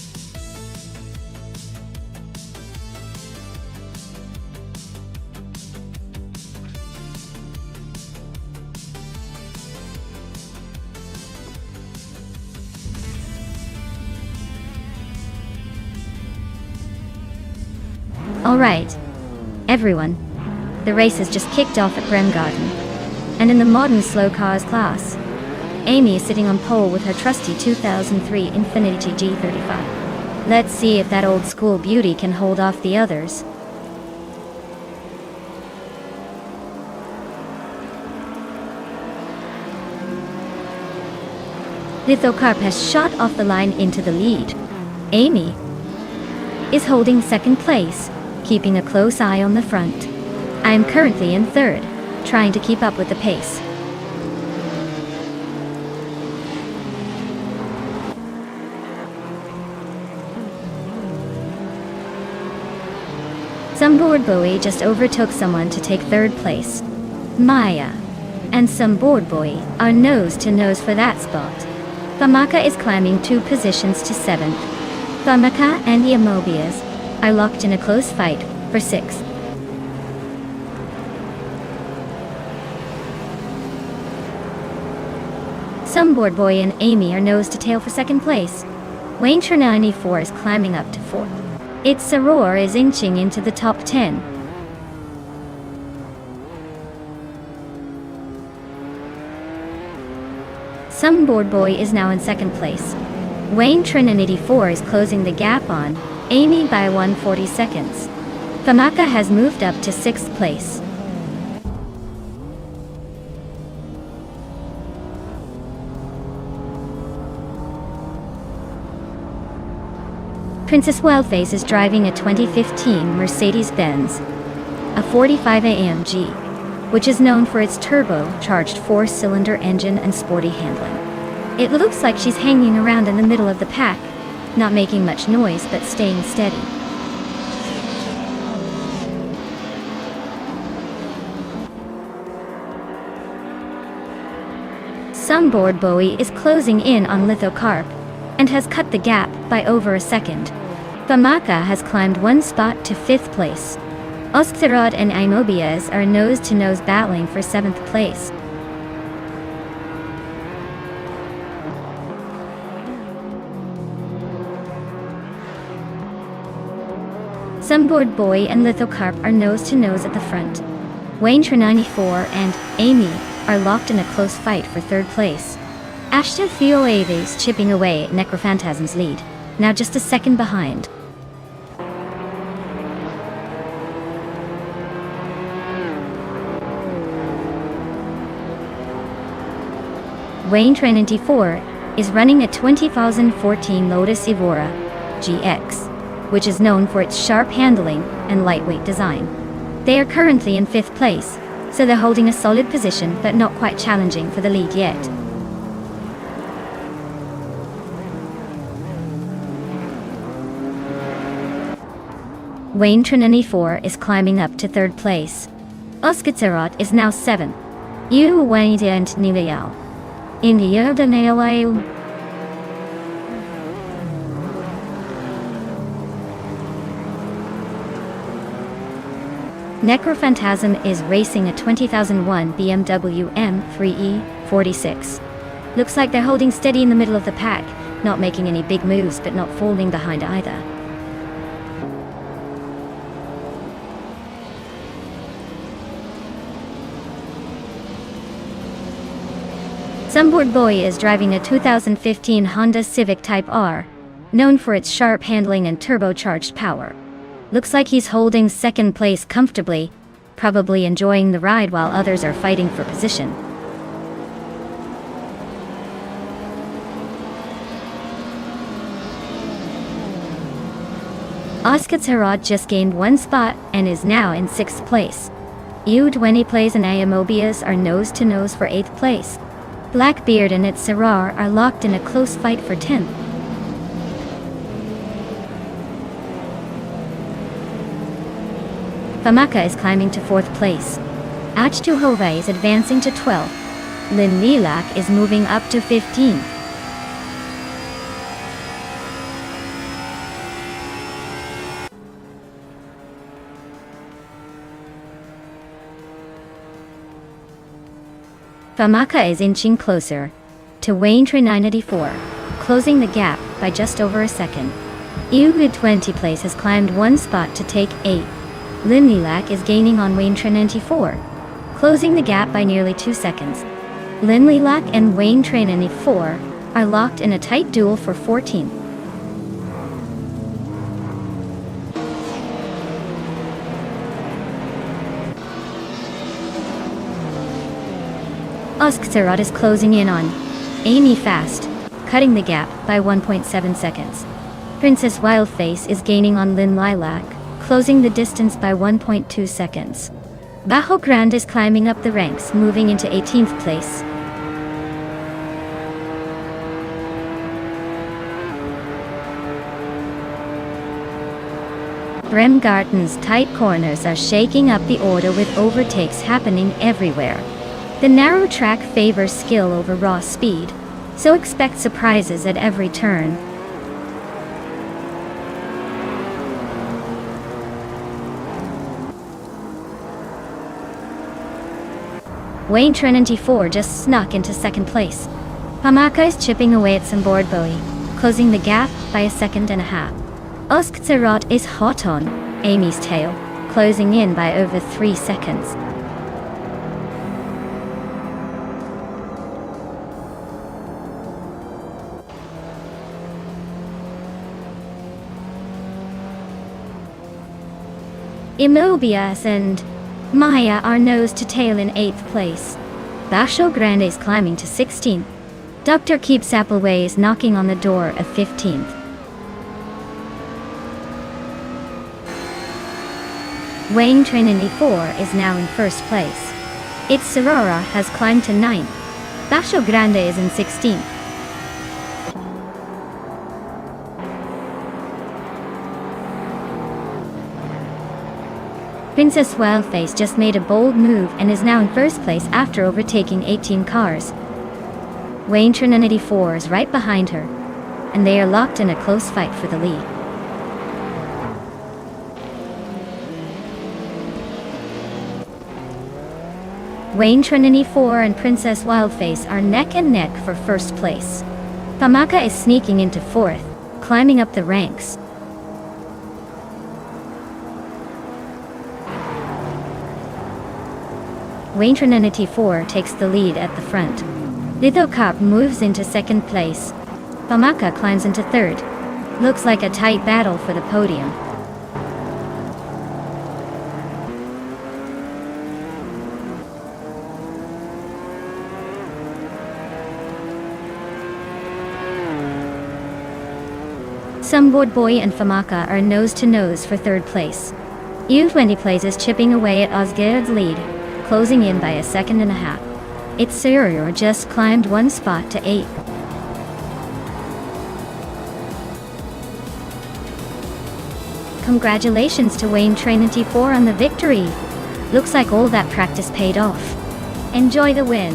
Alright, everyone, the race has just kicked off at Bremgarten, and in the modern slow cars class, Amy is sitting on pole with her trusty 2003 Infiniti G35. Let's see if that old school beauty can hold off the others. Lithocarp has shot off the line into the lead. Amy is holding second place, keeping a close eye on the front. I am currently in third, trying to keep up with the pace. Some board boy just overtook someone to take third place. Maya and some board boy are nose to nose for that spot. Famaka is climbing 2 positions to 7th. Famaka and Yamobias are locked in a close fight for 6th. Some board boy and Amy are nose to tail for 2nd place. Wayne94 is climbing up to 4th. Its Saror is inching into the top 10. Some board boy is now in 2nd place. Wayne Trinity 84 is closing the gap on Amy by 140 seconds. Famaka has moved up to 6th place. Princess Wildface is driving a 2015 Mercedes-Benz, a 45 AMG, which is known for its turbo-charged 4-cylinder engine and sporty handling. It looks like she's hanging around in the middle of the pack, not making much noise but staying steady. Some board boy is closing in on Lithocarp, and has cut the gap by over a second. Famaka has climbed one spot to 5th place. Oskterod and Imobias are nose-to-nose battling for 7th place. Sunboard Boy and Lithocarp are nose-to-nose at the front. Wayne94 and Amy are locked in a close fight for 3rd place. Ashton Theo Aves chipping away at Necrophantasm's lead, now just a second behind. Wayne94 is running a 2014 Lotus Evora GX, which is known for its sharp handling and lightweight design. They are currently in 5th place, so they're holding a solid position but not quite challenging for the lead yet. Wayne94 is climbing up to 3rd place. Oskitserot is now 7th. You Wayne and Nilayal. In the Nilayal. Necrophantasm is racing a 2001 BMW M3E 46. Looks like they're holding steady in the middle of the pack, not making any big moves but not falling behind either. Sunboard Boy is driving a 2015 Honda Civic Type R, known for its sharp handling and turbocharged power. Looks like he's holding 2nd place comfortably, probably enjoying the ride while others are fighting for position. Oskitserod just gained 1 spot and is now in 6th place. U20 Plays and Ayamobias are nose-to-nose for 8th place. Blackbeard and its Sarar are locked in a close fight for 10th. Famaka is climbing to 4th place. Achtuhova is advancing to 12th. Lin Lilak is moving up to 15th. Famaka is inching closer to Wayne984, closing the gap by just over a second. U20 Place has climbed 1 spot to take 8. Linlilak is gaining on Wayne94, closing the gap by nearly 2 seconds. Linlilak and Wayne94 are locked in a tight duel for 14th. Oskterot is closing in on Amy fast, cutting the gap by 1.7 seconds. Princess Wildface is gaining on Lin Lilac, closing the distance by 1.2 seconds. Bajo Grande is climbing up the ranks, moving into 18th place. Bremgarten's tight corners are shaking up the order with overtakes happening everywhere. The narrow track favors skill over raw speed, so expect surprises at every turn. Wayne94 just snuck into 2nd place. Pamaka is chipping away at some board buoy, closing the gap by 1.5 seconds. Oskterot is hot on Amy's tail, closing in by over 3 seconds. Imobias and Maya are nose to tail in 8th place. Bajo Grande is climbing to 16th. Dr. Keeps Appleway is knocking on the door of 15th. Wayne94 is now in 1st place. Its Sorora has climbed to 9th. Bajo Grande is in 16th. Princess Wildface just made a bold move and is now in 1st place after overtaking 18 cars. Wayne94 is right behind her. and they are locked in a close fight for the lead. Wayne Trinity 4 and Princess Wildface are neck and neck for first place. Famaka is sneaking into fourth, climbing up the ranks. Wayne Trinity 4 takes the lead at the front. Litho Cop moves into second place. Famaka climbs into third. Looks like a tight battle for the podium. Board Boy and Famaka are nose-to-nose for third place. U20 Plays is chipping away at Osgaird's lead, closing in by a second and a half. Its Surur just climbed one spot to 8. Congratulations to Wayne Trinity 4 on the victory. Looks like all that practice paid off. Enjoy the win.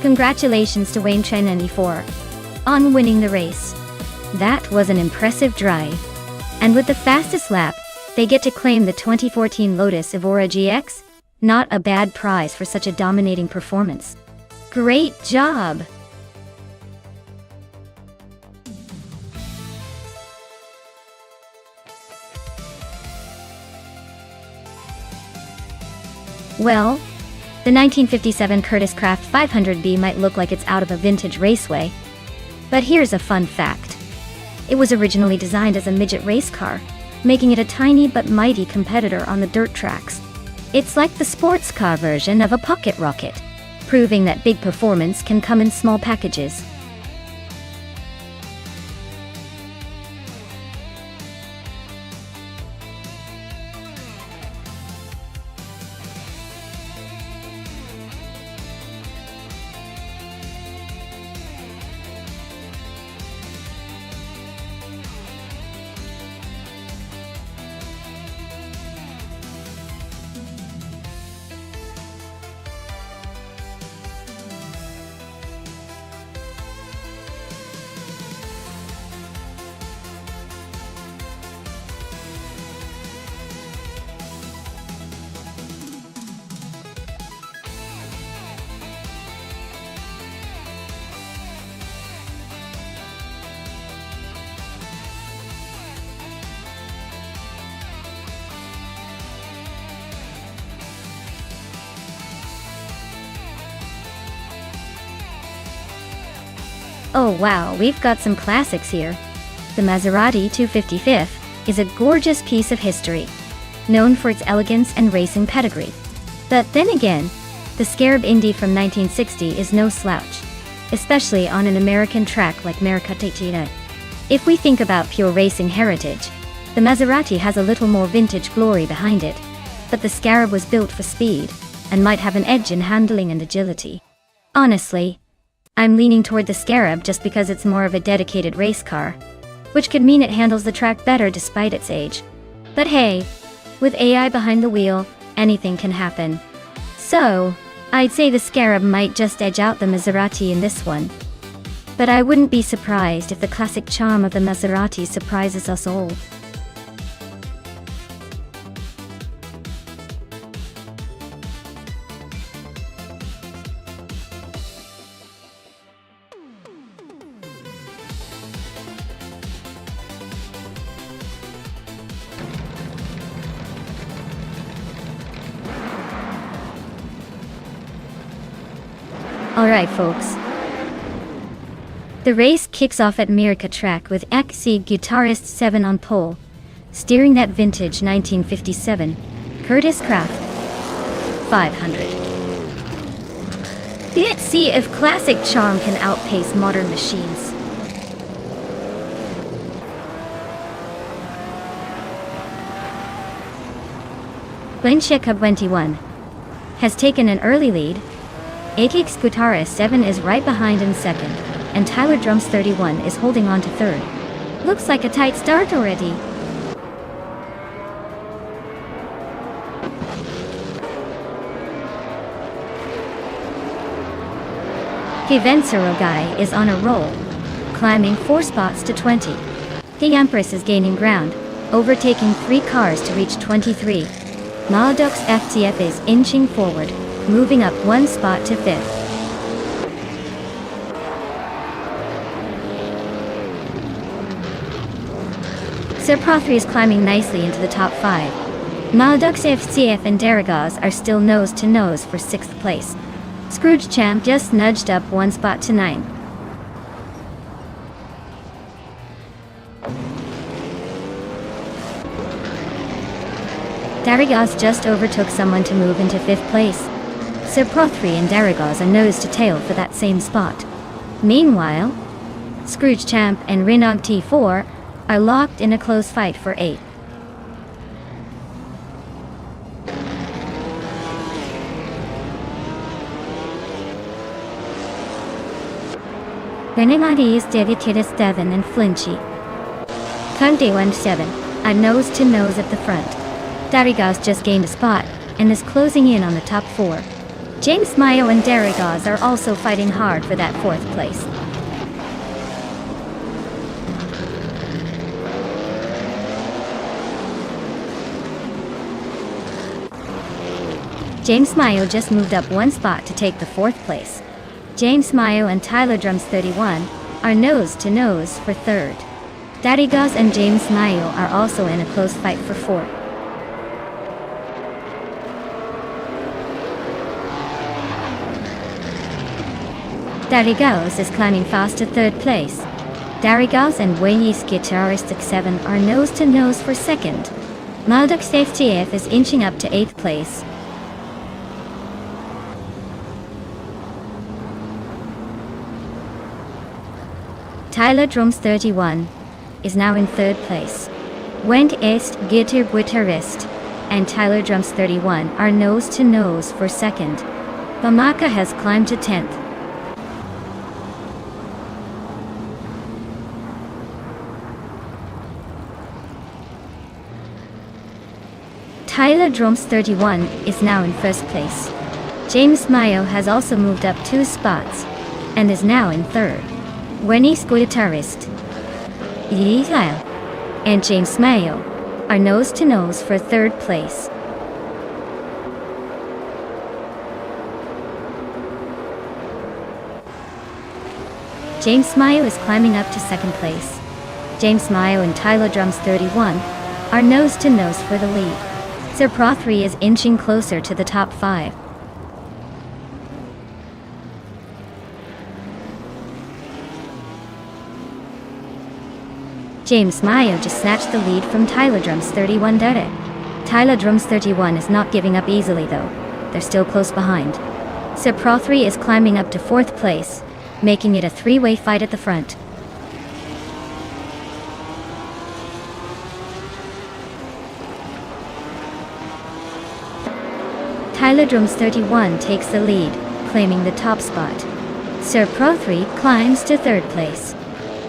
Congratulations to Wayne Trinity 4 on winning the race. That was an impressive drive. And with the fastest lap, they get to claim the 2014 Lotus Evora GX. Not a bad prize for such a dominating performance. Great job! Well, the 1957 Curtiss Craft 500B might look like it's out of a vintage raceway. But here's a fun fact. It was originally designed as a midget race car, making it a tiny but mighty competitor on the dirt tracks. It's like the sports car version of a pocket rocket, proving that big performance can come in small packages. Oh wow, we've got some classics here. The Maserati 255 is a gorgeous piece of history. known for its elegance and racing pedigree. But then again, the Scarab Indy from 1960 is no slouch, especially on an American track like Maracaibo. If we think about pure racing heritage, the Maserati has a little more vintage glory behind it, but the Scarab was built for speed, and might have an edge in handling and agility. Honestly, I'm leaning toward the Scarab just because it's more of a dedicated race car, which could mean it handles the track better despite its age. But hey, with AI behind the wheel, anything can happen. So, I'd say the Scarab might just edge out the Maserati in this one. But I wouldn't be surprised if the classic charm of the Maserati surprises us all. Alright folks. The race kicks off at Mirica track with XC Guitarist 7 on pole, steering that vintage 1957 Curtis Craft 500. Let's see if classic charm can outpace modern machines. Blancheka 21 has taken an early lead. AKX Guitarist 7 is right behind in second, and Tyler Drums 31 is holding on to third. Looks like a tight start already. Kevensero guy is on a roll, climbing 4 spots to 20. The Empress is gaining ground, overtaking 3 cars to reach 23. Maladox FTF is inching forward, moving up 1 spot to 5th. Sir Prothry is climbing nicely into the top 5. Maladox FTF and Daragaz are still nose to nose for 6th place. Scrooge Champ just nudged up 1 spot to 9. Daragaz just overtook someone to move into 5th place. Sir Prothry and Daragaz are nose to tail for that same spot. Meanwhile, Scrooge Champ and Renog T4 are locked in a close fight for 8th. Benimati is dedicated 7 and Flinchy. Conde 17 are nose to nose at the front. Daragaz just gained a spot and is closing in on the top 4. James Mayo and Daragaz are also fighting hard for that 4th place. James Mayo just moved up 1 spot to take the 4th place. James Mayo and Tyler Drums 31 are nose to nose for 3rd. Daragaz and James Mayo are also in a close fight for 4th. Daragaz is climbing fast to 3rd place. Daragaz and Wayne's Guitaristic 7 are nose to nose for 2nd. Maldux FTF is inching up to 8th place. Tyler Drums 31 is now in 3rd place. Went Est Guitarist and Tyler Drums 31 are nose to nose for 2nd. Bamaka has climbed to 10th. Tyler Drums 31 is now in 1st place. James Mayo has also moved up 2 spots and is now in 3rd. Wayne's Guitarist and James Mayo are nose to nose for 3rd place. James Mayo is climbing up to 2nd place. James Mayo and Tyler Drums 31 are nose to nose for the lead. Sir Prothry is inching closer to the top 5. James Mayo just snatched the lead from Tyler Drums 31. Tyler Drums 31 is not giving up easily though. They're still close behind. Sir Pro 3 is climbing up to 4th place, making it a three-way fight at the front. Tyler Drums 31 takes the lead, claiming the top spot. Sir Pro 3 climbs to 3rd place.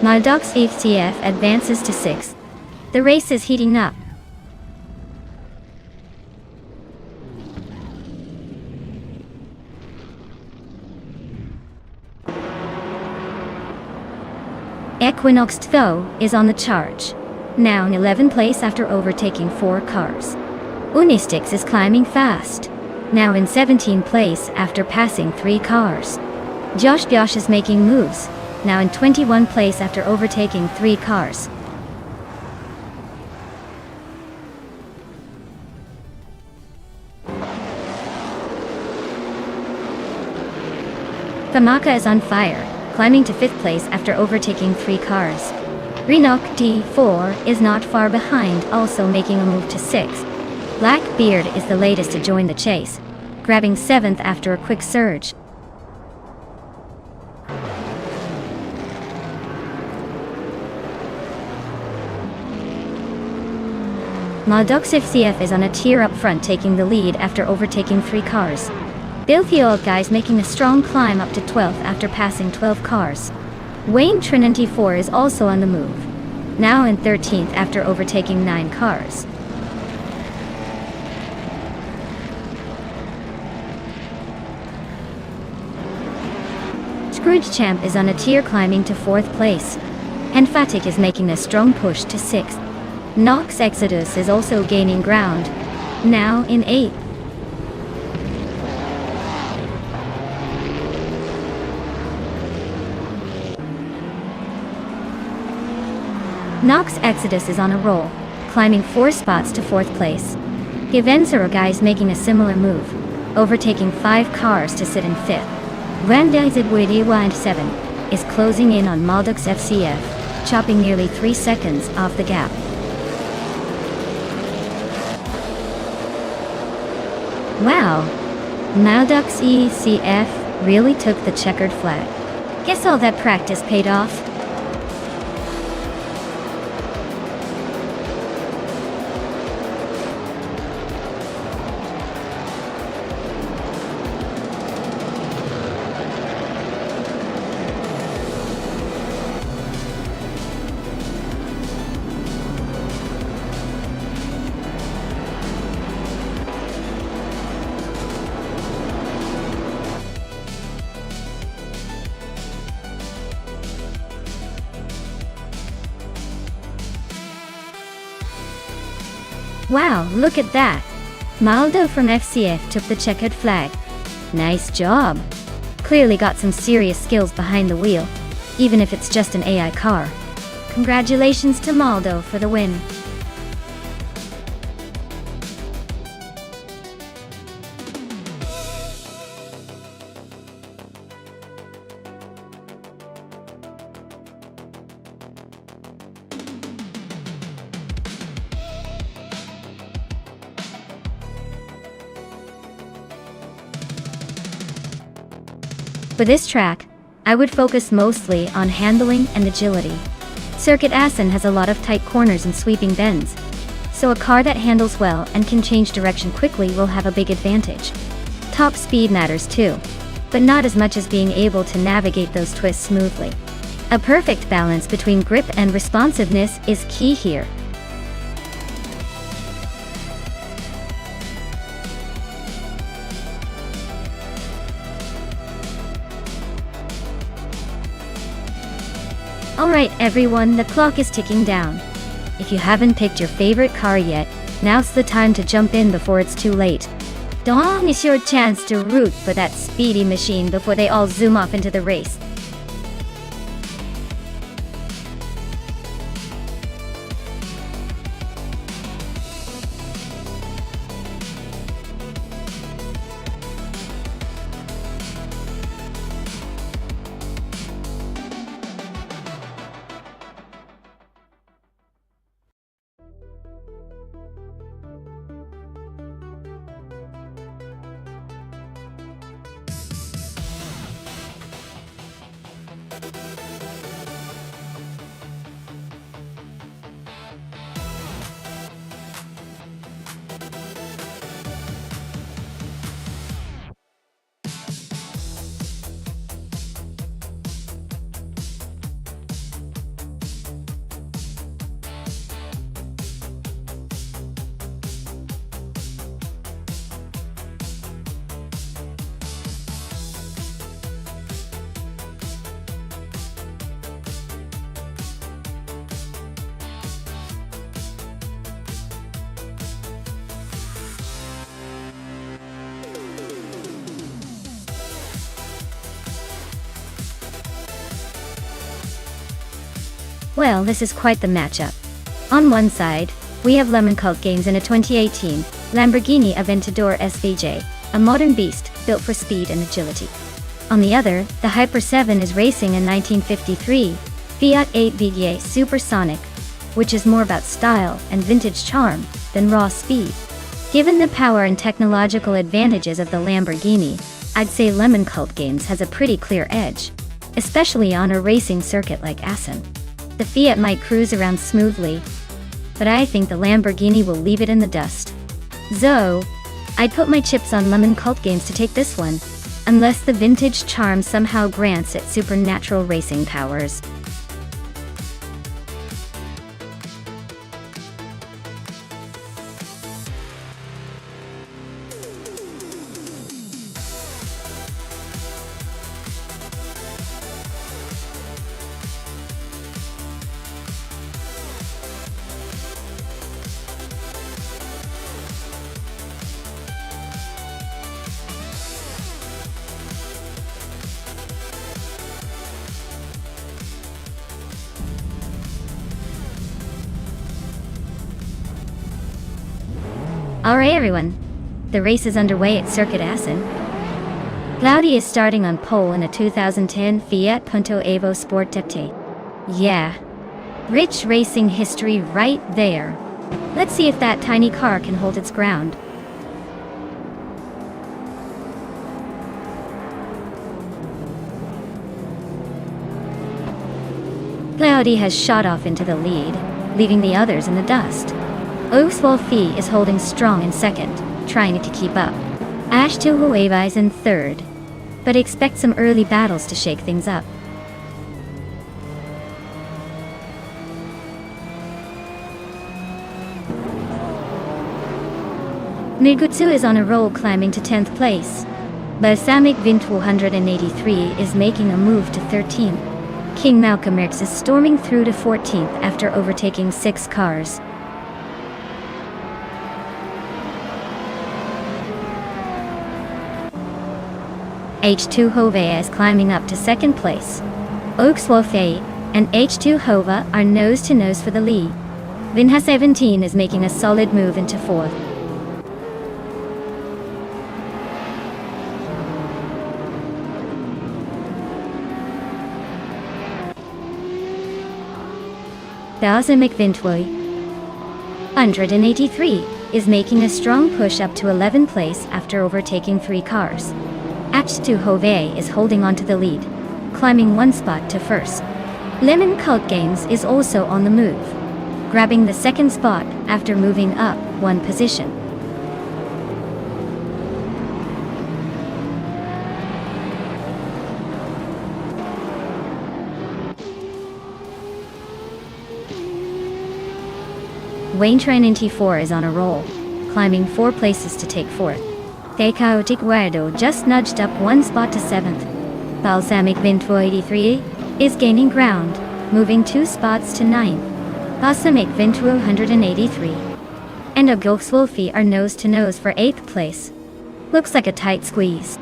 Maldox HCF advances to 6th. The race is heating up. Equinox though is on the charge, now in 11th place after overtaking 4 cars. Unistix is climbing fast, now in 17th place after passing 3 cars. Josh Biosh is making moves, now in 21st place after overtaking 3 cars. Famaka is on fire, climbing to 5th place after overtaking 3 cars. Renok D4 is not far behind, also making a move to 6th. Blackbeard is the latest to join the chase, grabbing 7th after a quick surge. Maldox FCF is on a tier up front, taking the lead after overtaking 3 cars. Filthy Old Guy's making a strong climb up to 12th after passing 12 cars. Wayne Trinity 4 is also on the move, now in 13th after overtaking 9 cars. Scrooge Champ is on a tier climbing to 4th place. Enphatic is making a strong push to 6th. Nox Exodus is also gaining ground, now in 8th. Nox Exodus is on a roll, climbing 4 spots to 4th place. Givenzero Guy is making a similar move, overtaking 5 cars to sit in 5th. Vandizidwidi 7 is closing in on Maldox FCF, chopping nearly 3 seconds off the gap. Wow, Maldox ECF really took the checkered flag. Guess all that practice paid off. Wow, look at that! Maldo from FCF took the checkered flag. Nice job! Clearly got some serious skills behind the wheel, even if it's just an AI car. Congratulations to Maldo for the win. For this track, I would focus mostly on handling and agility. Circuit Assen has a lot of tight corners and sweeping bends, so a car that handles well and can change direction quickly will have a big advantage. Top speed matters too, but not as much as being able to navigate those twists smoothly. A perfect balance between grip and responsiveness is key here. Alright everyone, the clock is ticking down. If you haven't picked your favorite car yet, now's the time to jump in before it's too late. Don't miss your chance to root for that speedy machine before they all zoom off into the race. Well, this is quite the matchup. On one side, we have Lemon Cult Games in a 2018 Lamborghini Aventador SVJ, a modern beast built for speed and agility. On the other, the Hyper 7 is racing a 1953 Fiat 8VDA Supersonic, which is more about style and vintage charm than raw speed. Given the power and technological advantages of the Lamborghini, I'd say Lemon Cult Games has a pretty clear edge, especially on a racing circuit like Assen. The Fiat might cruise around smoothly, but I think the Lamborghini will leave it in the dust. So, I'd put my chips on Lemon Cult Games to take this one, unless the vintage charm somehow grants it supernatural racing powers. Alright everyone, the race is underway at Circuit Assen. Claudia is starting on pole in a 2010 Fiat Punto Evo Sport Tete. Yeah, rich racing history right there. Let's see if that tiny car can hold its ground. Claudia has shot off into the lead, leaving the others in the dust. Oxwolfi is holding strong in second, trying to keep up. Ash Tuhueva is in third, but expect some early battles to shake things up. Mirgutsu is on a roll, climbing to 10th place. Balsamic Vint 183 is making a move to 13th. King Malcolm X is storming through to 14th after overtaking 6 cars. H2 Hova is climbing up to 2nd place. Oxwolfe and H2 Hova are nose-to-nose for the lead. Vinha 17 is making a solid move into 4th. Balsamic Vintwoy 183 is making a strong push up to 11th place after overtaking 3 cars. H2 Hove is holding on to the lead, climbing 1 spot to 1st. Lemon Cult Games is also on the move, grabbing the 2nd spot after moving up 1 position. Wayne Trinity 4 is on a roll, climbing 4 places to take 4th. The Chaotic Weirdo just nudged up 1 spot to 7th. Balsamic Vint 483 is gaining ground, moving 2 spots to 9th. Balsamic Vint 183 and Oxwolfi are nose-to-nose for 8th place. Looks like a tight squeeze.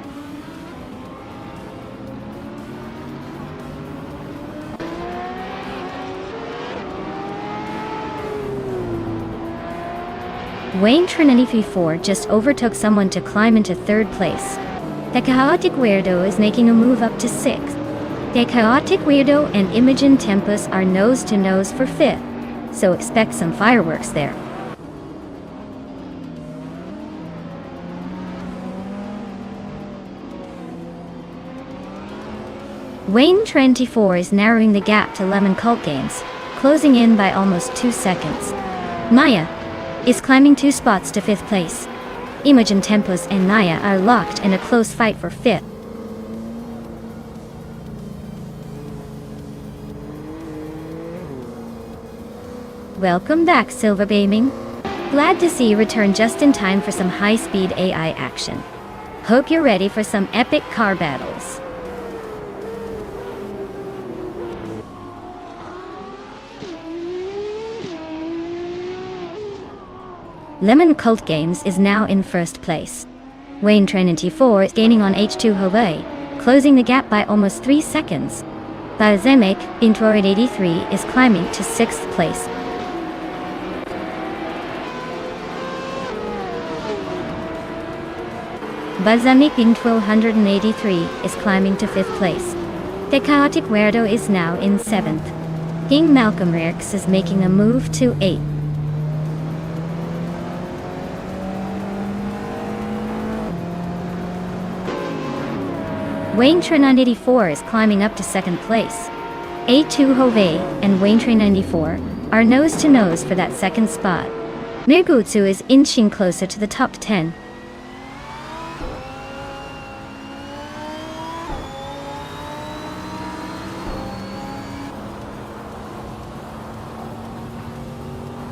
Wayne Trinity 4 just overtook someone to climb into 3rd place. The Chaotic Weirdo is making a move up to 6th. The Chaotic Weirdo and Imogen Tempest are nose-to-nose for 5th, so expect some fireworks there. Wayne 24 is narrowing the gap to Lemon Cult Games, closing in by almost 2 seconds. Maya is climbing 2 spots to 5th place. Imogen Tempest and Naya are locked in a close fight for 5th. Welcome back, Silver Gaming. Glad to see you return just in time for some high-speed AI action. Hope you're ready for some epic car battles. Lemon Cult Games is now in 1st place. Wayne Trinity 4 is gaining on H2 Hove, closing the gap by almost 3 seconds. Balsamic Intro 83 is climbing to 6th place. Balsamic Intro 183 is climbing to 5th place. The Chaotic Weirdo is now in 7th. King Malcolm X is making a move to 8th. Wayne Train 94 is climbing up to 2nd place. A2 Hove and Wayne Train 94 are nose to nose for that 2nd spot. Mirgutsu is inching closer to the top 10.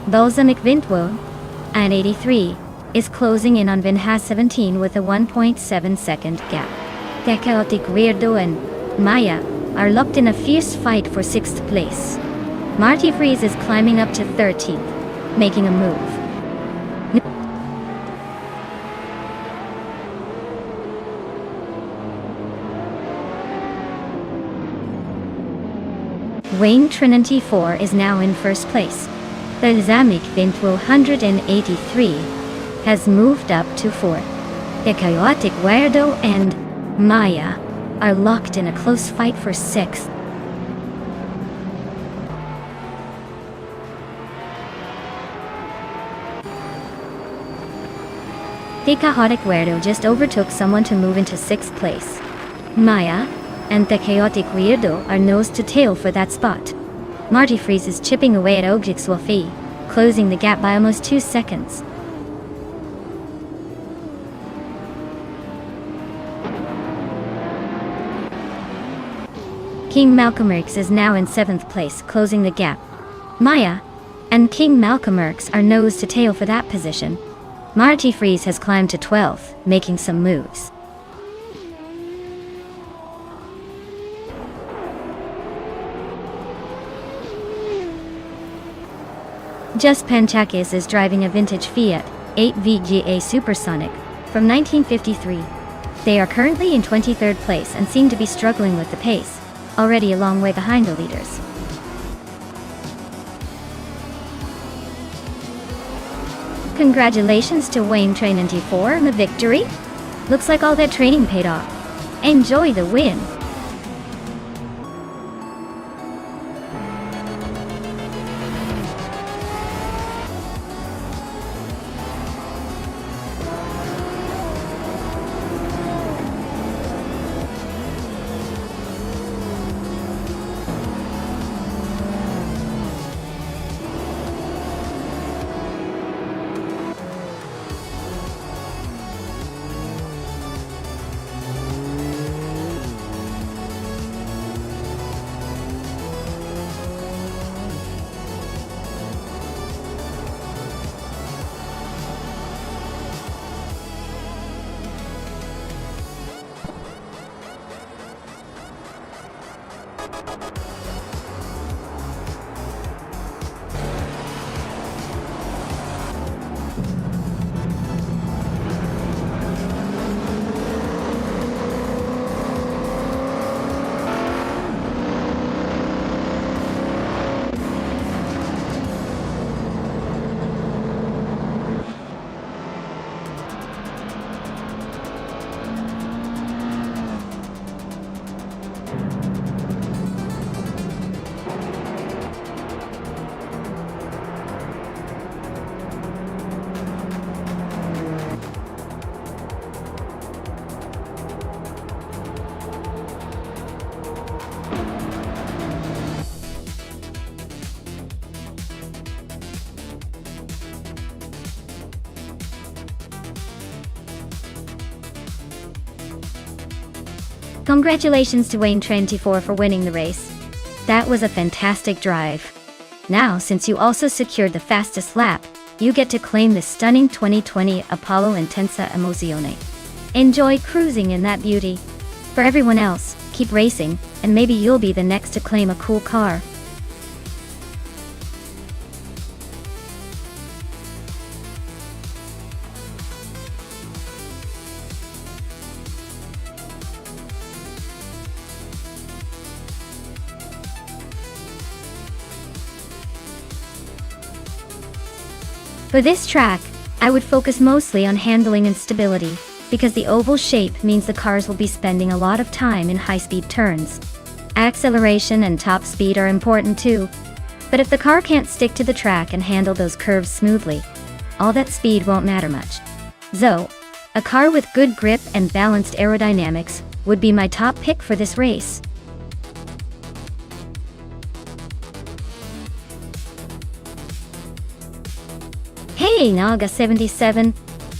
Balsamic Vintwo and 83 is closing in on Vinhas 17 with a 1.7 second gap. The Chaotic Weirdo and Maya are locked in a fierce fight for 6th place. Marty Freeze is climbing up to 13th, making a move. Wayne Trinity 4 is now in 1st place. Balsamic Vintwo 183 has moved up to 4th. The Chaotic Weirdo and Maya are locked in a close fight for 6th. The Chaotic Weirdo just overtook someone to move into 6th place. Maya and the Chaotic Weirdo are nose to tail for that spot. Marty Freeze is chipping away at Ogik Swolfi, closing the gap by almost 2 seconds. King Malcolm X is now in 7th place, closing the gap. Maya and King Malcolm X are nose to tail for that position. Marty Freeze has climbed to 12th, making some moves. Just Panchakis is driving a vintage Fiat 8 VGA Supersonic from 1953. They are currently in 23rd place and seem to be struggling with the pace, already a long way behind the leaders. Congratulations to Wayne Train 94 on the victory. Looks like all that training paid off. Enjoy the win. Congratulations to Wayne 24 for winning the race. That was a fantastic drive. Now, since you also secured the fastest lap, you get to claim the stunning 2020 Apollo Intensa Emozione. Enjoy cruising in that beauty. For everyone else, keep racing, and maybe you'll be the next to claim a cool car. For this track, I would focus mostly on handling and stability, because the oval shape means the cars will be spending a lot of time in high-speed turns. Acceleration and top speed are important too, but if the car can't stick to the track and handle those curves smoothly, all that speed won't matter much. So, a car with good grip and balanced aerodynamics would be my top pick for this race. Hey Naga77,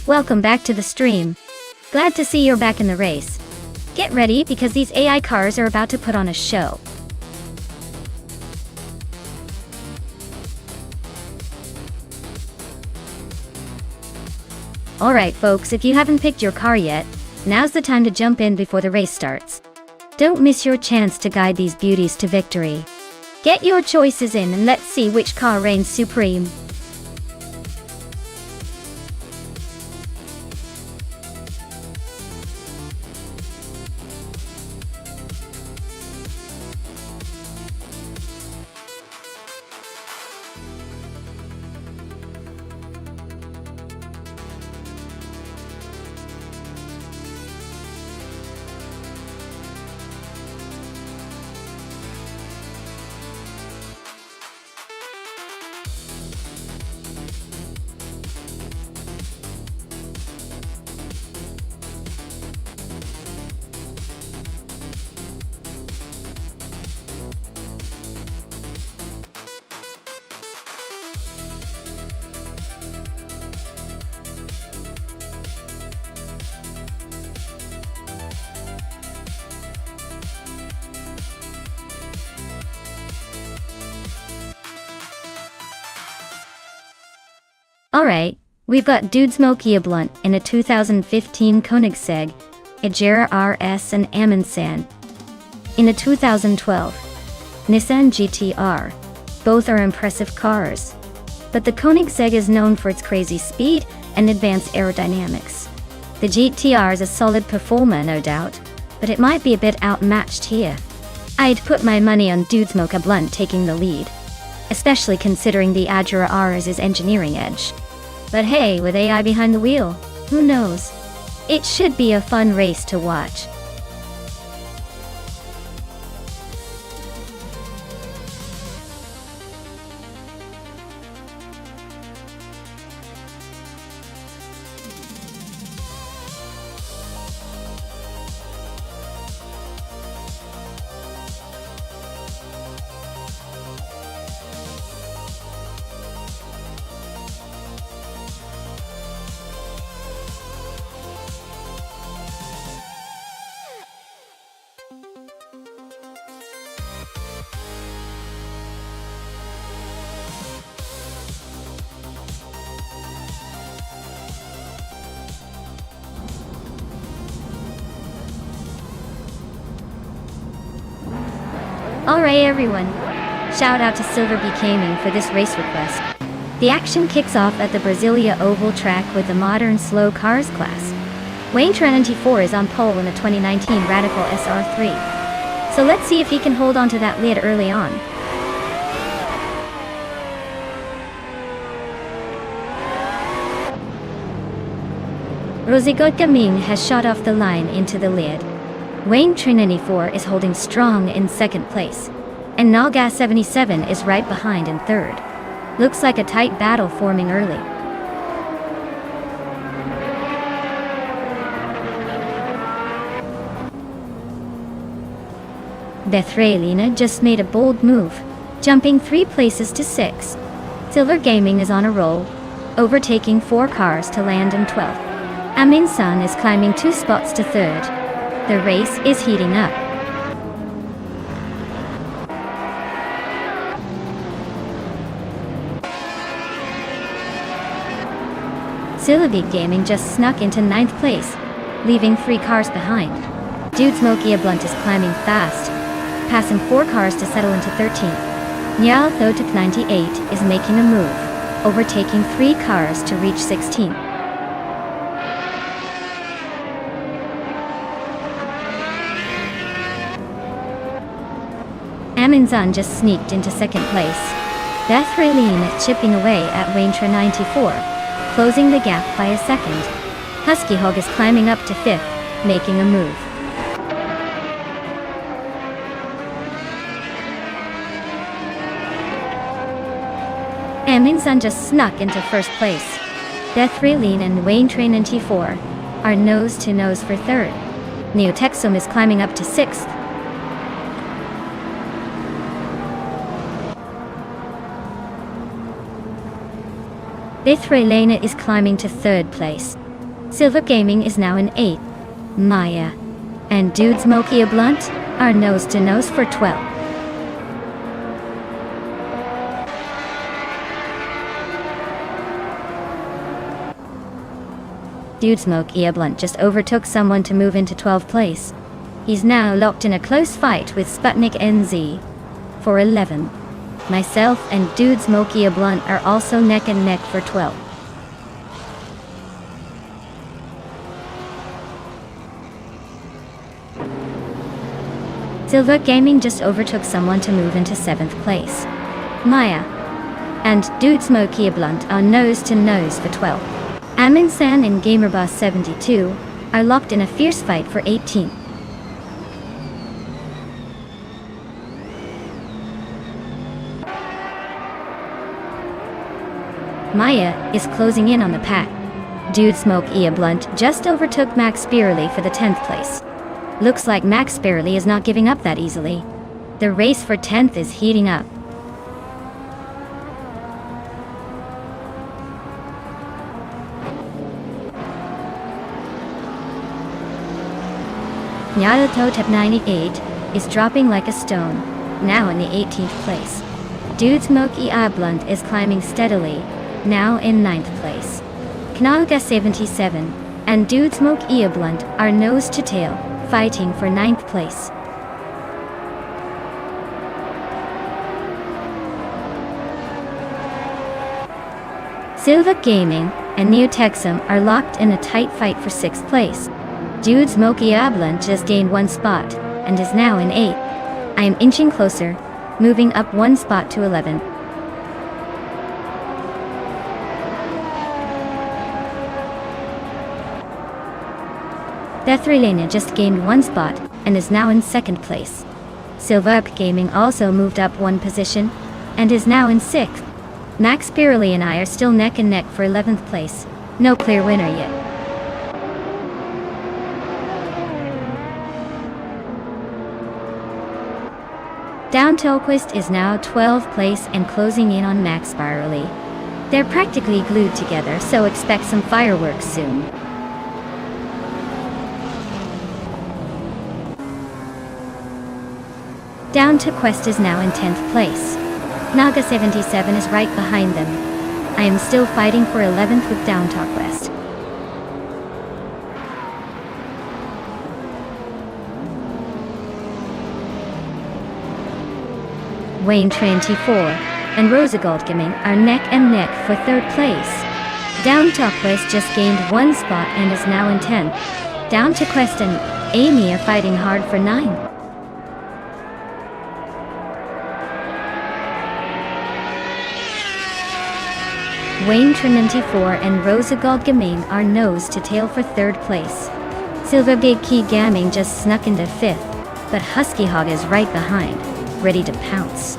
welcome back to the stream. Glad to see you're back in the race. Get ready because these AI cars are about to put on a show. Alright folks, if you haven't picked your car yet, now's the time to jump in before the race starts. Don't miss your chance to guide these beauties to victory. Get your choices in and let's see which car reigns supreme. Alright, we've got Dude Smokey Blunt in a 2015 Koenigsegg, Agera RS and Amundsen in a 2012 Nissan GT-R. Both are impressive cars, but the Koenigsegg is known for its crazy speed and advanced aerodynamics. The GT-R is a solid performer, no doubt, but it might be a bit outmatched here. I'd put my money on Dude Smokey Blunt taking the lead, especially considering the Agera RS's engineering edge. But hey, with AI behind the wheel, who knows? It should be a fun race to watch. Alright everyone, shout out to Silver B Gaming for this race request. The action kicks off at the Brasilia Oval track with the modern slow cars class. Wayne Trinity 4 is on pole in the 2019 Radical SR3. So let's see if he can hold on to that lead early on. Rosigot Gaming has shot off the line into the lead. Wayne Trinity 4 is holding strong in second place, and Naga77 is right behind in third. Looks like a tight battle forming early. Bethralina just made a bold move, jumping 3 places to 6. Silver Gaming is on a roll, overtaking 4 cars to land in 12th. Amundsen is climbing 2 spots to 3rd. The race is heating up. Silver Gaming just snuck into 9th place, leaving 3 cars behind. Dude Smokey Blunt is climbing fast, passing 4 cars to settle into 13th. Nyal Thotic 98 is making a move, overtaking 3 cars to reach 16th. Amundsen just sneaked into 2nd place, Death Raylene is chipping away at Waintra 94, closing the gap by a second. Husky Hog is climbing up to 5th, making a move. Aminsan just snuck into 1st place. Death Raylene and Waintra 94 are nose to nose for 3rd. Neo Texum is climbing up to 6th. Death Raylene is climbing to 3rd place. Silver Gaming is now in 8th. Maya and Dude Smokey a Blunt are nose to nose for 12th. Dude Smokey a Blunt just overtook someone to move into 12th place. He's now locked in a close fight with Sputnik NZ for 11th. Myself and Dude Smokey a Blunt are also neck and neck for 12th. Silver Gaming just overtook someone to move into 7th place. Maya and Dude Smokey a Blunt are nose to nose for 12th. Aminsan and GamerBoss72 are locked in a fierce fight for 18th. Maya is closing in on the pack. Dude Smokey a Blunt just overtook Max Spearley for the 10th place. Looks like Max Spearley is not giving up that easily. The race for 10th is heating up. Nyatotep 98 is dropping like a stone, now in the 18th place. Dude Smokey a Blunt is climbing steadily, now in 9th place. Knaga 77 and Dude Smokey a Blunt are nose to tail, fighting for 9th place. Silver Gaming and Neo Texum are locked in a tight fight for 6th place. Dude Smokey a Blunt just gained 1 spot and is now in 8th. I am inching closer, moving up 1 spot to 11th. Death Raylene just gained 1 spot and is now in 2nd place. Silver Gaming also moved up 1 position and is now in 6th. Max Spearley and I are still neck and neck for 11th place. No clear winner yet. Down Telquist is now 12th place and closing in on Max Spearley. They're practically glued together, so expect some fireworks soon. Down to Quest is now in 10th place. Naga 77 is right behind them. I am still fighting for 11th with Down to Quest. Wayne 24 and Rosagold Gaming are neck and neck for 3rd place. Down to Quest just gained 1 spot and is now in 10th. Down to Quest and Amy are fighting hard for 9th. Wayne 94 and Rosagold Gaming are nose to tail for 3rd place. Silver Big Key Gaming just snuck into 5th, but Husky Hog is right behind, ready to pounce.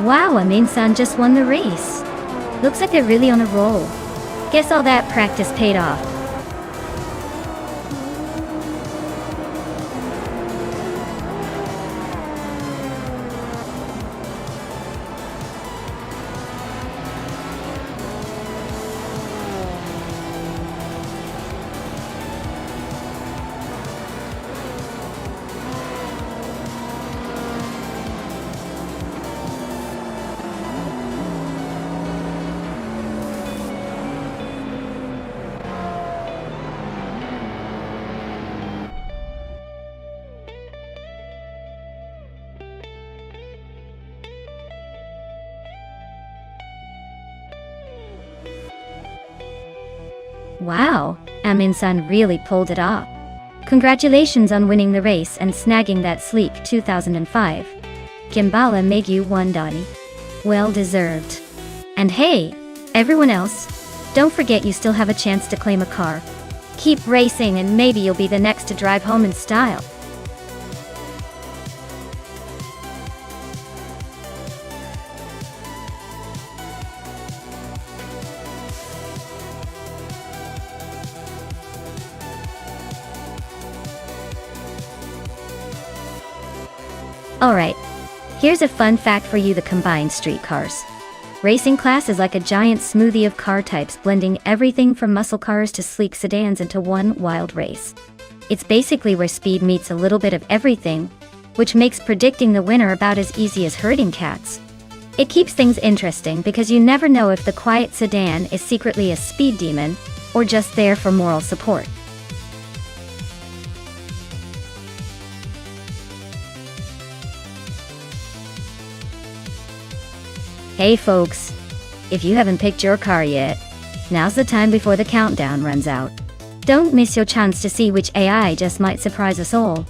Wow, Amin-san just won the race. Looks like they're really on a roll. Guess all that practice paid off. Wow, Amin-san really pulled it off. Congratulations on winning the race and snagging that sleek 2005 Kimbala Megu 1 Dottie. Well deserved. And hey, everyone else, don't forget you still have a chance to claim a car. Keep racing and maybe you'll be the next to drive home in style. Alright, here's a fun fact for you: the combined street cars racing class is like a giant smoothie of car types, blending everything from muscle cars to sleek sedans into one wild race. It's basically where speed meets a little bit of everything, which makes predicting the winner about as easy as herding cats. It keeps things interesting because you never know if the quiet sedan is secretly a speed demon or just there for moral support. Hey folks, if you haven't picked your car yet, now's the time before the countdown runs out. Don't miss your chance to see which AI just might surprise us all.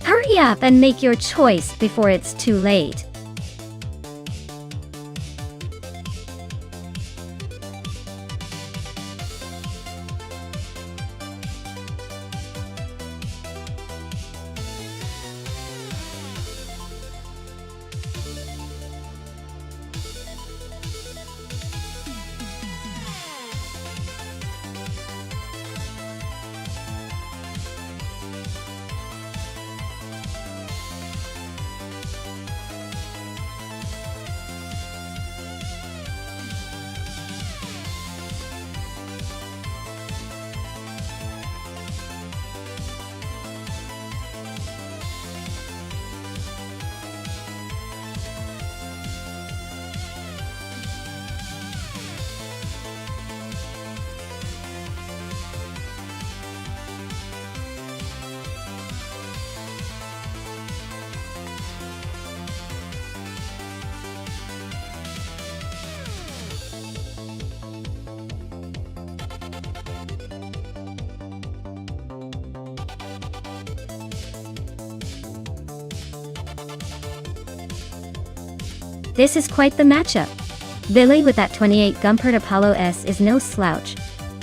Hurry up and make your choice before it's too late. This is quite the matchup. Billy with that 28 Gumpert Apollo S is no slouch,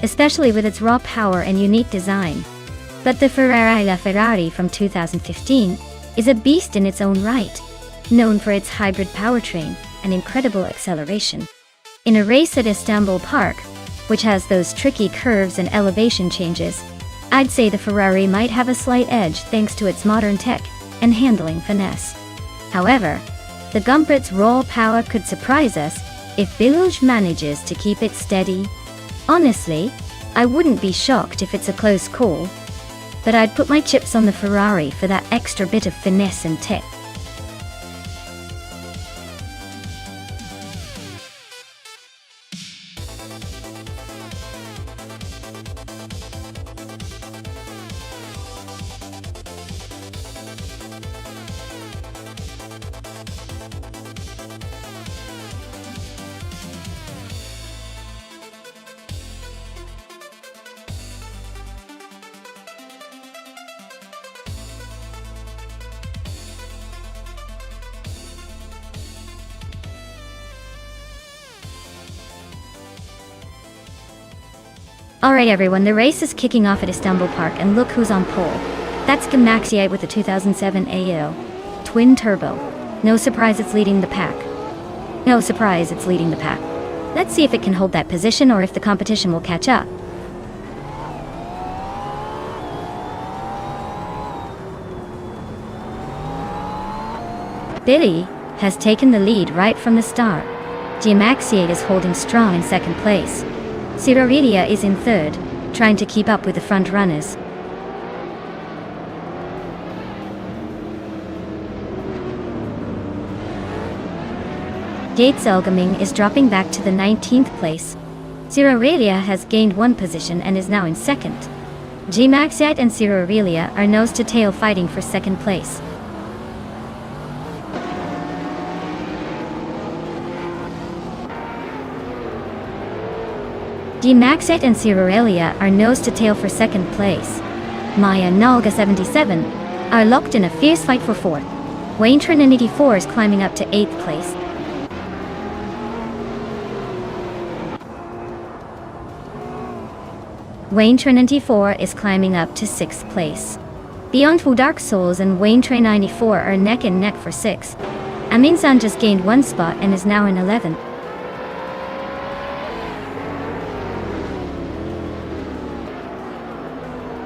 especially with its raw power and unique design. But the Ferrari LaFerrari from 2015 is a beast in its own right, known for its hybrid powertrain and incredible acceleration. In a race at Istanbul Park, which has those tricky curves and elevation changes, I'd say the Ferrari might have a slight edge thanks to its modern tech and handling finesse. However, the Gumpert's raw power could surprise us if Biluj manages to keep it steady. Honestly, I wouldn't be shocked if it's a close call, but I'd put my chips on the Ferrari for that extra bit of finesse and tech. Alright everyone, the race is kicking off at Istanbul Park and look who's on pole. That's Gemaxiite with the 2007 AO Twin Turbo. No surprise it's leading the pack. Let's see if it can hold that position or if the competition will catch up. Billy has taken the lead right from the start. Gemaxiite is holding strong in second place. Siraridia is in third, trying to keep up with the front runners. Gates Elgaming is dropping back to the 19th place. Siraridia has gained one position and is now in second. Gemaxiite and Siraridia are nose to tail fighting for second place. Gemaxiite and Siraridia are nose to tail for second place. Maya and Nalga 77 are locked in a fierce fight for 4th. Wayne Trinity 4 is climbing up to 8th place. Wayne Trinity 4 is climbing up to 6th place. Beyond Two Dark Souls and Wayne Train 94 are neck and neck for 6th. Amin-san just gained 1 spot and is now in 11th.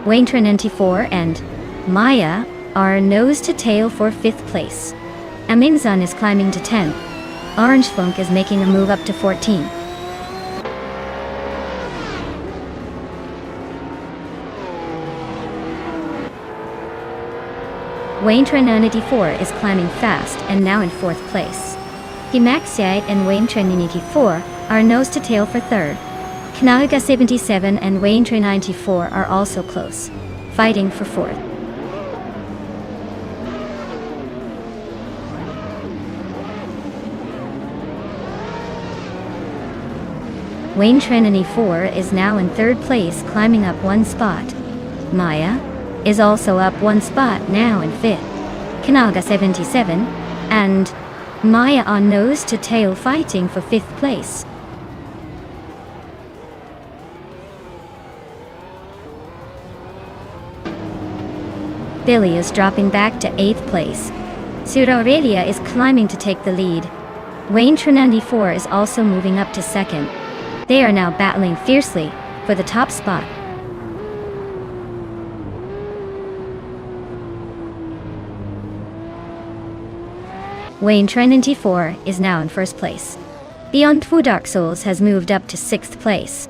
Wayne Trinity 4 and Maya are nose to tail for 5th place. Amin-san is climbing to 10th. Orange Funk is making a move up to 14. Wayne Trinity 4 is climbing fast and now in 4th place. Himaxiite and Wayne Trinity 4 are nose to tail for 3rd. Kanaga 77 and Wayne Train 94 are also close, fighting for 4th. Wayne Trinity 4 is now in 3rd place, climbing up 1 spot. Maya is also up 1 spot, now in 5th. Kanaga 77 and Maya on nose to tail, fighting for 5th place. Billy is dropping back to 8th place. Pseudo Aurelia is climbing to take the lead. Wayne Trinity 4 is also moving up to 2nd. They are now battling fiercely for the top spot. Wayne Trinity 4 is now in 1st place. Beyond Two Dark Souls has moved up to 6th place.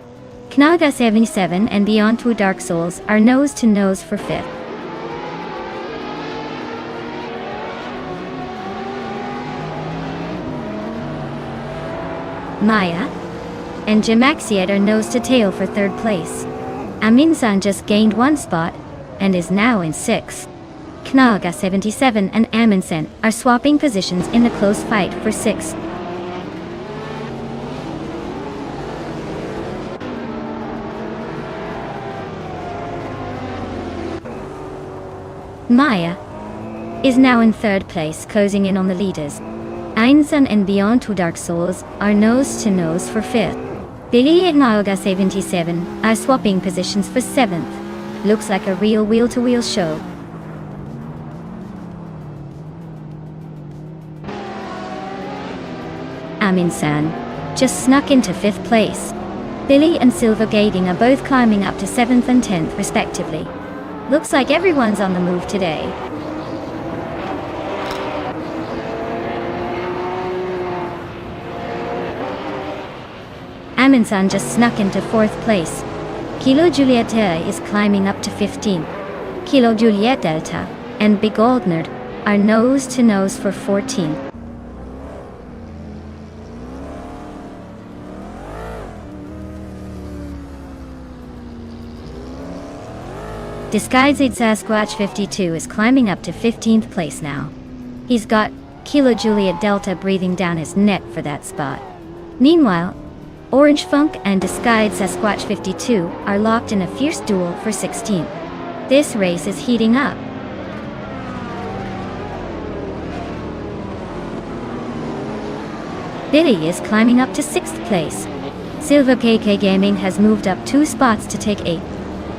Kanaga 77 and Beyond Two Dark Souls are nose to nose for 5th. Maya and Jimaxiate are nose to tail for 3rd place. Amin-san just gained 1 spot and is now in 6th. Kanaga 77 and Amin-san are swapping positions in the close fight for 6th. Maya is now in 3rd place, closing in on the leaders. Amin-san and Beyond Two Dark Souls are nose to nose for 5th. Billy and Naoga 77 are swapping positions for 7th. Looks like a real wheel-to-wheel show. Amin-san just snuck into 5th place. Billy and Silver Gating are both climbing up to 7th and 10th respectively. Looks like everyone's on the move today. Amin-san just snuck into 4th place. Kilo Juliet is climbing up to 15th. Kilo Juliet Delta and Big Old Nerd are nose to nose for 14th. Disguised Sasquatch 52 is climbing up to 15th place now. He's got Kilo Juliet Delta breathing down his neck for that spot. Meanwhile, Orange Funk and Disguised Sasquatch 52 are locked in a fierce duel for 16th. This race is heating up. Billy is climbing up to 6th place. Silver KK Gaming has moved up 2 spots to take 8th.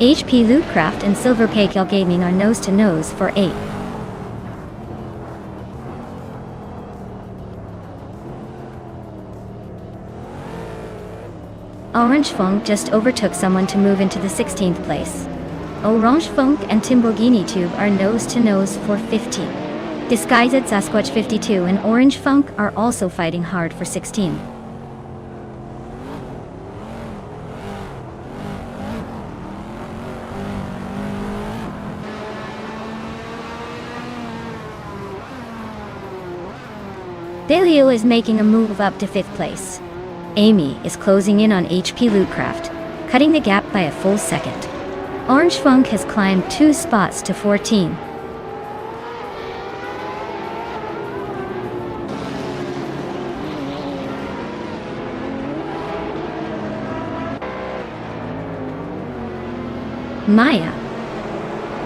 HP Lootcraft and Silver KK Gaming are nose to nose for 8th. Orange Funk just overtook someone to move into the 16th place. Orange Funk and Timborghini Tube are nose to nose for 15th. Disguised Sasquatch 52 and Orange Funk are also fighting hard for 16th. Delio is making a move up to 5th place. Amy is closing in on HP Lootcraft, cutting the gap by a full second. Orange Funk has climbed 2 spots to 14. Maya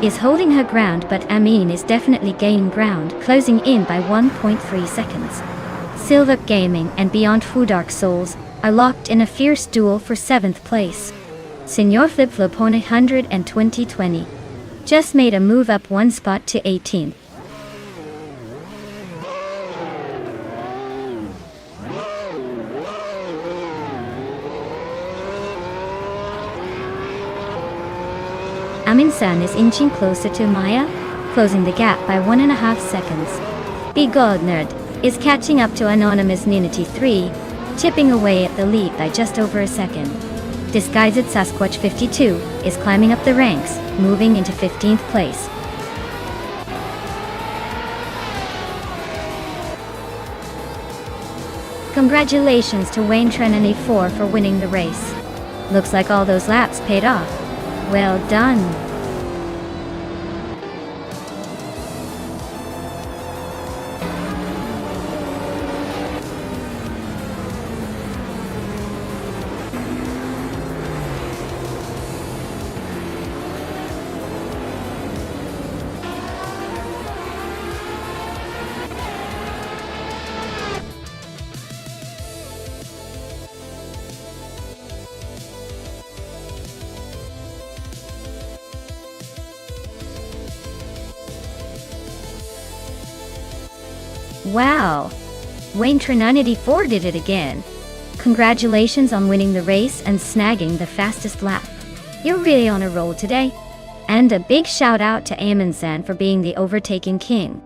is holding her ground, but Amin is definitely gaining ground, closing in by 1.3 seconds. Silver Gaming and Beyond Fu Dark Souls are locked in a fierce duel for 7th place. Senor Flip-Flop on 100 and 2020 just made a move up 1 spot to 18th. Amin-san is inching closer to Maya, closing the gap by 1.5 seconds. B Goldnerd is catching up to Anonymous Ninity 3, chipping away at the lead by just over a second. Disguised Sasquatch 52 is climbing up the ranks, moving into 15th place. Congratulations to Wayne Trenany 4 for winning the race. Looks like all those laps paid off. Well done. Wow! Wayne Trenany 4 did it again. Congratulations on winning the race and snagging the fastest lap. You're really on a roll today. And a big shout out to Amin-san for being the overtaking king.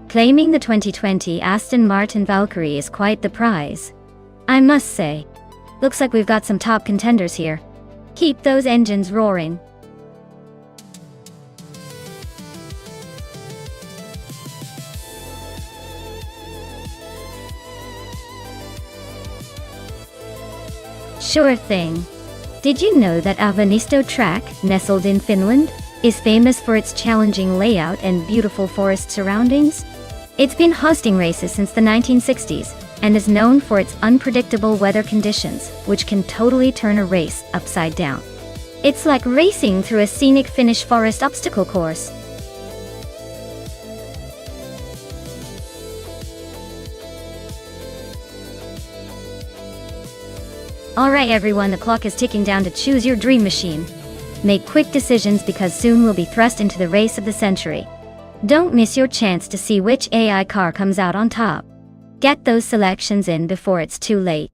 Claiming the 2020 Aston Martin Valkyrie is quite the prize. I must say. Looks like we've got some top contenders here. Keep those engines roaring. Sure thing. Did you know that Avanisto track, nestled in Finland, is famous for its challenging layout and beautiful forest surroundings? It's been hosting races since the 1960s and is known for its unpredictable weather conditions, which can totally turn a race upside down. It's like racing through a scenic Finnish forest obstacle course. Alright everyone, the clock is ticking down to choose your dream machine. Make quick decisions because soon we'll be thrust into the race of the century. Don't miss your chance to see which AI car comes out on top. Get those selections in before it's too late.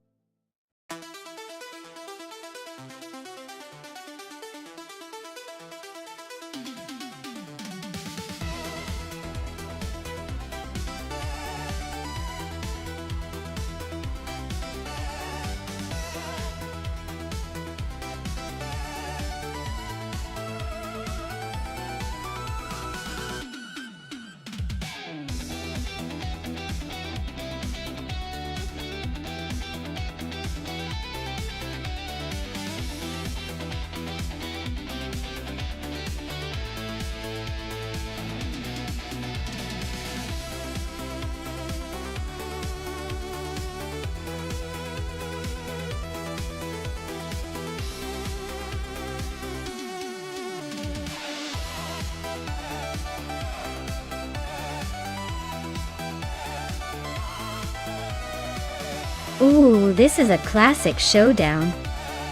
Ooh, this is a classic showdown.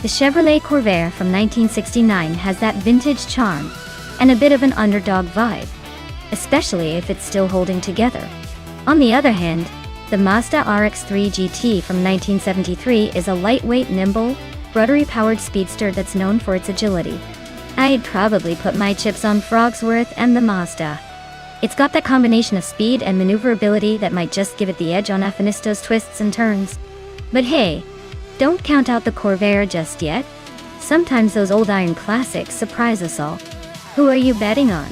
The Chevrolet Corvair from 1969 has that vintage charm and a bit of an underdog vibe, especially if it's still holding together. On the other hand, the Mazda RX-3 GT from 1973 is a lightweight, nimble, rotary-powered speedster that's known for its agility. I'd probably put my chips on Frogsworth and the Mazda. It's got that combination of speed and maneuverability that might just give it the edge on Afinisto's twists and turns. But hey, don't count out the Corvair just yet. Sometimes those old iron classics surprise us all. Who are you betting on?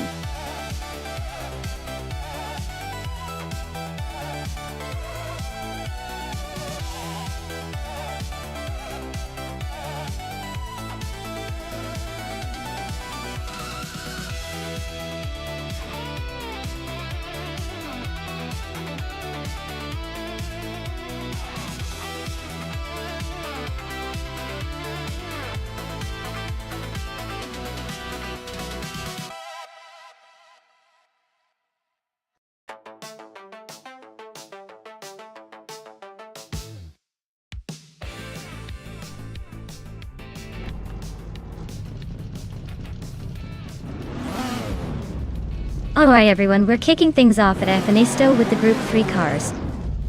Alright everyone, we're kicking things off at Ernesto with the Group 3 cars.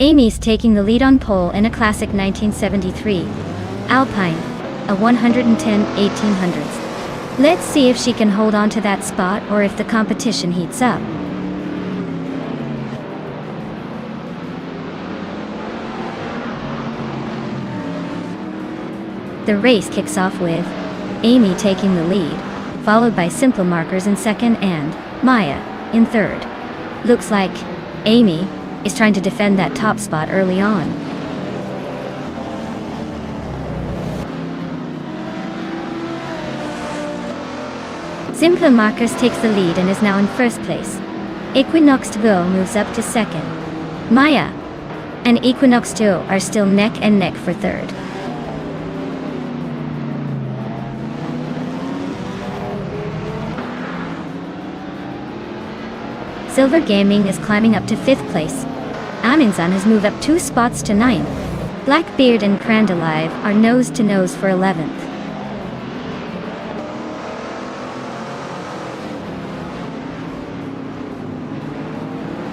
Amy's taking the lead on pole in a classic 1973 Alpine, a 110 1800s. Let's see if she can hold on to that spot or if the competition heats up. The race kicks off with Amy taking the lead, followed by Simple Markers in second and Maya in third. Looks like Amy is trying to defend that top spot early on. Simple Markers takes the lead and is now in first place. Equinox 2 moves up to second. Maya and Equinox 2 are still neck and neck for third. Silver Gaming is climbing up to 5th place. Aminsan has moved up 2 spots to 9th. Blackbeard and Crandalive are nose to nose for 11th.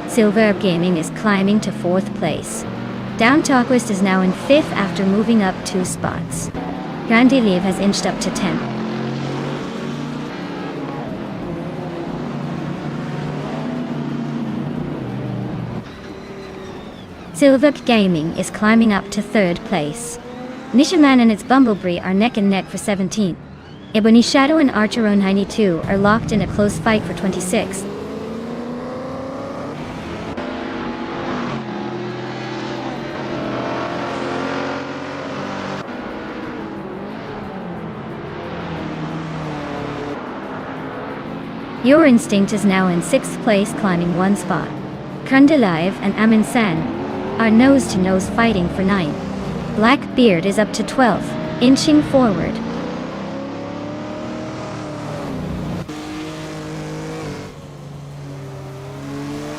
Silver Gaming is climbing to 4th place. Down Talkwist is now in 5th after moving up 2 spots. Crandalive has inched up to 10th. Silver Gaming is climbing up to 3rd place. Nishaman and its Bumblebee are neck and neck for 17th. Ebony Shadow and Archero 92 are locked in a close fight for 26th. Your Instinct is now in 6th place, climbing 1 spot. Crandalive and Amin San are nose-to-nose fighting for 9th. Blackbeard is up to 12th, inching forward.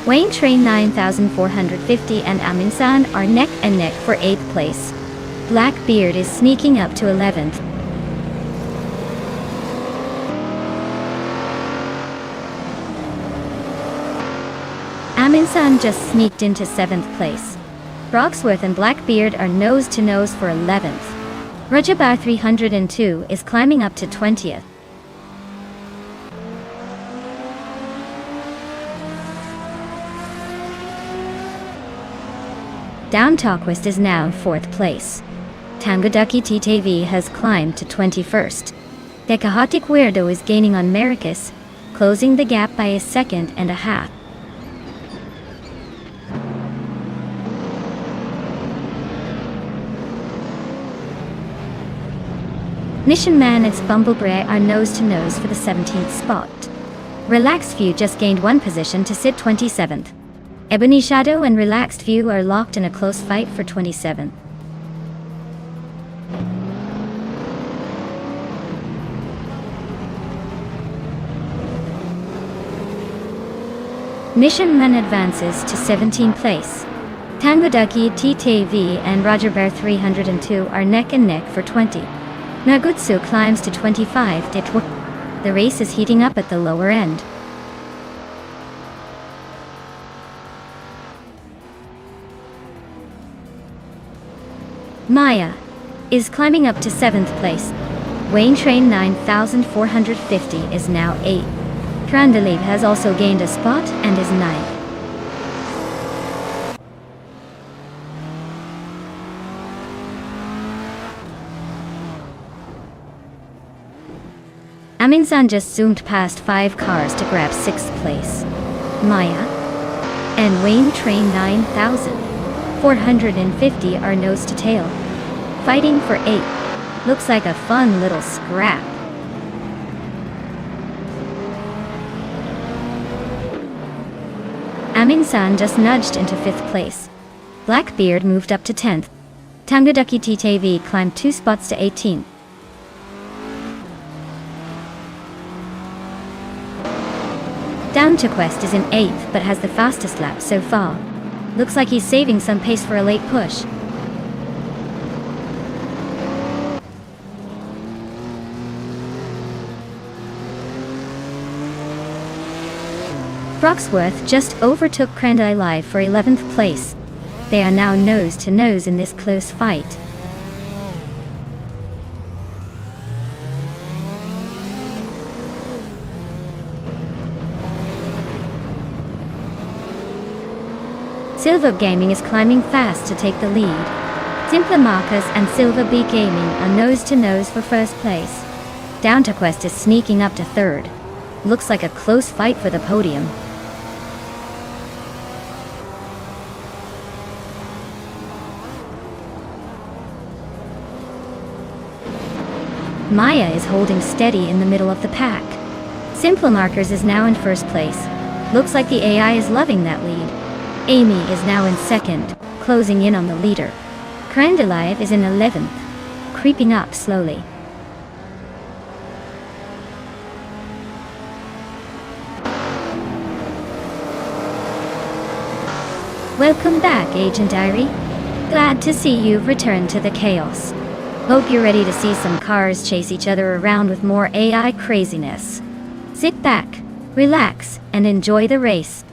Wayne Train 9450 and Aminsan are neck and neck for 8th place. Blackbeard is sneaking up to 11th. Aminsan just sneaked into 7th place. Broxworth and Blackbeard are nose-to-nose for 11th. Rajabar 302 is climbing up to 20th. Down Talkwist is now in 4th place. Tangadaki TTV has climbed to 21st. Dekahatik Weirdo is gaining on Maricus, closing the gap by a second and a half. Nishan and its Bumblebee are nose-to-nose for the 17th spot. Relaxed View just gained 1 position to sit 27th. Ebony Shadow and Relaxed View are locked in a close fight for 27th. Nishan Man advances to 17th place. Tangodaki TTV and Roger Bear 302 are neck and neck for 20. Nagutsu climbs to 25. The race is heating up at the lower end. Maya is climbing up to 7th place. Wayne Train 9450 is now 8th. Crandalive has also gained a spot and is 9th. Aminsan just zoomed past 5 cars to grab 6th place. Maya and Wayne Train 9450 are nose to tail, fighting for 8th. Looks like a fun little scrap. Aminsan just nudged into 5th place. Blackbeard moved up to 10th. Tangadaki TTV climbed 2 spots to 18th. Down to Quest is in 8th but has the fastest lap so far. Looks like he's saving some pace for a late push. Broxworth just overtook Crandall Live for 11th place. They are now nose to nose in this close fight. Silver Gaming is climbing fast to take the lead. Simpler Markers and Silver B Gaming are nose to nose for first place. DownToQuest is sneaking up to third. Looks like a close fight for the podium. Maya is holding steady in the middle of the pack. Simpler Markers is now in first place. Looks like the AI is loving that lead. Amy is now in second, closing in on the leader. Crandalive is in 11th, creeping up slowly. Welcome back, Agent Irie. Glad to see you've returned to the chaos. Hope you're ready to see some cars chase each other around with more AI craziness. Sit back, relax, and enjoy the race.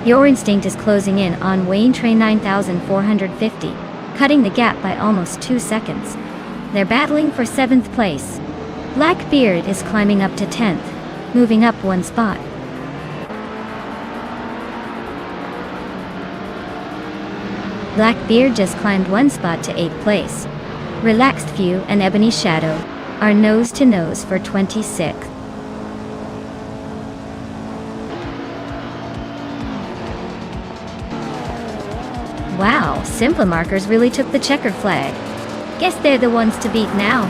Your Instinct is closing in on Wayne Train 9450, cutting the gap by almost 2 seconds. They're battling for 7th place. Blackbeard is climbing up to 10th, moving up 1 spot. Blackbeard just climbed 1 spot to 8th place. Relaxed Few and Ebony Shadow are nose to nose for 26th. Wow, Simpler Markers really took the checkered flag. Guess they're the ones to beat now.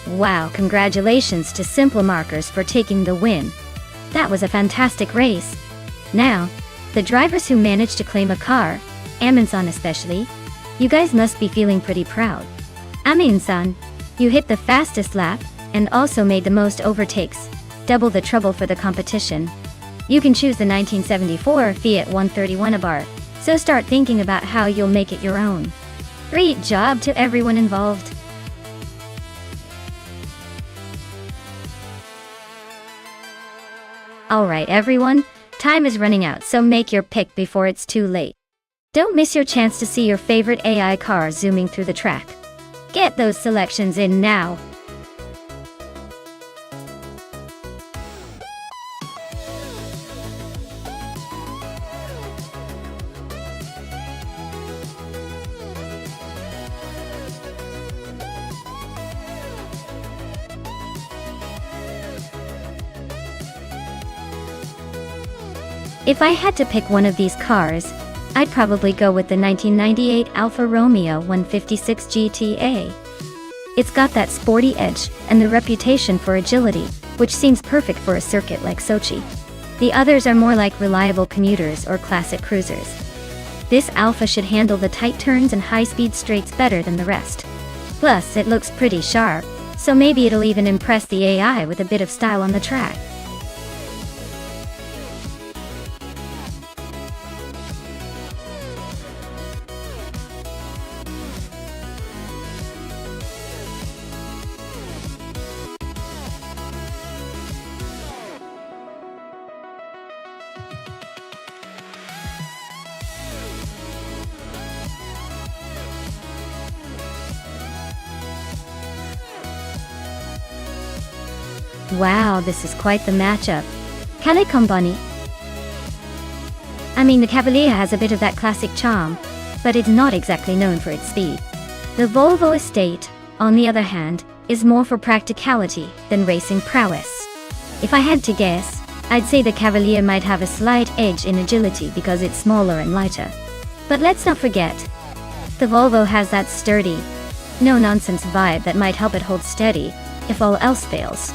Wow, congratulations to Simpler Markers for taking the win. That was a fantastic race. Now, the drivers who managed to claim a car, Amin-san especially, you guys must be feeling pretty proud. Amin-san, you hit the fastest lap, and also made the most overtakes, double the trouble for the competition. You can choose the 1974 Fiat 131 Abarth, so start thinking about how you'll make it your own. Great job to everyone involved. Alright everyone, time is running out, so make your pick before it's too late. Don't miss your chance to see your favorite AI car zooming through the track. Get those selections in now. If I had to pick one of these cars, I'd probably go with the 1998 Alfa Romeo 156 GTA. It's got that sporty edge and the reputation for agility, which seems perfect for a circuit like Sochi. The others are more like reliable commuters or classic cruisers. This Alfa should handle the tight turns and high-speed straights better than the rest. Plus, it looks pretty sharp, so maybe it'll even impress the AI with a bit of style on the track. Wow, this is quite the matchup. Kale Company. I mean, the Cavalier has a bit of that classic charm, but it's not exactly known for its speed. The Volvo Estate, on the other hand, is more for practicality than racing prowess. If I had to guess, I'd say the Cavalier might have a slight edge in agility because it's smaller and lighter. But let's not forget, the Volvo has that sturdy, no-nonsense vibe that might help it hold steady if all else fails.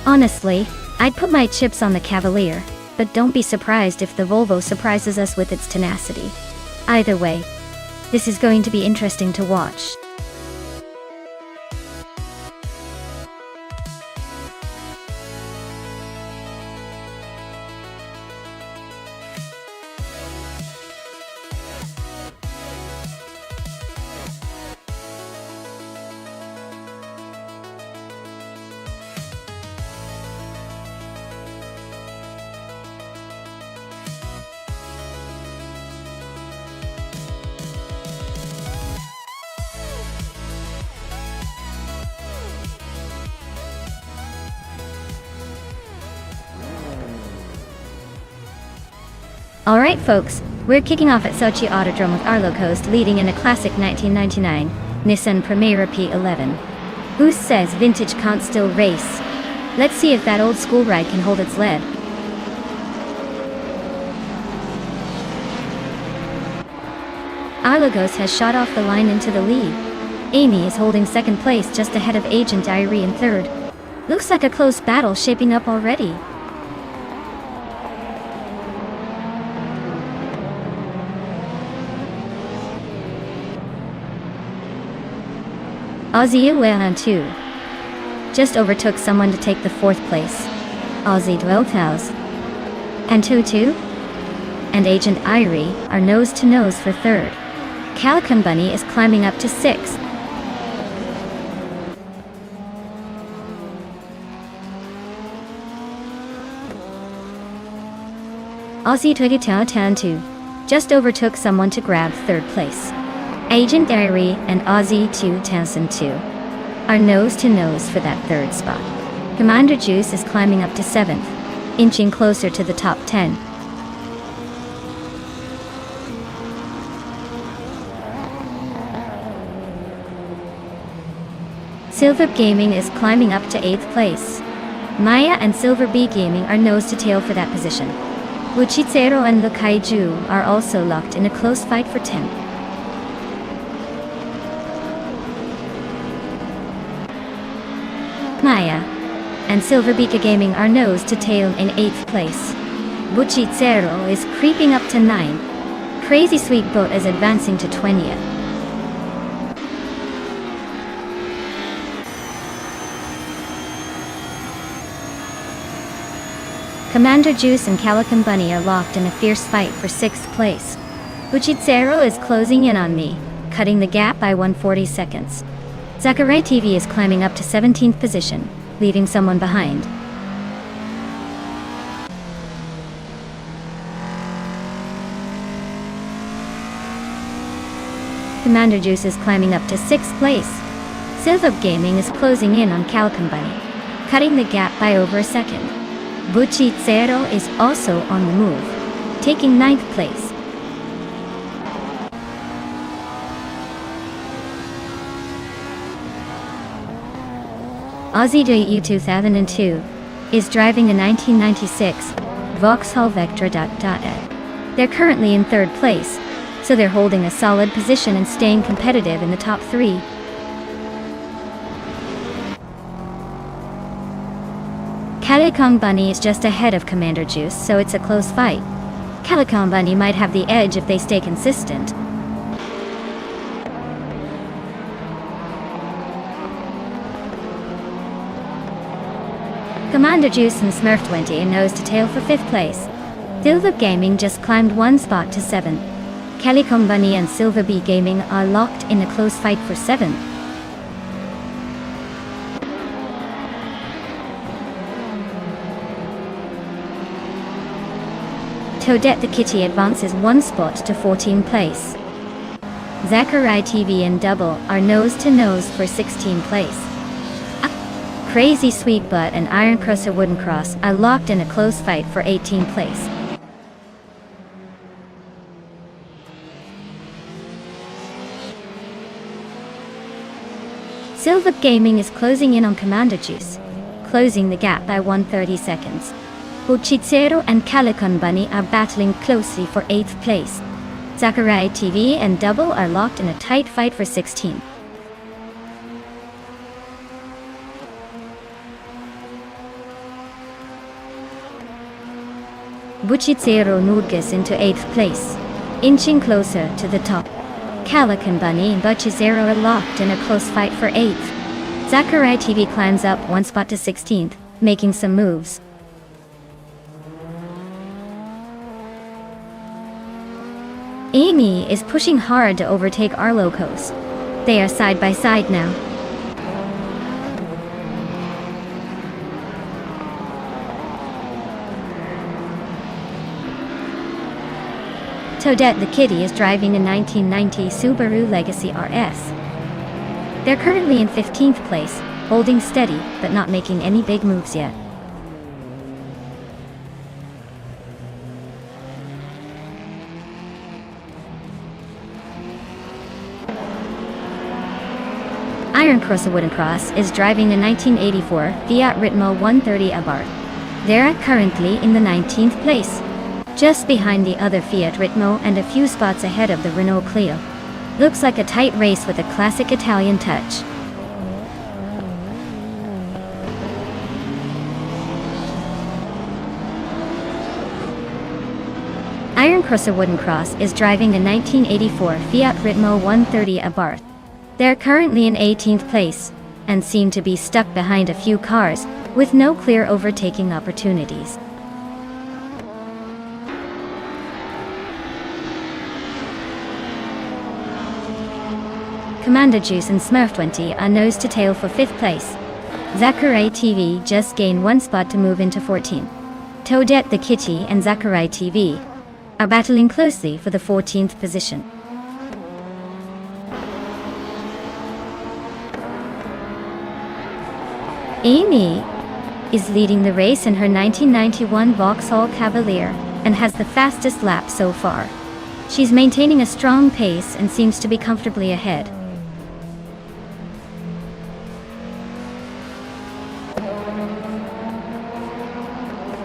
Honestly, I'd put my chips on the Cavalier, but don't be surprised if the Volvo surprises us with its tenacity. Either way, this is going to be interesting to watch. Alright folks, we're kicking off at Sochi Autodrome with Arlo Coast leading in a classic 1999 Nissan Primera P11. Who says vintage can't still race? Let's see if that old school ride can hold its lead. Arlo Coast has shot off the line into the lead. Amy is holding second place just ahead of Agent Irie in third. Looks like a close battle shaping up already. Aussie Uwe just overtook someone to take the fourth place. Aussie Dwellthouse and Tutu and Agent Irie are nose to nose for third. Calican Bunny is climbing up to sixth. Aussie Twiggy just overtook someone to grab third place. Agent Irie and Aussie 2002 are nose to nose for that third spot. Commander Juice is climbing up to 7th, inching closer to the top 10. Silver Gaming is climbing up to 8th place. Maya and Silver B Gaming are nose to tail for that position. Wuchitsero and the Kaiju are also locked in a close fight for 10th. Maya and Silver Beaka Gaming are nose to tail in 8th place. Buchitsero is creeping up to 9th. Crazy Sweet Boat is advancing to 20th. Commander Juice and Calican Bunny are locked in a fierce fight for 6th place. Buchitsero is closing in on me, cutting the gap by 140 seconds. Zachary TV is climbing up to 17th position, leaving someone behind. Commander Juice is climbing up to 6th place. Silver Gaming is closing in on Calcombani, cutting the gap by over a second. Buchitsero is also on the move, taking 9th place. Aussie 2002 is driving a 1996 Vauxhall Vectra. They're currently in 3rd place, so they're holding a solid position and staying competitive in the top 3. Calcombani is just ahead of Commander Juice, so it's a close fight. Calcombani might have the edge if they stay consistent. Commander Juice and Smurf20 are nose to tail for 5th place. Silver Gaming just climbed 1 spot to 7th. Calcombani and Silver B Gaming are locked in a close fight for 7th. Toadette the Kitty advances 1 spot to 14th place. Zachary TV and Double are nose to nose for 16th place. Crazy Sweet Butt and Iron Crosser Wooden Cross are locked in a close fight for 18th place. Silver Gaming is closing in on Commander Juice, closing the gap by 130 seconds. Buchitsero and Calcombani are battling closely for 8th place. Zachary TV and Double are locked in a tight fight for 16th. Buchitsero Nurgas into 8th place, inching closer to the top. Calcombani and Buchitsero are locked in a close fight for 8th. Zachary TV climbs up 1 spot to 16th, making some moves. Amy is pushing hard to overtake Arlocos. They are side by side now. Toadette the Kitty is driving a 1990 Subaru Legacy RS. They're currently in 15th place, holding steady but not making any big moves yet. Iron Crosser Wooden Cross is driving a 1984 Fiat Ritmo 130 Abarth. They're currently in the 19th place, just behind the other Fiat Ritmo and a few spots ahead of the Renault Clio. Looks like a tight race with a classic Italian touch. Iron Crosser Wooden Cross is driving a 1984 Fiat Ritmo 130 Abarth. They're currently in 18th place, and seem to be stuck behind a few cars, with no clear overtaking opportunities. Commander Juice and Smurf20 are nose to tail for 5th place. Zachary TV just gained 1 spot to move into 14th. Toadette the Kitty and Zachary TV are battling closely for the 14th position. Amy is leading the race in her 1991 Vauxhall Cavalier and has the fastest lap so far. She's maintaining a strong pace and seems to be comfortably ahead.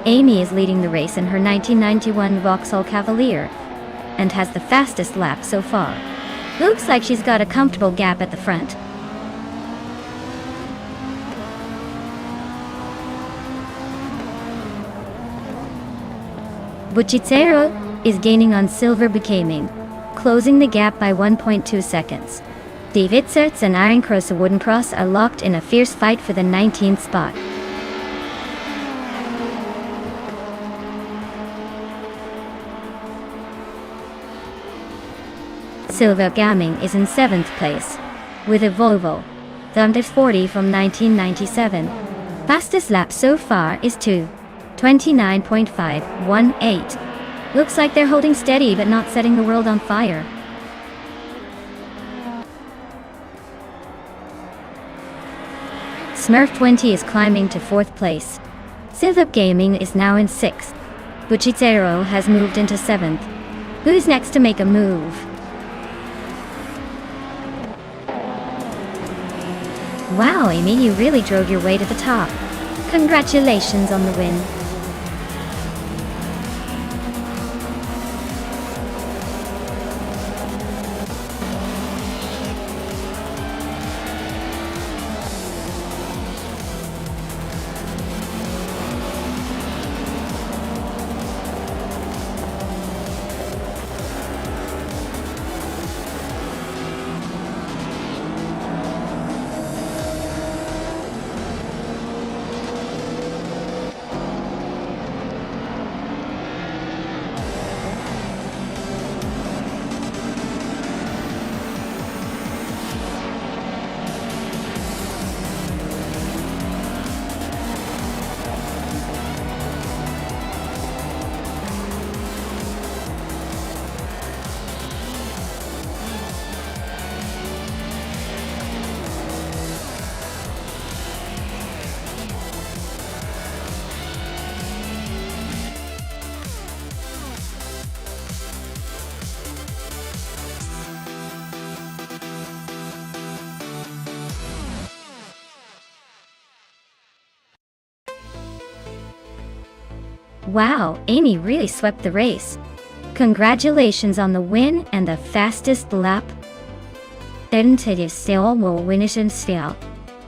Amy is leading the race in her 1991 Vauxhall Cavalier and has the fastest lap so far. Looks like she's got a comfortable gap at the front. Buchitsero is gaining on Silver Becoming, closing the gap by 1.2 seconds. David Sertz and Iron Crosser Wooden Cross are locked in a fierce fight for the 19th spot. Silver Gaming is in 7th place, with a Volvo Thunder 40 from 1997. Fastest lap so far is 2:29.518. Looks like they're holding steady but not setting the world on fire. Smurf 20 is climbing to 4th place. Silver Gaming is now in 6th. Buchitero has moved into 7th. Who's next to make a move? Wow, Amy, you really drove your way to the top. Congratulations on the win. Wow, Amy really swept the race. Congratulations on the win and the fastest lap.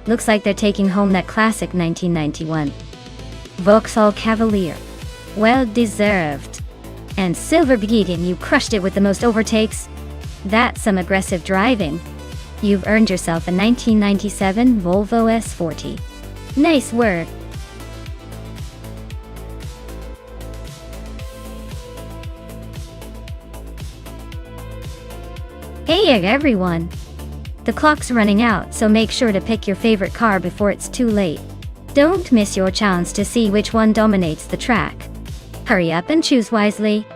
Looks like they're taking home that classic 1991 Vauxhall Cavalier. Well deserved. And Silver Beacon, you crushed it with the most overtakes. That's some aggressive driving. You've earned yourself a 1997 Volvo S40. Nice work. Hey everyone! The clock's running out, so make sure to pick your favorite car before it's too late. Don't miss your chance to see which one dominates the track. Hurry up and choose wisely.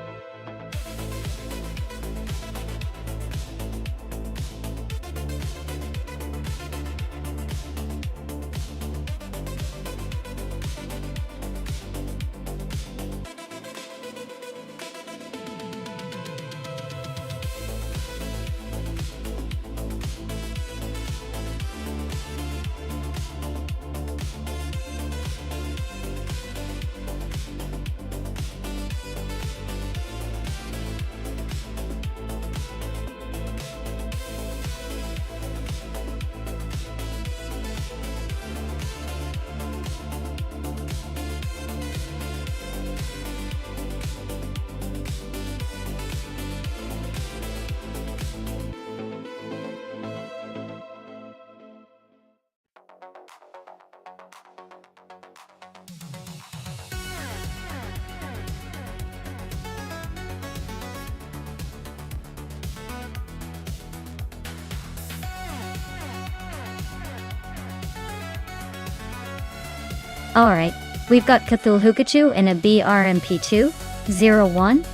Alright, we've got Cthulhukachu in a BRMP2-01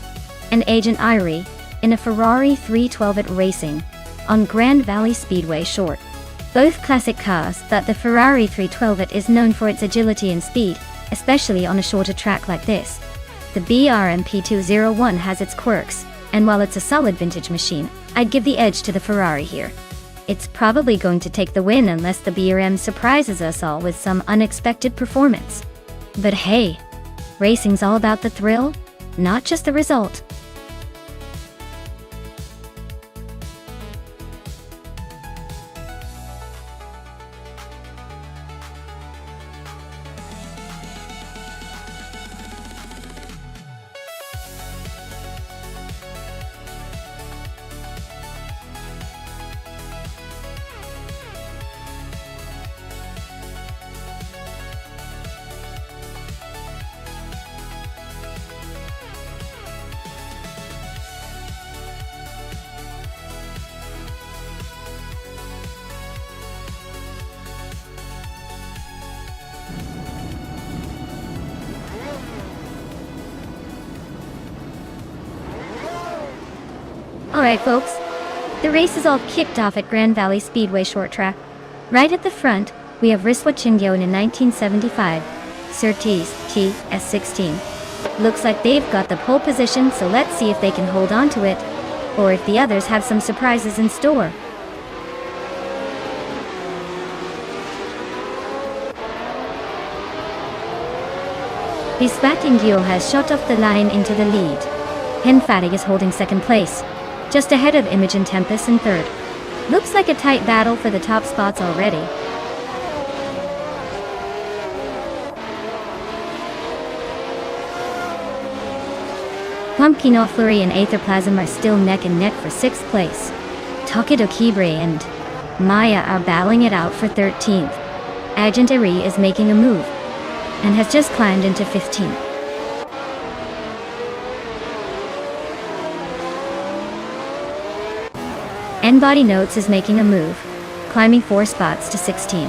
and Agent Irie in a Ferrari 312 at Racing on Grand Valley Speedway Short. Both classic cars, but the Ferrari 312 is known for its agility and speed, especially on a shorter track like this. The BRMP2-01 has its quirks, and while it's a solid vintage machine, I'd give the edge to the Ferrari here. It's probably going to take the win unless the BRM surprises us all with some unexpected performance. But hey, racing's all about the thrill, not just the result. Alright folks, the race is all kicked off at Grand Valley Speedway Short Track. Right at the front, We have Riswa Chingyon in 1975, Surtees TS16. Looks like they've got the pole position, so let's see if they can hold on to it, or if the others have some surprises in store. Biswatingyo has shot off the line into the lead. Henfati is holding second place, just ahead of Imogen Tempest in third. Looks like a tight battle for the top spots already. Pumpkin Flurry and Aetherplasm are still neck and neck for 6th place. Tokido Kibre and Maya are battling it out for 13th. Agentary is making a move and has just climbed into 15th. N-Body Notes is making a move, climbing 4 spots to 16.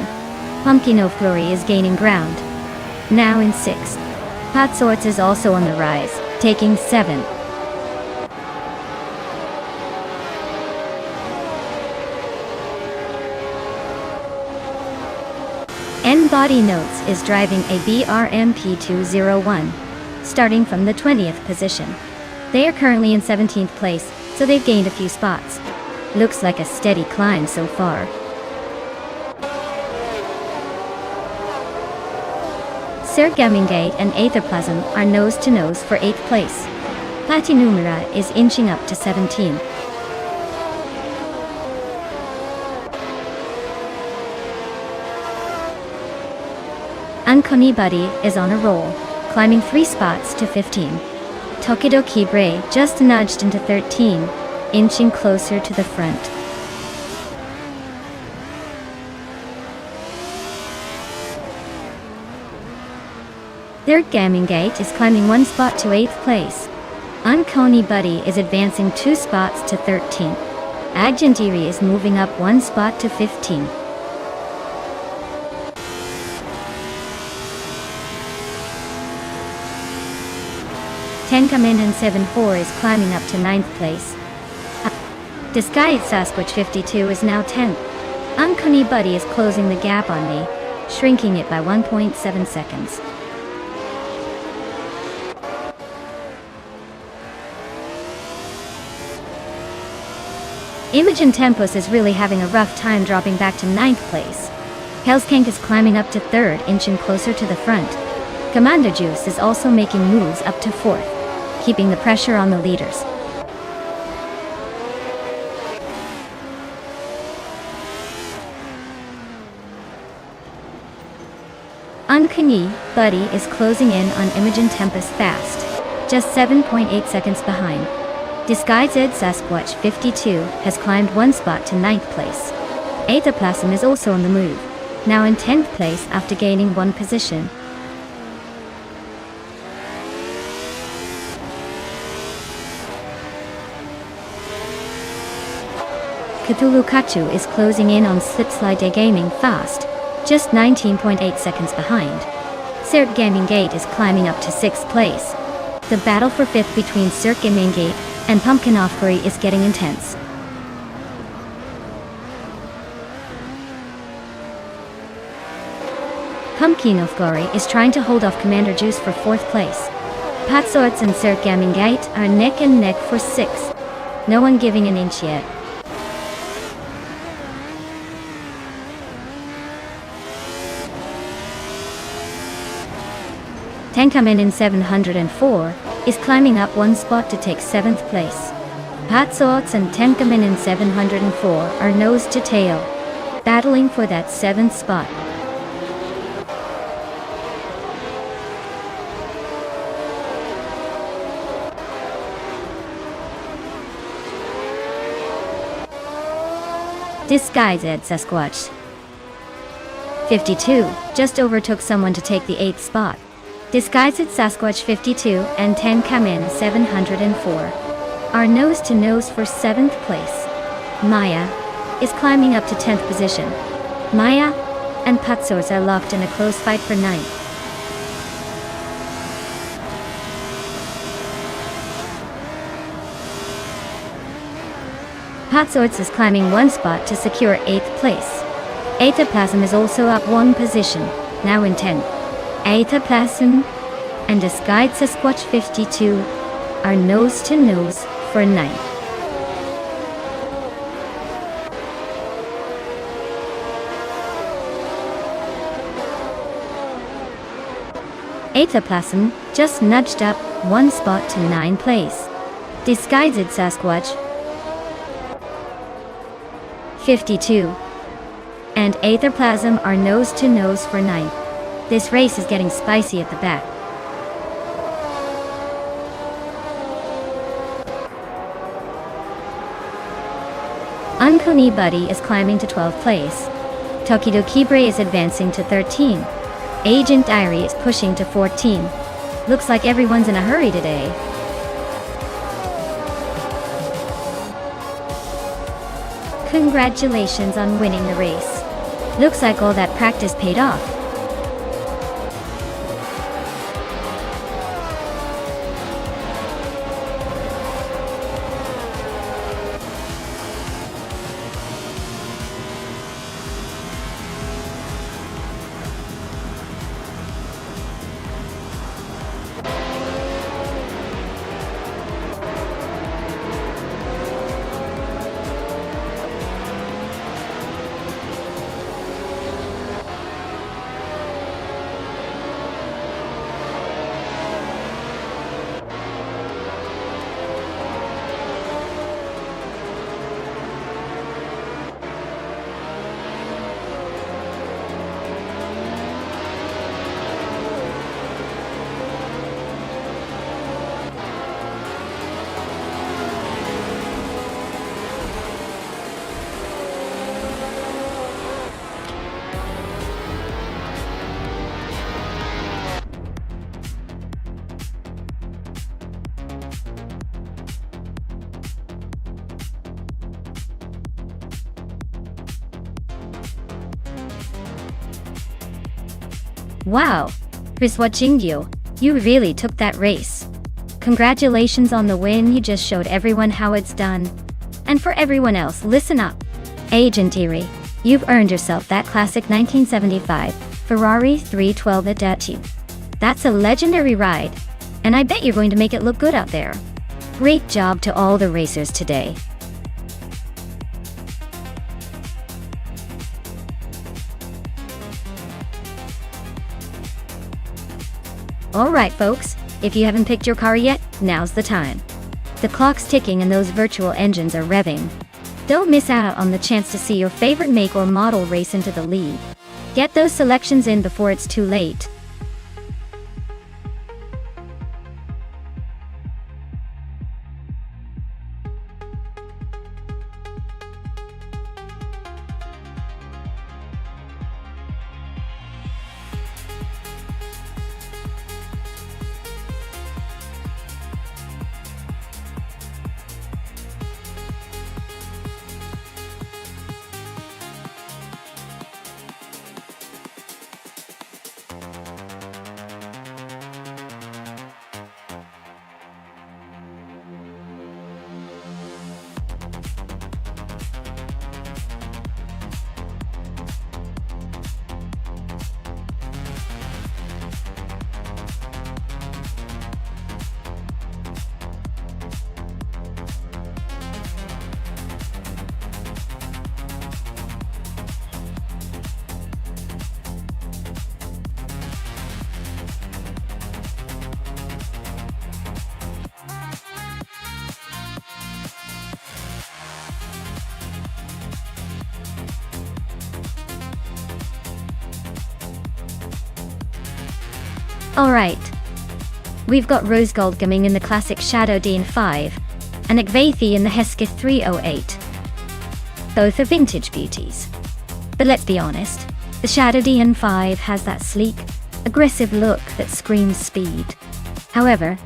Pumpkin Flurry is gaining ground, now in 6th. Hot Sorts is also on the rise, taking 7. N-Body Notes is driving a BRMP201, starting from the 20th position. They are currently in 17th place, so they've gained a few spots. Looks like a steady climb so far. Sir Gamingate and Aetherplasm are nose-to-nose for 8th place. Platinumera is inching up to 17. Uncanny Buddy is on a roll, climbing 3 spots to 15. Tokido Kibre just nudged into 13, inching closer to the front. Third Gamingate is climbing 1 spot to 8th place. Uncanny Buddy is advancing 2 spots to 13. Agentiri is moving up 1 spot to 15. Tenkamen and 7-4 is climbing up to 9th place. Disguised Sasquatch 52 is now 10th. Uncanny Buddy is closing the gap on me, shrinking it by 1.7 seconds. Imogen Tempest is really having a rough time dropping back to 9th place. Hellskank is climbing up to 3rd, inching closer to the front. Commander Juice is also making moves up to 4th, keeping the pressure on the leaders. Uncanny Buddy is closing in on Imogen Tempest fast, just 7.8 seconds behind. Disguised Sasquatch 52 has climbed 1 spot to 9th place. Aetherplasm is also on the move, now in 10th place after gaining 1 position. Cthulhu Kachu is closing in on Slipslide Gaming fast, just 19.8 seconds behind. Sirk Gaming Gate is climbing up to 6th place. The battle for 5th between Sirk Gaming Gate and Pumpkin Offbury is getting intense. Pumpkin Offbury is trying to hold off Commander Juice for 4th place. Patsorts and Sir Gaming Gate are neck and neck for 6th. No one giving an inch yet. Tenkamen in 704 is climbing up 1 spot to take 7th place. Patsorts and Tenkamen in 704 are nose to tail, battling for that 7th spot. Disguised Sasquatch 52 just overtook someone to take the 8th spot. Disguised Sasquatch 52 and Tenkamen 704 are nose to nose for 7th place. Maya is climbing up to 10th position. Maya and Patsorts are locked in a close fight for 9th. Patsorts is climbing 1 spot to secure 8th place. Aetherplasm is also up one position, now in 10th. Aetherplasm and Disguised Sasquatch 52 are nose to nose for 9th. Aetherplasm just nudged up one spot to 9th place. Disguised Sasquatch 52 and Aetherplasm are nose to nose for 9th. This race is getting spicy at the back. Uncanny Buddy is climbing to 12th place. Tokidokibre is advancing to 13. Agent Diary is pushing to 14. Looks like everyone's in a hurry today. Congratulations on winning the race. Looks like all that practice paid off. Wow, Chris Wachinggyo, you really took that race. Congratulations on the win, you just showed everyone how it's done. And for everyone else, listen up. Agent Eerie, you've earned yourself that classic 1975 Ferrari 312 Adagio. That's a legendary ride, and I bet you're going to make it look good out there. Great job to all the racers today. Alright folks, if you haven't picked your car yet, now's the time. The clock's ticking and those virtual engines are revving. Don't miss out on the chance to see your favorite make or model race into the lead. Get those selections in before it's too late. Alright. We've got Rose Goldgaming in the classic Shadow DN5, and Igvathi in the Hesketh 308. Both are vintage beauties. But let's be honest, the Shadow DN5 has that sleek, aggressive look that screams speed. However,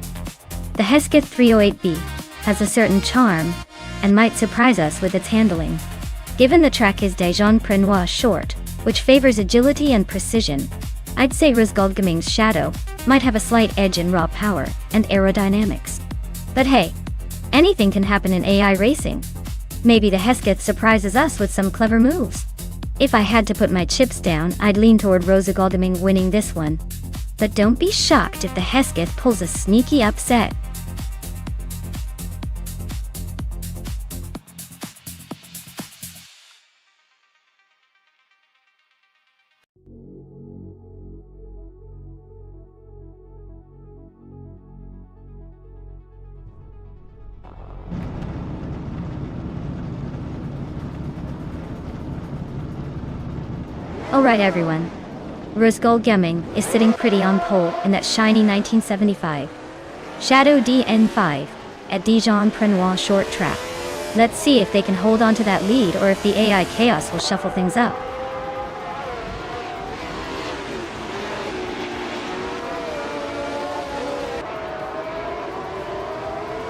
the Hesketh 308B has a certain charm, and might surprise us with its handling. Given the track is Dijon Prenois short, which favors agility and precision, I'd say Rose Goldgaming's Shadow might have a slight edge in raw power and aerodynamics. But hey, anything can happen in AI racing. Maybe the Hesketh surprises us with some clever moves. If I had to put my chips down, I'd lean toward Rosa Goldeming winning this one. But don't be shocked if the Hesketh pulls a sneaky upset. Alright everyone. Rosgol Gemming is sitting pretty on pole in that shiny 1975 Shadow DN5 at Dijon-Prenois short track. Let's see if they can hold on to that lead or if the AI chaos will shuffle things up.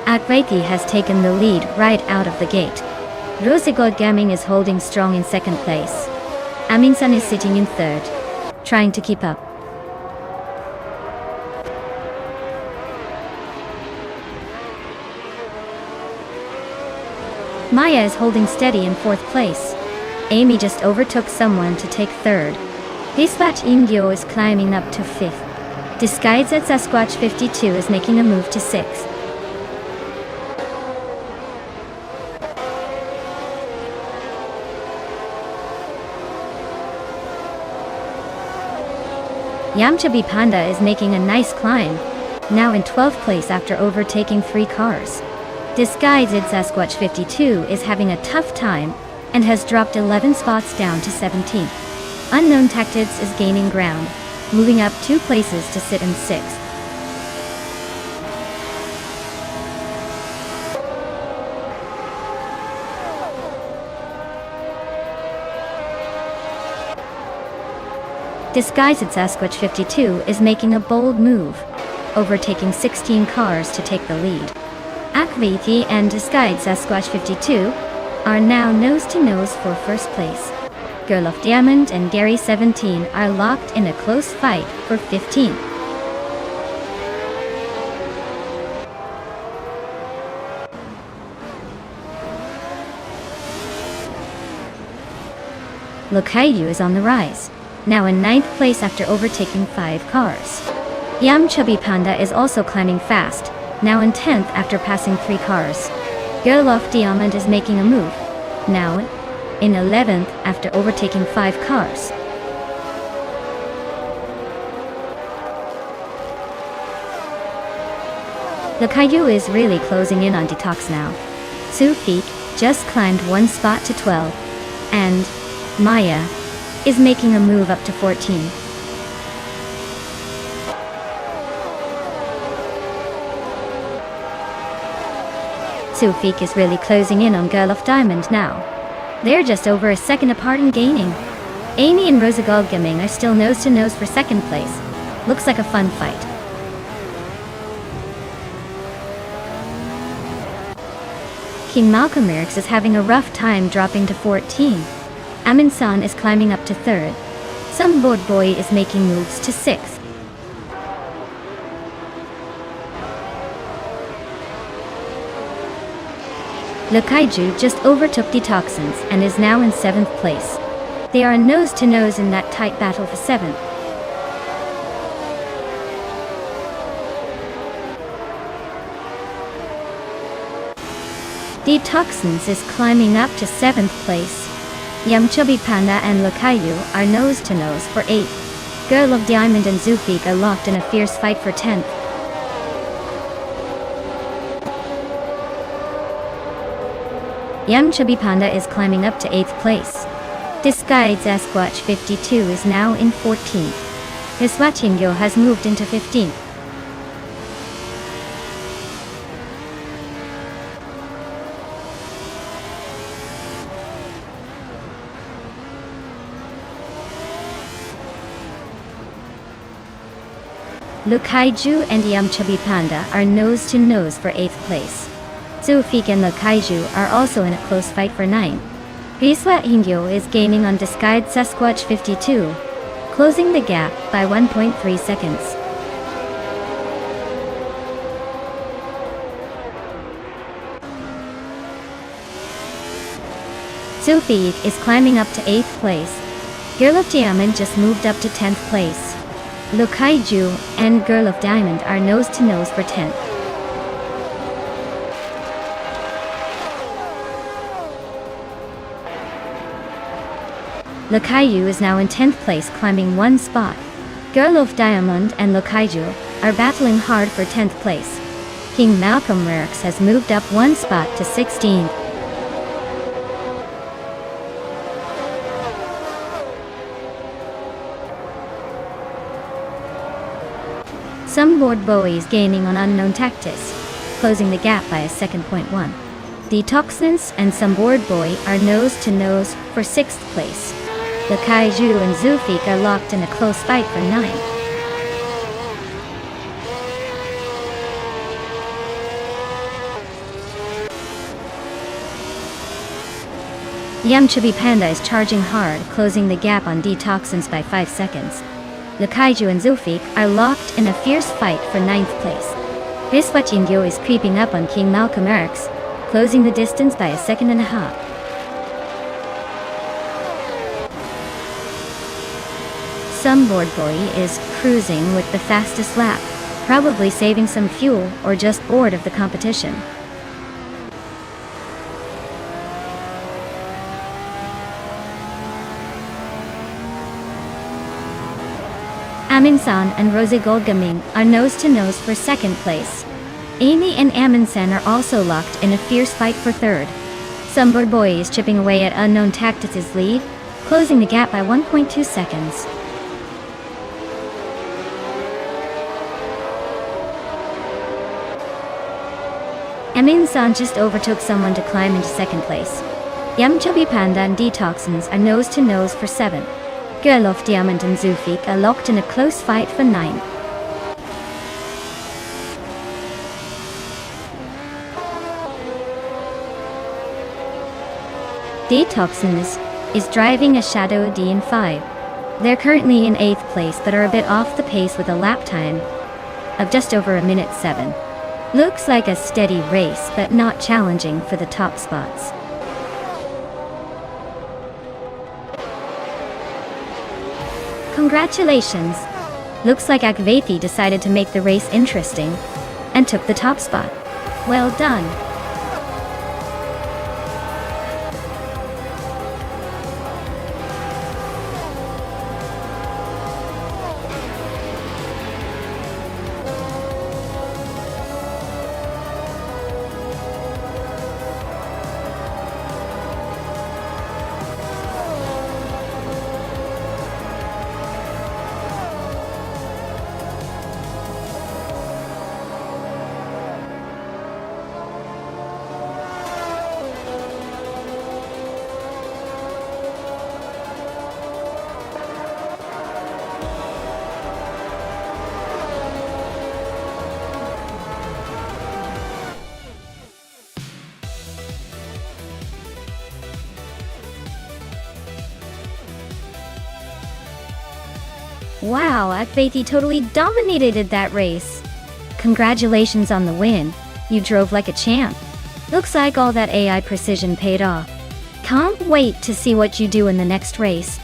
Akvaiti has taken the lead right out of the gate. Rosgol Gemming is holding strong in second place. Aminsan is sitting in third, trying to keep up. Maya is holding steady in fourth place. Amy just overtook someone to take third. Dispatch Ingyo is climbing up to fifth. Disguised at Sasquatch 52 is making a move to sixth. Yamchabi Panda is making a nice climb, now in 12th place after overtaking 3 cars. Disguised Sasquatch 52 is having a tough time and has dropped 11 spots down to 17th. Unknown Tactics is gaining ground, moving up 2 places to sit in 6th. Disguised Sasquatch 52 is making a bold move, overtaking 16 cars to take the lead. Akviti and Disguised Sasquatch 52 are now nose-to-nose for first place. Girl of Diamond and Gary 17 are locked in a close fight for 15th. Lokaiyu is on the rise, now in 9th place after overtaking 5 cars. Chubby Panda is also climbing fast, now in 10th after passing 3 cars. Girl of Diamond is making a move, now in 11th after overtaking 5 cars. Lokaiyu is really closing in on Detox now. Sufik just climbed 1 spot to 12, and Maya is making a move up to 14. Sufik is really closing in on Girl of Diamond now. They're just over a second apart in gaining. Amy and Rosagol Gemming are still nose-to-nose for second place. Looks like a fun fight. King Malcolm Ericks is having a rough time dropping to 14. Aminsan is climbing up to 3rd. Some board boy is making moves to 6th. Lokaiju just overtook Detoxins and is now in 7th place. They are nose-to-nose in that tight battle for 7th. Detoxins is climbing up to 7th place. Chubby Panda and Lokaiyu are nose-to-nose for 8th. Girl of Diamond and Zufik are locked in a fierce fight for 10th. Chubby Panda is climbing up to 8th place. Disguised Sasquatch 52 is now in 14th. Hiswachingyo has moved into 15th. Lokaiju and Chubby Panda are nose-to-nose for 8th place. Zufik and Lokaiju are also in a close fight for 9th. Riswa Ingyo is gaining on Disguised Sasquatch 52, closing the gap by 1.3 seconds. Zulfiq is climbing up to 8th place. Girl of Diamond just moved up to 10th place. Lokaiju and Girl of Diamond are nose to nose for 10th. Lokaiju is now in 10th place, climbing 1 spot. Girl of Diamond and Lokaiju are battling hard for 10th place. King Malcolm Merks has moved up 1 spot to 16th. Sunboard Bowie is gaining on Unknown Tactics, closing the gap by a second. 1. Detoxins and Sunboard Bowie are nose to nose for 6th place. The Kaiju and Zulfiq are locked in a close fight for 9th. Chubby Panda is charging hard, closing the gap on Detoxins by 5 seconds. Lokaiju and Zulfiq are locked in a fierce fight for 9th place. Riswachingyo is creeping up on King Malcolm Merks, closing the distance by a 1.5 seconds. Sunboard Boy is cruising with the fastest lap, probably saving some fuel or just bored of the competition. Aminsan and Rose Gold Gaming are nose to nose for 2nd place. Amy and Aminsan are also locked in a fierce fight for 3rd. Sunboard Boy is chipping away at Unknown Tactics' lead, closing the gap by 1.2 seconds. Aminsan just overtook someone to climb into 2nd place. Chubby Panda and Detoxins are nose to nose for 7th. Girl of Diamond and Zulfiq are locked in a close fight for 9th. Detoxins is driving a Shadow D in 5. They're currently in 8th place but are a bit off the pace with a lap time of just over 1:07. Looks like a steady race but not challenging for the top spots. Congratulations! Looks like Akvethi decided to make the race interesting and took the top spot. Well done! Wow, Akvethi totally dominated that race. Congratulations on the win. You drove like a champ. Looks like all that AI precision paid off. Can't wait to see what you do in the next race.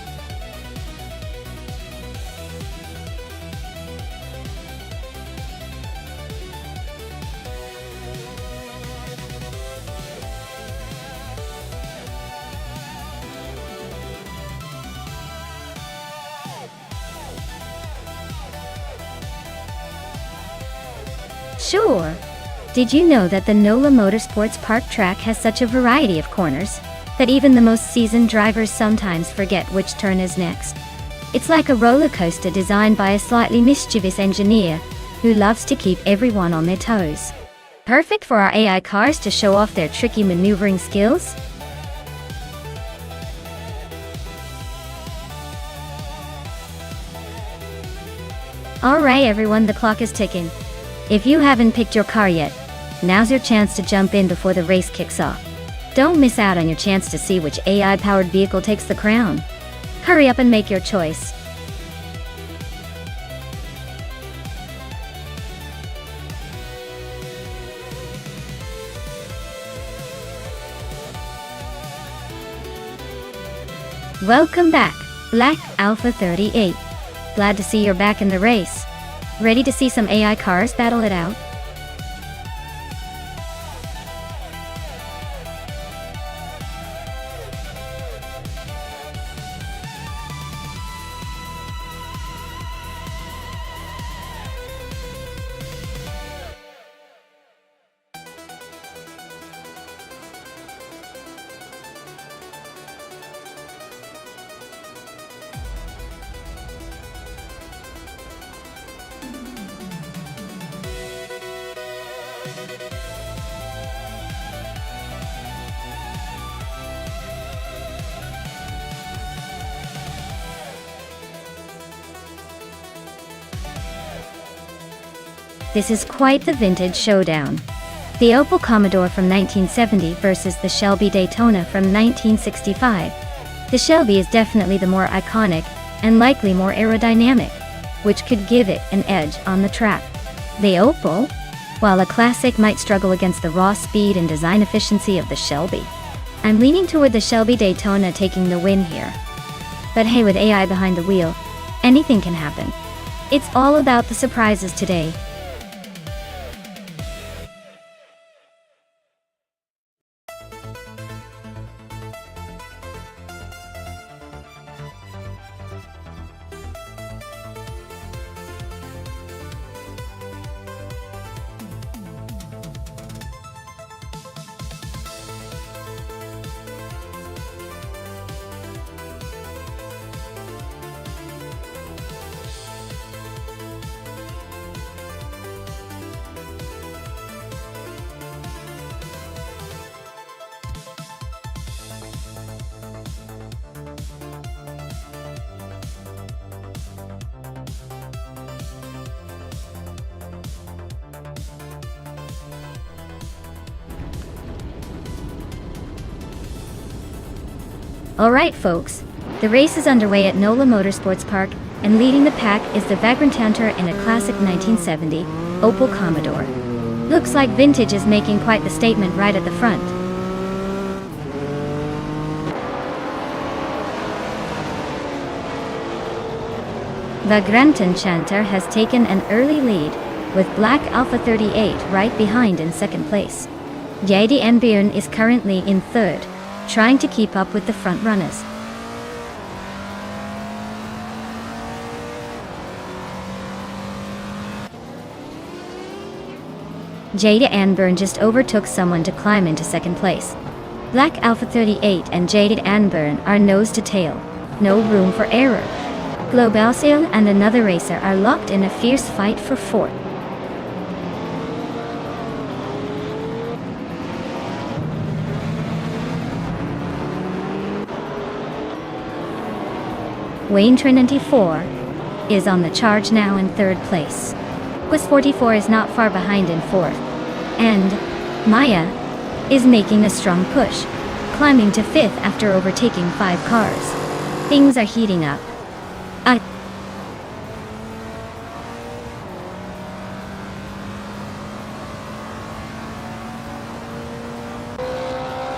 Sure. Did you know that the NOLA Motorsports Park track has such a variety of corners that even the most seasoned drivers sometimes forget which turn is next? It's like a roller coaster designed by a slightly mischievous engineer who loves to keep everyone on their toes. Perfect for our AI cars to show off their tricky maneuvering skills. Alright everyone, the clock is ticking. If you haven't picked your car yet, now's your chance to jump in before the race kicks off. Don't miss out on your chance to see which AI-powered vehicle takes the crown. Hurry up and make your choice. Welcome back, Black Alpha 38. Glad to see you're back in the race. Ready to see some AI cars battle it out? This is quite the vintage showdown. The Opel Commodore from 1970 versus the Shelby Daytona from 1965. The Shelby is definitely the more iconic, and likely more aerodynamic, which could give it an edge on the track. The Opel, while a classic, might struggle against the raw speed and design efficiency of the Shelby. I'm leaning toward the Shelby Daytona taking the win here. But hey, with AI behind the wheel, anything can happen. It's all about the surprises today. Alright folks, the race is underway at NOLA Motorsports Park, and leading the pack is the Vagrant Hunter in a classic 1970 Opel Commodore. Looks like vintage is making quite the statement right at the front. Vagrant Hunter has taken an early lead, with Black Alpha 38 right behind in second place. JD Enbjørn is currently in third, trying to keep up with the front runners. Jada Anburn just overtook someone to climb into second place. Black Alpha 38 and Jada Anburn are nose to tail. No room for error. Globalsail and another racer are locked in a fierce fight for fourth. Wayne Trinity 4 is on the charge now in third place. Quiz 44 is not far behind in fourth. And Maya is making a strong push, climbing to fifth after overtaking 5 cars. Things are heating up.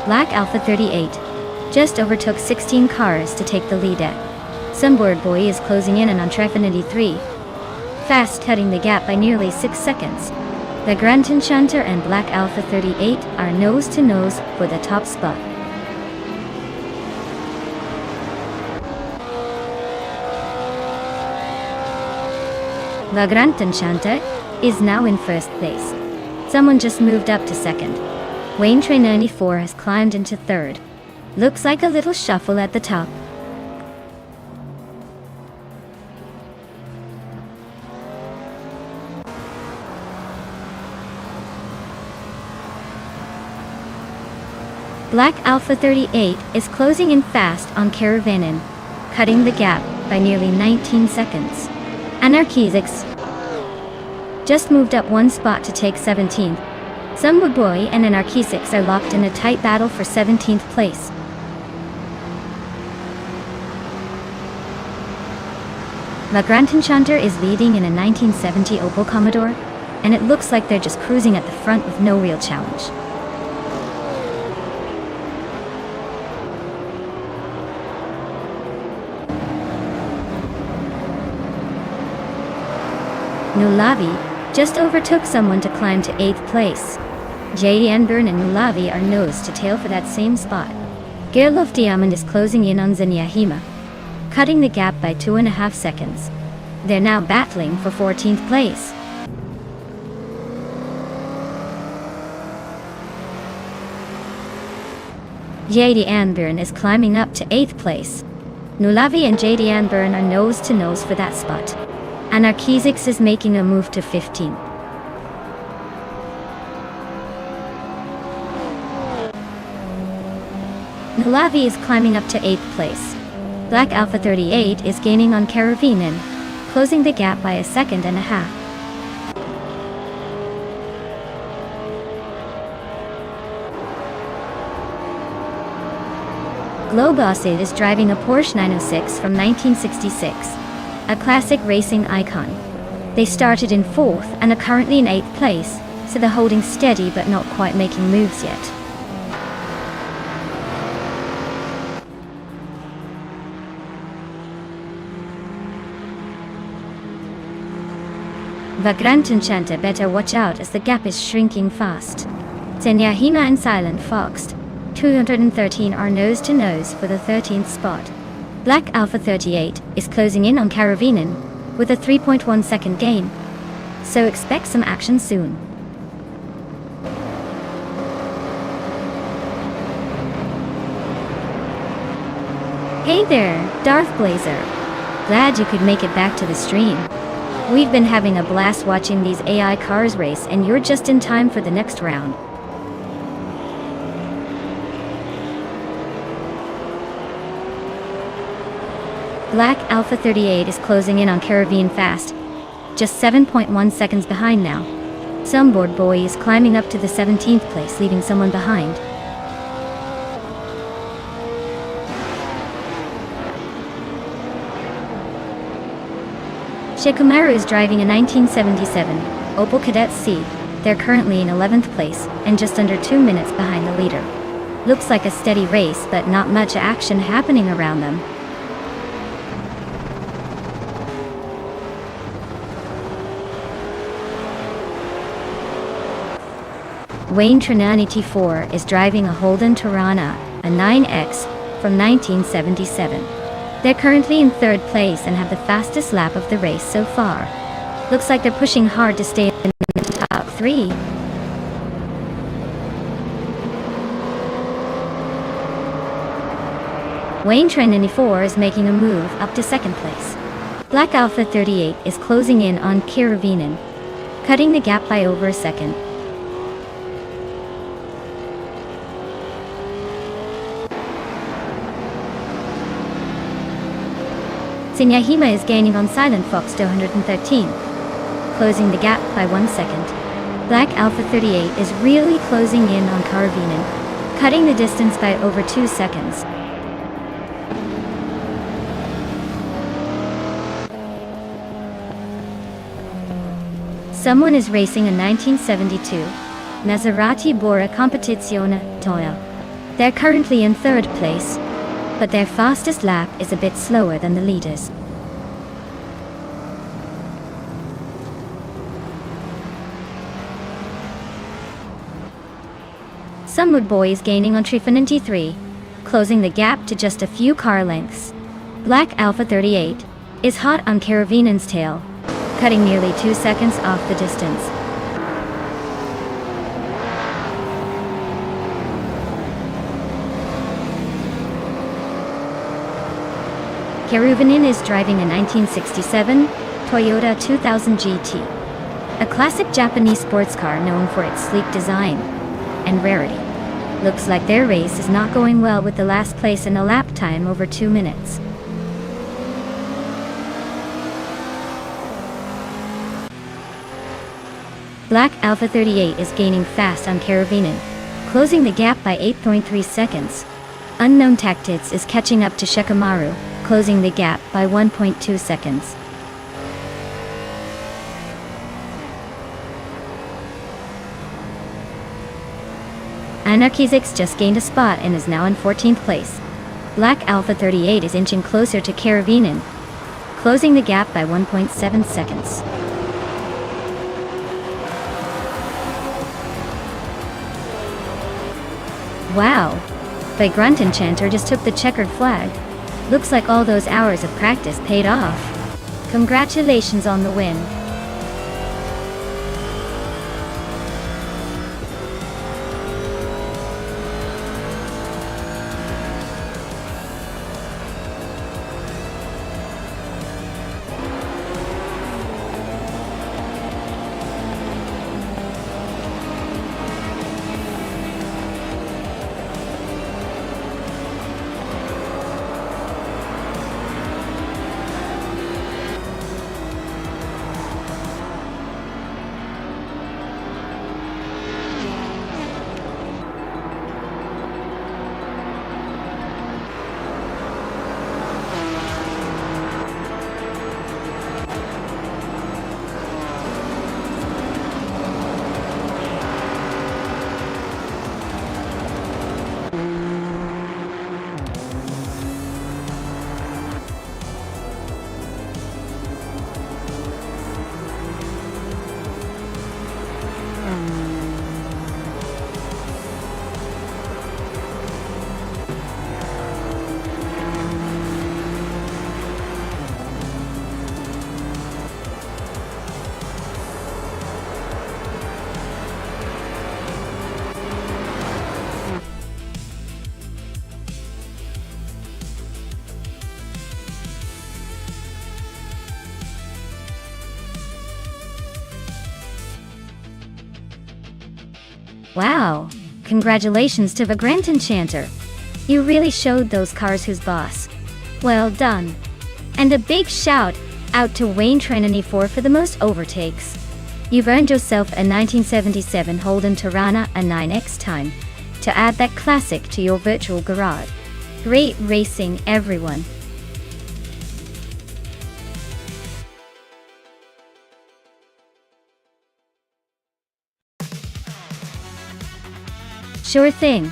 Black Alpha 38 just overtook 16 cars to take the lead at. Sunboard Boy is closing in on Trinity 3, fast cutting the gap by nearly 6 seconds. The Granton Shunter and Black Alpha 38 are nose to nose for the top spot. The Granton Shunter is now in first place. Someone just moved up to second. Wayne Train 94 has climbed into third. Looks like a little shuffle at the top. Black Alpha 38 is closing in fast on Caravanin, cutting the gap by nearly 19 seconds. Anarchizix just moved up 1 spot to take 17th. Sunwood Boy and Anarchizix are locked in a tight battle for 17th place. La Grand Enchanter is leading in a 1970 Opel Commodore, and it looks like they're just cruising at the front with no real challenge. Nulavi just overtook someone to climb to 8th place. JD Enburn and Nulavi are nose to tail for that same spot. Gerlof Diamond is closing in on Zenyahima, cutting the gap by 2.5 seconds. They're now battling for 14th place. JD Enburn is climbing up to 8th place. Nulavi and JD Enburn are nose to nose for that spot. Anarchizix is making a move to 15. Nulavi is climbing up to 8th place. Black Alpha 38 is gaining on Karavinin, closing the gap by 1.5 seconds. Globossid is driving a Porsche 906 from 1966, a classic racing icon. They started in 4th and are currently in 8th place, so they're holding steady but not quite making moves yet. Vagrantunchanta better watch out as the gap is shrinking fast. Zenyahima and Silent Fox 213 are nose to nose for the 13th spot. Black Alpha 38 is closing in on Karavinin with a 3.1 second gain, so expect some action soon. Hey there, Darth Blazer. Glad you could make it back to the stream. We've been having a blast watching these AI cars race, and you're just in time for the next round. Black Alpha 38 is closing in on Karavine fast, just 7.1 seconds behind now. Sunboard Boy is climbing up to the 17th place, leaving someone behind. Shikamaru is driving a 1977 Opel Kadett C. They're currently in 11th place and just under 2 minutes behind the leader. Looks like a steady race, but not much action happening around them. Wayne Trinani T4 is driving a Holden Tirana, a 9X, from 1977. They're currently in 3rd place and have the fastest lap of the race so far. Looks like they're pushing hard to stay in the top 3. Wayne Trinani 4 is making a move up to 2nd place. Black Alpha 38 is closing in on Karavinin, cutting the gap by over a second. Zenyahima is gaining on Silent Fox 213, closing the gap by 1 second. Black Alpha 38 is really closing in on Karavinin, cutting the distance by over 2 seconds. Someone is racing a 1972 Maserati Bora Competizione Toya. They're currently in 3rd place, but their fastest lap is a bit slower than the leaders. Sunwood Boy is gaining on Trifinity 3, closing the gap to just a few car lengths. Black Alpha 38 is hot on Karavinen's tail, cutting nearly 2 seconds off the distance. Karavinin is driving a 1967 Toyota 2000 GT, a classic Japanese sports car known for its sleek design and rarity. Looks like their race is not going well with the last place and a lap time over 2 minutes. Black Alpha 38 is gaining fast on Karavinin, closing the gap by 8.3 seconds. Unknown Tactics is catching up to Shikamaru, closing the gap by 1.2 seconds. Anarchizix just gained a spot and is now in 14th place. Black Alpha 38 is inching closer to Karavinin, closing the gap by 1.7 seconds. Wow! By Grunt Enchanter just took the checkered flag. Looks like all those hours of practice paid off. Congratulations on the win. Wow! Congratulations to the Grunt Enchanter. You really showed those cars who's boss. Well done. And a big shout out to Wayne Trinity for the most overtakes. You've earned yourself a 1977 Holden Tirana a 9X time to add that classic to your virtual garage. Great racing, everyone. Sure thing.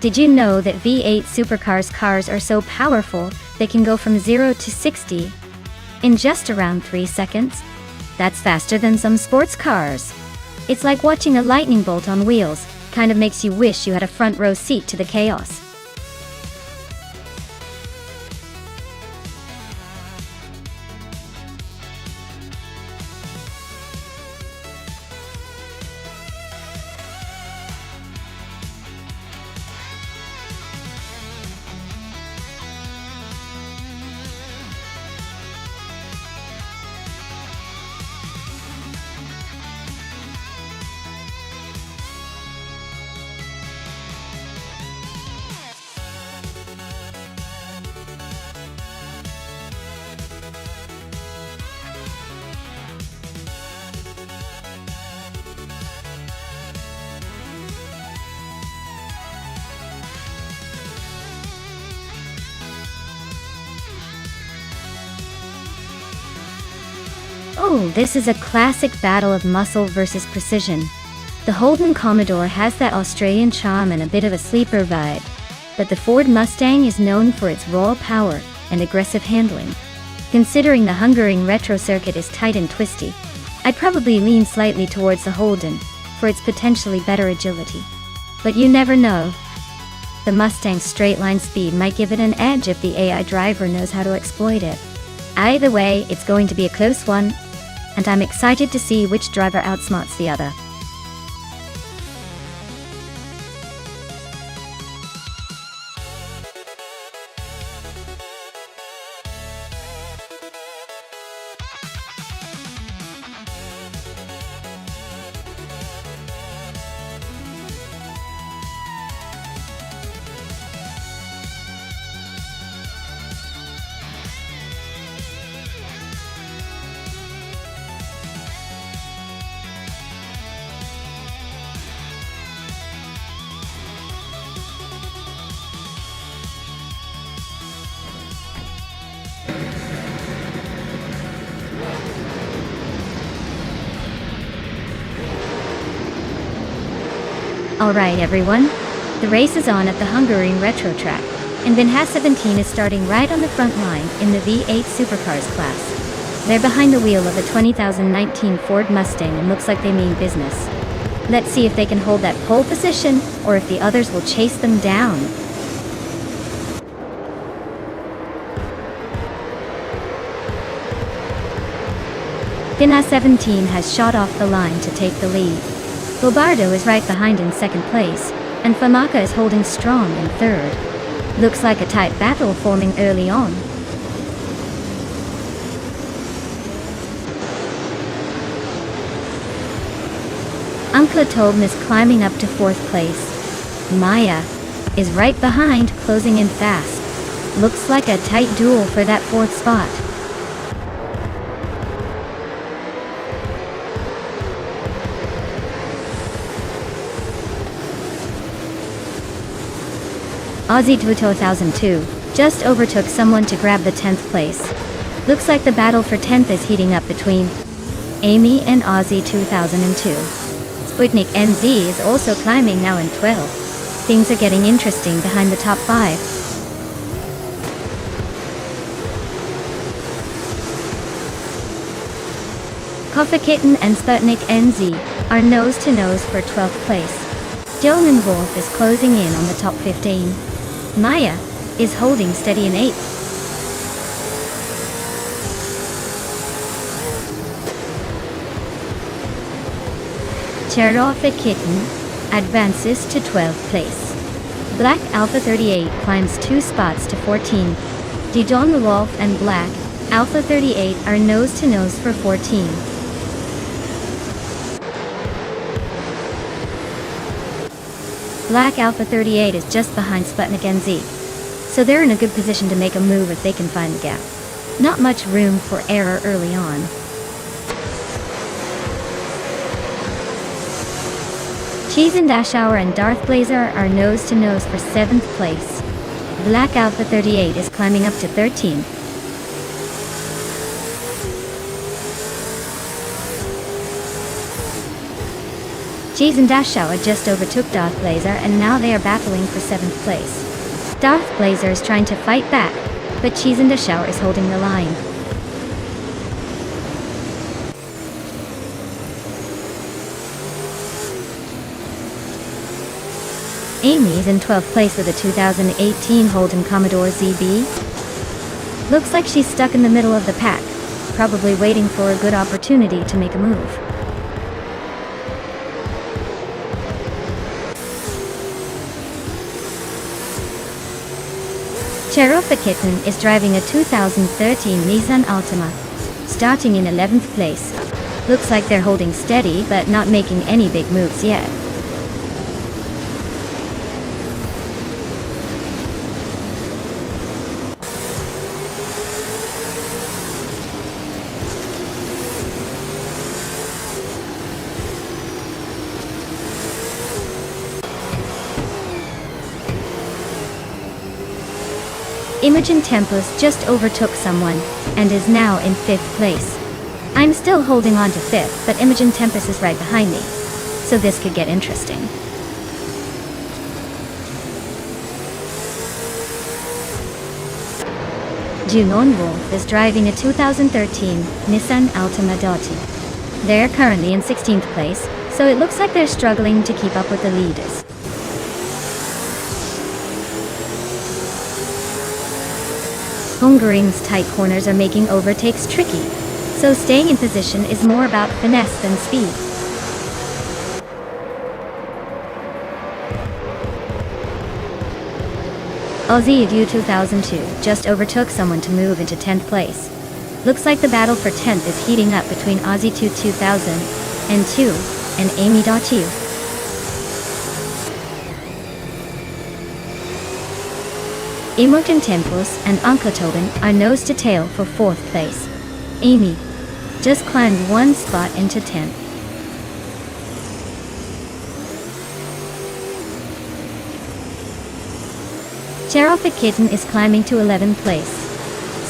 Did you know that V8 supercars cars are so powerful they can go from 0 to 60 in just around 3 seconds? That's faster than some sports cars. It's like watching a lightning bolt on wheels, kind of makes you wish you had a front row seat to the chaos. Oh, this is a classic battle of muscle versus precision. The Holden Commodore has that Australian charm and a bit of a sleeper vibe, but the Ford Mustang is known for its raw power and aggressive handling. Considering the Hungering retro circuit is tight and twisty, I'd probably lean slightly towards the Holden for its potentially better agility. But you never know. The Mustang's straight-line speed might give it an edge if the AI driver knows how to exploit it. Either way, it's going to be a close one, and I'm excited to see which driver outsmarts the other. Alright everyone, the race is on at the Hungering Retro track, and Vinhas 17 is starting right on the front line in the V8 Supercars class. They're behind the wheel of a 2019 Ford Mustang and looks like they mean business. Let's see if they can hold that pole position, or if the others will chase them down. Pina 17 has shot off the line to take the lead. Bobardo is right behind in second place, and Famaka is holding strong in third. Looks like a tight battle forming early on. Unkla Tobin is climbing up to fourth place. Maya is right behind, closing in fast. Looks like a tight duel for that fourth spot. Aussie 2002 just overtook someone to grab the 10th place. Looks like the battle for 10th is heating up between Amy and Aussie 2002. Sputnik NZ is also climbing now in 12. Things are getting interesting behind the top 5. Coffee Kitten and Sputnik NZ are nose to nose for 12th place. Dylan Wolf is closing in on the top 15. Maya is holding steady in 8th. Cherofit Kitten advances to 12th place. Black Alpha 38 climbs 2 spots to 14. Dijon Wolf and Black Alpha 38 are nose to nose for 14. Black Alpha 38 is just behind Sputnik NZ, so they're in a good position to make a move if they can find the gap. Not much room for error early on. Cheese and Dashhour and Darth Blazer are nose to nose for 7th place. Black Alpha 38 is climbing up to 13. Cheese and Dashhour just overtook Darth Blazer, and now they are battling for 7th place. Darth Blazer is trying to fight back, but Cheese and Dashhour is holding the line. Amy is in 12th place with a 2018 Holden Commodore ZB. Looks like she's stuck in the middle of the pack, probably waiting for a good opportunity to make a move. Cherofit Kitten is driving a 2013 Nissan Altima, starting in 11th place. Looks like they're holding steady but not making any big moves yet. Imogen Tempus just overtook someone, and is now in 5th place. I'm still holding on to 5th, but Imogen Tempus is right behind me, so this could get interesting. Junon Wolf is driving a 2013 Nissan Altima Doti. They're currently in 16th place, so it looks like they're struggling to keep up with the leaders. Hungaring's tight corners are making overtakes tricky, so staying in position is more about finesse than speed. Aussie Edu 2002 just overtook someone to move into 10th place. Looks like the battle for 10th is heating up between Aussie 2002 and Amy.2. Imogen Tempus and Unkla Tobin are nose to tail for 4th place. Amy just climbed 1 spot into 10th. Cherofit Kitten is climbing to 11th place.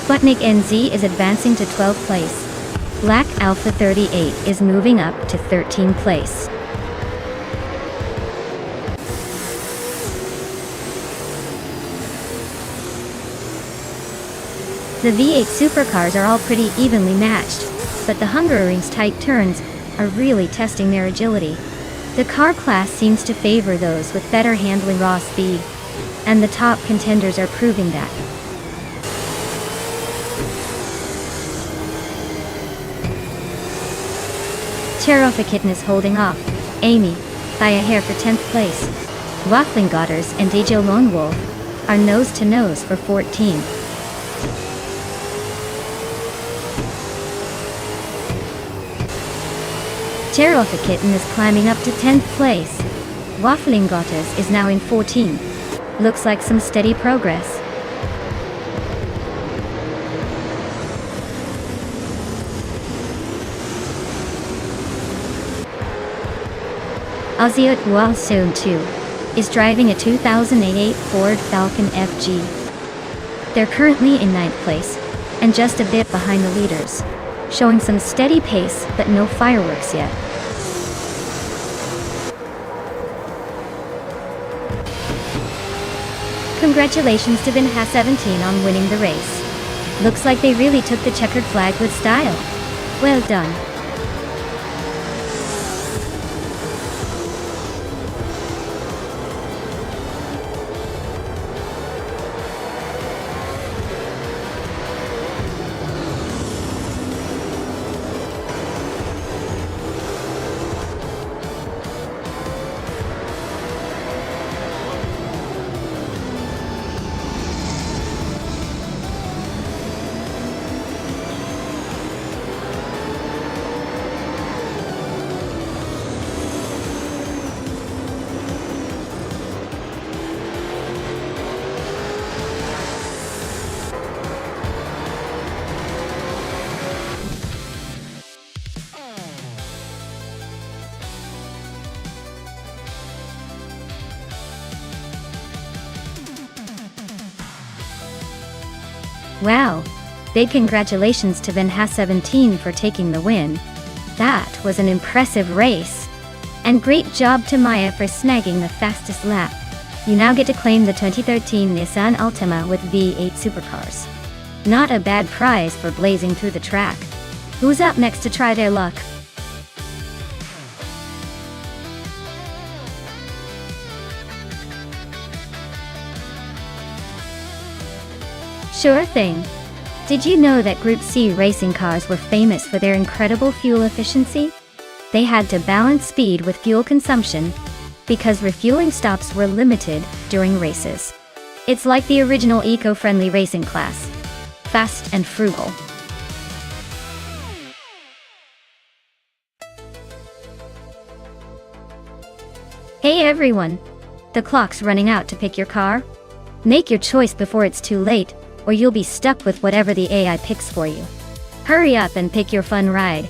Sputnik NZ is advancing to 12th place. Black Alpha 38 is moving up to 13th place. The V8 supercars are all pretty evenly matched, but the Hungaroring's tight turns are really testing their agility. The car class seems to favor those with better handling raw speed, and the top contenders are proving that. Kitten is holding off Amy by a hair for 10th place. Waffling Godders and Dejo Lone Wolf are nose to nose for 14. Kitten is climbing up to 10th place. Waffling Godders is now in 14. Looks like some steady progress. Oziot Walsoon 2 is driving a 2008 Ford Falcon FG. They're currently in 9th place, and just a bit behind the leaders, showing some steady pace but no fireworks yet. Congratulations to Vinha 17 on winning the race. Looks like they really took the checkered flag with style. Well done. Wow! Big congratulations to Vinha 17 for taking the win. That was an impressive race. And great job to Maya for snagging the fastest lap. You now get to claim the 2013 Nissan Altima with V8 supercars. Not a bad prize for blazing through the track. Who's up next to try their luck? Sure thing. Did you know that Group C racing cars were famous for their incredible fuel efficiency? They had to balance speed with fuel consumption because refueling stops were limited during races. It's like the original eco-friendly racing class. Fast and frugal. Hey everyone! The clock's running out to pick your car. Make your choice before it's too late, or you'll be stuck with whatever the AI picks for you. Hurry up and pick your fun ride.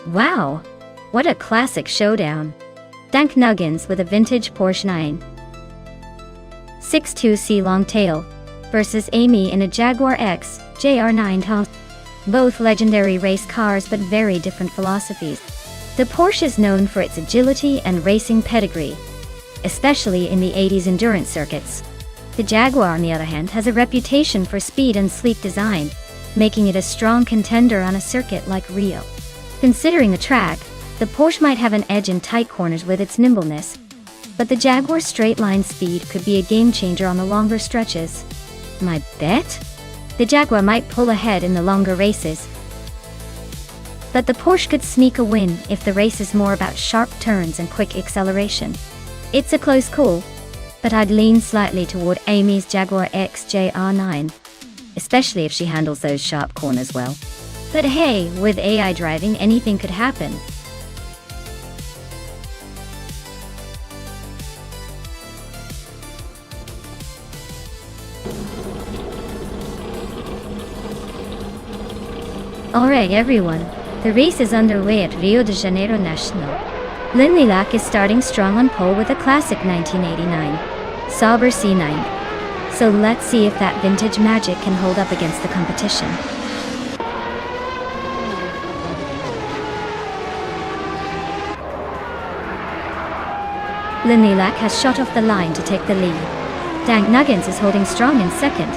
Wow! What a classic showdown. Dank Nuggins with a vintage Porsche 962C Longtail versus Amy in a Jaguar X JR9 Top. Both legendary race cars but very different philosophies. The Porsche is known for its agility and racing pedigree, especially in the 80s endurance circuits. The Jaguar, on the other hand, has a reputation for speed and sleek design, making it a strong contender on a circuit like Rio. Considering the track, the Porsche might have an edge in tight corners with its nimbleness, but the Jaguar's straight-line speed could be a game-changer on the longer stretches. My bet? The Jaguar might pull ahead in the longer races. But the Porsche could sneak a win if the race is more about sharp turns and quick acceleration. It's a close call, but I'd lean slightly toward Amy's Jaguar XJR9, especially if she handles those sharp corners well. But hey, with AI driving, anything could happen. Alright everyone, the race is underway at Rio de Janeiro National. Lynn Lilac is starting strong on pole with a classic 1989 Sauber C9. So let's see if that vintage magic can hold up against the competition. Lynn Lilac has shot off the line to take the lead. Dank Nuggins is holding strong in second.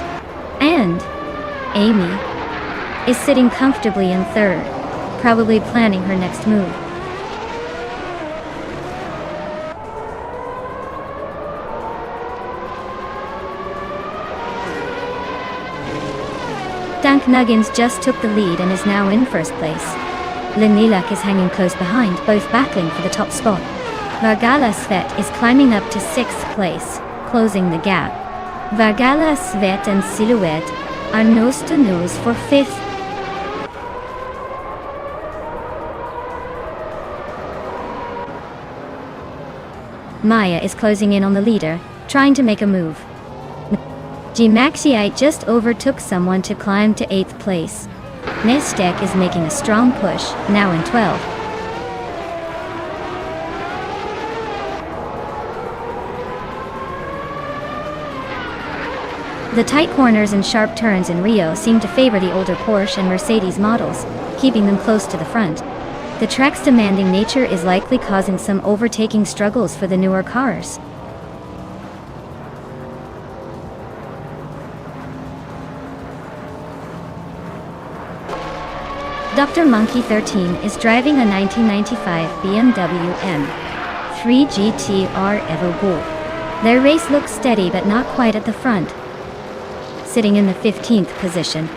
And Amy is sitting comfortably in third, probably planning her next move. Dank Nuggins just took the lead and is now in first place. Lynn Lilac is hanging close behind, both battling for the top spot. Vargala Svet is climbing up to 6th place, closing the gap. Vargala Svet and Silhouette are nose to nose for 5th. Maya is closing in on the leader, trying to make a move. G-Maxiite just overtook someone to climb to 8th place. Nestek is making a strong push, now in 12th. The tight corners and sharp turns in Rio seem to favor the older Porsche and Mercedes models, keeping them close to the front. The track's demanding nature is likely causing some overtaking struggles for the newer cars. Dr. Monkey 13 is driving a 1995 BMW M3 GTR Evo Bull. Their race looks steady but not quite at the front, sitting in the 15th position.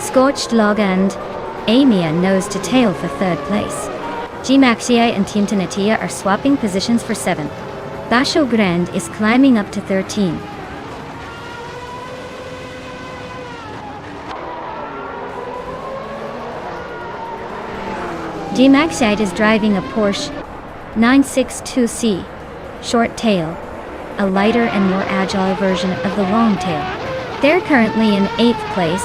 Scorched Log and Amy are nose to tail for 3rd place. G-Maxia and Team Tenatia are swapping positions for 7th. Basho Grand is climbing up to 13. G-Maxite is driving a Porsche 962C short tail, a lighter and more agile version of the long tail. They're currently in 8th place,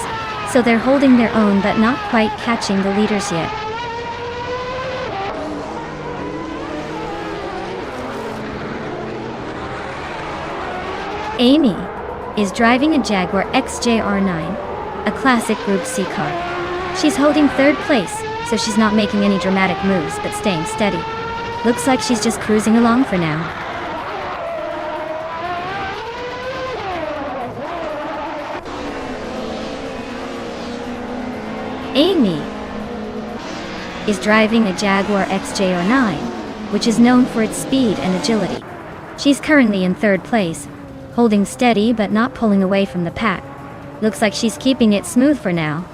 so they're holding their own but not quite catching the leaders yet. Amy is driving a Jaguar XJR9, a classic Group C car. She's holding 3rd place, so she's not making any dramatic moves but staying steady. Looks like she's just cruising along for now. Amy is driving a Jaguar XJR9, which is known for its speed and agility. She's currently in 3rd place, holding steady but not pulling away from the pack. Looks like she's keeping it smooth for now.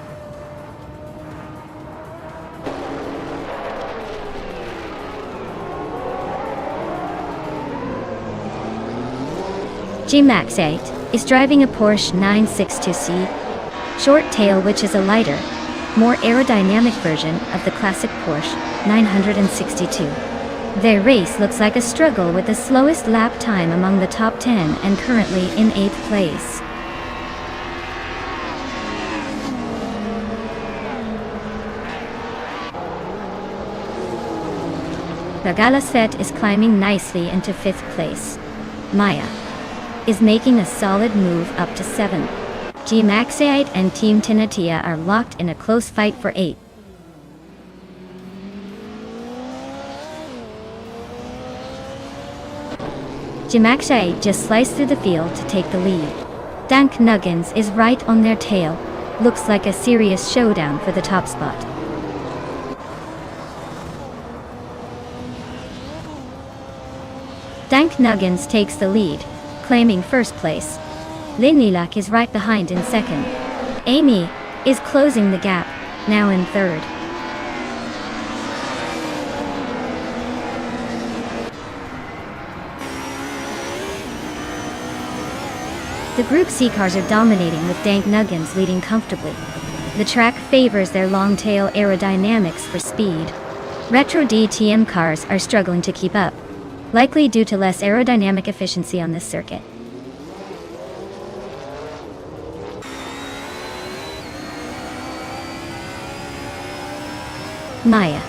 G-Max8 is driving a Porsche 962C short tail, which is a lighter, more aerodynamic version of the classic Porsche 962. Their race looks like a struggle with the slowest lap time among the top 10 and currently in 8th place. The Galasvet is climbing nicely into 5th place. Maya is making a solid move up to 7th. G-Maxiite and Team Tenatia are locked in a close fight for 8th. G-Maxiite just sliced through the field to take the lead. Dank Nuggins is right on their tail. Looks like a serious showdown for the top spot. Nuggins takes the lead, claiming first place. Linlilac is right behind in second. Amy is closing the gap, now in third. The Group C cars are dominating with Dank Nuggins leading comfortably. The track favors their long-tail aerodynamics for speed. Retro DTM cars are struggling to keep up, likely due to less aerodynamic efficiency on this circuit. Maya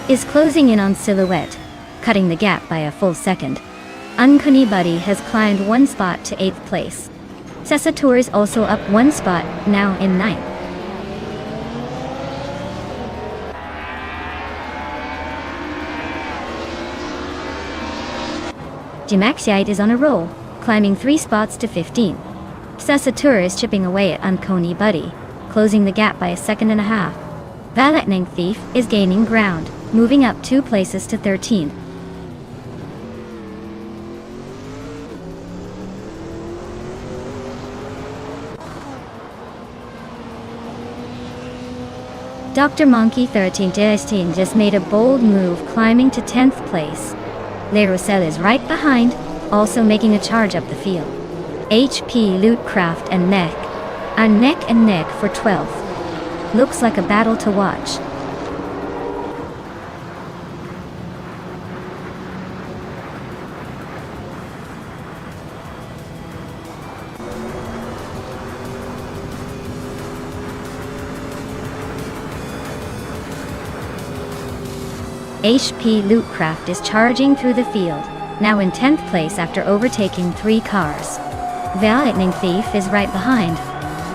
is closing in on Silhouette, cutting the gap by a full second. Uncanny Buddy has climbed one spot to 8th place. Cessator is also up one spot, now in 9th. Gemaxiite is on a roll, climbing 3 spots to 15. Cessator is chipping away at Uncanny Buddy, closing the gap by a second and a half. Lightning Thief is gaining ground, moving up 2 places to 13. Dr. Monkey 13 just made a bold move, climbing to 10th place. Le Roussel is right behind, also making a charge up the field. HP Lootcraft and Neck are neck and neck for 12th. Looks like a battle to watch. HP Lootcraft is charging through the field, now in 10th place after overtaking 3 cars. Lightning Thief is right behind,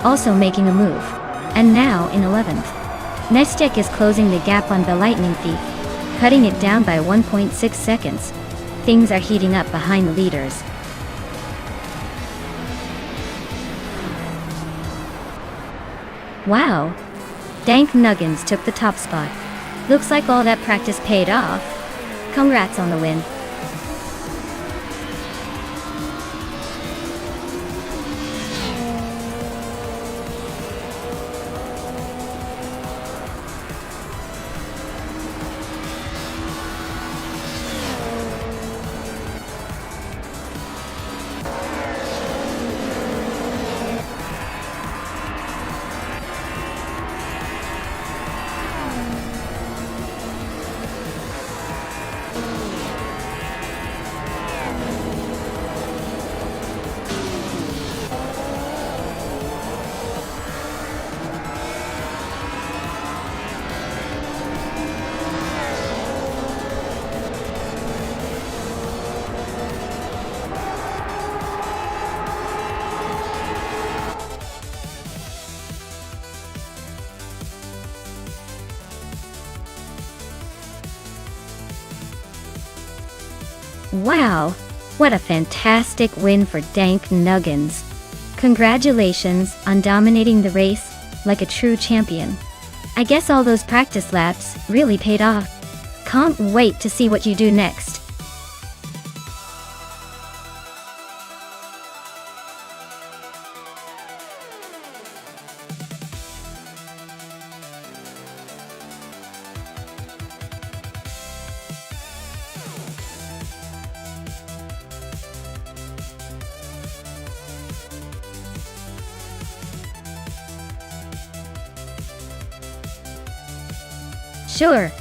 also making a move, and now in 11th. Nestek is closing the gap on the Lightning Thief, cutting it down by 1.6 seconds. Things are heating up behind the leaders. Wow! Dank Nuggins took the top spot. Looks like all that practice paid off. Congrats on the win. Wow, what a fantastic win for Dank Nuggins. Congratulations on dominating the race like a true champion. I guess all those practice laps really paid off. Can't wait to see what you do next. Sure.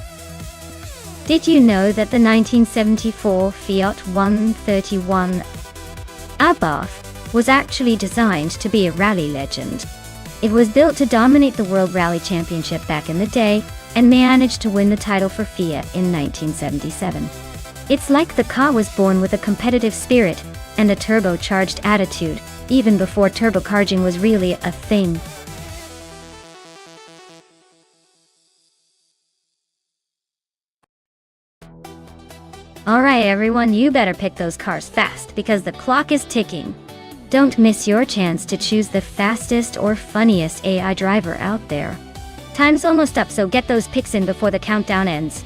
Did you know that the 1974 Fiat 131 Abarth was actually designed to be a rally legend? It was built to dominate the World Rally Championship back in the day and managed to win the title for Fiat in 1977. It's like the car was born with a competitive spirit and a turbocharged attitude, even before turbocharging was really a thing. Alright everyone, you better pick those cars fast because the clock is ticking. Don't miss your chance to choose the fastest or funniest AI driver out there. Time's almost up, so get those picks in before the countdown ends.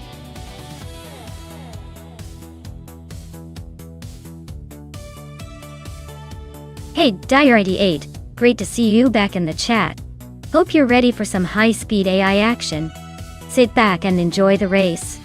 Hey, Dire88, great to see you back in the chat. Hope you're ready for some high-speed AI action. Sit back and enjoy the race.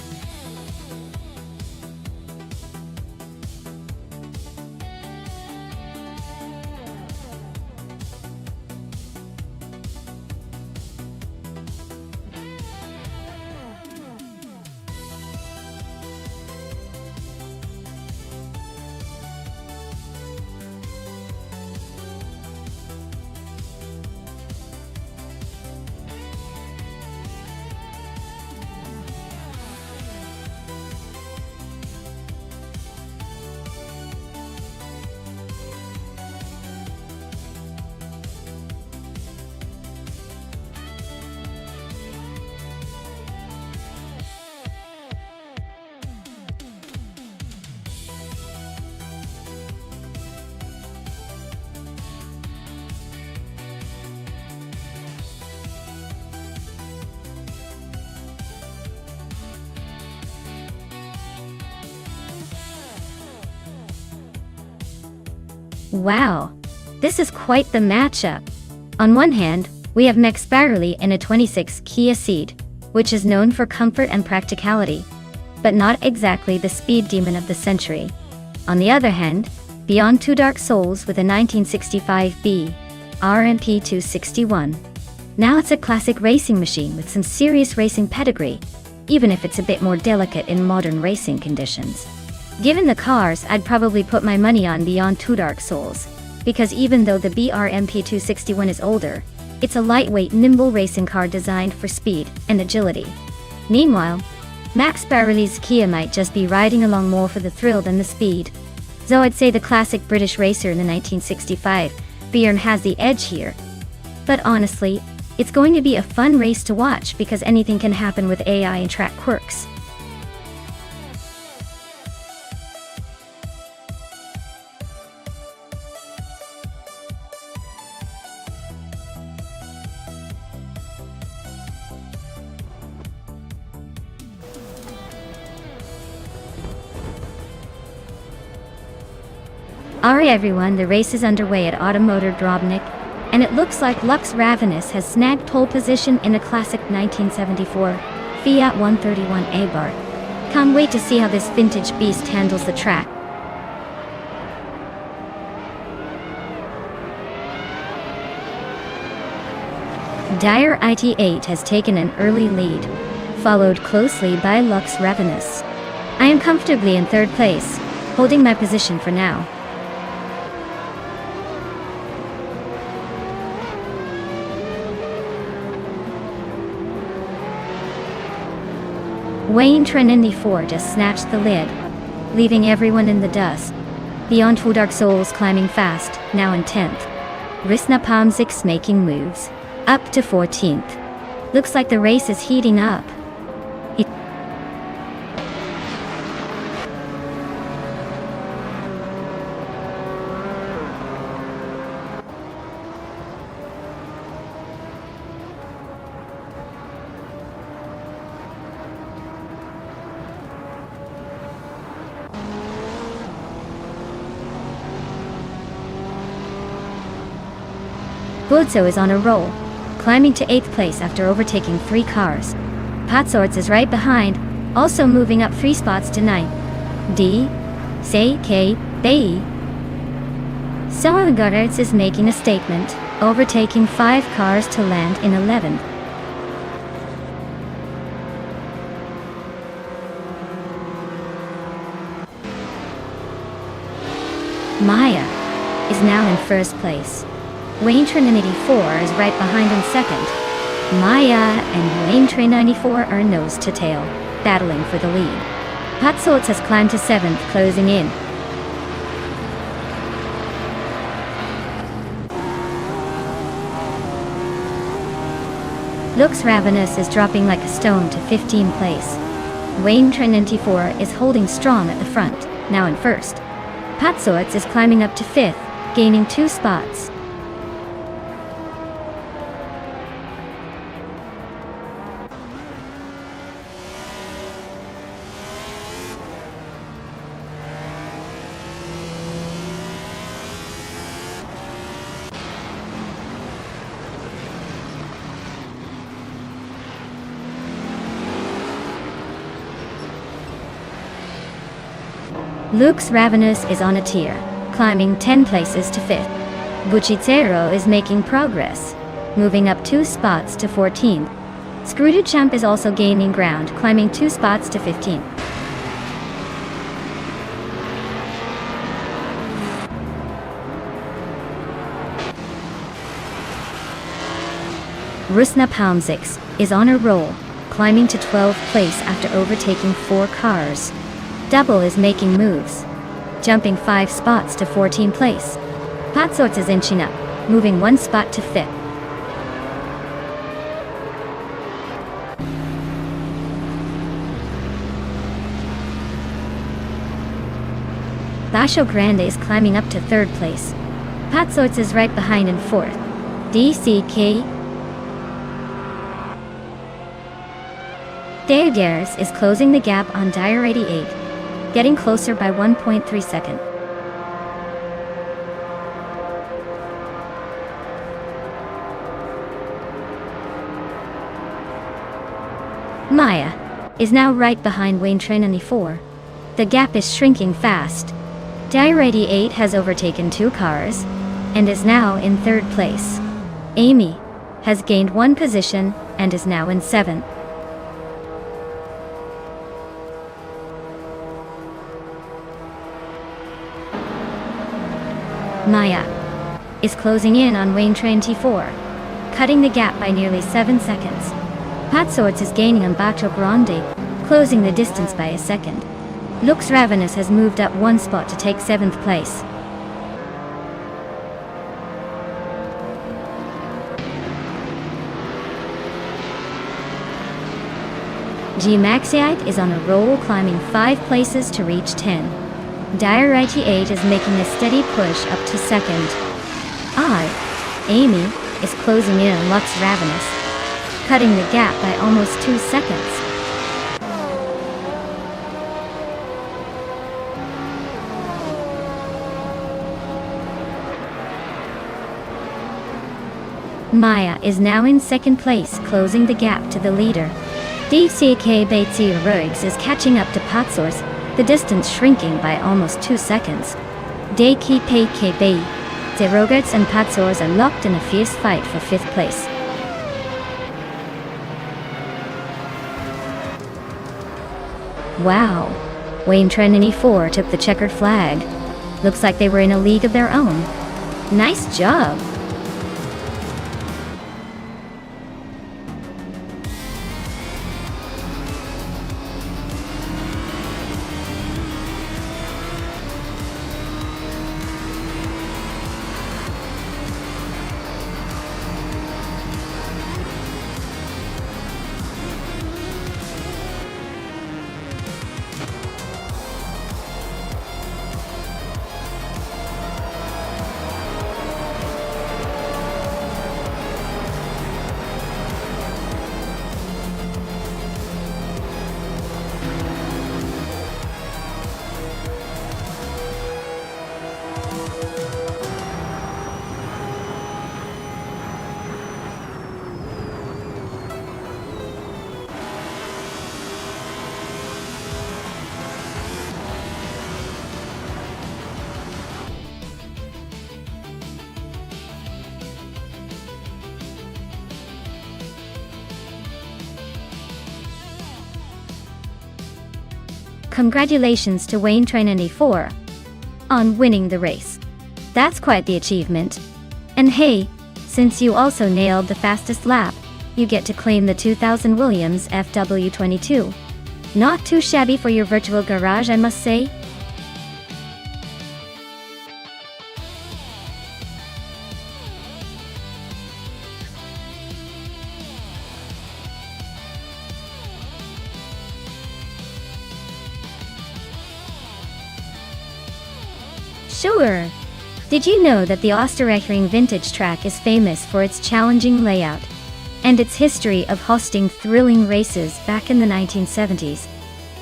Wow, this is quite the matchup. On one hand, we have Max Barley in a 26 Kia Ceed, which is known for comfort and practicality, but not exactly the speed demon of the century. On the other hand, Beyond Two Dark Souls with a 1965B RMP 261. Now it's a classic racing machine with some serious racing pedigree, even if it's a bit more delicate in modern racing conditions. Given the cars, I'd probably put my money on Beyond Two Dark Souls, because even though the BRMP 261 is older, it's a lightweight, nimble racing car designed for speed and agility. Meanwhile, Max Barley's Kia might just be riding along more for the thrill than the speed. So I'd say the classic British racer in the 1965 Bjorn has the edge here. But honestly, it's going to be a fun race to watch because anything can happen with AI and track quirks. Alright everyone, the race is underway at Automotor Drobnik, and it looks like Lux Ravenous has snagged pole position in a classic 1974 Fiat 131 Abarth. Can't wait to see how this vintage beast handles the track. Dire88 has taken an early lead, followed closely by Lux Ravenous. I am comfortably in third place, holding my position for now. Wayne Trinity 4 just snatched the lid, leaving everyone in the dust. Beyond Two Dark Souls climbing fast, now in 10th. Risna Palm 6 making moves, up to 14th. Looks like the race is heating up. Bodzo is on a roll, climbing to 8th place after overtaking 3 cars. Patsorts is right behind, also moving up 3 spots to 9th. D. Say K. Bay. Soagards is making a statement, overtaking 5 cars to land in 11th. Maya is now in 1st place. Wayne Trinity 4 is right behind in 2nd. Maya and Wayne Trinity 4 are nose to tail, battling for the lead. Patsorts has climbed to 7th, closing in. Lux Ravenous is dropping like a stone to 15th place. Wayne Trinity 4 is holding strong at the front, now in 1st. Patsorts is climbing up to 5th, gaining 2 spots. Luke's Ravenous is on a tier, climbing 10 places to 5th. Buchicero is making progress, moving up 2 spots to 14th. Screwed-Champ is also gaining ground, climbing 2 spots to 15th. Rusna Palmzix is on a roll, climbing to 12th place after overtaking 4 cars. Double is making moves, jumping 5 spots to 14th place. Patsorts is inching up, moving 1 spot to 5th. Basho Grande is climbing up to 3rd place. Patsorts is right behind in 4th. DCK Deagers is closing the gap on Dire 88, getting closer by 1.3 seconds. Maya is now right behind Wayne Train 94. The gap is shrinking fast. Dire 88 has overtaken 2 cars and is now in 3rd place. Amy has gained 1 position and is now in 7th. Maya is closing in on Wayne Train T4, cutting the gap by nearly 7 seconds. Patsorts is gaining on Bacho Grande, closing the distance by a second. Lux Ravenous has moved up 1 spot to take 7th place. G Maxiite is on a roll, climbing 5 places to reach 10. Dire 88 is making a steady push up to 2nd. Amy is closing in on Lux Ravenous, cutting the gap by almost 2 seconds. Maya is now in 2nd place, closing the gap to the leader. DCK Batesi Roigs is catching up to Patsors, the distance shrinking by almost 2 seconds. Deki PKB, Zerogerts and Patsors are locked in a fierce fight for 5th place. Wow, Wayne Train 4 took the checkered flag. Looks like they were in a league of their own. Nice job! Congratulations to Wayne Train 4 on winning the race. That's quite the achievement. And hey, since you also nailed the fastest lap, you get to claim the 2000 Williams FW22. Not too shabby for your virtual garage, I must say. Sure. Did you know that the Österreichring vintage track is famous for its challenging layout and its history of hosting thrilling races back in the 1970s?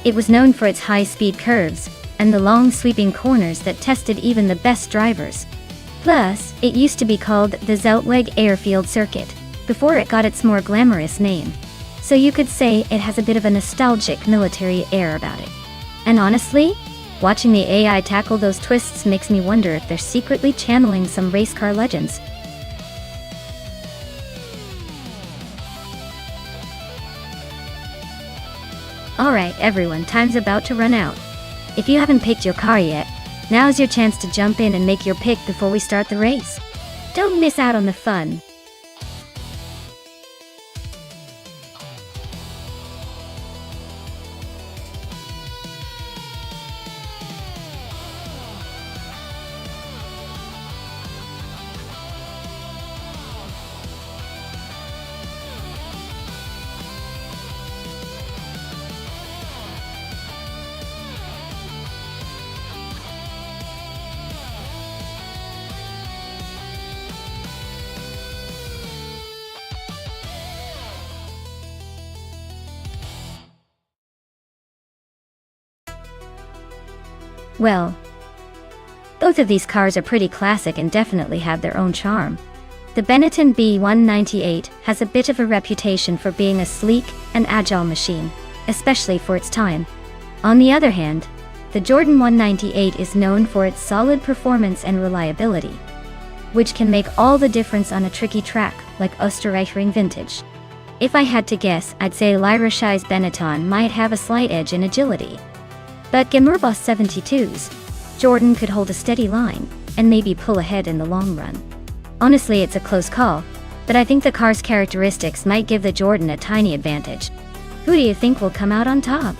It was known for its high-speed curves and the long sweeping corners that tested even the best drivers. Plus, it used to be called the Zeltweg Airfield Circuit before it got its more glamorous name. So you could say it has a bit of a nostalgic military air about it. And honestly, Watching the AI tackle those twists makes me wonder if they're secretly channeling some race car legends. Alright everyone, time's about to run out. If you haven't picked your car yet, now's your chance to jump in and make your pick before we start the race. Don't miss out on the fun. Well, both of these cars are pretty classic and definitely have their own charm. The Benetton B198 has a bit of a reputation for being a sleek and agile machine, especially for its time. On the other hand, the Jordan 198 is known for its solid performance and reliability, which can make all the difference on a tricky track like Österreichring Vintage. If I had to guess, I'd say Lyrishai's Benetton might have a slight edge in agility. But Gemerbos 72's Jordan could hold a steady line and maybe pull ahead in the long run. Honestly, it's a close call, but I think the car's characteristics might give the Jordan a tiny advantage. Who do you think will come out on top?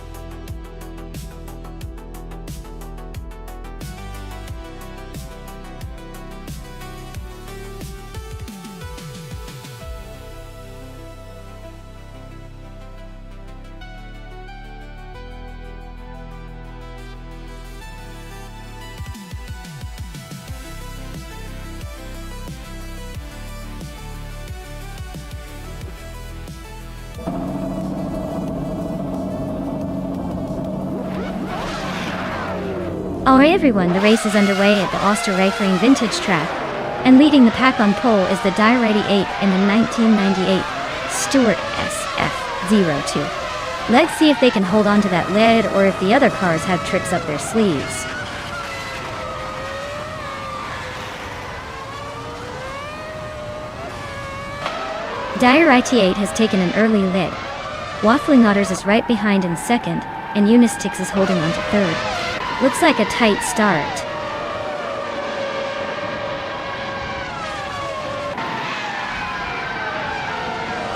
Alright everyone, the race is underway at the Österreichring Vintage track, and leading the pack on pole is the Diarity 8 in the 1998 Stewart SF02. Let's see if they can hold on to that lead or if the other cars have tricks up their sleeves. Diarity 8 has taken an early lead. Waffling Otters is right behind in second, and Unistix is holding on to third. Looks like a tight start.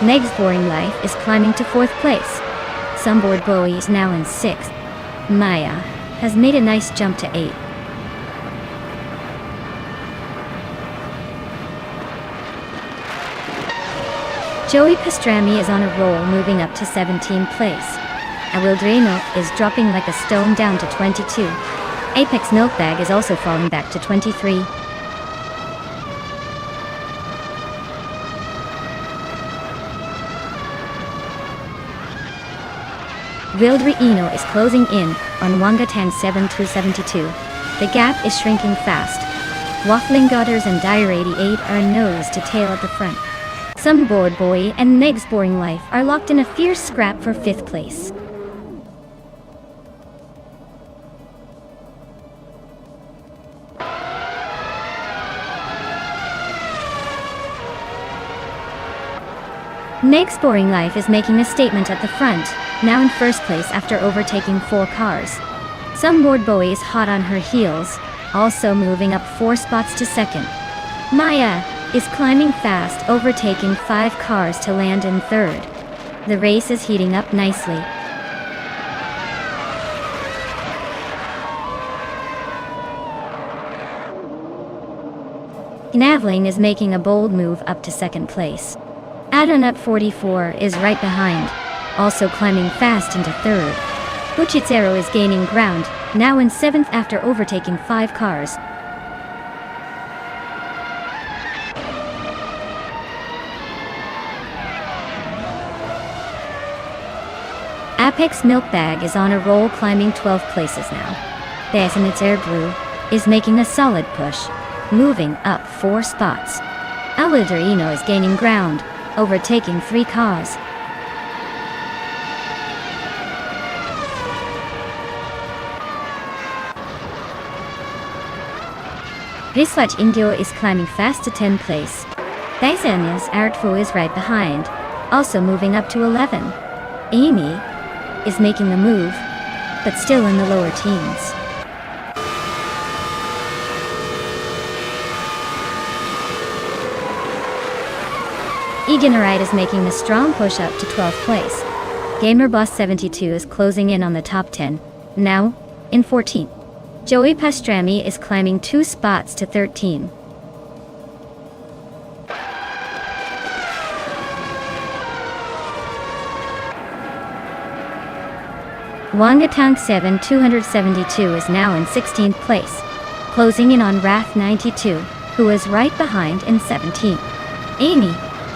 Meg's Boring Life is climbing to fourth place. Sunboard Bowie is now in sixth. Maya has made a nice jump to eighth. Joey Pastrami is on a roll, moving up to 17th place. Awildrino is dropping like a stone down to 22. Apex Milkbag is also falling back to 23. Wildrino is closing in on Wangatang 7 to 72. The gap is shrinking fast. Waffling Gutters and Diarity 8 are nose to tail at the front. Sunboard Boy and Meg's Boring Life are locked in a fierce scrap for 5th place. Meg's Boring Life is making a statement at the front, now in first place after overtaking 4 cars. Sunboard Bowie is hot on her heels, also moving up 4 spots to second. Maya is climbing fast, overtaking 5 cars to land in third. The race is heating up nicely. Navling is making a bold move up to second place. Adonut 44 is right behind, also climbing fast into third. Buchitsero is gaining ground, now in 7th after overtaking 5 cars. Apex Milkbag is on a roll, climbing 12 places now. Basanitzer Brew is making a solid push, moving up 4 spots. Awildrino is gaining ground, overtaking 3 cars. Wristwatch Ingyo is climbing fast to 10th place. Daisenia's Artful is right behind, also moving up to 11. Amy is making the move, but still in the lower teens. Eganarite is making a strong push up to 12th place. GamerBoss72 is closing in on the top 10, now in 14th. Joey Pastrami is climbing 2 spots to 13. Wangatang 272 is now in 16th place, closing in on Wrath92, who is right behind in 17th. Amy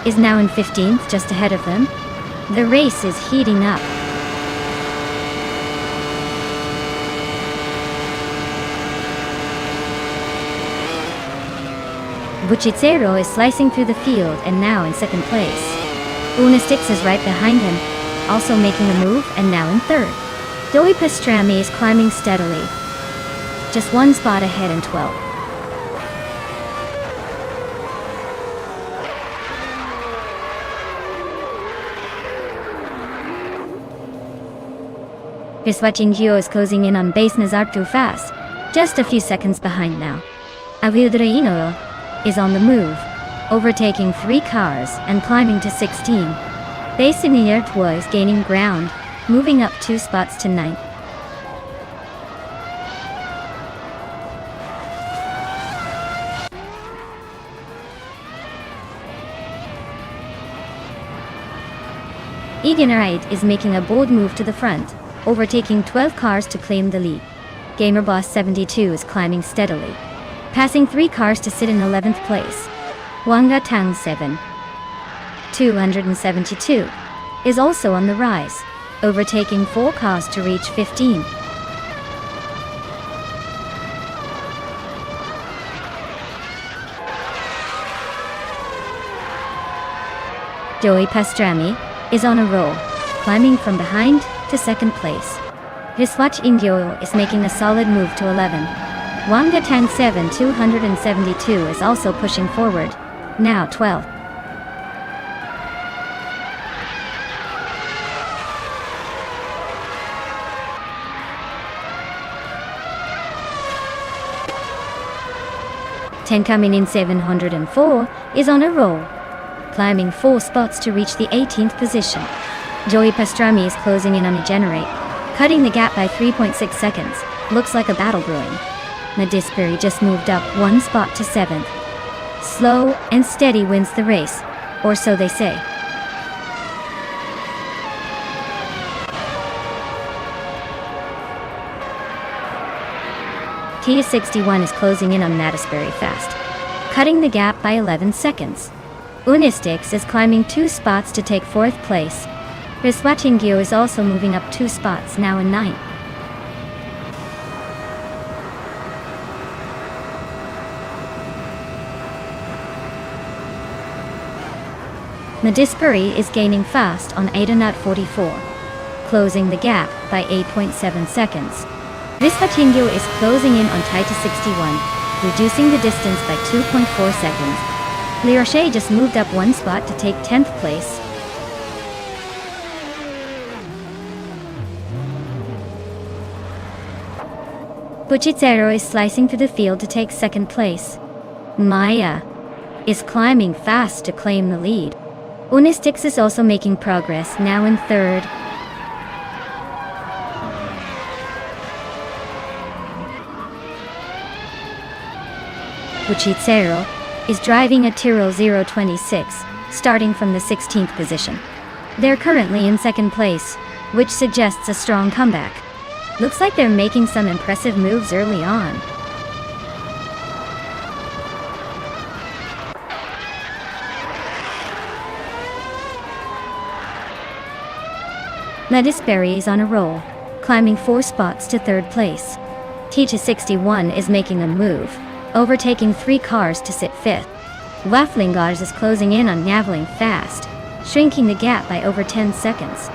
is now in 15th, just ahead of them. The race is heating up. Buchitsero is slicing through the field and now in 2nd place. Unistix is right behind him, also making a move and now in 3rd. Joey Pastrami is climbing steadily, just 1 spot ahead in 12th. Wristwatch Ingyo is closing in on base Nazar too fast, just a few seconds behind now. Aviudra Inoue is on the move, overtaking 3 cars and climbing to 16. Base Iniertwa is gaining ground, moving up 2 spots to 9th. Eganarite is making a bold move to the front, overtaking 12 cars to claim the lead. GamerBoss72 is climbing steadily, passing 3 cars to sit in 11th place. Wangatang 272 is also on the rise, overtaking 4 cars to reach 15. Joey Pastrami is on a roll, climbing from behind to 2nd place. Wristwatch Ingyo is making a solid move to 11. Wangatang 272 is also pushing forward, now 12th. Tenkaminin 704 is on a roll, climbing 4 spots to reach the 18th position. Joey Pastrami is closing in on Eganarite, cutting the gap by 3.6 seconds. Looks like a battle brewing. Nadisperi just moved up 1 spot to 7th. Slow and steady wins the race, or so they say. Tia61 is closing in on Nadisperi fast, cutting the gap by 11 seconds. Unistix is climbing 2 spots to take 4th place. Wristwatch Ingyo is also moving up 2 spots, now in 9th. Nadisperi is gaining fast on Aidanut 44, closing the gap by 8.7 seconds. Wristwatch Ingyo is closing in on Taita 61, reducing the distance by 2.4 seconds. Liroche just moved up 1 spot to take 10th place. Buchitsero is slicing through the field to take 2nd place. Maya is climbing fast to claim the lead. Unistix is also making progress, now in 3rd. Buchitsero is driving a Tyrrell 026, starting from the 16th position. They're currently in 2nd place, which suggests a strong comeback. Looks like they're making some impressive moves early on. Nadisperi is on a roll, climbing 4 spots to 3rd place. Tia61 is making a move, overtaking 3 cars to sit 5th. Wafflingars is closing in on Navling fast, shrinking the gap by over 10 seconds.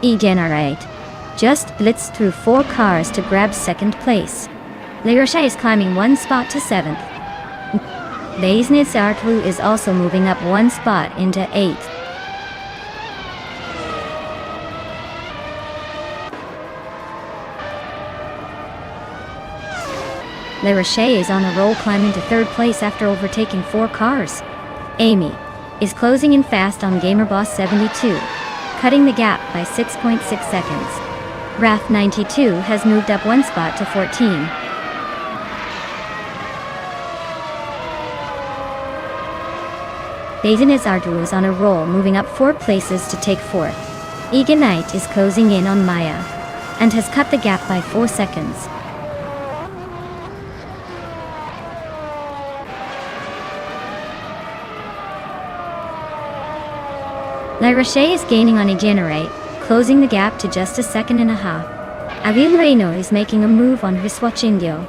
Egenerate just blitzed through 4 cars to grab second place. La Roche is climbing 1 spot to 7th. Artwu is also moving up 1 spot into 8th. La Roche is on a roll, climbing to 3rd place after overtaking 4 cars. Amy is closing in fast on GamerBoss 72, cutting the gap by 6.6 seconds. Wrath 92 has moved up 1 spot to 14. Artwu is on a roll, moving up 4 places to take 4th. Eganite is closing in on Maya and has cut the gap by 4 seconds. La Roche is gaining on Egenerate, closing the gap to just 1.5 seconds. Avil Reino is making a move on Riswatch Indio,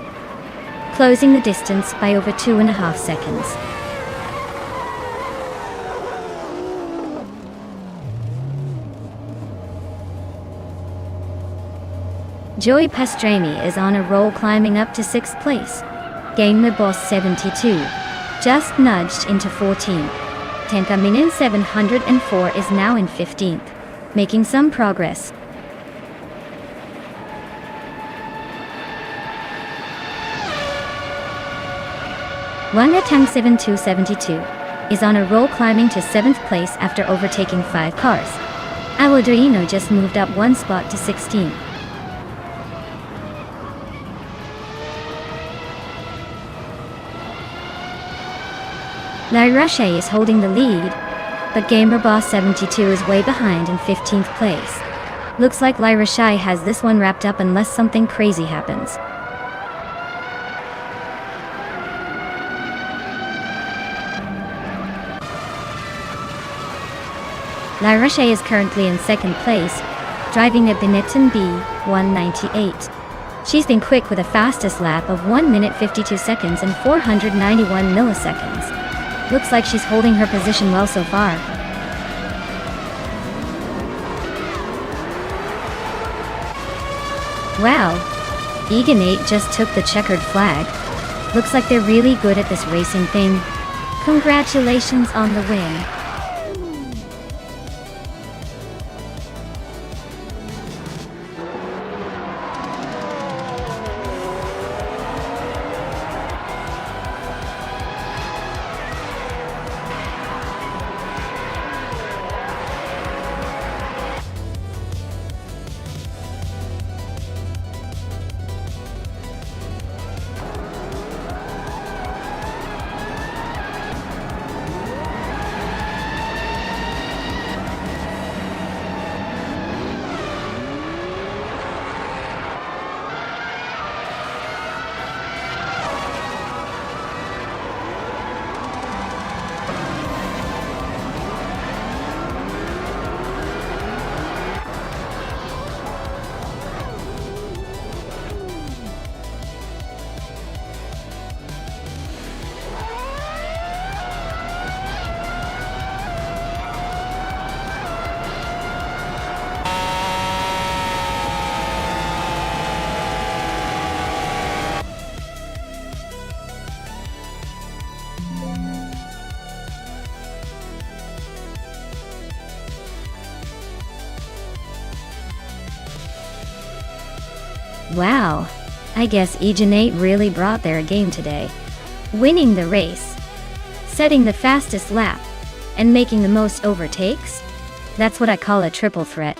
closing the distance by over 2.5 seconds. Joey Pastrami is on a roll, climbing up to 6th place. GamerBoss 72 just nudged into 14th. Tenkaminen 704 is now in 15th, making some progress. Wangatang 7272 is on a roll, climbing to 7th place after overtaking 5 cars. Awadrino just moved up 1 spot to 16th. La Roche is holding the lead, but GamerBoss 72 is way behind in 15th place. Looks like La Roche has this one wrapped up unless something crazy happens. La Roche is currently in 2nd place, driving a Benetton B198. She's been quick with a fastest lap of 1 minute 52 seconds and 491 milliseconds. Looks like she's holding her position well so far. Wow, Eganate just took the checkered flag. Looks like they're really good at this racing thing. Congratulations on the win. Wow, I guess Eganate really brought their game today. Winning the race, setting the fastest lap, and making the most overtakes? That's what I call a triple threat.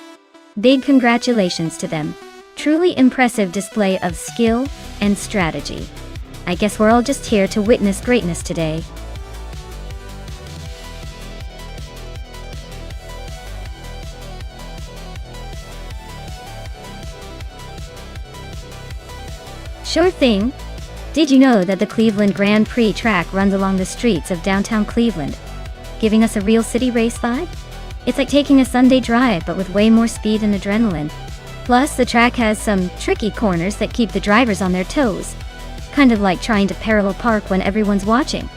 Big congratulations to them. Truly impressive display of skill and strategy. I guess we're all just here to witness greatness today. Sure thing. Did you know that the Cleveland Grand Prix track runs along the streets of downtown Cleveland, giving us a real city race vibe? It's like taking a Sunday drive, but with way more speed and adrenaline. Plus, the track has some tricky corners that keep the drivers on their toes. Kind of like trying to parallel park when everyone's watching.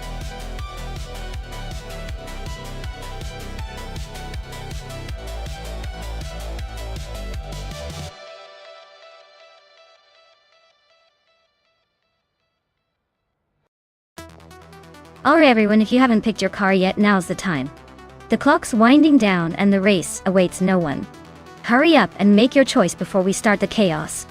Alright everyone, if you haven't picked your car yet, now's the time. The clock's winding down and the race awaits no one. Hurry up and make your choice before we start the chaos.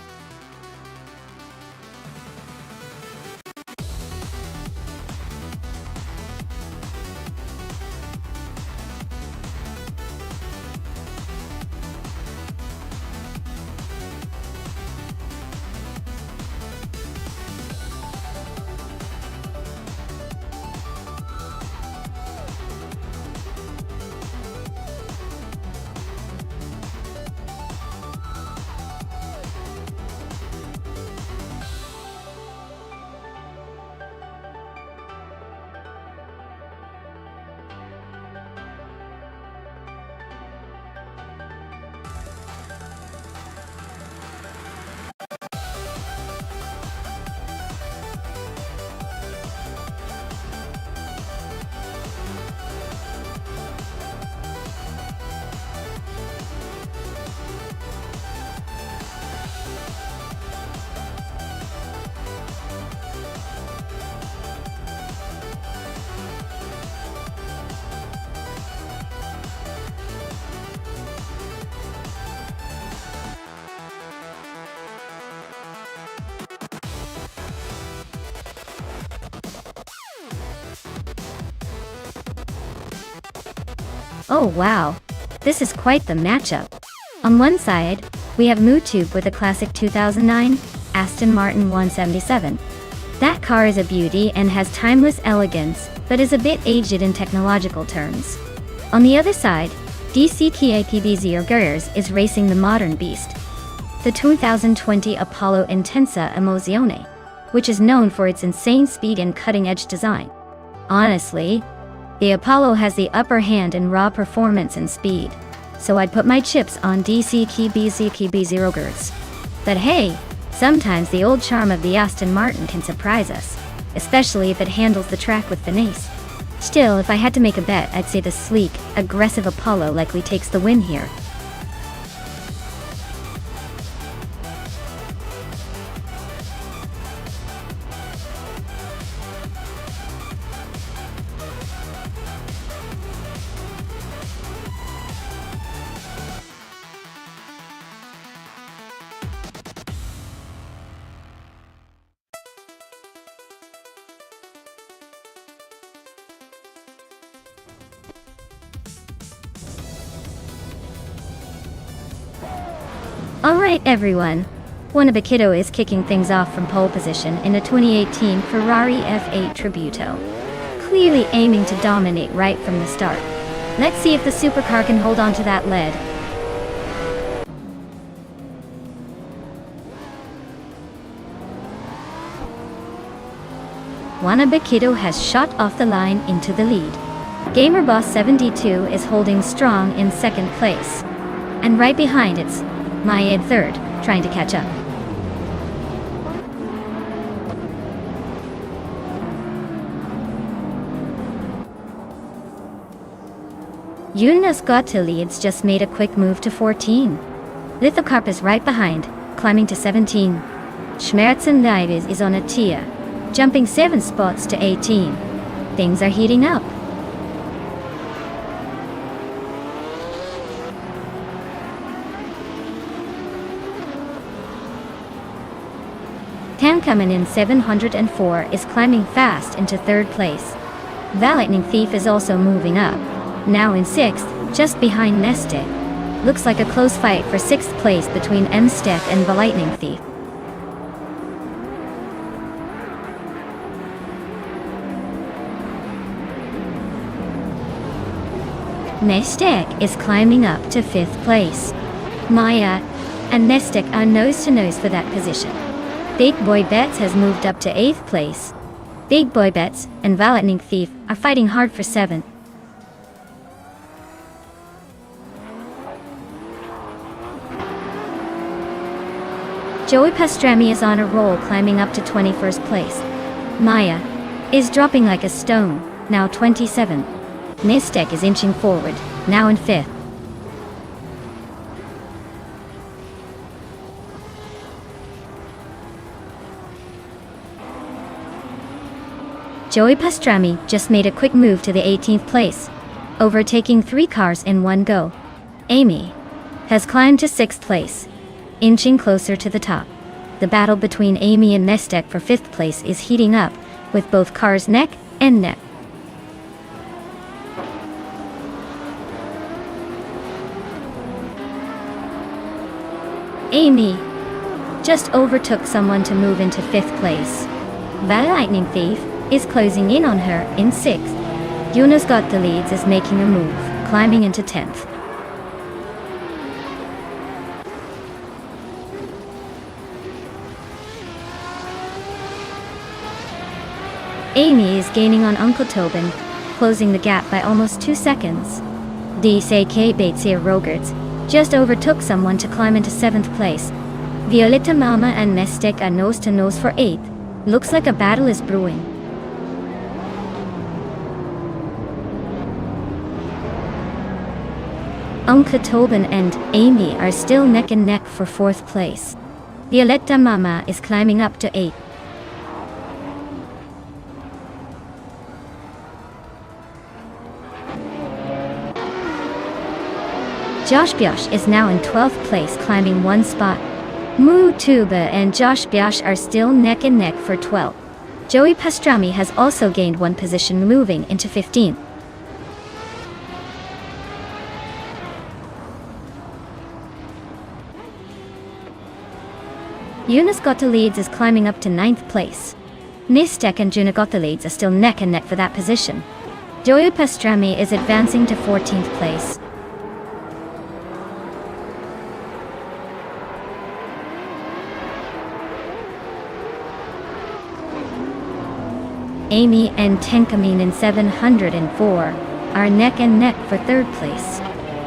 Oh wow, this is quite the matchup. On one side, we have MooTube with a classic 2009 Aston Martin 177. That car is a beauty and has timeless elegance, but is a bit aged in technological terms. On the other side, DC KAPB0 is racing the modern beast, the 2020 Apollo Intensa Emozione, which is known for its insane speed and cutting-edge design. Honestly, the Apollo has the upper hand in raw performance and speed, so I'd put my chips on DC KAPB0. But hey, sometimes the old charm of the Aston Martin can surprise us, especially if it handles the track with finesse. Still, if I had to make a bet, I'd say the sleek, aggressive Apollo likely takes the win here. Alright everyone, Wanabakito is kicking things off from pole position in a 2018 Ferrari F8 Tributo, clearly aiming to dominate right from the start. Let's see if the supercar can hold on to that lead. Wanabakito has shot off the line into the lead. GamerBoss72 is holding strong in second place, and right behind it's Maya third, trying to catch up. Yunus Gota leads just made a quick move to 14. Lithocarp is right behind, climbing to 17. Schmerzen Lives is on a tier, jumping 7 spots to 18. Things are heating up. Coming in 704 is climbing fast into third place. Lightning Thief is also moving up, now in 6th, just behind Nestic. Looks like a close fight for 6th place between Mstep and Lightning Thief. Nestic is climbing up to 5th place. Maya and Nestic are nose to nose for that position. Big Boy Bets has moved up to 8th place. Big Boy Bets and Lightning Thief are fighting hard for 7th. Joey Pastrami is on a roll, climbing up to 21st place. Maya is dropping like a stone, now 27. Nestic is inching forward, now in 5th. Joey Pastrami just made a quick move to the 18th place, overtaking 3 cars in one go. Amy has climbed to 6th place, inching closer to the top. The battle between Amy and Nonstop for 5th place is heating up, with both cars neck and neck. Amy just overtook someone to move into 5th place. The Lightning Thief is closing in on her in 6th. Yuna's Got the Leads is making a move, climbing into 10th. Amy is gaining on Uncle Tobin, closing the gap by almost 2 seconds. DCK Batesia Rogerts just overtook someone to climb into 7th place. Violetta Mama and Nonstop are nose to nose for 8th. Looks like a battle is brewing. Uncle Tobin and Amy are still neck and neck for 4th place. Violetta Mama is climbing up to 8th. Josh Biosh is now in 12th place, climbing 1 spot. Moo Tuba and Josh Biosh are still neck and neck for 12th. Joey Pastrami has also gained 1 position, moving into 15th. Yuna's Got the Leads is climbing up to 9th place. Nonstop and Juna Got the Leads are still neck and neck for that position. Joey Pastrami is advancing to 14th place. Amy and Tenkamin in 704 are neck and neck for 3rd place.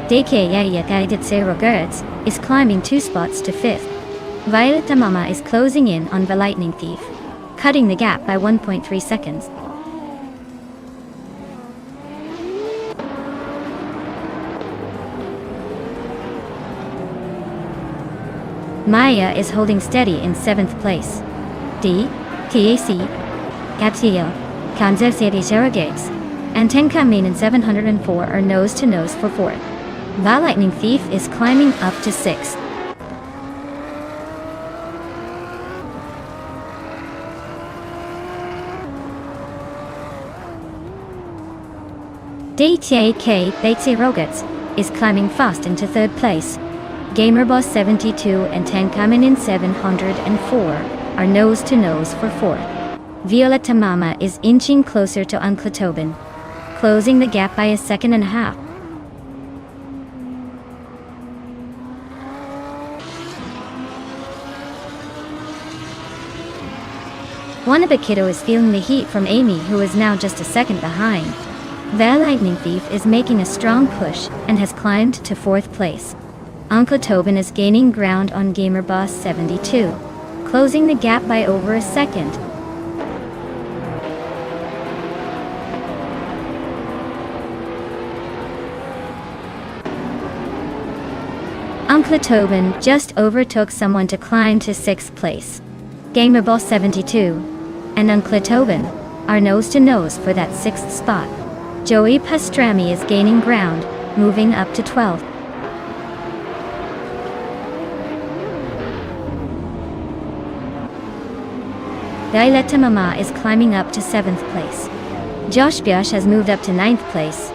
DKA Rogerts is climbing 2 spots to 5th. Violetta Mama is closing in on the Lightning Thief, cutting the gap by 1.3 seconds. Maya is holding steady in 7th place. TAC Gapsio, Kanzer Series Rogerts, and Tenkamin in 704 are nose to nose for 4th. The Lightning Thief is climbing up to 6th. DTAK Batesia Rogerts is climbing fast into 3rd place. Gamerboss 72 and Tenkamin in 704 are nose to nose for 4th. Violetta Mama is inching closer to Uncle Tobin, closing the gap by 1.5 seconds. Wannabe is feeling the heat from Amy, who is now just a second behind. The Lightning Thief is making a strong push and has climbed to 4th place. Uncle Tobin is gaining ground on Gamerboss 72, closing the gap by over 1 second. Uncle Tobin just overtook someone to climb to 6th place. Gamerboss 72 and Uncle Tobin are nose to nose for that 6th spot. Joey Pastrami is gaining ground, moving up to 12th. Violetta Mama is climbing up to 7th place. Josh Biosh has moved up to 9th place.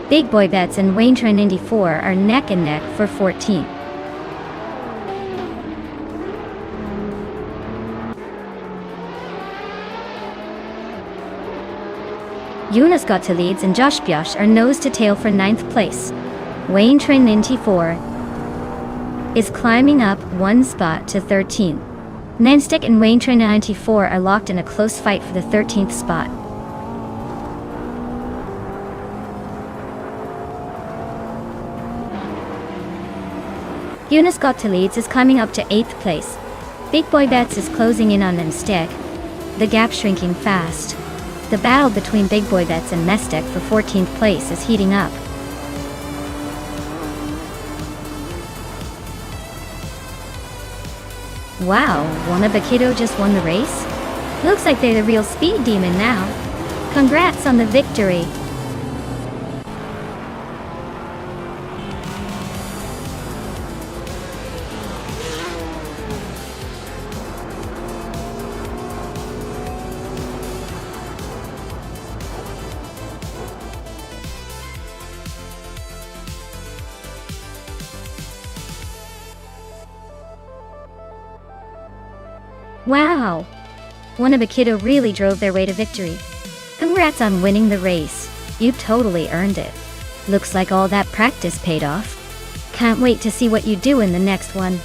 Big Boy Bets and Wayne Train 94 are neck and neck for 14th. Yuna's Got the Leads and Josh Biosh are nose to tail for 9th place. Wayne Train 94 is climbing up 1 spot to 13th. Nonstop and Wayne Train 94 are locked in a close fight for the 13th spot. Yuna's Got the Leads is climbing up to 8th place. Big Boy Bets is closing in on Nonstop, the gap shrinking fast. The battle between Big Boy Bets and Nonstop for 14th place is heating up. Wow, Wannabe just won the race? Looks like they're the real speed demon now. Congrats on the victory! Wow! One of the kiddo really drove their way to victory. Congrats on winning the race. You totally earned it. Looks like all that practice paid off. Can't wait to see what you do in the next one.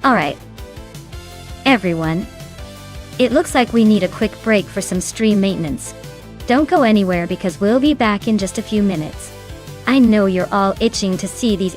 Alright. Everyone. It looks like we need a quick break for some stream maintenance. Don't go anywhere because we'll be back in just a few minutes. I know you're all itching to see these